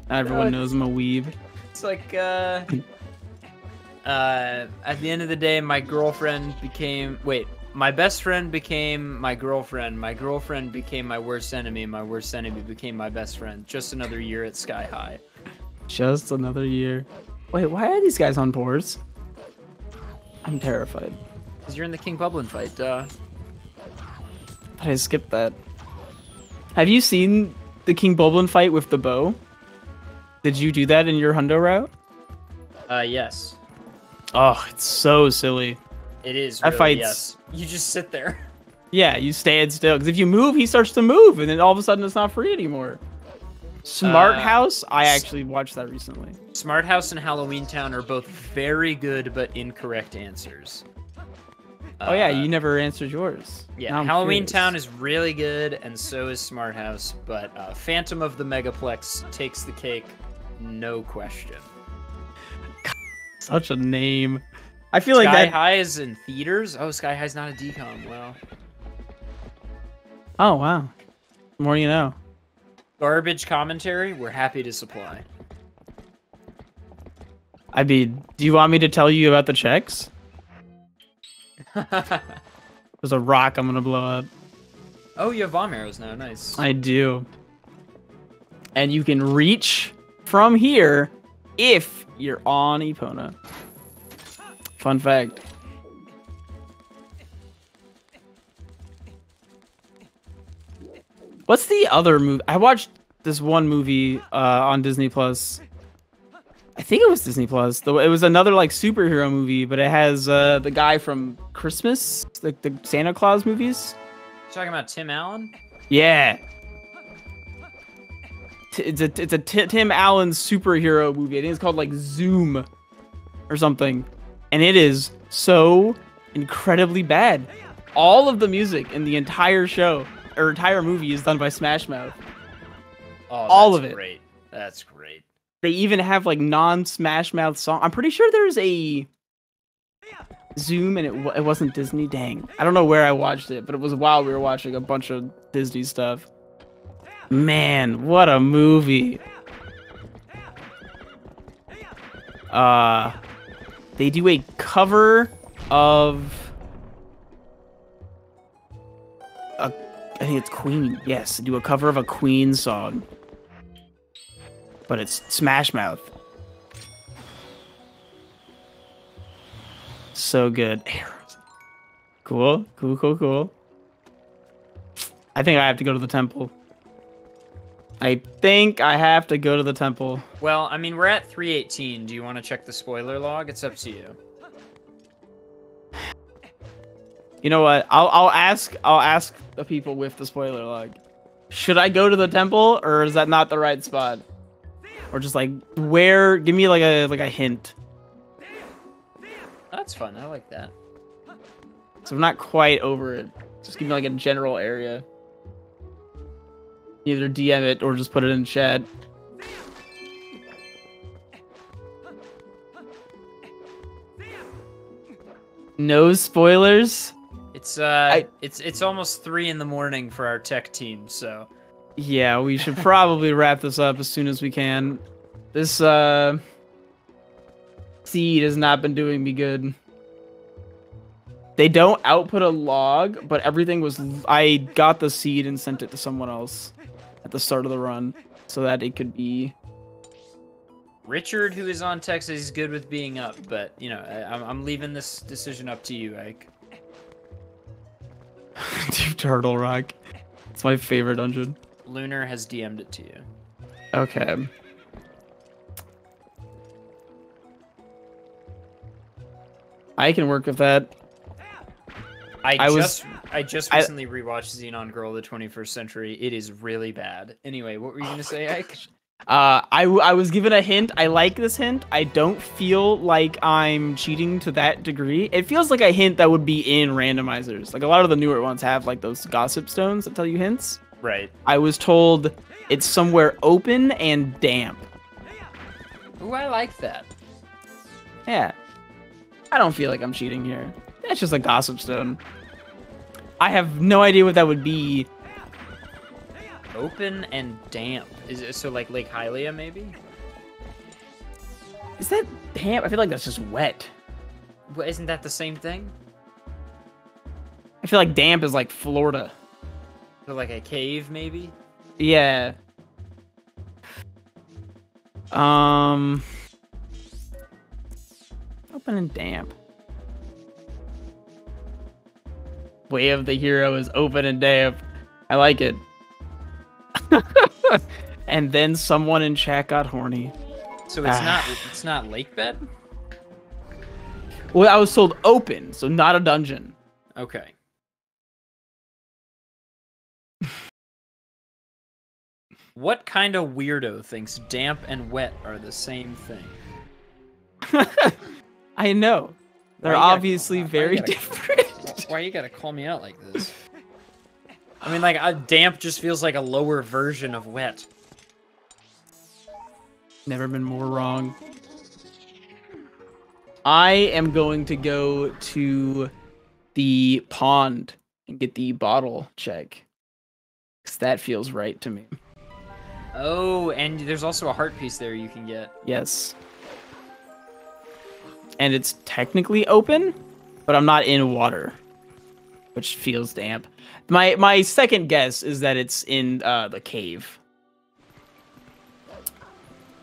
Speaker 2: Everyone knows I'm a weeb.
Speaker 1: It's like at the end of the day, my best friend became my girlfriend became my worst enemy, my worst enemy became my best friend. Just another year at Sky High.
Speaker 2: Just another year. Wait, why are these guys on boards? I'm terrified.
Speaker 1: Because you're in the King Bublin fight, duh.
Speaker 2: I skipped that. Have you seen the King Bublin fight with the bow? Did you do that in your hundo route?
Speaker 1: Yes.
Speaker 2: Oh, it's so silly.
Speaker 1: It is.
Speaker 2: That
Speaker 1: Really,
Speaker 2: fight's...
Speaker 1: yes. You just sit there.
Speaker 2: Yeah, you stand still. Because if you move, he starts to move, and then all of a sudden it's not free anymore. Smart House? I actually watched that recently.
Speaker 1: Smart House and Halloween Town are both very good but incorrect answers.
Speaker 2: Oh yeah, you never answered yours.
Speaker 1: Yeah, Halloween Town is really good, and so is Smart House, but Phantom of the Megaplex takes the cake, no question.
Speaker 2: Such a name. I feel like
Speaker 1: Sky
Speaker 2: that...
Speaker 1: High is in theaters? Oh, Sky High's not a DCOM, well.
Speaker 2: Oh, wow. The more you know.
Speaker 1: Garbage commentary, we're happy to supply.
Speaker 2: I mean, do you want me to tell you about the checks? There's a rock I'm gonna blow up.
Speaker 1: Oh, you have bomb arrows now, nice.
Speaker 2: I do. And you can reach from here if you're on Epona. Fun fact. What's the other movie? I watched this one movie on Disney Plus. I think it was Disney Plus. It was another like superhero movie, but it has the guy from Christmas, like the Santa Claus movies.
Speaker 1: You talking about Tim Allen?
Speaker 2: Yeah. It's a Tim Allen superhero movie. I think it's called like Zoom or something. And it is so incredibly bad. All of the music in the entire show or entire movie is done by Smash Mouth.
Speaker 1: Oh,
Speaker 2: all of it.
Speaker 1: Great. That's great.
Speaker 2: They even have like non-Smash Mouth song. I'm pretty sure there's a Zoom and it wasn't Disney. Dang. I don't know where I watched it, but it was while we were watching a bunch of Disney stuff. Man, what a movie. They do a cover of I think it's Queen. Yes, do a cover of a Queen song. But it's Smash Mouth. So good. Cool. I think I have to go to the temple.
Speaker 1: Well, I mean, we're at 3:18. Do you want to check the spoiler log? It's up to you.
Speaker 2: You know what? I'll ask the people with the spoiler log. Should I go to the temple, or is that not the right spot? Or just like where? Give me like a hint.
Speaker 1: That's fun. I like that.
Speaker 2: So I'm not quite over it. Just give me like a general area. Either DM it or just put it in chat. No spoilers.
Speaker 1: It's almost 3 in the morning for our tech team, so
Speaker 2: yeah, we should probably wrap this up as soon as we can. This seed has not been doing me good. They don't output a log, but everything was. I got the seed and sent it to someone else at the start of the run, so that it could be.
Speaker 1: Richard, who is on Texas, is good with being up, but you know, I'm leaving this decision up to you, Ike.
Speaker 2: Deep Turtle Rock. It's my favorite dungeon.
Speaker 1: Lunar has DM'd it to you.
Speaker 2: Okay. I can work with that.
Speaker 1: I just recently rewatched Xenon Girl of the 21st Century. It is really bad. Anyway, what were you gonna say, Ike?
Speaker 2: I was given a hint. I like this hint. I don't feel like I'm cheating to that degree. It feels like a hint that would be in randomizers. Like a lot of the newer ones have like those gossip stones that tell you hints.
Speaker 1: Right.
Speaker 2: I was told it's somewhere open and damp.
Speaker 1: Ooh, I like that.
Speaker 2: Yeah. I don't feel like I'm cheating here. That's just a gossip stone. I have no idea what that would be.
Speaker 1: Open and damp. Is it so like Lake Hylia maybe?
Speaker 2: Is that damp? I feel like that's just wet.
Speaker 1: Well, isn't that the same thing?
Speaker 2: I feel like damp is like Florida.
Speaker 1: So like a cave maybe?
Speaker 2: Yeah. Open and damp. Way of the hero is open and damp. I like it. And then someone in chat got horny.
Speaker 1: So it's not lake bed?
Speaker 2: Well, I was told open, so not a dungeon.
Speaker 1: Okay. What kind of weirdo thinks damp and wet are the same thing?
Speaker 2: I know. They're obviously very different.
Speaker 1: Why you gotta call me out like this? I mean, like, damp just feels like a lower version of wet.
Speaker 2: Never been more wrong. I am going to go to the pond and get the bottle check. Because that feels right to me.
Speaker 1: Oh, and there's also a heart piece there you can get.
Speaker 2: Yes. And it's technically open, but I'm not in water, which feels damp. My second guess is that it's in the cave.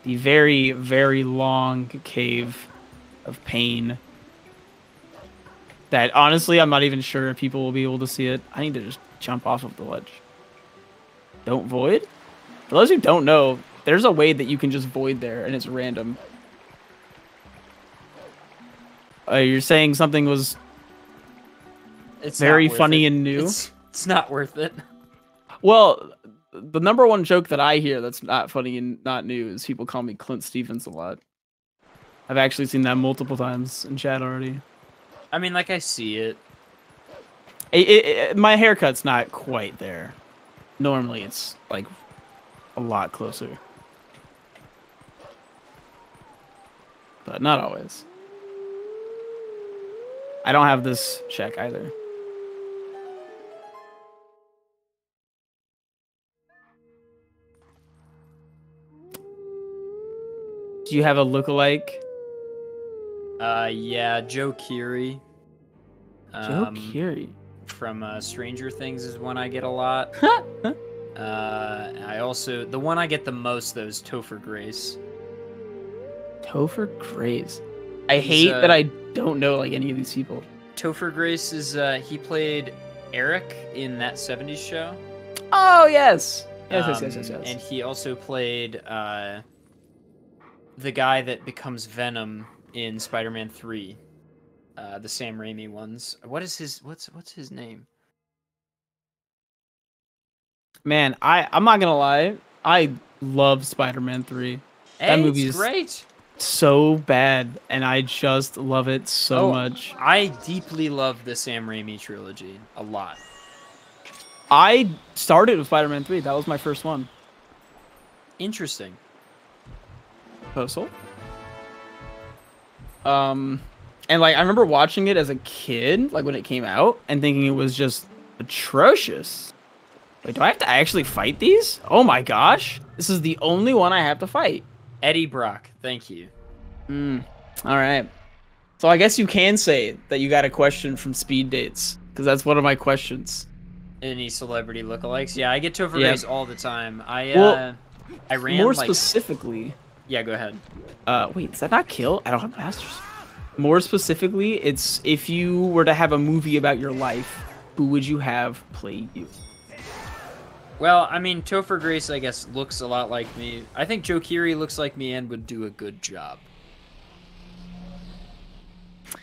Speaker 2: The very, very long cave of pain. That, honestly, I'm not even sure if people will be able to see it. I need to just jump off of the ledge. Don't void? For those who don't know, there's a way that you can just void there, and it's random. You're saying something was very funny and new?
Speaker 1: It's not worth it.
Speaker 2: Well, the number one joke that I hear that's not funny and not new is people call me Clint Stevens a lot. I've actually seen that multiple times in chat already.
Speaker 1: I mean, like, I see it.
Speaker 2: My haircut's not quite there. Normally, it's, like, a lot closer. But not always. I don't have this check either. Do you have a lookalike?
Speaker 1: Yeah, Joe Keery.
Speaker 2: Joe Keery?
Speaker 1: from Stranger Things is one I get a lot. I also the one I get the most though is Topher Grace.
Speaker 2: Topher Grace. I hate that I don't know like any of these people.
Speaker 1: Topher Grace is he played Eric in That 70s Show.
Speaker 2: Oh yes. Yes.
Speaker 1: And he also played the guy that becomes Venom in Spider-Man 3. The Sam Raimi ones. What's his name?
Speaker 2: Man, I'm not gonna lie. I love Spider-Man 3. That movie is
Speaker 1: great.
Speaker 2: So bad, and I just love it so much.
Speaker 1: I deeply love the Sam Raimi trilogy a lot.
Speaker 2: I started with Spider-Man 3. That was my first one.
Speaker 1: Interesting.
Speaker 2: Postal. And like I remember watching it as a kid, like when it came out, and thinking it was just atrocious. Like, do I have to actually fight these? Oh my gosh. This is the only one I have to fight.
Speaker 1: Eddie Brock, thank you.
Speaker 2: All right. So I guess you can say that you got a question from Speed Dates, because that's one of my questions.
Speaker 1: Any celebrity lookalikes? Yeah, I get Topher Grace all the time. I ran
Speaker 2: more specifically.
Speaker 1: Yeah, go ahead.
Speaker 2: Wait, does that not kill? I don't have masters. More specifically, it's if you were to have a movie about your life, who would you have play you?
Speaker 1: Well, I mean, Topher Grace, I guess, looks a lot like me. I think Joe Keery looks like me and would do a good job.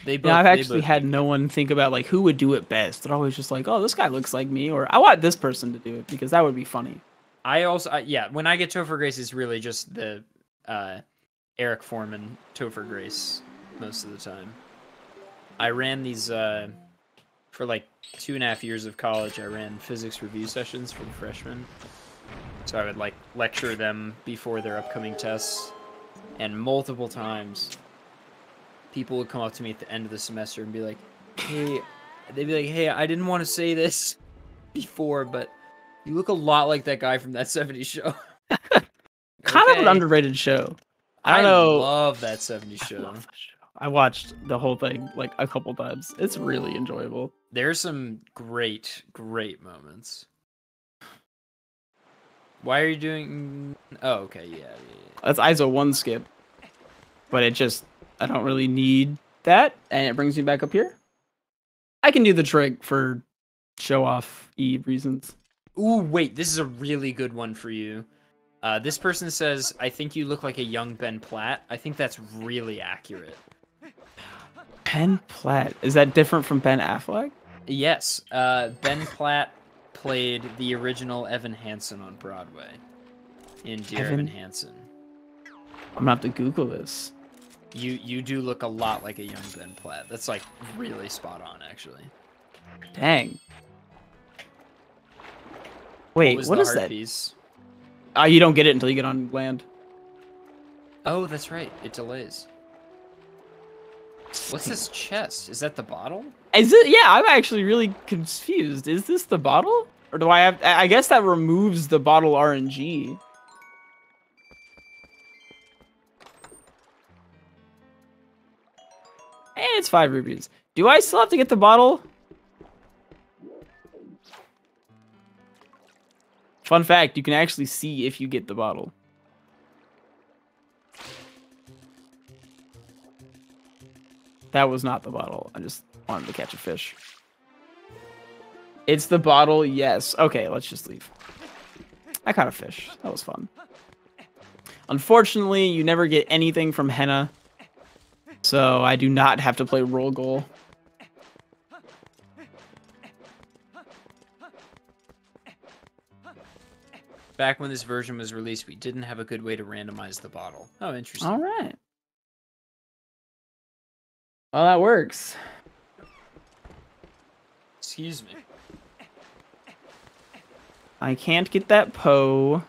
Speaker 2: I've actually had no one think about like who would do it best. They're always just like, oh, this guy looks like me, or I want this person to do it because that would be funny.
Speaker 1: I also, when I get Topher Grace, it's really just the Eric Foreman Topher Grace most of the time. I ran these for like 2.5 years of college. I ran physics review sessions for the freshmen, so I would like lecture them before their upcoming tests, and multiple times people would come up to me at the end of the semester and be like, hey, I didn't want to say this before, but you look a lot like that guy from That 70s Show.
Speaker 2: Kind of an underrated show. I don't know.
Speaker 1: I love That 70s Show.
Speaker 2: I watched the whole thing like a couple times. It's really enjoyable.
Speaker 1: There's some great moments. Why are you doing... Oh, okay, yeah.
Speaker 2: That's ISO 1 skip. But it just... I don't really need that, and it brings me back up here. I can do the trick for show-off-y reasons.
Speaker 1: Ooh, wait, this is a really good one for you. This person says, I think you look like a young Ben Platt. I think that's really accurate.
Speaker 2: Ben Platt? Is that different from Ben Affleck?
Speaker 1: Yes. Ben Platt played the original Evan Hansen on Broadway in Dear Evan Hansen.
Speaker 2: I'm going to have to Google this.
Speaker 1: You do look a lot like a young Ben Platt. That's like really spot on, actually.
Speaker 2: Dang. Wait, what is that?
Speaker 1: Piece?
Speaker 2: You don't get it until you get on land.
Speaker 1: Oh, that's right. It delays. What's this chest? Is that the bottle?
Speaker 2: Is it? Yeah, I'm actually really confused. Is this the bottle? Or do I have... I guess that removes the bottle RNG. And it's 5 rupees. Do I still have to get the bottle? Fun fact, you can actually see if you get the bottle. That was not the bottle. I just wanted to catch a fish. It's the bottle, yes. Okay, let's just leave. I caught a fish. That was fun. Unfortunately, you never get anything from Henna. So I do not have to play roll goal.
Speaker 1: Back when this version was released, we didn't have a good way to randomize the bottle. Oh, interesting.
Speaker 2: All right. Well, that works.
Speaker 1: Excuse me.
Speaker 2: I can't get that Poe.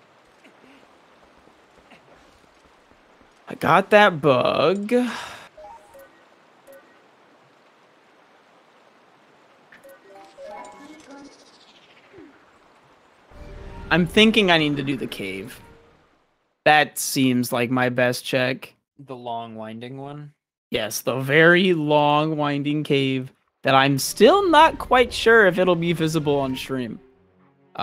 Speaker 2: I got that bug. I'm thinking I need to do the cave. That seems like my best check.
Speaker 1: The long winding one?
Speaker 2: Yes, the very long winding cave. that I'm still not quite sure if it'll be visible on stream. This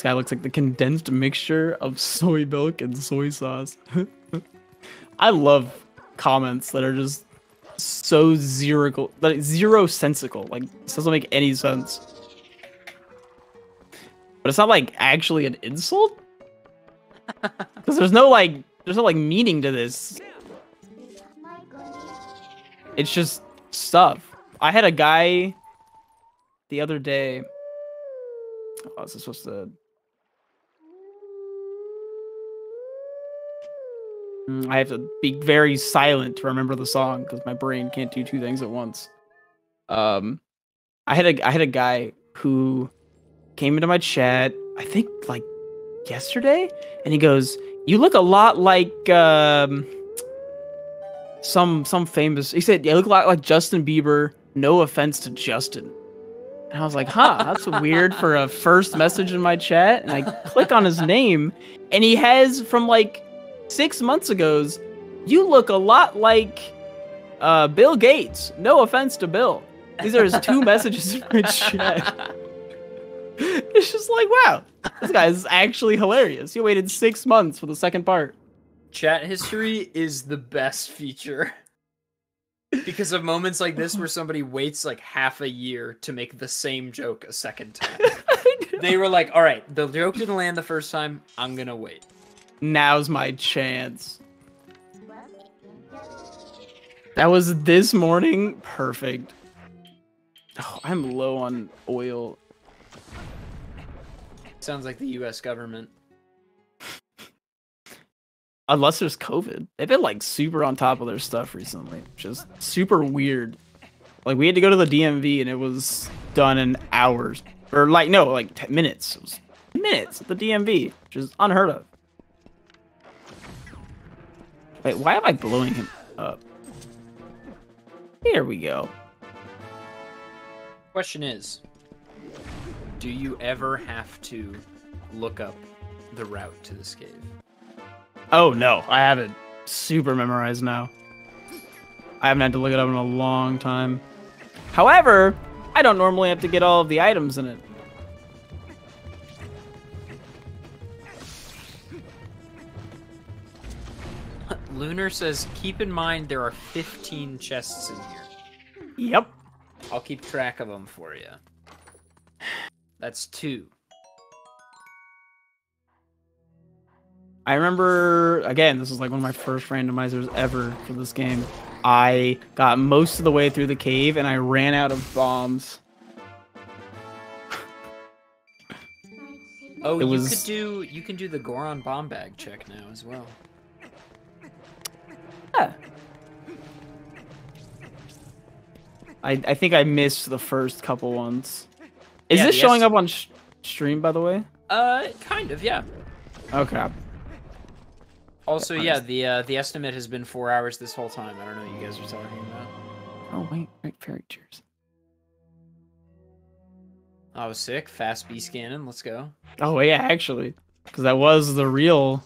Speaker 2: guy looks like the condensed mixture of soy milk and soy sauce. I love comments that are just so zero sensical. Like, this doesn't make any sense. But it's not like actually an insult? Because there's no meaning to this. It's just stuff. I had a guy the other day. Oh, is this supposed to? I have to be very silent to remember the song because my brain can't do two things at once. I had a guy who came into my chat, I think like yesterday, and he goes, "You look a lot like some famous." He said, "You look a lot like Justin Bieber. No offense to Justin." And I was like, "Huh, that's weird for a first message in my chat." And I click on his name, and he has from like 6 months ago's, "You look a lot like Bill Gates. No offense to Bill." These are his 2 messages in my chat. It's just like, wow, this guy is actually hilarious. He waited 6 months for the second part.
Speaker 1: Chat history is the best feature. Because of moments like this where somebody waits like half a year to make the same joke a second time. They were like, all right, the joke didn't land the first time. I'm going to wait.
Speaker 2: Now's my chance. That was this morning. Perfect. Oh, I'm low on oil.
Speaker 1: Sounds like the US government.
Speaker 2: Unless there's COVID. They've been like super on top of their stuff recently. Just super weird. Like we had to go to the DMV and it was done in hours. Or like, no, like 10 minutes. It was minutes at the DMV, which is unheard of. Wait, why am I blowing him up? Here we go.
Speaker 1: Question is, do you ever have to look up the route to this cave?
Speaker 2: Oh no, I have it super memorized now. I haven't had to look it up in a long time. However, I don't normally have to get all of the items in it.
Speaker 1: Lunar says, keep in mind there are 15 chests in here.
Speaker 2: Yep.
Speaker 1: I'll keep track of them for you. That's 2.
Speaker 2: I remember, again, this was like one of my first randomizers ever for this game. I got most of the way through the cave and I ran out of bombs.
Speaker 1: Oh, you can do the Goron bomb bag check now as well.
Speaker 2: Yeah. I think I missed the first couple ones. Is this showing up on stream, by the way?
Speaker 1: Kind of, yeah.
Speaker 2: Okay.
Speaker 1: Also, yeah, the estimate has been 4 hours this whole time. I don't know what you guys are talking about.
Speaker 2: Oh, wait, fairy tears.
Speaker 1: Oh, sick. Fast B scanning. Let's go.
Speaker 2: Oh, yeah, actually. Because that was the real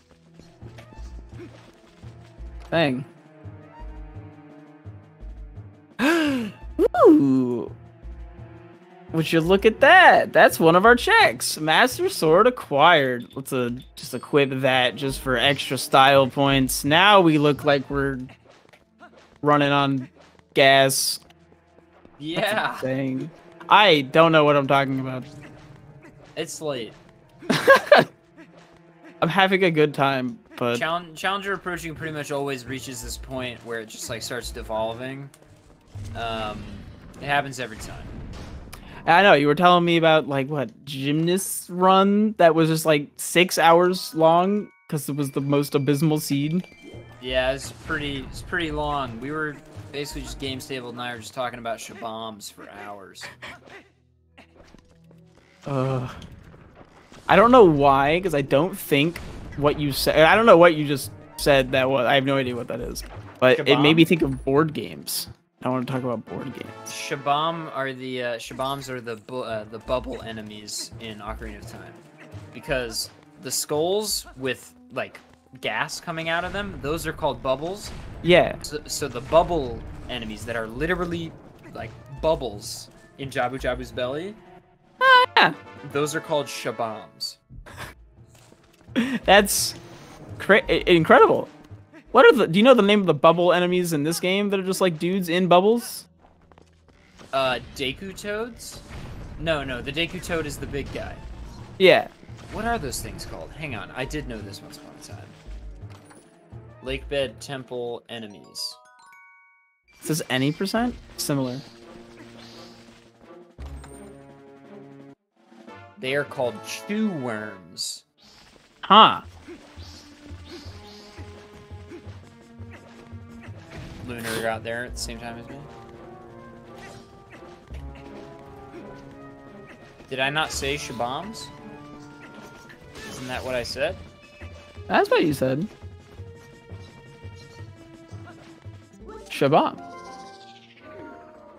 Speaker 2: thing. Ooh. Would you look at that? That's one of our checks. Master Sword acquired. Let's just equip that just for extra style points. Now we look like we're running on gas.
Speaker 1: Yeah.
Speaker 2: Thing. I don't know what I'm talking about.
Speaker 1: It's late.
Speaker 2: I'm having a good time, but
Speaker 1: Challenger approaching pretty much always reaches this point where it just like starts devolving. It happens every time.
Speaker 2: I know, you were telling me about, like, what, Gymnast run that was just, like, 6 hours long because it was the most abysmal seed?
Speaker 1: Yeah, it's pretty long. We were basically just Game Stable and I were just talking about Shabombs for hours.
Speaker 2: I don't know why, because I don't think what you said... I don't know what you just said that was... I have no idea what that is. But
Speaker 1: Shabomb?
Speaker 2: It made me think of board games. I want to talk about board games.
Speaker 1: Shabombs are the bubble enemies in Ocarina of Time, because the skulls with like gas coming out of them, those are called bubbles.
Speaker 2: Yeah.
Speaker 1: So the bubble enemies that are literally like bubbles in Jabu Jabu's belly,
Speaker 2: Yeah.
Speaker 1: those are called Shaboms.
Speaker 2: That's incredible. What are the? Do you know the name of the bubble enemies in this game that are just like dudes in bubbles?
Speaker 1: Deku Toads? No, the Deku Toad is the big guy.
Speaker 2: Yeah.
Speaker 1: What are those things called? Hang on, I did know this once upon a time. Lakebed Temple enemies.
Speaker 2: It says any percent? Similar.
Speaker 1: They are called chew worms.
Speaker 2: Huh.
Speaker 1: Lunar got there at the same time as me. Did I not say Shaboms? Isn't that what I said?
Speaker 2: That's what you said. Shabam.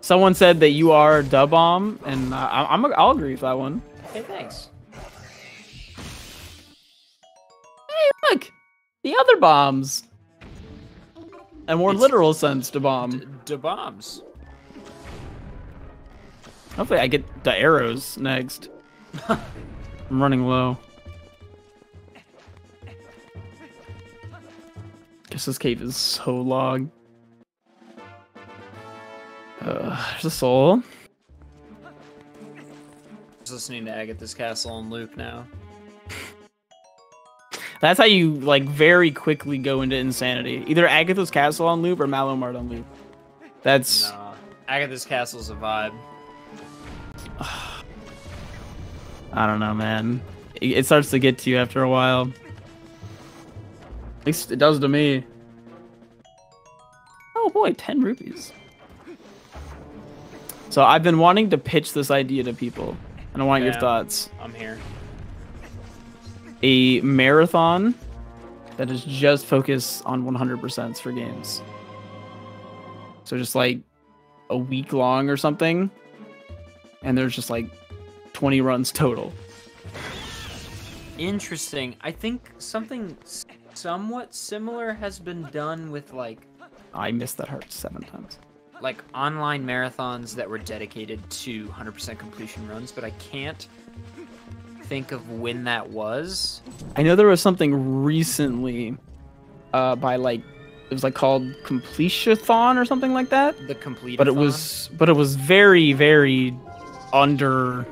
Speaker 2: Someone said that you are Dubomb, and I'll agree with that one.
Speaker 1: Hey, thanks.
Speaker 2: Hey, look, the other bombs. A more literal sense to bomb.
Speaker 1: Bombs.
Speaker 2: Hopefully I get the arrows next. I'm running low. Guess this cave is so long. There's a soul.
Speaker 1: Just listening to Agatha's Castle on loop now.
Speaker 2: That's how you like very quickly go into insanity. Either Agatha's Castle on loop or Malomart on loop. That's
Speaker 1: Nah. Agatha's Castle's a vibe.
Speaker 2: I don't know, man. It starts to get to you after a while. At least it does to me. Oh boy, 10 rupees. So I've been wanting to pitch this idea to people, and I want your thoughts.
Speaker 1: I'm here.
Speaker 2: A marathon that is just focused on 100% for games. So just like a week long or something, and there's just like 20 runs total.
Speaker 1: Interesting. I think something somewhat similar has been done with like
Speaker 2: I missed that heart 7 times.
Speaker 1: Like online marathons that were dedicated to 100% completion runs, but I can't think of when that was.
Speaker 2: I know there was something recently by like it was like called Completionathon or something like that.
Speaker 1: The complete.
Speaker 2: But it was very, very under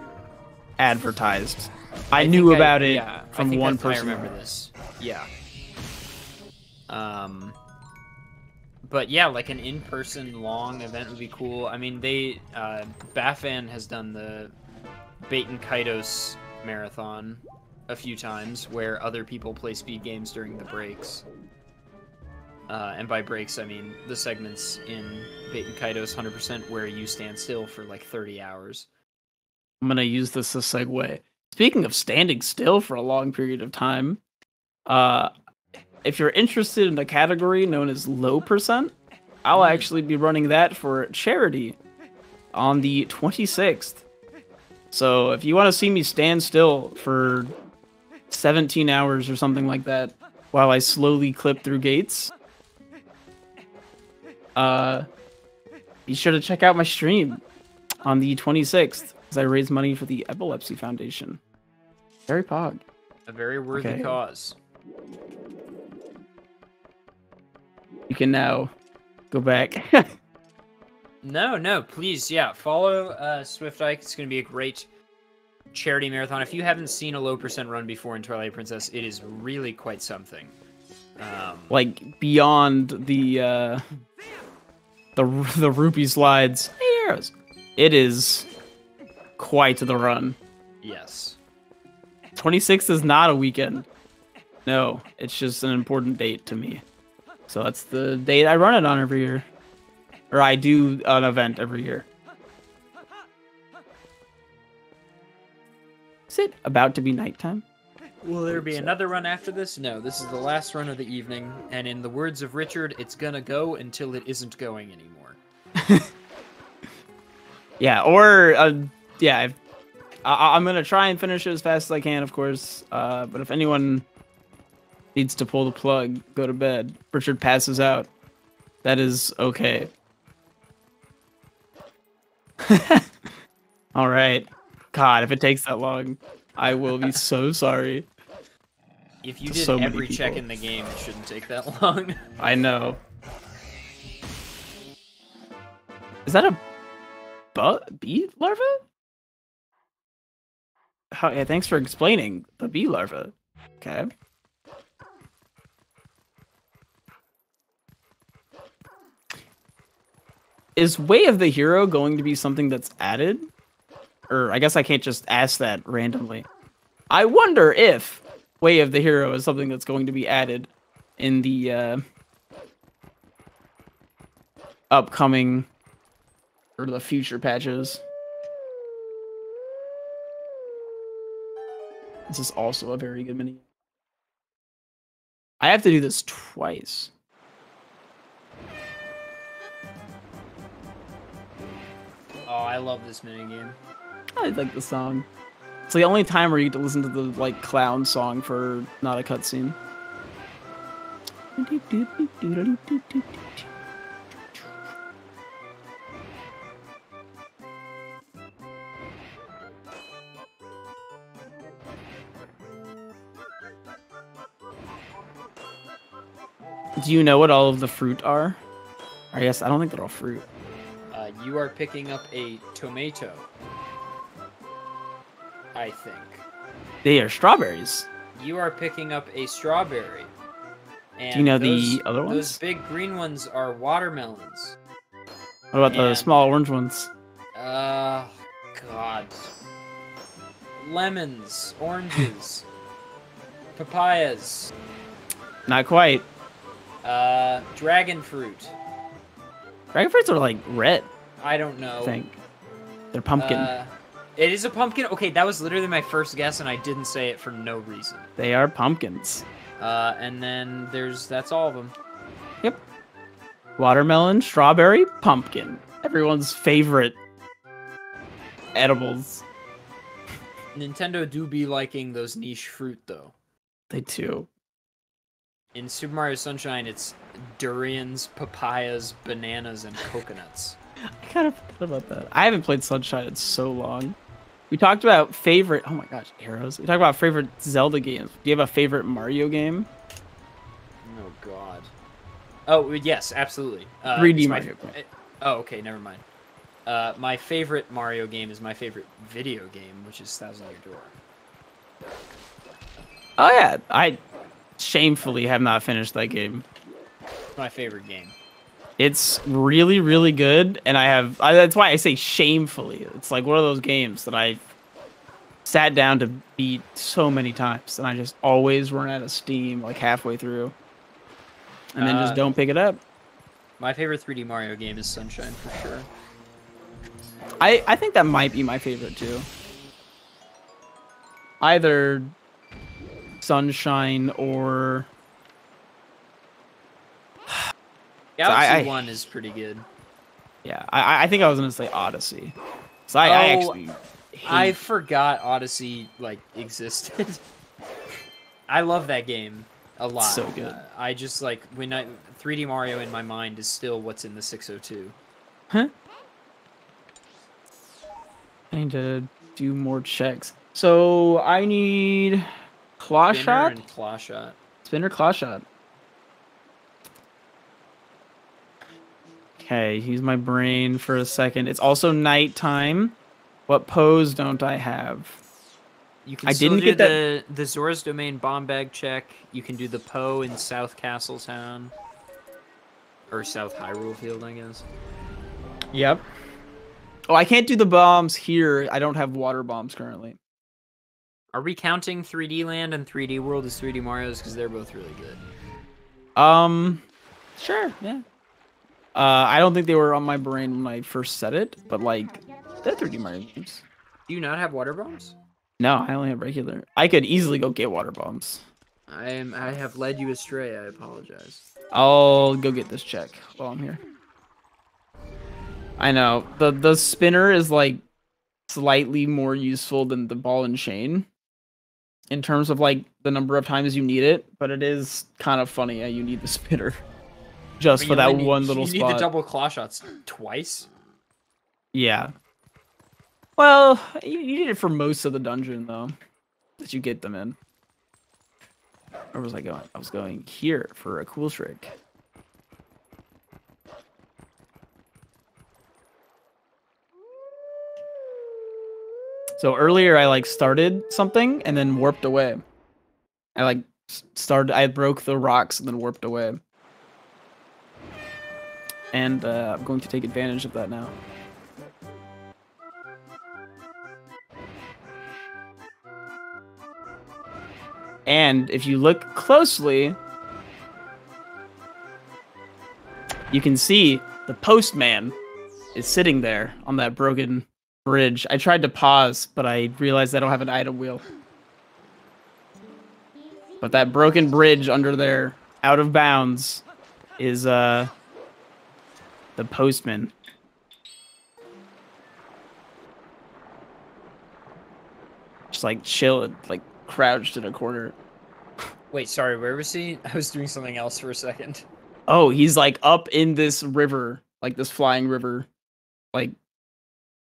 Speaker 2: advertised. I knew about it from one person.
Speaker 1: I remember this. Yeah. But yeah, like an in-person long event would be cool. I mean, Bafan has done the Baten Kaitos marathon a few times where other people play speed games during the breaks. And by breaks, I mean the segments in Baten Kaitos 100% where you stand still for like 30 hours.
Speaker 2: I'm going to use this as a segue. Speaking of standing still for a long period of time, if you're interested in a category known as low percent, I'll actually be running that for charity on the 26th. So if you want to see me stand still for 17 hours or something like that while I slowly clip through gates, be sure to check out my stream on the 26th as I raise money for the Epilepsy Foundation. Very pog.
Speaker 1: A very worthy cause.
Speaker 2: You can now go back.
Speaker 1: No, please, yeah. Follow Swift Ike. It's going to be a great charity marathon. If you haven't seen a low percent run before in Twilight Princess, it is really quite something.
Speaker 2: Like beyond the rupee slides. Hey, arrows. It is quite the run.
Speaker 1: Yes.
Speaker 2: 26th is not a weekend. No, it's just an important date to me. So that's the date I run it on every year. Or I do an event every year. Is it about to be nighttime?
Speaker 1: Will there be another run after this? No, this is the last run of the evening. And in the words of Richard, it's gonna go until it isn't going anymore.
Speaker 2: Yeah, or, yeah, I'm gonna try and finish it as fast as I can, of course. But if anyone needs to pull the plug, go to bed. Richard passes out. That is okay. All right. God, if it takes that long, I will be so sorry.
Speaker 1: If you
Speaker 2: To
Speaker 1: did
Speaker 2: so many
Speaker 1: every check
Speaker 2: people.
Speaker 1: in the game, it shouldn't take that long.
Speaker 2: I know. Is that a bee larva? Yeah, thanks for explaining the bee larva. Okay. Is Way of the Hero going to be something that's added? Or I guess I can't just ask that randomly. I wonder if Way of the Hero is something that's going to be added in the upcoming or the future patches. This is also a very good mini. I have to do this twice.
Speaker 1: Oh, I love this minigame.
Speaker 2: I like the song. It's the only time where you get to listen to the like clown song for not a cutscene. Do you know what all of the fruit are? I guess I don't think they're all fruit.
Speaker 1: You are picking up a tomato. I think.
Speaker 2: They are strawberries.
Speaker 1: You are picking up a strawberry. And
Speaker 2: Do you know
Speaker 1: those,
Speaker 2: the other ones?
Speaker 1: Those big green ones are watermelons.
Speaker 2: What about the
Speaker 1: And-
Speaker 2: small orange ones?
Speaker 1: God. Lemons, oranges, papayas,
Speaker 2: Not quite.
Speaker 1: dragon fruit.
Speaker 2: Dragon fruits are like red,
Speaker 1: I don't know.
Speaker 2: I think. They're pumpkin.
Speaker 1: It is a pumpkin. Okay, that was literally my first guess, and I didn't say it for no reason.
Speaker 2: They are pumpkins.
Speaker 1: And then that's all of them.
Speaker 2: Yep. Watermelon, strawberry, pumpkin. Everyone's favorite edibles.
Speaker 1: Nintendo do be liking those niche fruit, though.
Speaker 2: They too.
Speaker 1: In Super Mario Sunshine, it's durians, papayas, bananas, and coconuts.
Speaker 2: I kind of forgot about that. I haven't played Sunshine in so long. We talked about favorite. Oh my gosh, arrows. We talked about favorite Zelda games. Do you have a favorite Mario game?
Speaker 1: Oh, God. Oh, yes, absolutely.
Speaker 2: 3D
Speaker 1: it's
Speaker 2: Mario game.
Speaker 1: Oh, okay, never mind. My favorite Mario game is my favorite video game, which is Thousand Year Door.
Speaker 2: Oh yeah, I shamefully have not finished that game.
Speaker 1: It's my favorite game.
Speaker 2: It's really, really good, and that's why I say shamefully. It's like one of those games that I sat down to beat so many times, and I just always run out of steam like halfway through, and then just don't pick it up.
Speaker 1: My favorite 3D Mario game is Sunshine, for sure.
Speaker 2: I think that might be my favorite too. Either Sunshine or
Speaker 1: Galaxy 1 is pretty good.
Speaker 2: Yeah, I think I was gonna say Odyssey. So I actually
Speaker 1: I forgot Odyssey like existed. I love that game a lot.
Speaker 2: So good.
Speaker 1: I just like 3D Mario in my mind is still what's in the 602.
Speaker 2: Huh? I need to do more checks. So I need claw
Speaker 1: Spinner
Speaker 2: shot,
Speaker 1: and claw shot.
Speaker 2: spinner, claw shot. Okay, use my brain for a second. It's also nighttime. What pose don't I have?
Speaker 1: You can
Speaker 2: I
Speaker 1: still
Speaker 2: didn't
Speaker 1: do
Speaker 2: get
Speaker 1: the Zora's Domain bomb bag check. You can do the Poe in South Castletown. Or South Hyrule Field, I guess.
Speaker 2: Yep. Oh, I can't do the bombs here. I don't have water bombs currently.
Speaker 1: Are we counting 3D Land and 3D World as 3D Marios? Because they're both really good.
Speaker 2: Sure, yeah. I don't think they were on my brain when I first said it, but like, they're 3D Mario games.
Speaker 1: Do you not have water bombs?
Speaker 2: No, I only have regular. I could easily go get water bombs.
Speaker 1: I have led you astray. I apologize.
Speaker 2: I'll go get this check while I'm here. I know the spinner is like slightly more useful than the ball and chain, in terms of like the number of times you need it, but it is kind of funny. Yeah, you need the spitter just for that one little spot.
Speaker 1: You need the double claw shots twice.
Speaker 2: Yeah. Well, you need it for most of the dungeon though, that you get them in. Where was I going? I was going here for a cool trick. So earlier I like started something and then warped away. I broke the rocks and then warped away. And I'm going to take advantage of that now. And if you look closely, you can see the postman is sitting there on that broken bridge. I tried to pause, but I realized I don't have an item wheel. But that broken bridge under there, out of bounds, is the postman. Just like chilled, like crouched in a corner.
Speaker 1: Wait, sorry, where was he? I was doing something else for a second.
Speaker 2: Oh, he's like up in this river, like this flying river, like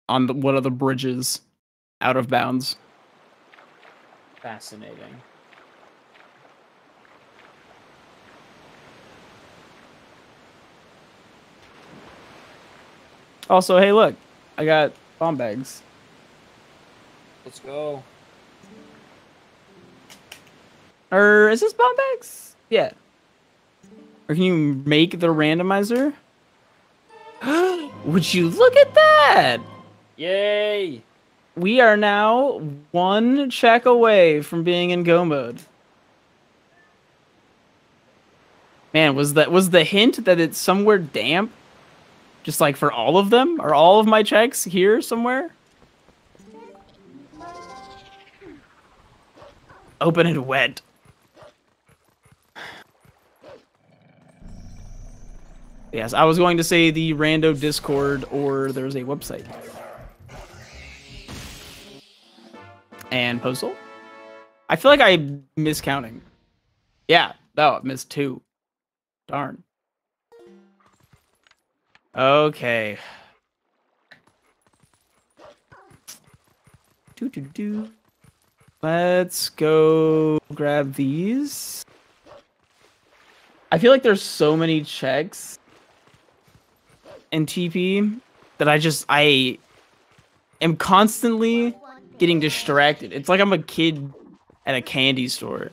Speaker 2: on one of the bridges, out of bounds.
Speaker 1: Fascinating.
Speaker 2: Also, hey, look, I got bomb bags.
Speaker 1: Let's go.
Speaker 2: Or is this bomb bags? Yeah. Or can you make the randomizer? Would you look at that?
Speaker 1: Yay!
Speaker 2: We are now one check away from being in go mode. Man, was the hint that it's somewhere damp? Just like for all of them? Are all of my checks here somewhere? Open and wet. Yes, I was going to say the rando Discord or there's a website. And postal? I feel like I'm miscounting. Yeah, no, I missed 2. Darn. Okay. Let's go grab these. I feel like there's so many checks in TP that I am constantly getting distracted. It's like I'm a kid at a candy store.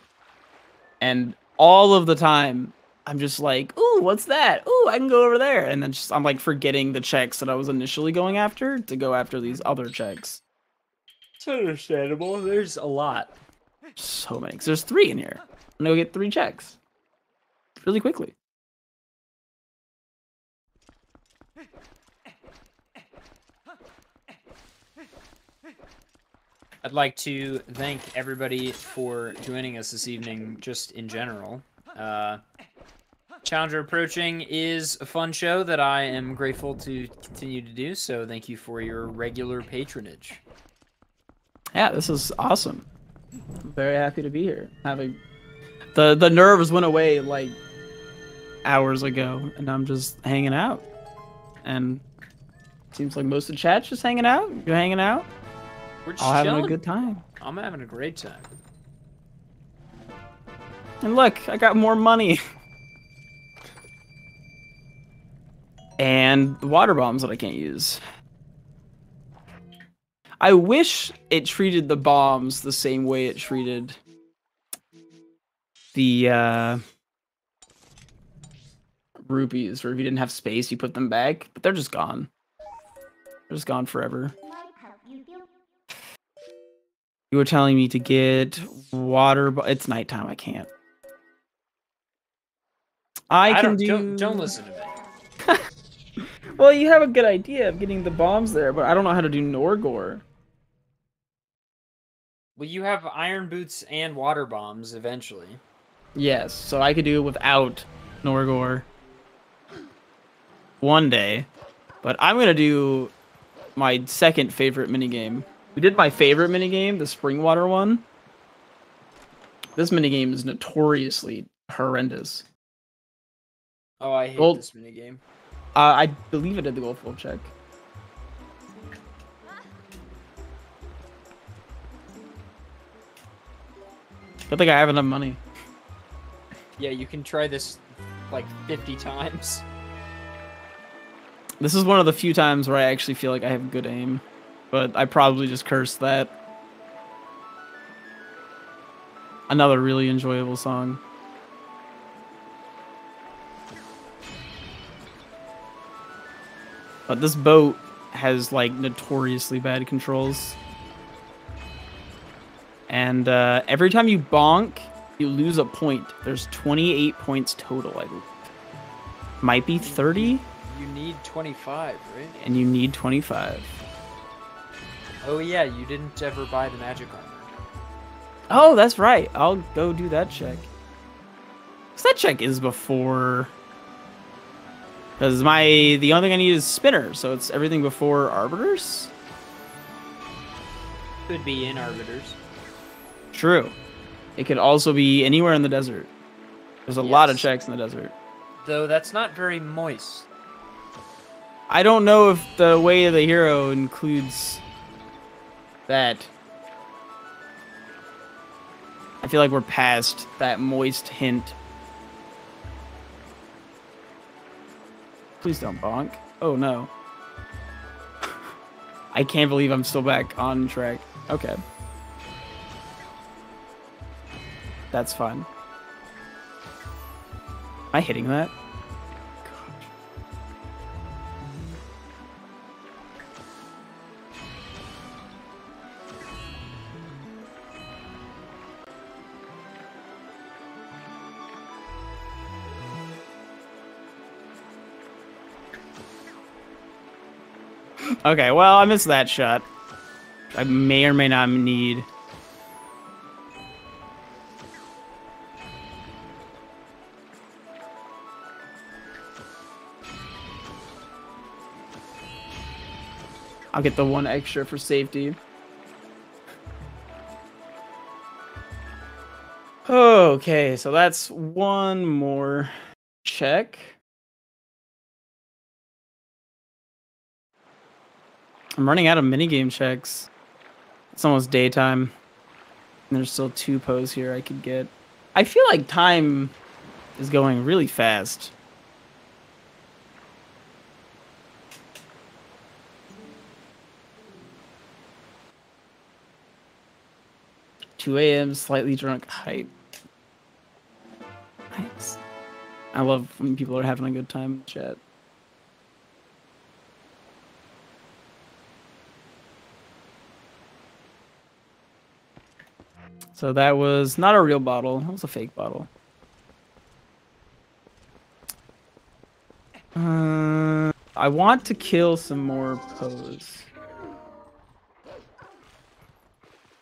Speaker 2: And all of the time, I'm just like, ooh, what's that? Ooh, I can go over there. And then I'm like forgetting the checks that I was initially going after to go after these other checks.
Speaker 1: It's understandable. There's a lot.
Speaker 2: So many. 'Cause there's 3 in here. I'm gonna go get 3 checks. Really quickly.
Speaker 1: I'd like to thank everybody for joining us this evening, just in general. Challenger Approaching is a fun show that I am grateful to continue to do, so thank you for your regular patronage.
Speaker 2: Yeah, this is awesome. I'm very happy to be here. The nerves went away like hours ago, and I'm just hanging out. And seems like most of the chat's just hanging out. You're hanging out.
Speaker 1: We're just
Speaker 2: all having
Speaker 1: chilling.
Speaker 2: a good time.
Speaker 1: I'm having a great time.
Speaker 2: And look, I got more money. And the water bombs that I can't use. I wish it treated the bombs the same way it treated the rupees, where if you didn't have space, you put them back, but they're just gone. They're just gone forever. You were telling me to get water, but it's nighttime. I can't.
Speaker 1: Don't listen to me.
Speaker 2: Well, you have a good idea of getting the bombs there, but I don't know how to do Norgor.
Speaker 1: Well, you have iron boots and water bombs eventually.
Speaker 2: Yes, so I could do it without Norgor one day. But I'm going to do my second favorite minigame. We did my favorite minigame, the spring water one. This minigame is notoriously horrendous.
Speaker 1: Oh, I hate
Speaker 2: Gold.
Speaker 1: this minigame.
Speaker 2: I believe I did the gold full check. I think I have enough money.
Speaker 1: Yeah, you can try this like 50 times.
Speaker 2: This is one of the few times where I actually feel like I have good aim, but I probably just cursed that. Another really enjoyable song. But this boat has like notoriously bad controls. And every time you bonk, you lose a point. There's 28 points total, I believe. Might be 30?
Speaker 1: You need 25, right?
Speaker 2: And you need 25.
Speaker 1: Oh yeah, you didn't ever buy the magic armor.
Speaker 2: Oh, that's right. I'll go do that check. Because that check is before... Because the only thing I need is spinner, so it's everything before arbiters?
Speaker 1: Could be in arbiters.
Speaker 2: True. It could also be anywhere in the desert. There's a lot of checks in the desert.
Speaker 1: Though that's not very moist.
Speaker 2: I don't know if the way of the hero includes that. I feel like we're past that moist hint. Please don't bonk. Oh no. I can't believe I'm still back on track. Okay. That's fine. Am I hitting that? Okay, well, I missed that shot. I may or may not need. I'll get the one extra for safety. Okay, so that's one more check. I'm running out of minigame checks. It's almost daytime. And there's still 2 pos here I could get. I feel like time is going really fast. $2 a.m. slightly drunk hype. Nice. I love when people are having a good time in chat. So that was not a real bottle. It was a fake bottle. I want to kill some more pos.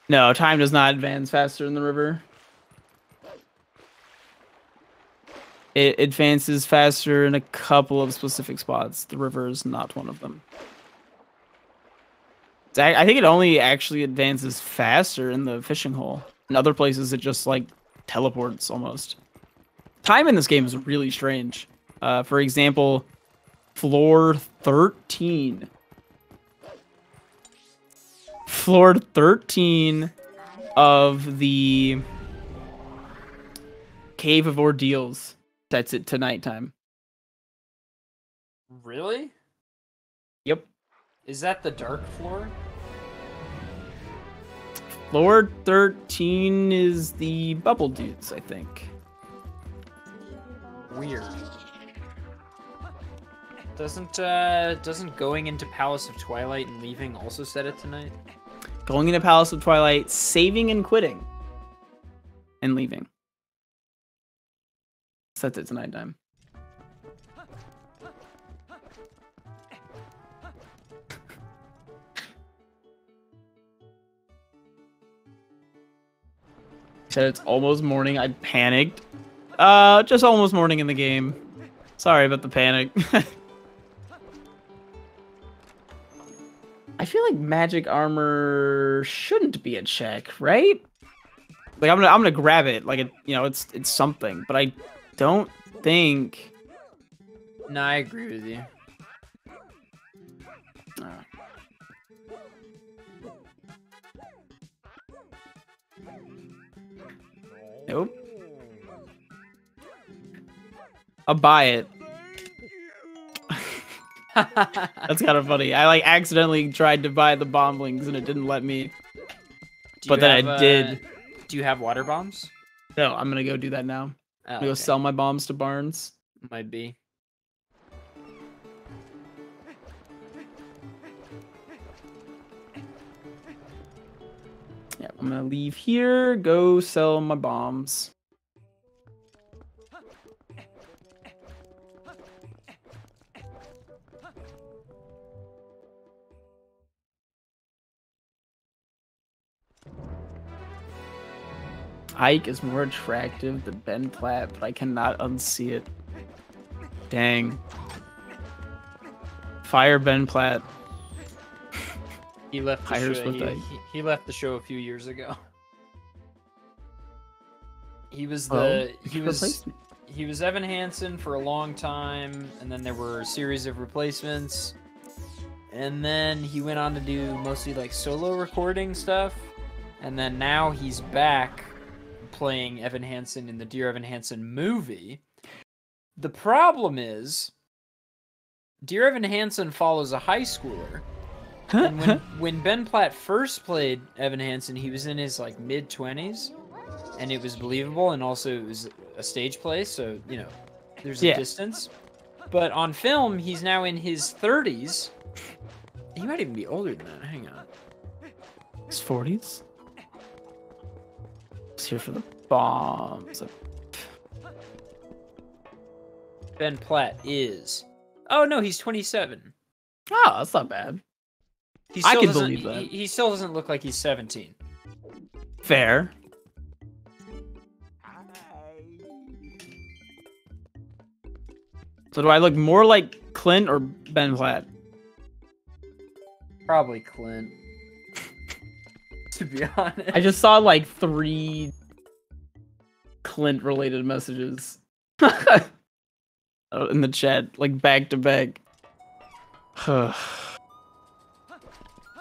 Speaker 2: No, time does not advance faster in the river. It advances faster in a couple of specific spots. The river is not one of them. I think it only actually advances faster in the fishing hole. In other places, it just, like, teleports almost. Time in this game is really strange. For example, floor 13. Floor 13 of the Cave of Ordeals sets it to nighttime.
Speaker 1: Really?
Speaker 2: Yep.
Speaker 1: Is that the dark floor?
Speaker 2: Floor 13 is the bubble dudes, I think.
Speaker 1: Weird. Doesn't going into Palace of Twilight and leaving also set it tonight?
Speaker 2: Going into Palace of Twilight, saving and quitting. And leaving. Sets it to nighttime. Said it's almost morning. I panicked. Just almost morning in the game. Sorry about the panic. I feel like magic armor shouldn't be a check, right? Like I'm gonna grab it. Like it's something, but I don't think.
Speaker 1: No, I agree with you.
Speaker 2: Nope. I'll buy it. That's kind of funny. I like accidentally tried to buy the bomblings and it didn't let me. But then I did.
Speaker 1: Do you have water bombs?
Speaker 2: No, I'm gonna go do that now.
Speaker 1: Oh,
Speaker 2: I'm gonna go sell my bombs to Barnes.
Speaker 1: Might be.
Speaker 2: Yeah, I'm gonna leave here, go sell my bombs. Ike is more attractive than Ben Platt, but I cannot unsee it. Dang. Fire Ben Platt.
Speaker 1: He left the
Speaker 2: Hires
Speaker 1: show.
Speaker 2: with
Speaker 1: He left the show a few years ago. He was he was Evan Hansen for a long time, and then there were a series of replacements. And then he went on to do mostly like solo recording stuff. And then now he's back playing Evan Hansen in the Dear Evan Hansen movie. The problem is, Dear Evan Hansen follows a high schooler. And when Ben Platt first played Evan Hansen, he was in his like mid-20s, and it was believable, and also it was a stage play, so you know there's a distance. But on film, he's now in his 30s. He might even be older than that. Hang on.
Speaker 2: His 40s? He's here for the bombs.
Speaker 1: Ben Platt is. Oh no, he's 27.
Speaker 2: Oh, that's not bad. I can believe that.
Speaker 1: He still doesn't look like he's 17.
Speaker 2: Fair. So do I look more like Clint or Ben Platt?
Speaker 1: Probably Clint. To be honest.
Speaker 2: I just saw like 3 Clint-related messages in the chat, like back to back.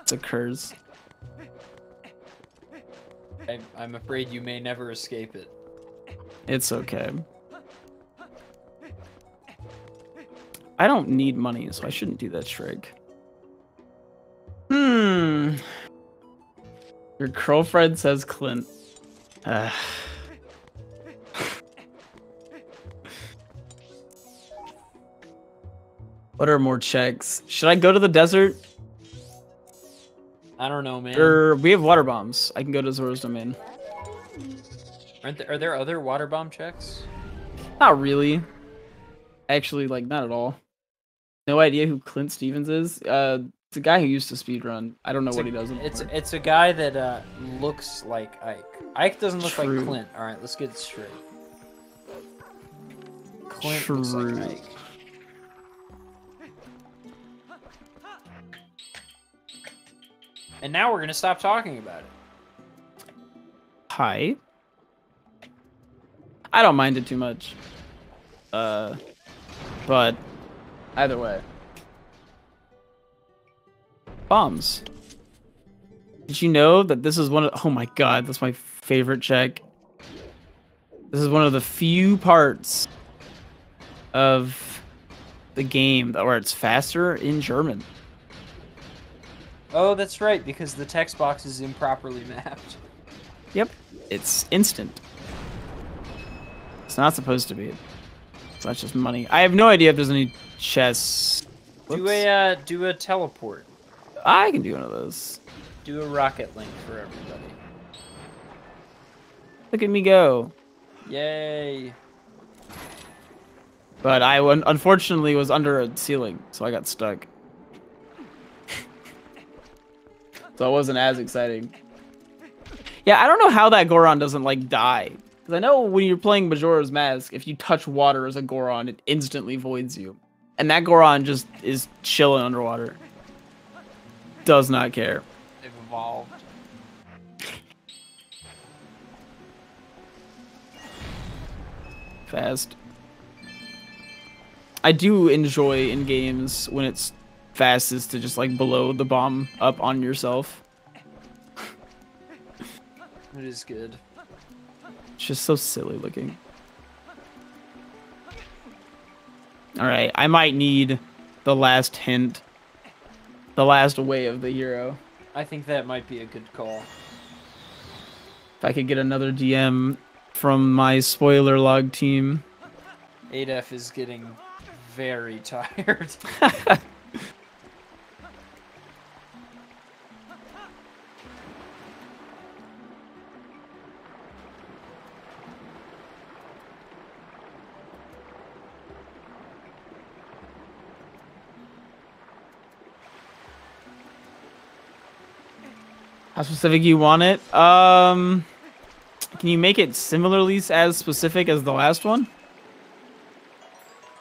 Speaker 2: It occurs.
Speaker 1: I'm afraid you may never escape it.
Speaker 2: It's okay. I don't need money, so I shouldn't do that trick. Your girlfriend says Clint. What are more checks? Should I go to the desert?
Speaker 1: I don't know, man.
Speaker 2: Or we have water bombs. I can go to Zora's Domain.
Speaker 1: Are there other water bomb checks?
Speaker 2: Not really. Actually, like, not at all. No idea who Clint Stevens is. It's a guy who used to speedrun. I don't know what he does.
Speaker 1: It's a guy that looks like Ike. Ike doesn't look like Clint. All right, let's get it straight. Clint looks like Ike. And now we're gonna stop talking about it.
Speaker 2: Hi. I don't mind it too much. But either way. Bombs. Did you know that this is one of... Oh my god, that's my favorite check. This is one of the few parts of the game where it's faster in German.
Speaker 1: Oh, that's right, because the text box is improperly mapped.
Speaker 2: Yep, it's instant. It's not supposed to be. So that's just money. I have no idea if there's any chests.
Speaker 1: Do a teleport.
Speaker 2: I can do one of those.
Speaker 1: Do a rocket link for everybody.
Speaker 2: Look at me go.
Speaker 1: Yay.
Speaker 2: But I unfortunately was under a ceiling, so I got stuck. So it wasn't as exciting. Yeah, I don't know how that Goron doesn't, like, die. Because I know when you're playing Majora's Mask, if you touch water as a Goron, it instantly voids you. And that Goron just is chilling underwater. Does not care.
Speaker 1: They've evolved.
Speaker 2: fast. I do enjoy in games when it's fastest to just like blow the bomb up on yourself.
Speaker 1: It is good.
Speaker 2: It's just so silly looking. Alright, I might need the last hint. The last way of the hero.
Speaker 1: I think that might be a good call.
Speaker 2: If I could get another DM from my spoiler log team.
Speaker 1: Adef is getting very tired.
Speaker 2: How specific you want it? Can you make it similarly as specific as the last one?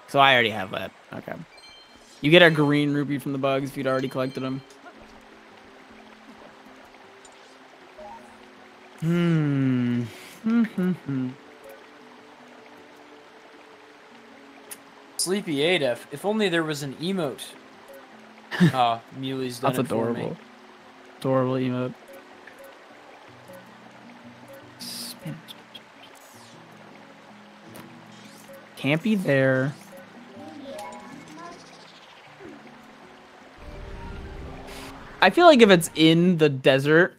Speaker 2: So I already have that. Okay. You get a green rupee from the bugs if you'd already collected them.
Speaker 1: Sleepy Adef. If only there was an emote. Oh, Muley's done
Speaker 2: That's
Speaker 1: it for
Speaker 2: adorable.
Speaker 1: me.
Speaker 2: Adorable emote. Can't be there. I feel like if it's in the desert,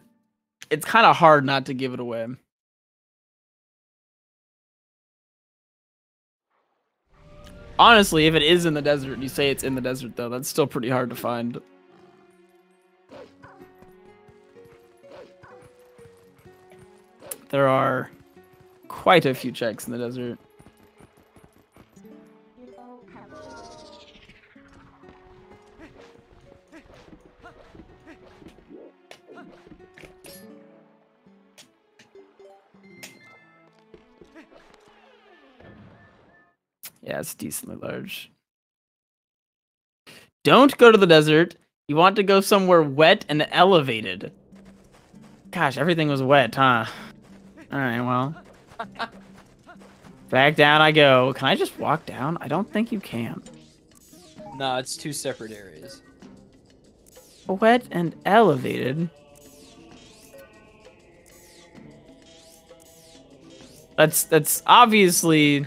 Speaker 2: it's kind of hard not to give it away. Honestly, if it is in the desert, you say it's in the desert, though, that's still pretty hard to find. There are quite a few checks in the desert. Yeah, it's decently large. Don't go to the desert. You want to go somewhere wet and elevated. Gosh, everything was wet, huh? Alright, well. Back down I go. Can I just walk down? I don't think you can.
Speaker 1: No, it's two separate areas.
Speaker 2: Wet and elevated? That's obviously...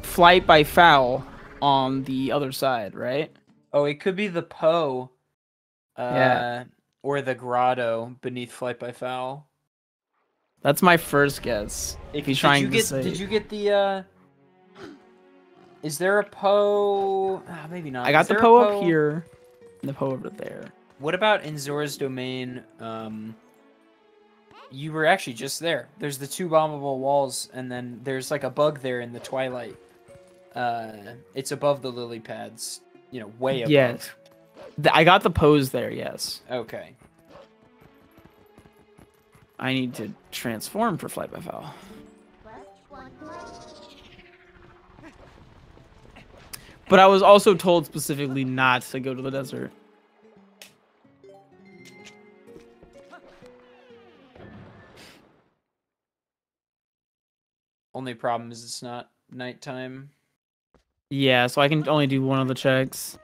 Speaker 2: Flight by foul on the other side, right?
Speaker 1: Oh, it could be the Poe.
Speaker 2: Yeah.
Speaker 1: Or the Grotto beneath Flight by Foul.
Speaker 2: That's my first guess. If he's trying to say...
Speaker 1: Did you get the, Is there a Poe? Ah, maybe not.
Speaker 2: I got the Poe up here, and the Poe over there.
Speaker 1: What about in Zora's Domain? You were actually just there. There's the two bombable walls, and then there's like a bug there in the twilight. It's above the lily pads, you know, way above.
Speaker 2: Yes. I got the pose there, yes.
Speaker 1: Okay.
Speaker 2: I need to transform for Flight by Foul. But I was also told specifically not to go to the desert.
Speaker 1: Only problem is it's not nighttime.
Speaker 2: Yeah, so I can only do one of the checks.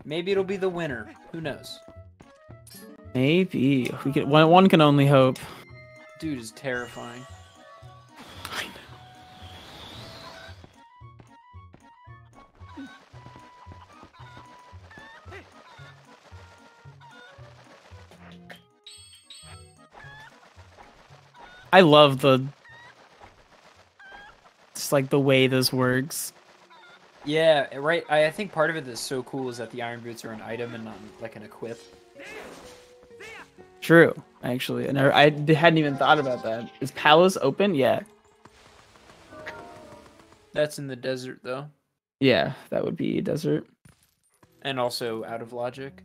Speaker 1: Maybe it'll be the winner. Who knows?
Speaker 2: Maybe. We can, one can only hope.
Speaker 1: Dude is terrifying.
Speaker 2: I know. I love just like the way this works.
Speaker 1: Yeah, right. I think part of it that's so cool is that the iron boots are an item and not like an equip.
Speaker 2: True, actually. And I hadn't even thought about that. Is Palace open? Yeah.
Speaker 1: That's in the desert, though.
Speaker 2: Yeah, that would be desert.
Speaker 1: And also out of logic.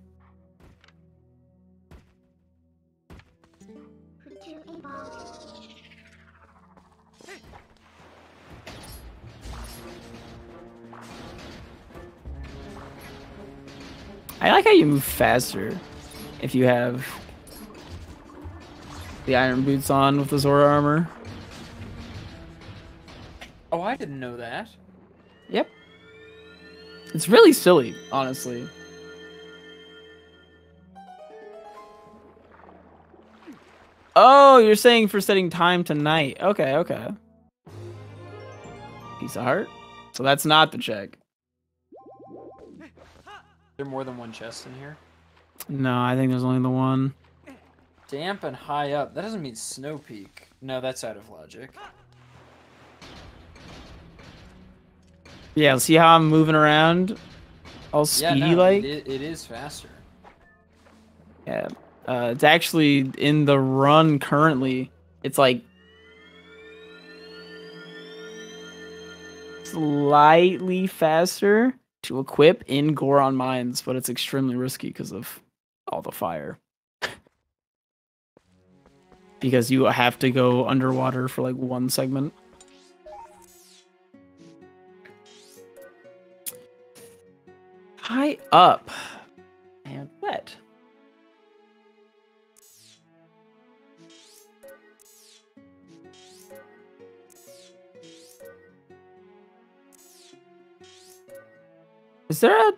Speaker 2: I like how you move faster if you have the iron boots on with the Zora armor.
Speaker 1: Oh, I didn't know that.
Speaker 2: Yep. It's really silly, honestly. Oh, you're saying for setting time to night. Okay, okay. Piece of heart. So that's not the check.
Speaker 1: Is there more than one chest in here?
Speaker 2: No, I think there's only the one.
Speaker 1: Damp and high up. That doesn't mean Snow Peak. No, that's out of logic.
Speaker 2: Yeah, see how I'm moving around? All speedy like?
Speaker 1: It is faster.
Speaker 2: Yeah. It's actually in the run currently. It's like slightly faster to equip in Goron Mines, but it's extremely risky because of all the fire. Because you have to go underwater for like one segment. High up and wet. Is there a...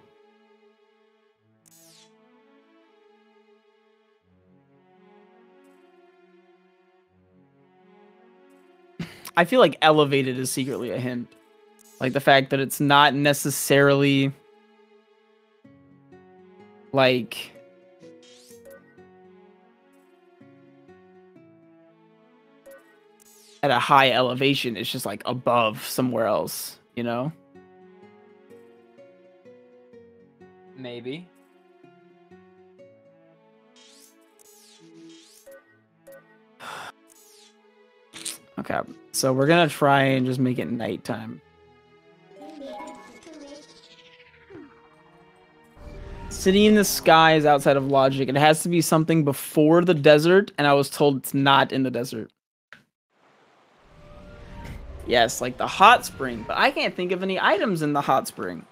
Speaker 2: I feel like elevated is secretly a hint. Like the fact that it's not necessarily like at a high elevation. It's just like above somewhere else, you know?
Speaker 1: Maybe.
Speaker 2: Okay, so we're gonna try and just make it nighttime. City in the Sky is outside of logic. It has to be something before the desert, and I was told it's not in the desert. Yes, like the hot spring, but I can't think of any items in the hot spring.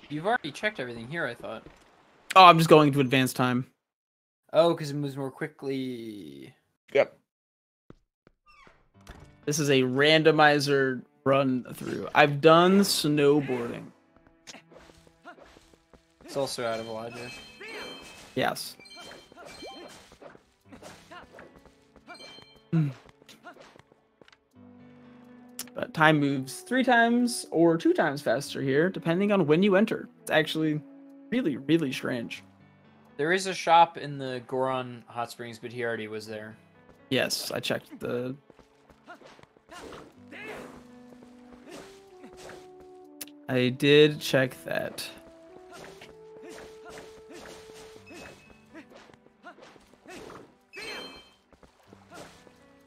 Speaker 1: You've already checked everything here, I thought.
Speaker 2: Oh, I'm just going to advanced time.
Speaker 1: Oh, because it moves more quickly.
Speaker 2: Yep. This is a randomizer run through. I've done snowboarding.
Speaker 1: It's also out of logic.
Speaker 2: Yes. But time moves 3 times or 2 times faster here, depending on when you enter. It's actually really, really strange.
Speaker 1: There is a shop in the Goron Hot Springs, but he already was there.
Speaker 2: Yes, I checked the... I did check that.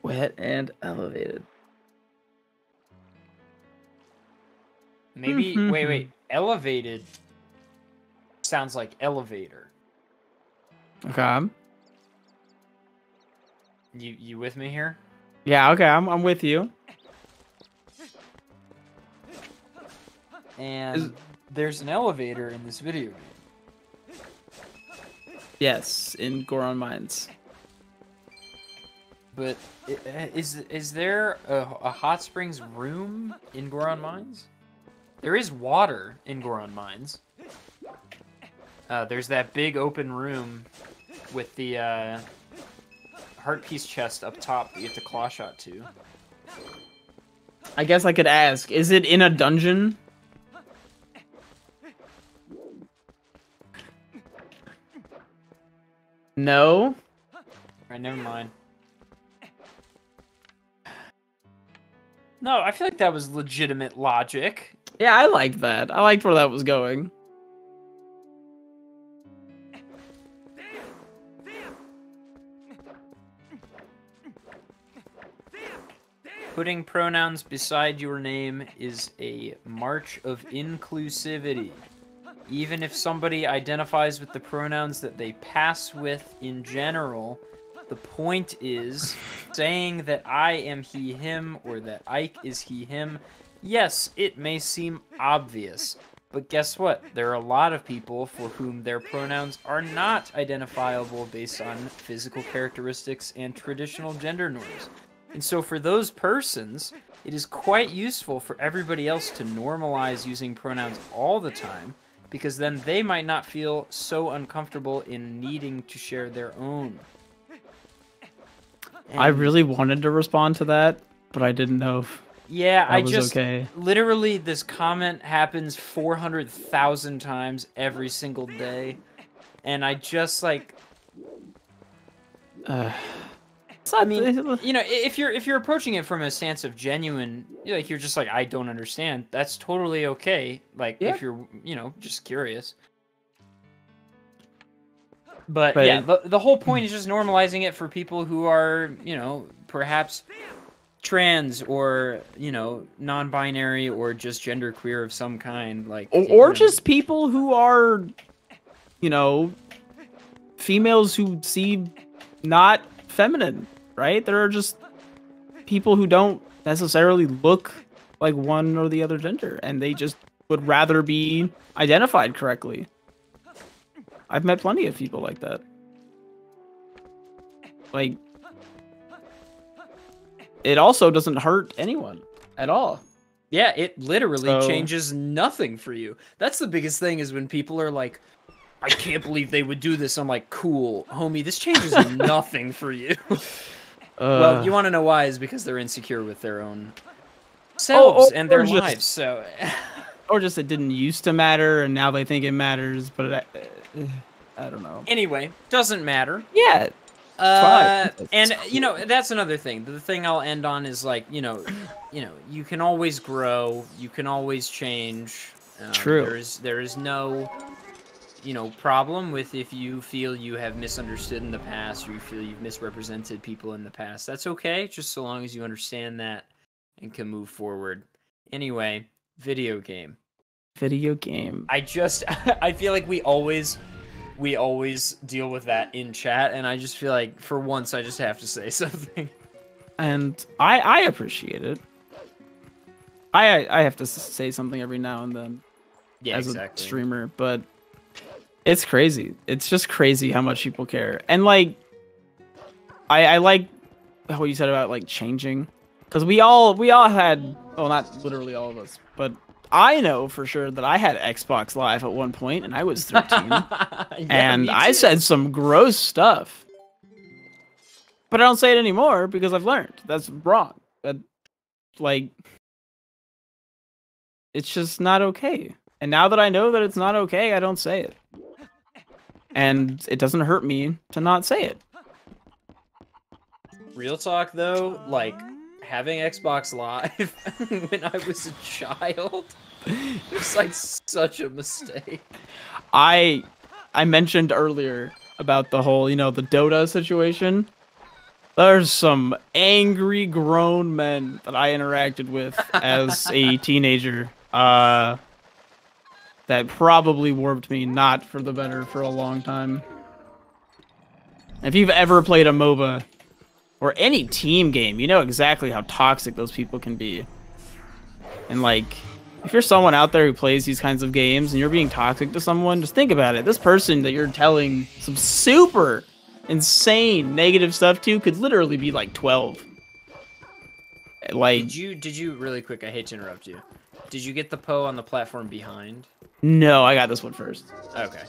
Speaker 2: Wet and elevated.
Speaker 1: Maybe, wait. Elevated sounds like elevator.
Speaker 2: Okay.
Speaker 1: You with me here?
Speaker 2: Yeah, okay, I'm with you.
Speaker 1: And there's an elevator in this video game.
Speaker 2: Yes, in Goron Mines.
Speaker 1: But is there a hot springs room in Goron Mines? There is water in Goron Mines. There's that big open room with the heart piece chest up top that you have to claw shot to.
Speaker 2: I guess I could ask, is it in a dungeon? No?
Speaker 1: Alright, never mind. No, I feel like that was legitimate logic.
Speaker 2: Yeah, I liked that. I liked where that was going.
Speaker 1: Putting pronouns beside your name is a march of inclusivity. Even if somebody identifies with the pronouns that they pass with in general, the point is saying that I am he, him, or that Ike is he, him. Yes, it may seem obvious, but guess what? There are a lot of people for whom their pronouns are not identifiable based on physical characteristics and traditional gender norms. And so for those persons, it is quite useful for everybody else to normalize using pronouns all the time, because then they might not feel so uncomfortable in needing to share their own. And
Speaker 2: I really wanted to respond to that, but I didn't know if
Speaker 1: yeah,
Speaker 2: that was okay.
Speaker 1: Literally, this comment happens 400,000 times every single day, and I just like. I mean, you know, if you're approaching it from a stance of genuine, like you're just like, I don't understand. That's totally okay. Like if you're, just curious. But yeah, the whole point is just normalizing it for people who are, perhaps trans or, non-binary or just genderqueer of some kind, like
Speaker 2: or just people who are, females who seem not feminine, right? There are just people who don't necessarily look like one or the other gender, and they just would rather be identified correctly. I've met plenty of people like that. Like, it also doesn't hurt anyone at all.
Speaker 1: Yeah, it literally changes nothing for you. That's the biggest thing, is when people are like, I can't believe they would do this. I'm like, cool, homie, this changes nothing for you. Well, you want to know why? Is because they're insecure with their own selves and their lives. So,
Speaker 2: or just it didn't used to matter, and now they think it matters. But I don't know.
Speaker 1: Anyway, doesn't matter.
Speaker 2: Yeah.
Speaker 1: And that's another thing. The thing I'll end on is like, you can always grow. You can always change.
Speaker 2: True.
Speaker 1: There is no problem with if you feel you have misunderstood in the past, or you feel you've misrepresented people in the past. That's okay, just so long as you understand that and can move forward. Anyway, video game. I feel like we always deal with that in chat, and I just feel like for once I just have to say something.
Speaker 2: And I appreciate it. I have to say something every now and then.
Speaker 1: Yeah,
Speaker 2: as
Speaker 1: exactly.
Speaker 2: a streamer, but it's crazy. It's just crazy how much people care. And like, I like what you said about like changing, because we all had, well, not literally all of us, but I know for sure that I had Xbox Live at one point, and I was 13, and I said some gross stuff. But I don't say it anymore because I've learned that's wrong. That, like, it's just not okay. And now that I know that it's not okay, I don't say it. And it doesn't hurt me to not say it.
Speaker 1: Real talk, though, like, having Xbox Live when I was a child was like such a mistake.
Speaker 2: I mentioned earlier about the whole, the Dota situation. There's some angry grown men that I interacted with as a teenager that probably warped me not for the better for a long time. If you've ever played a MOBA or any team game, you know exactly how toxic those people can be. And like, if you're someone out there who plays these kinds of games and you're being toxic to someone, just think about it. This person that you're telling some super insane negative stuff to could literally be like 12. Like,
Speaker 1: did you really quick, I hate to interrupt you. Did you get the Poe on the platform behind?
Speaker 2: No, I got this one first.
Speaker 1: Okay.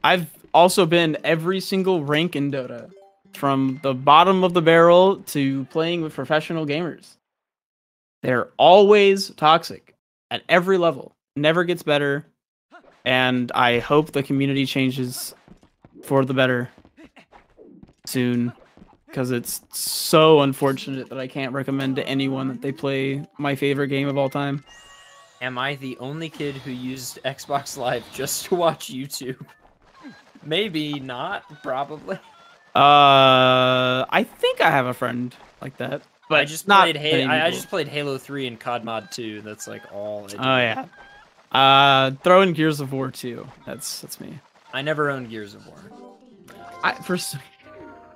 Speaker 2: I've also been every single rank in Dota, from the bottom of the barrel to playing with professional gamers. They're always toxic at every level. Never gets better. And I hope the community changes for the better soon, because it's so unfortunate that I can't recommend to anyone that they play my favorite game of all time.
Speaker 1: Am I the only kid who used Xbox Live just to watch YouTube? Maybe not, probably.
Speaker 2: I think I have a friend like that, but
Speaker 1: I just played Halo 3 and COD Mod 2. That's like all I did.
Speaker 2: Oh yeah. Throw in Gears of War 2. That's me.
Speaker 1: I never owned Gears of War.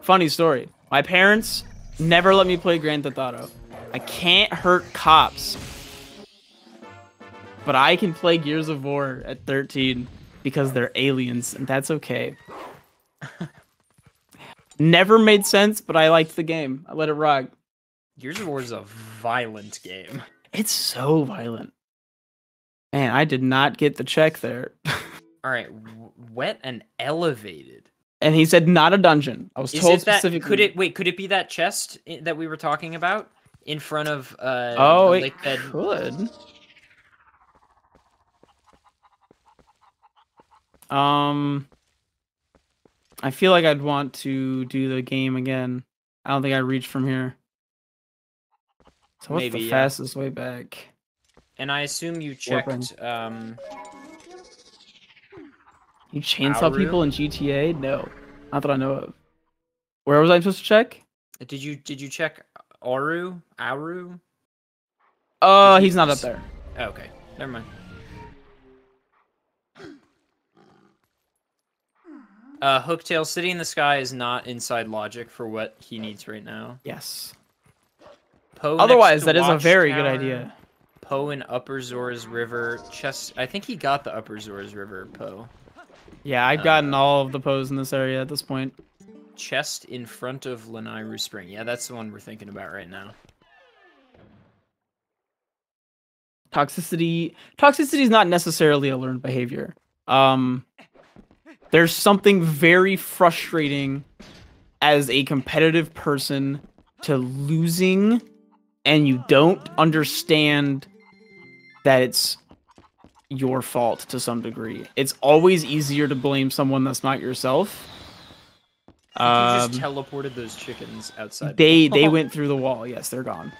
Speaker 2: Funny story. My parents never let me play Grand Theft Auto. I can't hurt cops. But I can play Gears of War at 13 because they're aliens, and that's okay. Never made sense, but I liked the game. I let it rock.
Speaker 1: Gears of War is a violent game.
Speaker 2: It's so violent. Man, I did not get the check there.
Speaker 1: All right, wet and elevated.
Speaker 2: And he said not a dungeon. I was
Speaker 1: Is
Speaker 2: told
Speaker 1: it that,
Speaker 2: specifically.
Speaker 1: could it be that chest that we were talking about in front of
Speaker 2: Oh,
Speaker 1: the
Speaker 2: it
Speaker 1: lake bed?
Speaker 2: could. I feel like I'd want to do the game again. I don't think I reached from here. So what's
Speaker 1: Maybe,
Speaker 2: the
Speaker 1: yeah.
Speaker 2: fastest way back?
Speaker 1: And I assume you
Speaker 2: Warping.
Speaker 1: checked.
Speaker 2: You chainsaw
Speaker 1: Auru?
Speaker 2: people in GTA? No, not that I know of. Where was I supposed to check?
Speaker 1: Did you check Auru?
Speaker 2: Oh,
Speaker 1: Did you
Speaker 2: he's not up
Speaker 1: just-
Speaker 2: there.
Speaker 1: Oh, okay, never mind. Hooktail, City in the Sky is not inside logic for what he needs right now.
Speaker 2: Yes.
Speaker 1: Poe next
Speaker 2: Otherwise,
Speaker 1: to
Speaker 2: that is a very good
Speaker 1: Watchtower.
Speaker 2: idea.
Speaker 1: Poe in Upper Zors River. Chest. I think he got the Upper Zors River, Poe.
Speaker 2: Yeah, I've gotten all of the pose in this area at this point.
Speaker 1: Chest in front of Lanairu Spring. Yeah, that's the one we're thinking about right now.
Speaker 2: Toxicity is not necessarily a learned behavior. There's something very frustrating as a competitive person to losing and you don't understand that it's your fault to some degree. It's always easier to blame someone that's not yourself.
Speaker 1: You just teleported those chickens outside.
Speaker 2: They went through the wall. Yes, they're gone.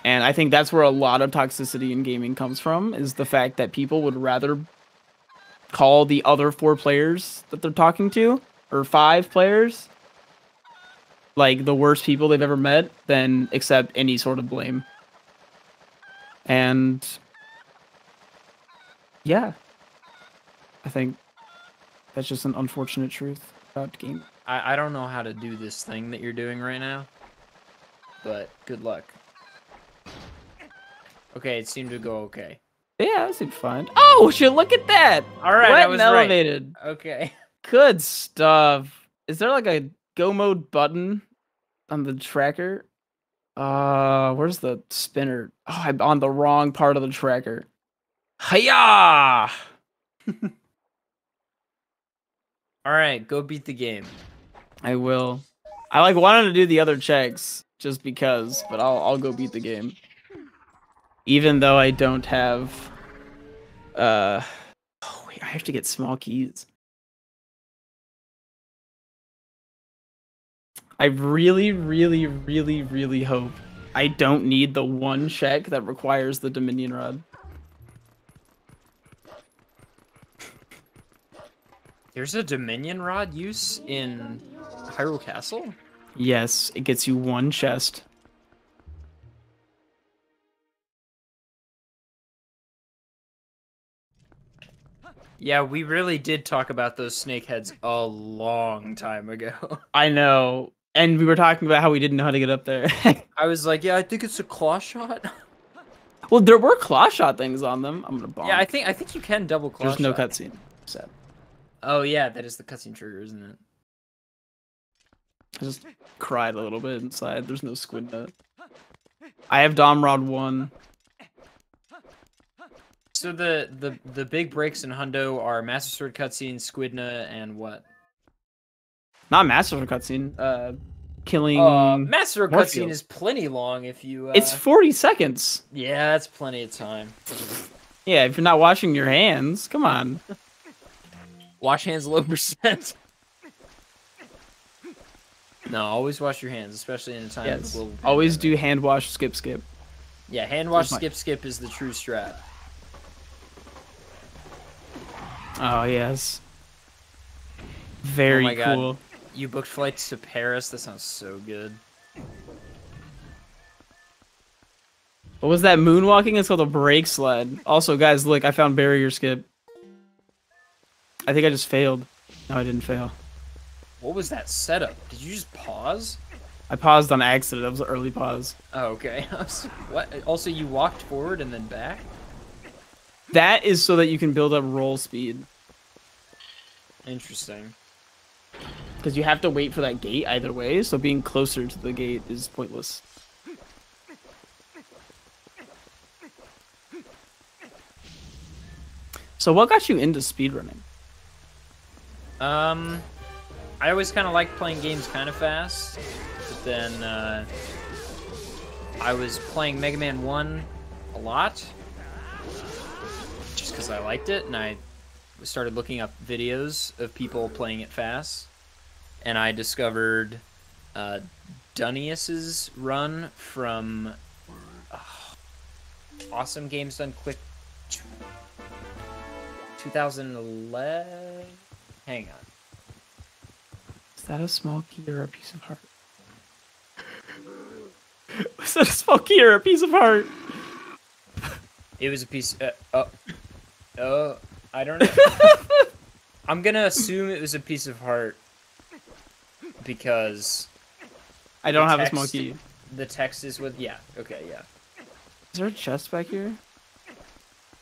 Speaker 2: And I think that's where a lot of toxicity in gaming comes from, is the fact that people would rather call the other 4 players that they're talking to, or 5 players, like the worst people they've ever met than accept any sort of blame. And yeah, I think that's just an unfortunate truth about gaming.
Speaker 1: I don't know how to do this thing that you're doing right now, but good luck. Okay, it seemed to go okay.
Speaker 2: Yeah, that seemed fine. Oh shit, look at that!
Speaker 1: All right,
Speaker 2: Wet
Speaker 1: I was
Speaker 2: and
Speaker 1: right.
Speaker 2: elevated.
Speaker 1: Okay.
Speaker 2: Good stuff. Is there like a go mode button on the tracker? Where's the spinner? Oh, I'm on the wrong part of the tracker. Hiya!
Speaker 1: All right, go beat the game.
Speaker 2: I will. I like wanted to do the other checks just because, but I'll go beat the game. Even though I don't have oh wait, I have to get small keys. I really, really, really, really hope I don't need the one check that requires the Dominion Rod.
Speaker 1: There's a Dominion Rod use in Hyrule Castle?
Speaker 2: Yes, it gets you one chest.
Speaker 1: Yeah, we really did talk about those snake heads a long time ago.
Speaker 2: I know. And we were talking about how we didn't know how to get up there.
Speaker 1: I was like, yeah, I think it's a claw shot.
Speaker 2: Well, there were claw shot things on them. I'm gonna bonk.
Speaker 1: Yeah, I think you can double claw
Speaker 2: There's no
Speaker 1: shot.
Speaker 2: cutscene. Sad.
Speaker 1: Oh yeah, that is the cutscene trigger, isn't it?
Speaker 2: I just cried a little bit inside. There's no squid nut. I have Dom Rod 1.
Speaker 1: So the big breaks in Hundo are Master Sword cutscene, Squidna, and what?
Speaker 2: Not Master Sword cutscene. Killing.
Speaker 1: Master Sword
Speaker 2: Morpheus.
Speaker 1: cutscene is plenty long if you.
Speaker 2: It's 40 seconds.
Speaker 1: Yeah, that's plenty of time.
Speaker 2: Yeah, if you're not washing your hands, come on.
Speaker 1: Wash hands low percent. No, always wash your hands, especially in a time of
Speaker 2: Yes.
Speaker 1: global
Speaker 2: Always
Speaker 1: pandemic.
Speaker 2: do hand wash, skip, skip.
Speaker 1: Yeah, hand wash,
Speaker 2: Here's my-
Speaker 1: skip is the true strat.
Speaker 2: Oh yes. Very
Speaker 1: Oh my God.
Speaker 2: cool.
Speaker 1: You booked flights to Paris? That sounds so good.
Speaker 2: What was that moonwalking? It's called a brake sled. Also, guys, look, I found barrier skip. I think I just failed. No, I didn't fail.
Speaker 1: What was that setup? Did you just pause?
Speaker 2: I paused on accident. That was an early pause.
Speaker 1: Oh, okay. What? Also, you walked forward and then back?
Speaker 2: That is so that you can build up roll speed.
Speaker 1: Interesting.
Speaker 2: Because you have to wait for that gate either way, so being closer to the gate is pointless. So what got you into speedrunning?
Speaker 1: I always kind of liked playing games kind of fast, but then I was playing Mega Man 1 a lot, just because I liked it, and I started looking up videos of people playing it fast, and I discovered Dunius's run from Awesome Games Done Quick 2011. Hang on.
Speaker 2: Is that a small key or a piece of heart? Was that a small key or a piece of heart?
Speaker 1: It was a piece. I don't know. I'm gonna assume it was a piece of heart because
Speaker 2: I don't have a small key.
Speaker 1: The text is with Okay, yeah.
Speaker 2: Is there a chest back here?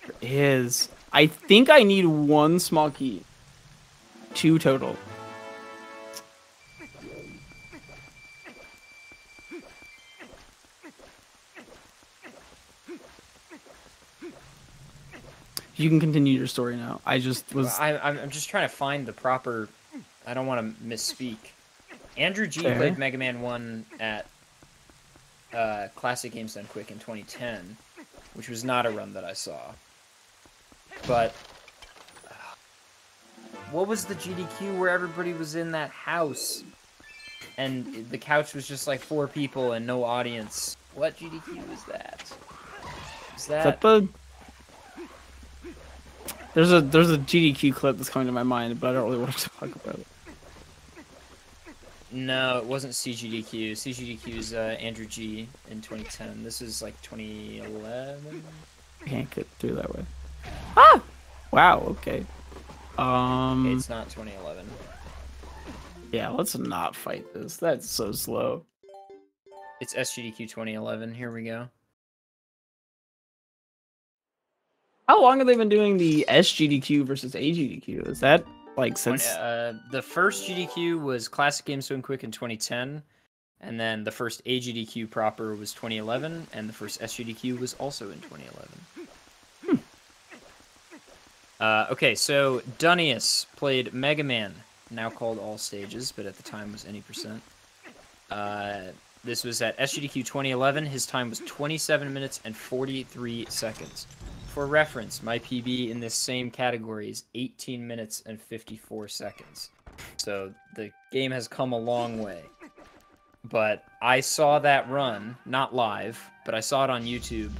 Speaker 2: There is. I think I need 1 small key. 2 total. You can continue your story now. I just was.
Speaker 1: I'm just trying to find the proper. I don't want to misspeak. Andrew G
Speaker 2: Fair.
Speaker 1: played Mega Man 1 at Classic Games Done Quick in 2010, which was not a run that I saw. But what was the GDQ where everybody was in that house and the couch was just like 4 people and no audience? What GDQ is that? Is that
Speaker 2: the? There's a GDQ clip that's coming to my mind, but I don't really want to talk about it.
Speaker 1: No, it wasn't CGDQ. CGDQ is Andrew G in 2010. This is like 2011.
Speaker 2: I can't get through that way. Ah! Wow, okay.
Speaker 1: Okay, it's not 2011.
Speaker 2: Yeah, let's not fight this. That's so slow.
Speaker 1: It's SGDQ 2011. Here we go.
Speaker 2: How long have they been doing the SGDQ versus AGDQ? Is that like since
Speaker 1: the first GDQ was Classic Games Done Quick in 2010, and then the first AGDQ proper was 2011, and the first SGDQ was also in 2011. Okay, so Dunius played Mega Man, now called All Stages, but at the time was Any Percent. This was at SGDQ 2011. His time was 27 minutes and 43 seconds. For reference, my PB in this same category is 18 minutes and 54 seconds. So the game has come a long way. But I saw that run, not live, but I saw it on YouTube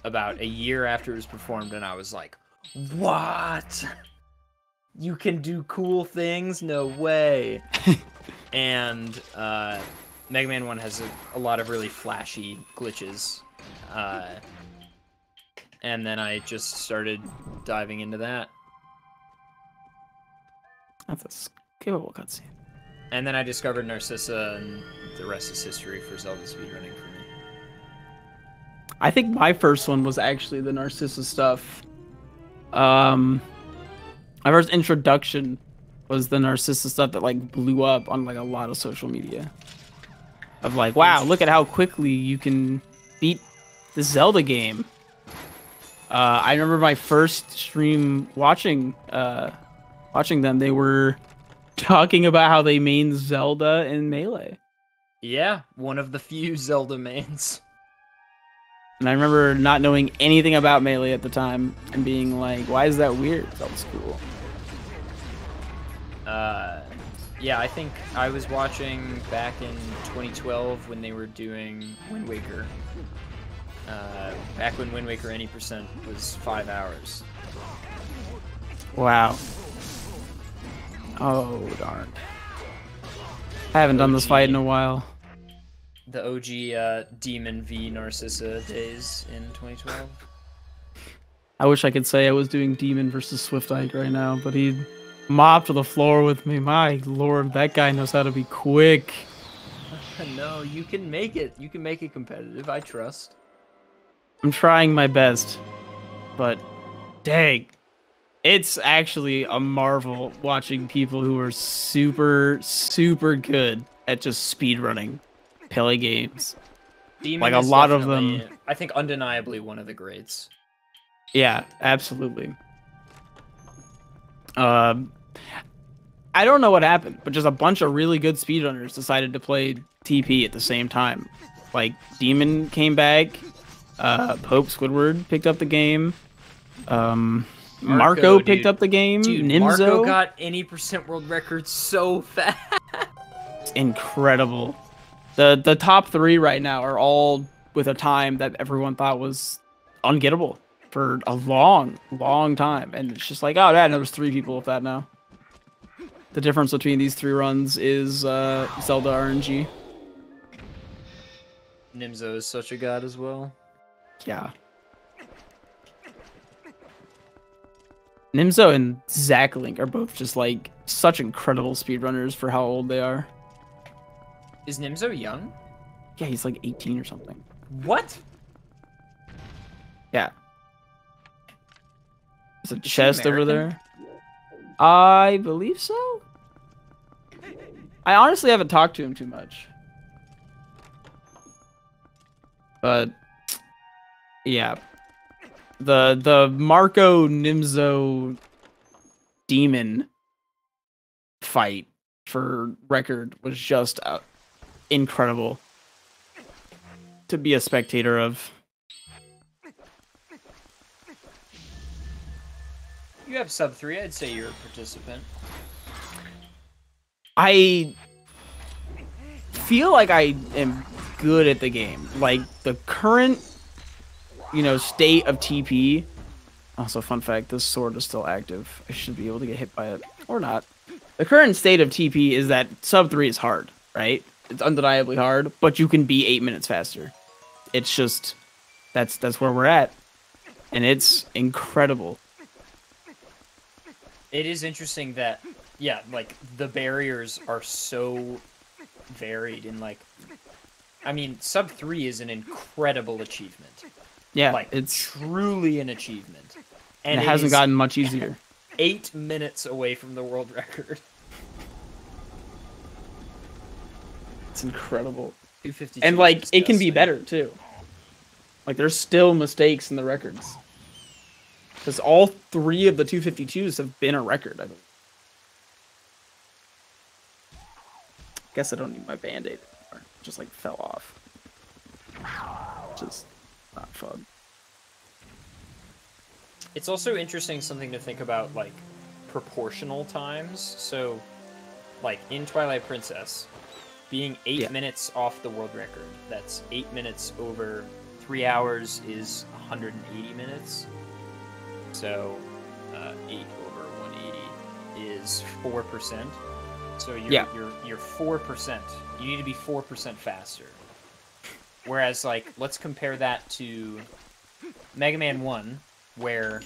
Speaker 1: about a year after it was performed, and I was like, what? You can do cool things? No way. And Mega Man 1 has a lot of really flashy glitches. And then I just started diving into that.
Speaker 2: That's a skippable cutscene.
Speaker 1: And then I discovered Narcissa, and the rest is history for Zelda speedrunning for me.
Speaker 2: I think my first one was actually the Narcissa stuff. My first introduction was the Narcissa stuff that like blew up on like a lot of social media. Of like, wow, look at how quickly you can beat the Zelda game. I remember my first stream watching them. They were talking about how they main Zelda in Melee.
Speaker 1: Yeah, one of the few Zelda mains.
Speaker 2: And I remember not knowing anything about Melee at the time and being like, why is that weird? Zelda's cool.
Speaker 1: Yeah, I think I was watching back in 2012 when they were doing Wind Waker. Back when Wind Waker Any Percent was 5 hours.
Speaker 2: Wow. Oh, darn. I haven't done this fight in a while.
Speaker 1: The OG Demon v Narcissa days in 2012.
Speaker 2: I wish I could say I was doing Demon versus Swift Ike right now, but he mopped the floor with me. My lord, that guy knows how to be quick.
Speaker 1: No, you can make it. You can make it competitive. I trust.
Speaker 2: I'm trying my best, but dang, it's actually a marvel watching people who are super, super good at just speedrunning Pele games.
Speaker 1: Demon
Speaker 2: Like a
Speaker 1: is
Speaker 2: lot of
Speaker 1: definitely,
Speaker 2: them.
Speaker 1: I think, undeniably one of the greats.
Speaker 2: Yeah, absolutely. I don't know what happened, but just a bunch of really good speedrunners decided to play TP at the same time. Like Demon came back, Pope Squidward picked up the game, Marco picked
Speaker 1: dude.
Speaker 2: up the game,
Speaker 1: Dude,
Speaker 2: Nimzo.
Speaker 1: Marco got any percent world record so fast.
Speaker 2: Incredible. The top 3 right now are all with a time that everyone thought was ungettable for a long, long time, and it's just like, oh, yeah, there's 3 people with that now. The difference between these 3 runs is Zelda RNG.
Speaker 1: Nimzo is such a god as well.
Speaker 2: Yeah. Nimzo and Zachlink are both just like such incredible speedrunners for how old they are.
Speaker 1: Is Nimzo young?
Speaker 2: Yeah, he's like 18 or something.
Speaker 1: What?
Speaker 2: Yeah. There's a
Speaker 1: Is he
Speaker 2: chest over
Speaker 1: American?
Speaker 2: there. I believe so. I honestly haven't talked to him too much. But yeah. The Marco Nimzo Demon fight for record was just incredible to be a spectator of.
Speaker 1: You have sub 3. I'd say you're a participant.
Speaker 2: I feel like I am good at the game. Like the current, state of TP. Also, fun fact: this sword is still active. I should be able to get hit by it or not. The current state of TP is that sub 3 is hard, right? It's undeniably hard, but you can be 8 minutes faster. It's just that's where we're at, and it's incredible.
Speaker 1: It is interesting that, yeah, like, the barriers are so varied and, like, I mean, sub 3 is an incredible achievement.
Speaker 2: Yeah,
Speaker 1: like,
Speaker 2: it's
Speaker 1: truly an achievement.
Speaker 2: and it hasn't gotten much easier.
Speaker 1: 8 minutes away from the world record.
Speaker 2: It's incredible.
Speaker 1: 252.
Speaker 2: And like
Speaker 1: is
Speaker 2: it can be
Speaker 1: disgusting.
Speaker 2: better too. Like there's still mistakes in the records. Because all 3 of the 252s have been a record, I believe. Guess I don't need my band-aid anymore. It just like fell off. Just not fun.
Speaker 1: It's also interesting something to think about, like, proportional times. So, like, in Twilight Princess, being 8 minutes off the world record, that's 8 minutes over 3 hours is 180 minutes. So, 8 over 180 is 4%. So you're 4%. You need to be 4% faster. Whereas, like, let's compare that to Mega Man 1, where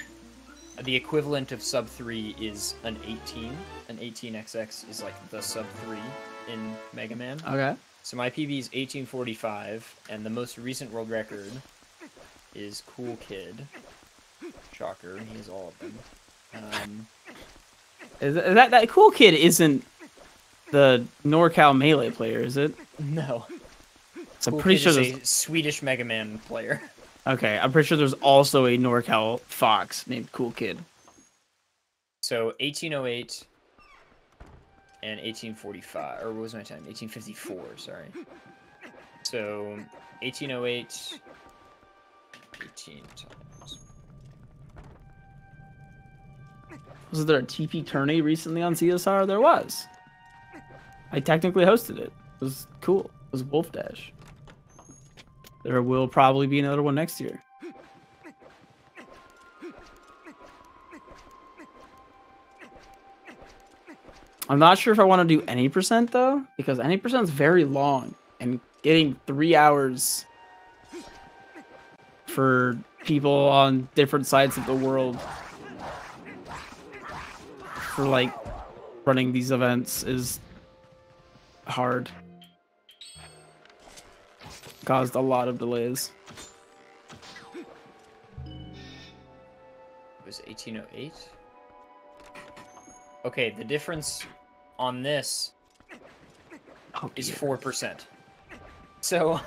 Speaker 1: the equivalent of sub 3 is an 18. An 18XX is like the sub 3 in Mega Man.
Speaker 2: Okay.
Speaker 1: So my PB is 1845, and the most recent world record is Cool Kid. Shocker, he has all of them.
Speaker 2: That Cool Kid isn't the NorCal Melee player, is it?
Speaker 1: No.
Speaker 2: So I'm
Speaker 1: Cool
Speaker 2: pretty
Speaker 1: Kid
Speaker 2: sure
Speaker 1: is
Speaker 2: there's...
Speaker 1: a Swedish Mega Man player.
Speaker 2: Okay, I'm pretty sure there's also a NorCal Fox named Cool Kid.
Speaker 1: So 1808 and 1845, or what was my time? 1854, sorry. So 1808, 18 times.
Speaker 2: Was there a TP tourney recently on CSR? There was. I technically hosted it. It was cool. It was Wolf Dash. There will probably be another one next year. I'm not sure if I want to do any percent though, because any percent is very long, and getting 3 hours for people on different sides of the world for like running these events is hard. caused a lot of delays.
Speaker 1: It was 1808. Okay, the difference on this is 4%. So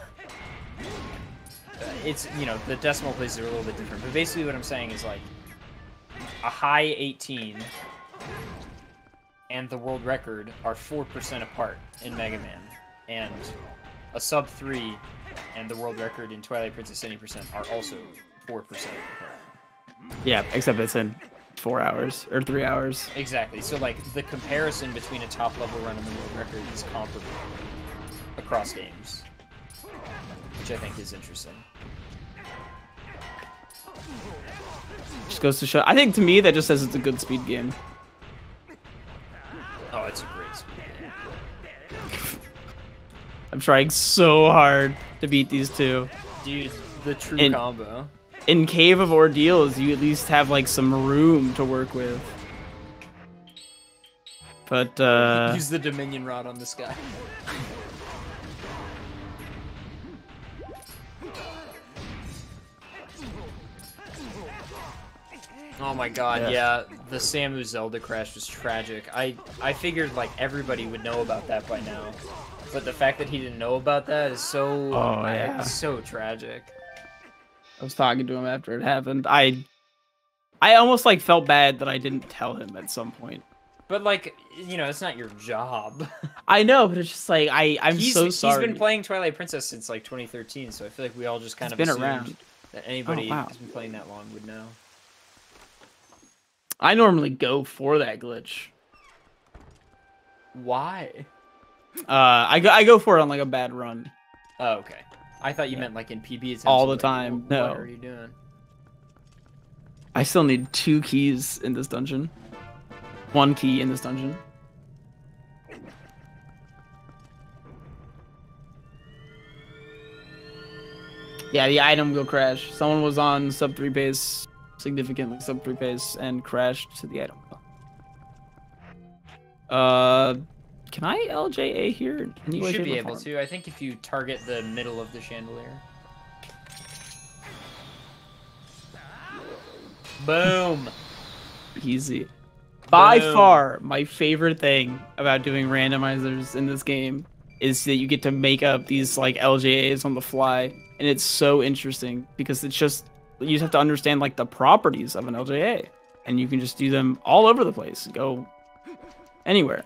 Speaker 1: it's, you know, the decimal places are a little bit different. But basically what I'm saying is like a high 18 and the world record are 4% apart in Mega Man. And a sub 3 and the world record in Twilight Princess 70% are also 4% apart.
Speaker 2: Yeah, except it's in 4 hours or 3 hours.
Speaker 1: Exactly. So like the comparison between a top level run and the world record is comparable across games, which I think is interesting.
Speaker 2: Just goes to show. I think to me that just says it's a good speed game.
Speaker 1: Oh, it's a great speed game.
Speaker 2: I'm trying so hard to beat these two.
Speaker 1: Dude, the true combo.
Speaker 2: In Cave of Ordeals, you at least have like some room to work with. But
Speaker 1: use the Dominion Rod on this guy. Oh my god, yeah, the Samus Zelda crash was tragic. I figured like everybody would know about that by now. But the fact that he didn't know about that is so so tragic.
Speaker 2: I was talking to him after it happened. I almost like felt bad that I didn't tell him at some point.
Speaker 1: But like, you know, it's not your job.
Speaker 2: I know, but it's just like I'm so sorry.
Speaker 1: He's been playing Twilight Princess since like 2013, so I feel like we all just kind of assumed
Speaker 2: around.
Speaker 1: That anybody who's been playing that long would know.
Speaker 2: I normally go for that glitch.
Speaker 1: Why?
Speaker 2: I go for it on like a bad run.
Speaker 1: Oh, okay. I thought you meant like in PB attempts.
Speaker 2: All the
Speaker 1: like,
Speaker 2: time. No.
Speaker 1: What are you doing?
Speaker 2: I still need 2 keys in this dungeon. 1 key in this dungeon. Yeah, the item will crash. Someone was on sub 3 pace, significantly sub 3 pace, and crashed to the item. Can I LJA here?
Speaker 1: You should be able to. I think if you target the middle of the chandelier. Boom.
Speaker 2: Easy. By far, my favorite thing about doing randomizers in this game is that you get to make up these like LJAs on the fly, and it's so interesting because it's just you just have to understand like the properties of an LJA, and you can just do them all over the place, go anywhere.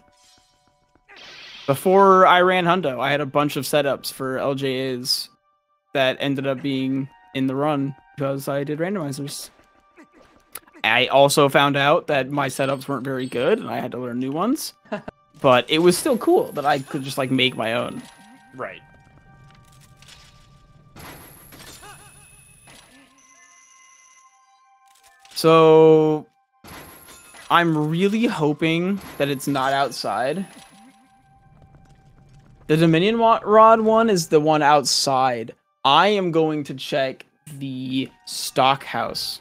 Speaker 2: Before I ran Hundo, I had a bunch of setups for LJAs that ended up being in the run because I did randomizers. I also found out that my setups weren't very good and I had to learn new ones. But it was still cool that I could just like make my own.
Speaker 1: Right.
Speaker 2: So I'm really hoping that it's not outside. The Dominion Rod one is the one outside. I am going to check the stock house.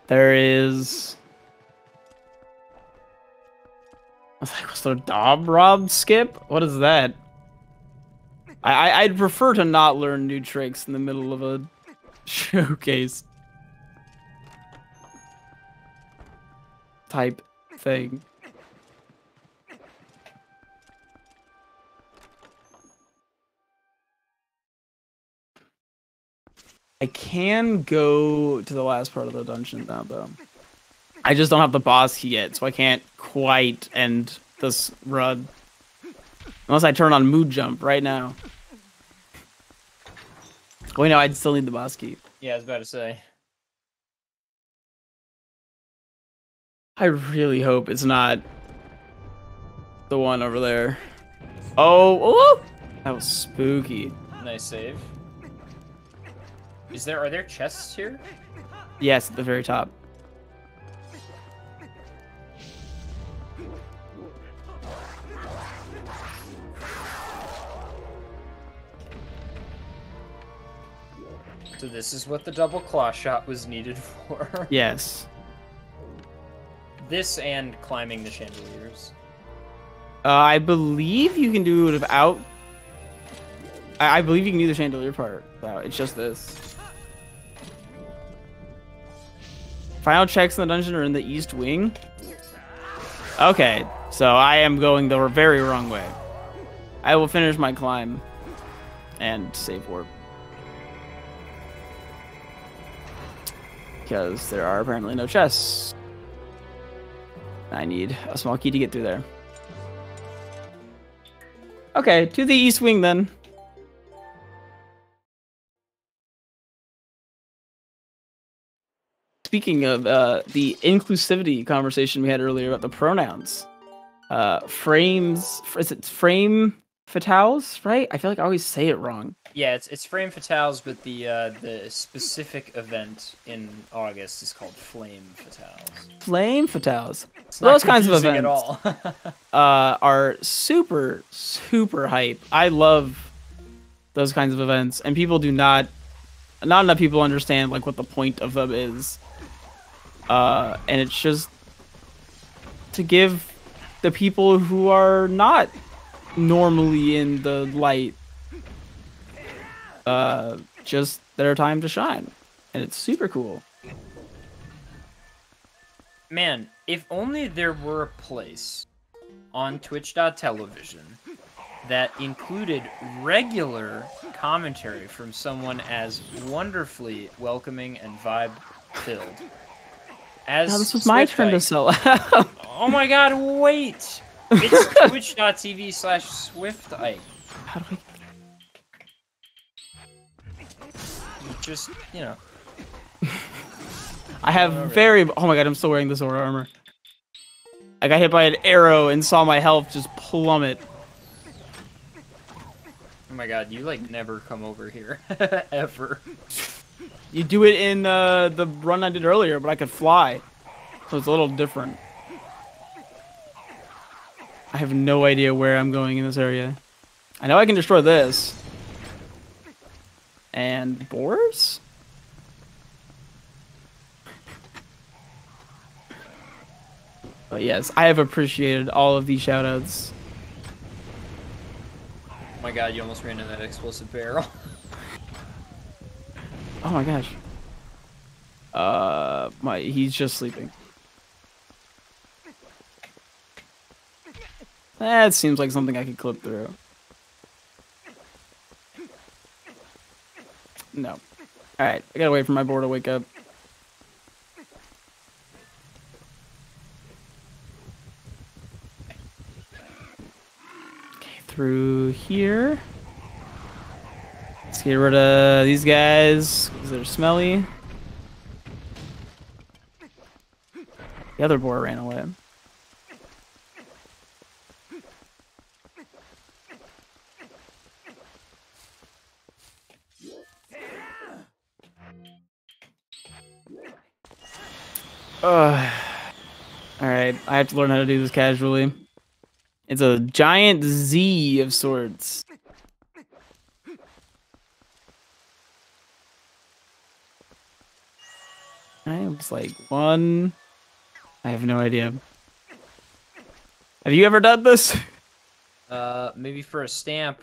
Speaker 2: There is... What's the Dob Rob skip? What is that? I'd prefer to not learn new tricks in the middle of a showcase type thing. I can go to the last part of the dungeon now, though. I just don't have the boss key yet, so I can't quite end this run. Unless I turn on Mood Jump right now. Wait, no, I'd still need the boss key.
Speaker 1: Yeah, I was about to say.
Speaker 2: I really hope it's not the one over there. Oh, that was spooky.
Speaker 1: Nice save. Are there chests here?
Speaker 2: Yes, at the very top.
Speaker 1: So this is what the double claw shot was needed for.
Speaker 2: Yes.
Speaker 1: This and climbing the chandeliers.
Speaker 2: I believe you can do it without. I believe you can do the chandelier part without. It's just this. Final checks in the dungeon are in the east wing. Okay, so I am going the very wrong way. I will finish my climb and save warp. Because there are apparently no chests. I need a small key to get through there. Okay, to the east wing then. Speaking of the inclusivity conversation we had earlier about the pronouns, frames, is it frame fatales, right? I feel like I always say it wrong.
Speaker 1: Yeah, it's frame fatales, but the specific event in August is called flame fatales.
Speaker 2: Flame fatales.
Speaker 1: It's not
Speaker 2: Those kinds of
Speaker 1: confusing
Speaker 2: events
Speaker 1: at all.
Speaker 2: are super, super hype. I love those kinds of events, and people do not enough people understand like what the point of them is. And it's just to give the people who are not normally in the light just their time to shine, and it's super cool.
Speaker 1: Man, if only there were a place on Twitch.television that included regular commentary from someone as wonderfully welcoming and vibe-filled as
Speaker 2: Now, this was my turn to sell out.
Speaker 1: Oh my god, wait! It's twitch.tv/SwiftIke.
Speaker 2: How do I...
Speaker 1: Just, you know.
Speaker 2: I have very... Oh my god, I'm still wearing the sword armor. I got hit by an arrow and saw my health just plummet.
Speaker 1: Oh my god, you like never come over here. Ever.
Speaker 2: You do it in the run I did earlier, but I could fly. So it's a little different. I have no idea where I'm going in this area. I know I can destroy this. And boars? But yes, I have appreciated all of these shoutouts.
Speaker 1: Oh my god, you almost ran into that explosive barrel.
Speaker 2: Oh my gosh. He's just sleeping. That seems like something I could clip through. No. Alright, I gotta wait for my boar to wake up. Okay, through here. Let's get rid of these guys, because they're smelly. The other boar ran away. Alright, I have to learn how to do this casually. It's a giant Z of swords. It was like one. I have no idea. Have you ever done this?
Speaker 1: Maybe for a stamp.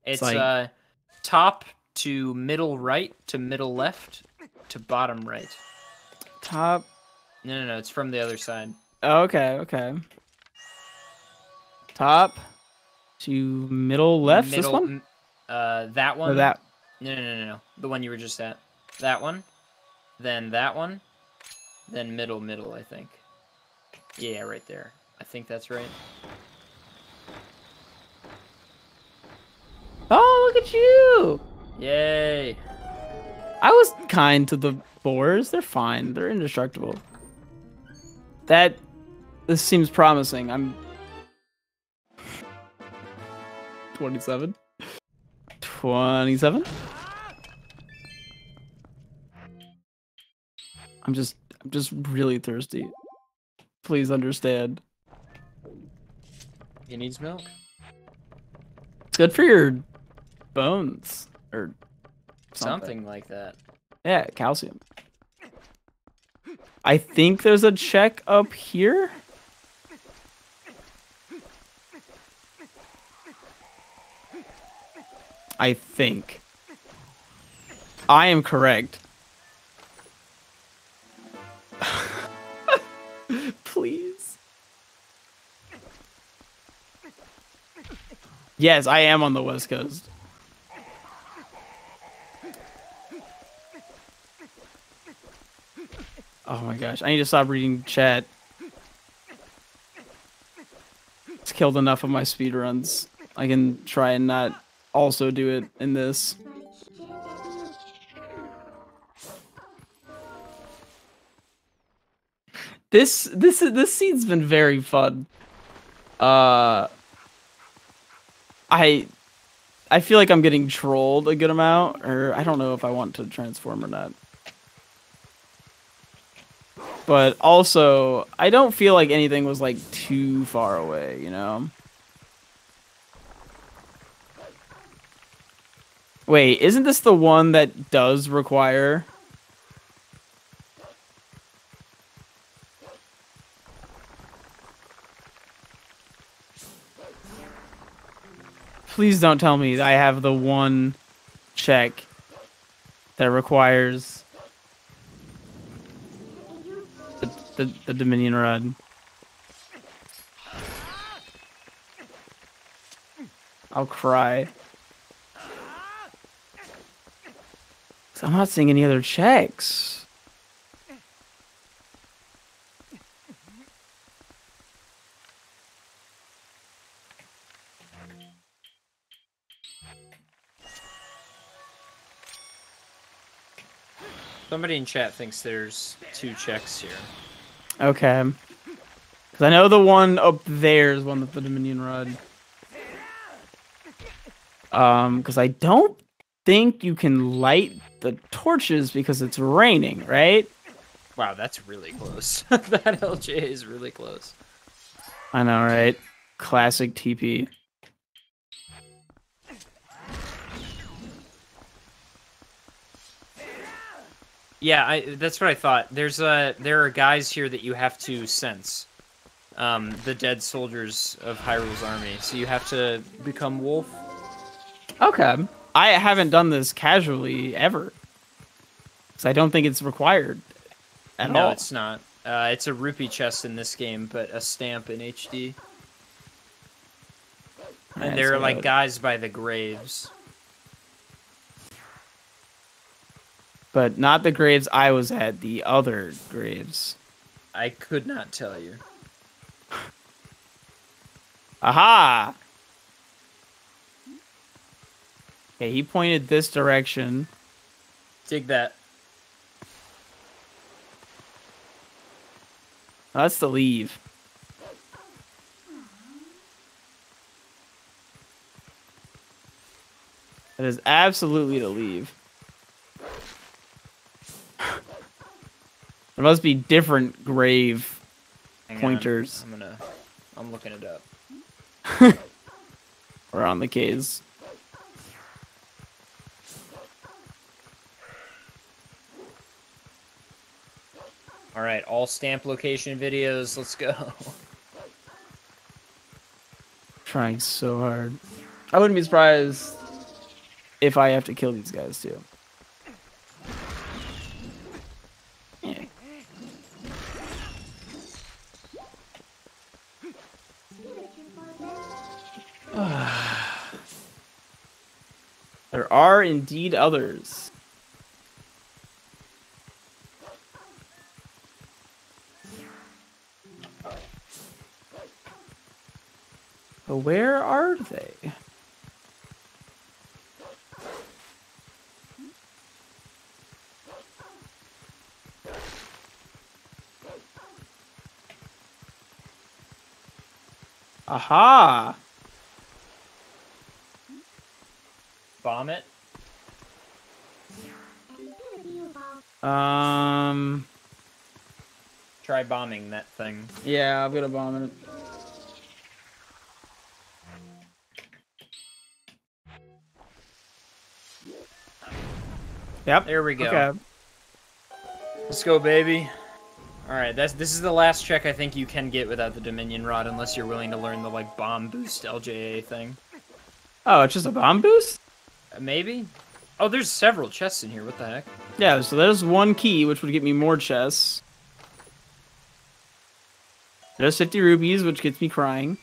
Speaker 1: It's
Speaker 2: like...
Speaker 1: top to middle right to middle left to bottom right.
Speaker 2: Top.
Speaker 1: No, it's from the other side.
Speaker 2: Okay, okay. Top to middle left. This one?
Speaker 1: That one.
Speaker 2: Or that?
Speaker 1: No. The one you were just at. That one. Then that one. Then middle, I think. Yeah, right there. I think that's right.
Speaker 2: Oh, look at you!
Speaker 1: Yay!
Speaker 2: I was kind to the boars. They're fine. They're indestructible. This seems promising. I'm 27. 27. I'm just really thirsty. Please understand.
Speaker 1: He needs milk.
Speaker 2: It's good for your bones. or
Speaker 1: Something like that.
Speaker 2: Yeah, calcium. I think there's a check up here. I think. I am correct. Please. Yes, I am on the West Coast. Oh my gosh, I need to stop reading chat. It's killed enough of my speedruns. I can try and not also do it in this. This scene's been very fun. I feel like I'm getting trolled a good amount, or I don't know if I want to transform or not. But also, I don't feel like anything was like too far away, you know? Wait, isn't this the one that does require? Please don't tell me that I have the one check that requires the Dominion Rod. I'll cry. I'm not seeing any other checks.
Speaker 1: Somebody in chat thinks there's 2 checks here.
Speaker 2: Okay. Because I know the one up there is one with the Dominion Rod. Because I don't think you can light the torches because it's raining, right?
Speaker 1: Wow, that's really close. That LJ is really close.
Speaker 2: I know, right? Classic TP.
Speaker 1: Yeah, that's what I thought. There are guys here that you have to sense. The dead soldiers of Hyrule's army. So you have to become wolf.
Speaker 2: Okay. I haven't done this casually ever. Because I don't think it's required at all.
Speaker 1: No, it's not. It's a rupee chest in this game, but a stamp in HD. And there are like guys by the graves.
Speaker 2: But not the graves I was at, the other graves.
Speaker 1: I could not tell you.
Speaker 2: Aha! Okay, he pointed this direction.
Speaker 1: Dig that.
Speaker 2: Oh, that's the leave. That is absolutely the leave. There must be different grave pointers.
Speaker 1: I'm looking it up.
Speaker 2: Around the caves.
Speaker 1: All right, all stamp location videos. Let's go.
Speaker 2: Trying so hard. I wouldn't be surprised if I have to kill these guys too. Yeah. There are indeed others. But where are they? Aha!
Speaker 1: Bomb it. Try bombing that thing.
Speaker 2: Yeah, I'm gonna bomb it. Yep.
Speaker 1: There we go.
Speaker 2: Okay.
Speaker 1: Let's go, baby. All right, this is the last check I think you can get without the Dominion Rod, unless you're willing to learn the like bomb boost LJA thing.
Speaker 2: Oh, it's just a bomb boost?
Speaker 1: Maybe. Oh, there's several chests in here. What the heck?
Speaker 2: Yeah, so there's one key, which would get me more chests. There's 50 rupees, which gets me crying.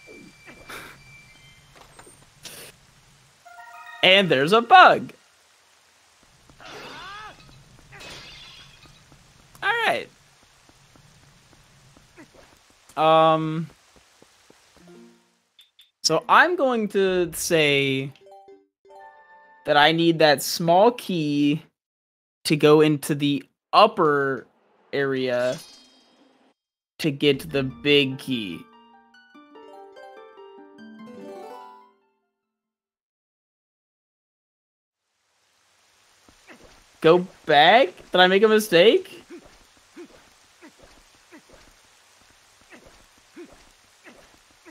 Speaker 2: And there's a bug. All right. So I'm going to say that I need that small key to go into the upper area to get the big key. Go back? Did I make a mistake?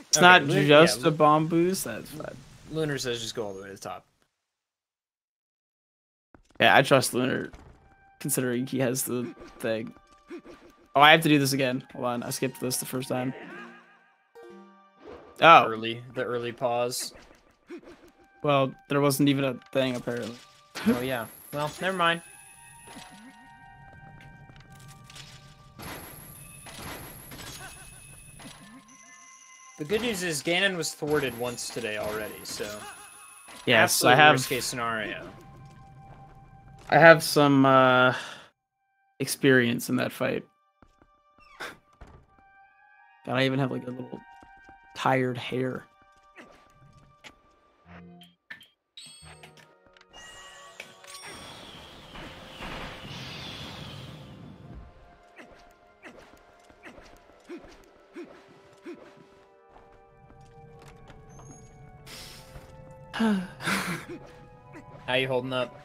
Speaker 2: It's
Speaker 1: Okay,
Speaker 2: not
Speaker 1: Lu-
Speaker 2: just
Speaker 1: yeah,
Speaker 2: a bomb boost. That's fine.
Speaker 1: Lunar says just go all the way to the top.
Speaker 2: Yeah, I trust Lunar, considering he has the thing. Oh, I have to do this again. Hold on, I skipped this the first time. Oh,
Speaker 1: The early pause.
Speaker 2: well, there wasn't even a thing apparently.
Speaker 1: Oh yeah. Well, never mind. The good news is Ganon was thwarted once today already, so
Speaker 2: Yes,
Speaker 1: absolute
Speaker 2: I have.
Speaker 1: worst case scenario.
Speaker 2: I have some experience in that fight. God, I even have like a little tired hair.
Speaker 1: How you holding up?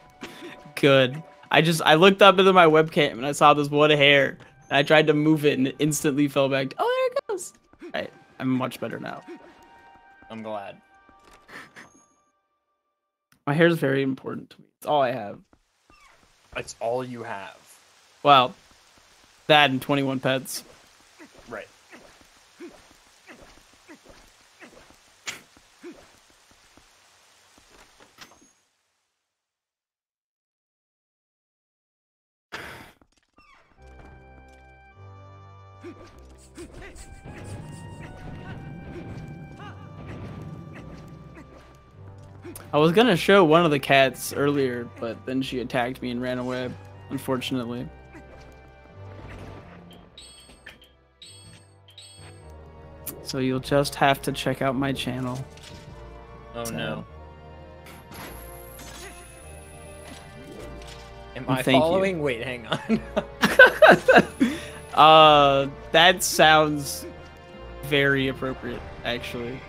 Speaker 2: Good. I looked up into my webcam and I saw this one hair. And I tried to move it and it instantly fell back. Oh, there it goes. Alright, I'm much better now.
Speaker 1: I'm glad.
Speaker 2: My hair is very important to me. It's all I have.
Speaker 1: That's all you have.
Speaker 2: Well, that and 21 pets.
Speaker 1: Right.
Speaker 2: I was gonna show one of the cats earlier, but then she attacked me and ran away, unfortunately. So you'll just have to check out my channel.
Speaker 1: Oh no. Am
Speaker 2: Well,
Speaker 1: I
Speaker 2: thank you.
Speaker 1: following? Wait, hang on.
Speaker 2: That sounds very appropriate, actually.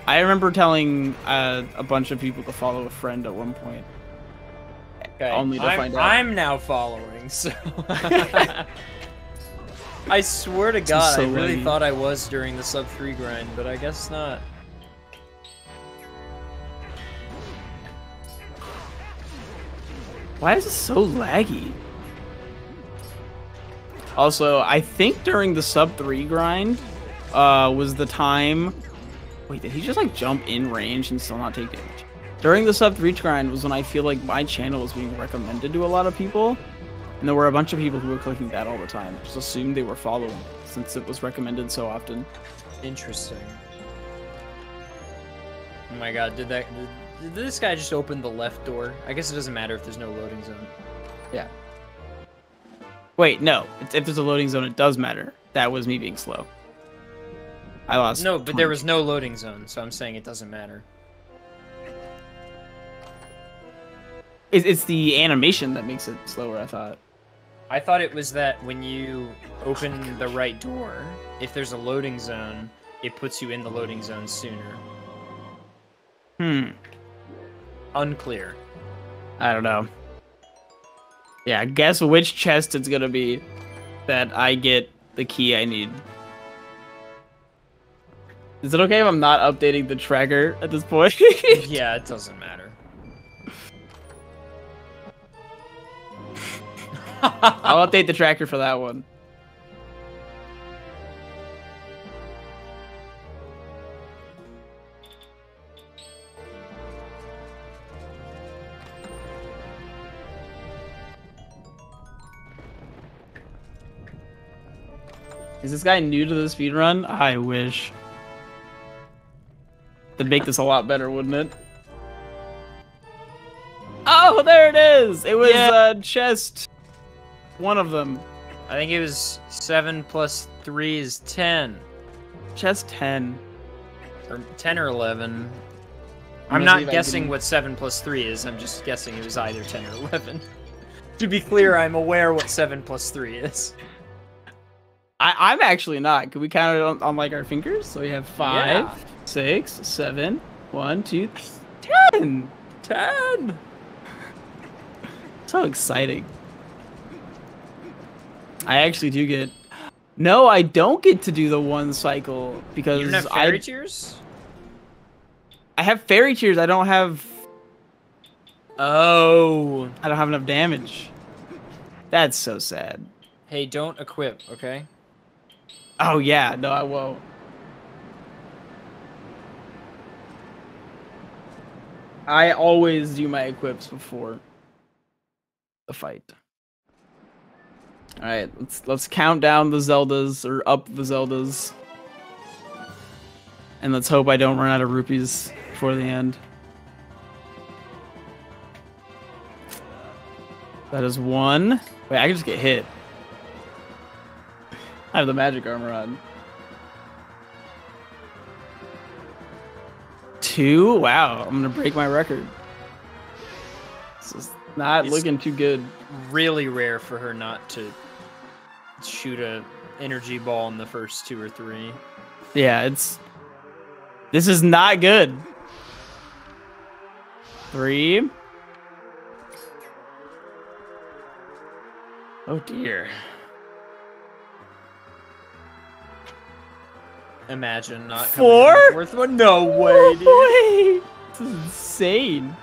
Speaker 2: I remember telling a bunch of people to follow a friend at one point.
Speaker 1: Okay.
Speaker 2: Only to find out.
Speaker 1: I'm now following, so I swear to God,
Speaker 2: so
Speaker 1: I really
Speaker 2: laggy.
Speaker 1: thought I was during the sub 3 grind, but I guess not.
Speaker 2: Why is it so laggy? Also, I think during the sub 3 grind was the time... Wait, did he just like jump in range and still not take damage? During the sub 3 grind was when I feel like my channel was being recommended to a lot of people. And there were a bunch of people who were clicking that all the time. Just assumed they were following since it was recommended so often.
Speaker 1: Interesting. Oh my God, did this guy just open the left door? I guess it doesn't matter if there's no loading zone.
Speaker 2: Yeah. Wait, no. If there's a loading zone, it does matter. That was me being slow. I lost.
Speaker 1: No, but
Speaker 2: 20.
Speaker 1: there was no loading zone, so I'm saying it doesn't matter.
Speaker 2: It's the animation that makes it slower, I thought.
Speaker 1: I thought it was that when you open the right door, if there's a loading zone, it puts you in the loading zone sooner. Unclear.
Speaker 2: I don't know. Yeah, guess which chest it's gonna be that I get the key I need. Is it okay if I'm not updating the tracker at this point?
Speaker 1: Yeah, it doesn't matter.
Speaker 2: I'll update the tracker for that one. Is this guy new to the speedrun? I wish. That'd make this a lot better, wouldn't it? Oh, there it is! It was chest. One of them.
Speaker 1: I think it was 7 plus 3 is 10.
Speaker 2: Chest 10.
Speaker 1: Or 10 or 11.
Speaker 2: I'm
Speaker 1: I'm
Speaker 2: gonna see
Speaker 1: not
Speaker 2: if I
Speaker 1: guessing
Speaker 2: can-
Speaker 1: what 7 plus 3 is. I'm just guessing it was either 10 or 11. To be clear, I'm aware what 7 plus 3 is.
Speaker 2: I'm actually not. Could we count it on like our fingers? So we have 5,
Speaker 1: Yeah.
Speaker 2: 6, 7, 1, 2, 10.
Speaker 1: 10!
Speaker 2: So exciting. I actually do get. No, I don't get to do the one cycle because
Speaker 1: You don't have fairy tears?
Speaker 2: I have fairy tears. I don't have
Speaker 1: Oh.
Speaker 2: enough damage. That's so sad.
Speaker 1: Hey, don't equip, okay?
Speaker 2: Oh yeah, no, I won't. I always do my equips before the fight. All right, let's count down the Zeldas or up the Zeldas, and let's hope I don't run out of rupees before the end. That is 1. Wait, I can just get hit. I have the magic armor on. 2. Wow, I'm gonna break my record. This is not
Speaker 1: It's-
Speaker 2: looking too good.
Speaker 1: Really rare for her not to shoot a energy ball in the first 2 or 3.
Speaker 2: Yeah, this is not good. 3. Oh dear.
Speaker 1: Imagine not
Speaker 2: 4?
Speaker 1: coming in the fourth one. No way, dude.
Speaker 2: Wait, this is insane.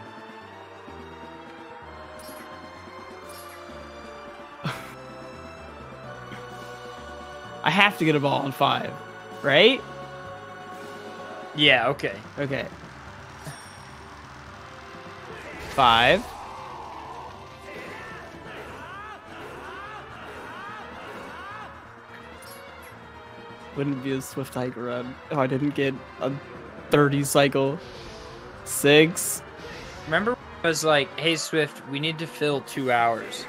Speaker 2: I have to get a ball on 5, right?
Speaker 1: Yeah, okay.
Speaker 2: Okay. 5. Wouldn't be a swift hike run if I didn't get a 30 cycle. 6.
Speaker 1: Remember I was like, hey Swift, we need to fill 2 hours.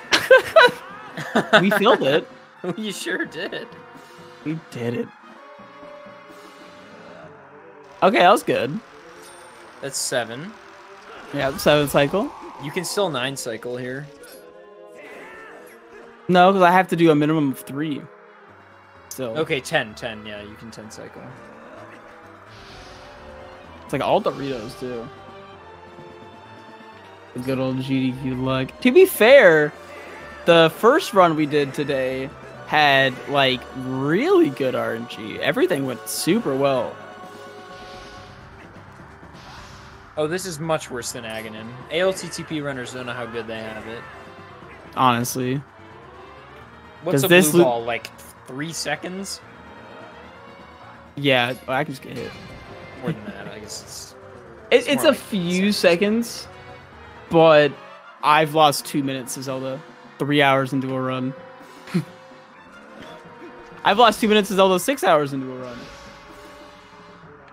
Speaker 2: We filled it.
Speaker 1: You sure did.
Speaker 2: We did it. Okay, that was good.
Speaker 1: That's 7.
Speaker 2: Yeah, 7 cycle.
Speaker 1: You can still 9 cycle here.
Speaker 2: No, because I have to do a minimum of 3. So
Speaker 1: Okay, 10. Yeah, you can 10 cycle.
Speaker 2: it's like all Doritos too. The good old GDQ luck. To be fair, the first run we did today had like really good RNG. Everything went super well.
Speaker 1: Oh, this is much worse than Aghanim. ALTTP runners don't know how good they have it.
Speaker 2: Honestly.
Speaker 1: What's
Speaker 2: 'Cause
Speaker 1: a
Speaker 2: this
Speaker 1: blue
Speaker 2: lo-
Speaker 1: ball, like 3 seconds?
Speaker 2: Yeah, I can just get hit.
Speaker 1: More than that, I guess
Speaker 2: It's
Speaker 1: more
Speaker 2: a
Speaker 1: like
Speaker 2: few seconds, but I've lost 2 minutes to Zelda. 3 hours into a run. I've lost 2 minutes to Zelda 6 hours into a run.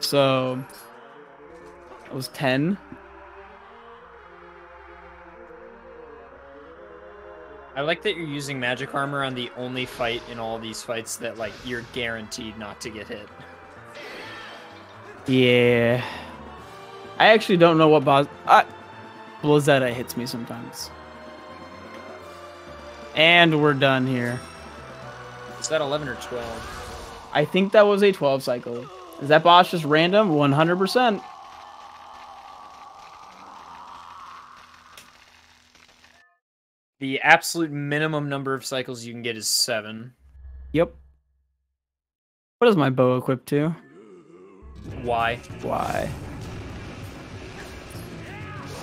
Speaker 2: So it was 10.
Speaker 1: I like that you're using magic armor on the only fight in all these fights that like you're guaranteed not to get hit.
Speaker 2: Yeah. I actually don't know what boss. Blizzetta hits me sometimes. And we're done here.
Speaker 1: Is that 11 or 12?
Speaker 2: I think that was a 12 cycle. Is that boss just random? 100%.
Speaker 1: The absolute minimum number of cycles you can get is 7.
Speaker 2: Yep. What is my bow equipped to?
Speaker 1: Why?
Speaker 2: Why?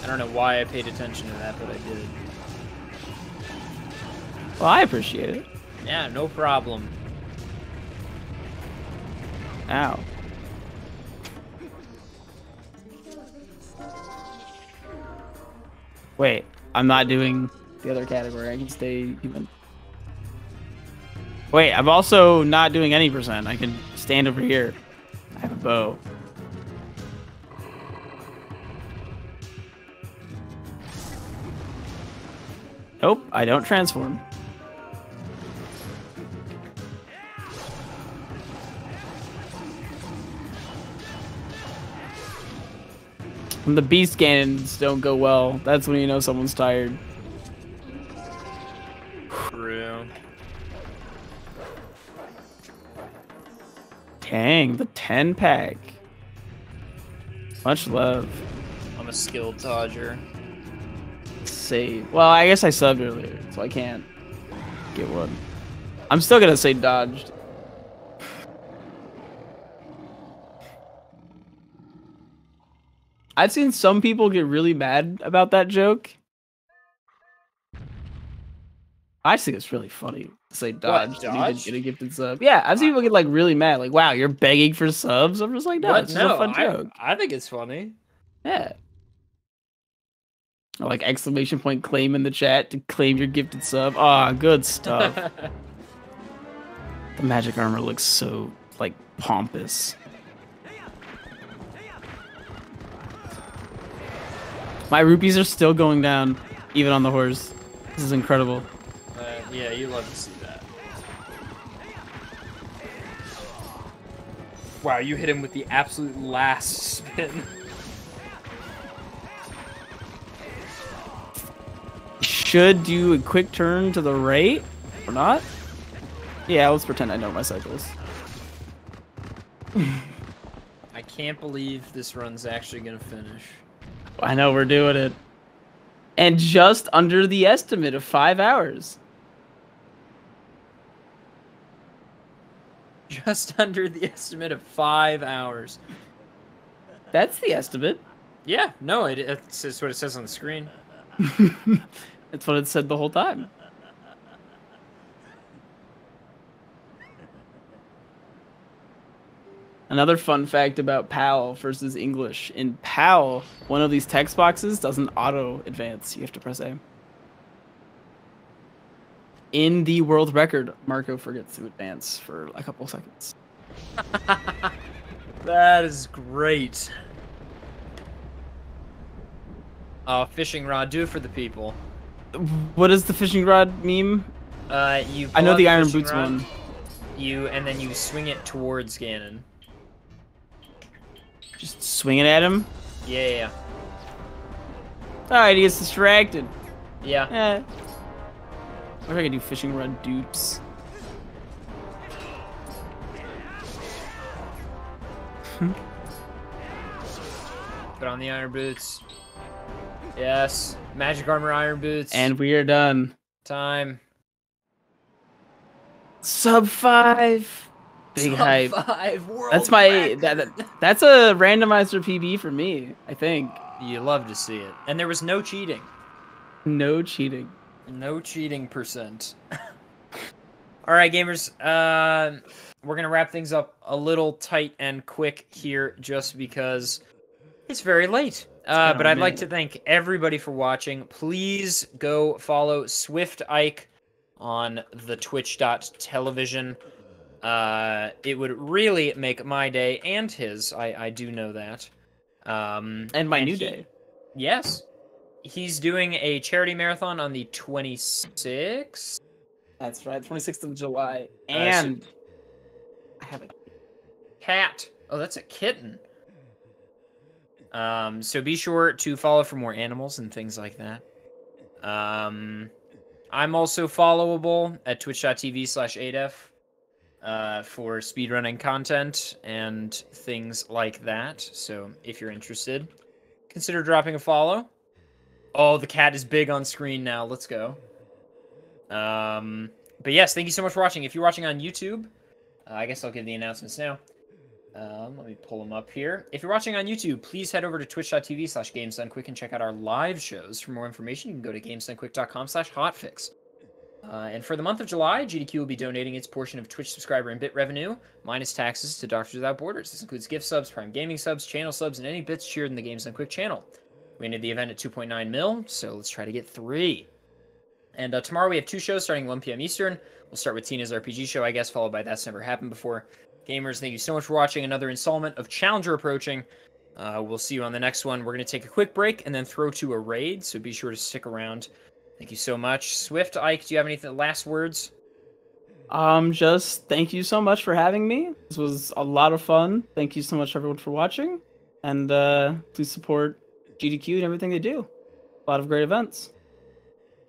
Speaker 1: I don't know why I paid attention to that, but I did.
Speaker 2: Well, I appreciate it.
Speaker 1: Yeah, no problem.
Speaker 2: Ow. Wait, I'm not doing the other category. I can stay human. Wait, I'm also not doing any percent. I can stand over here. I have a bow. Nope, I don't transform. When the beast cannons don't go well, that's when you know someone's tired.
Speaker 1: True.
Speaker 2: Dang, the 10-pack. Much love.
Speaker 1: I'm a skilled dodger.
Speaker 2: Save. Well, I guess I subbed earlier, so I can't get one. I'm still gonna say dodged. I've seen some people get really mad about that joke. I just think it's really funny to say dodged and even get a gifted sub. Yeah, I've seen people get like really mad, like, wow, you're begging for subs? I'm just like, no, it's just a fun joke.
Speaker 1: I think it's funny.
Speaker 2: Yeah. Or like exclamation point claim in the chat to claim your gifted sub. Ah, good stuff. The magic armor looks so like pompous. My rupees are still going down, even on the horse. This is incredible.
Speaker 1: Yeah, you love to see that. Wow, you hit him with the absolute last spin.
Speaker 2: Should do a quick turn to the right or not? Yeah, let's pretend I know my cycles.
Speaker 1: I can't believe this run's actually gonna finish.
Speaker 2: I know, we're doing it. And just under the estimate of 5 hours.
Speaker 1: Just under the estimate of 5 hours.
Speaker 2: That's the estimate.
Speaker 1: Yeah, no, it's what it says on the screen.
Speaker 2: That's what it said the whole time. Another fun fact about PAL versus English. In PAL, one of these text boxes doesn't auto advance. You have to press A. In the world record, Marco forgets to advance for a couple seconds.
Speaker 1: That is great. Fishing rod, do it for the people.
Speaker 2: What is the fishing rod meme?
Speaker 1: You.
Speaker 2: I know the Iron Boots one.
Speaker 1: And then you swing it towards Ganon.
Speaker 2: Just swing it at him?
Speaker 1: Yeah.
Speaker 2: Alright, he gets distracted.
Speaker 1: Yeah.
Speaker 2: I wish I could do fishing rod dupes.
Speaker 1: Put on the Iron Boots. Yes. Magic Armor Iron Boots.
Speaker 2: And we are done.
Speaker 1: Time.
Speaker 2: Sub 5. Big
Speaker 1: Sub
Speaker 2: hype.
Speaker 1: 5 world
Speaker 2: That's my
Speaker 1: record.
Speaker 2: that's a randomizer PB for me, I think.
Speaker 1: You love to see it. And there was no cheating.
Speaker 2: No cheating.
Speaker 1: No cheating percent. All right, gamers. We're gonna wrap things up a little tight and quick here, just because it's very late. But I'd like to thank everybody for watching. Please go follow Swift Ike on the twitch.television. It would really make my day and his. I do know that.
Speaker 2: And my new day.
Speaker 1: Yes. He's doing a charity marathon on the 26th.
Speaker 2: That's right, 26th of July. And I have a
Speaker 1: cat. Oh, that's a kitten. So be sure to follow for more animals and things like that. I'm also followable at twitch.tv/adef for speedrunning content and things like that. So if you're interested, consider dropping a follow. Oh, the cat is big on screen now. Let's go. But yes, thank you so much for watching. If you're watching on YouTube, I guess I'll give the announcements now. Let me pull them up here. If you're watching on YouTube, please head over to twitch.tv/GamesDoneQuick and check out our live shows. For more information, you can go to GamesDoneQuick.com/hotfix. And for the month of July, GDQ will be donating its portion of Twitch subscriber and bit revenue, minus taxes, to Doctors Without Borders. This includes gift subs, Prime Gaming subs, channel subs, and any bits cheered in the Games Done Quick channel. We ended the event at 2.9 mil, so let's try to get 3. And tomorrow we have 2 shows starting 1 p.m. Eastern. We'll start with Tina's RPG show, I guess, followed by That's Never Happened Before. Gamers, thank you so much for watching another installment of Challenger Approaching. We'll see you on the next one. We're going to take a quick break and then throw to a raid, so be sure to stick around. Thank you so much. Swift, Ike, do you have any last words?
Speaker 2: Just thank you so much for having me. This was a lot of fun. Thank you so much, everyone, for watching. And please support GDQ and everything they do. A lot of great events.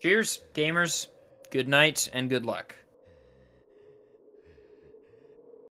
Speaker 1: Cheers, gamers. Good night and good luck.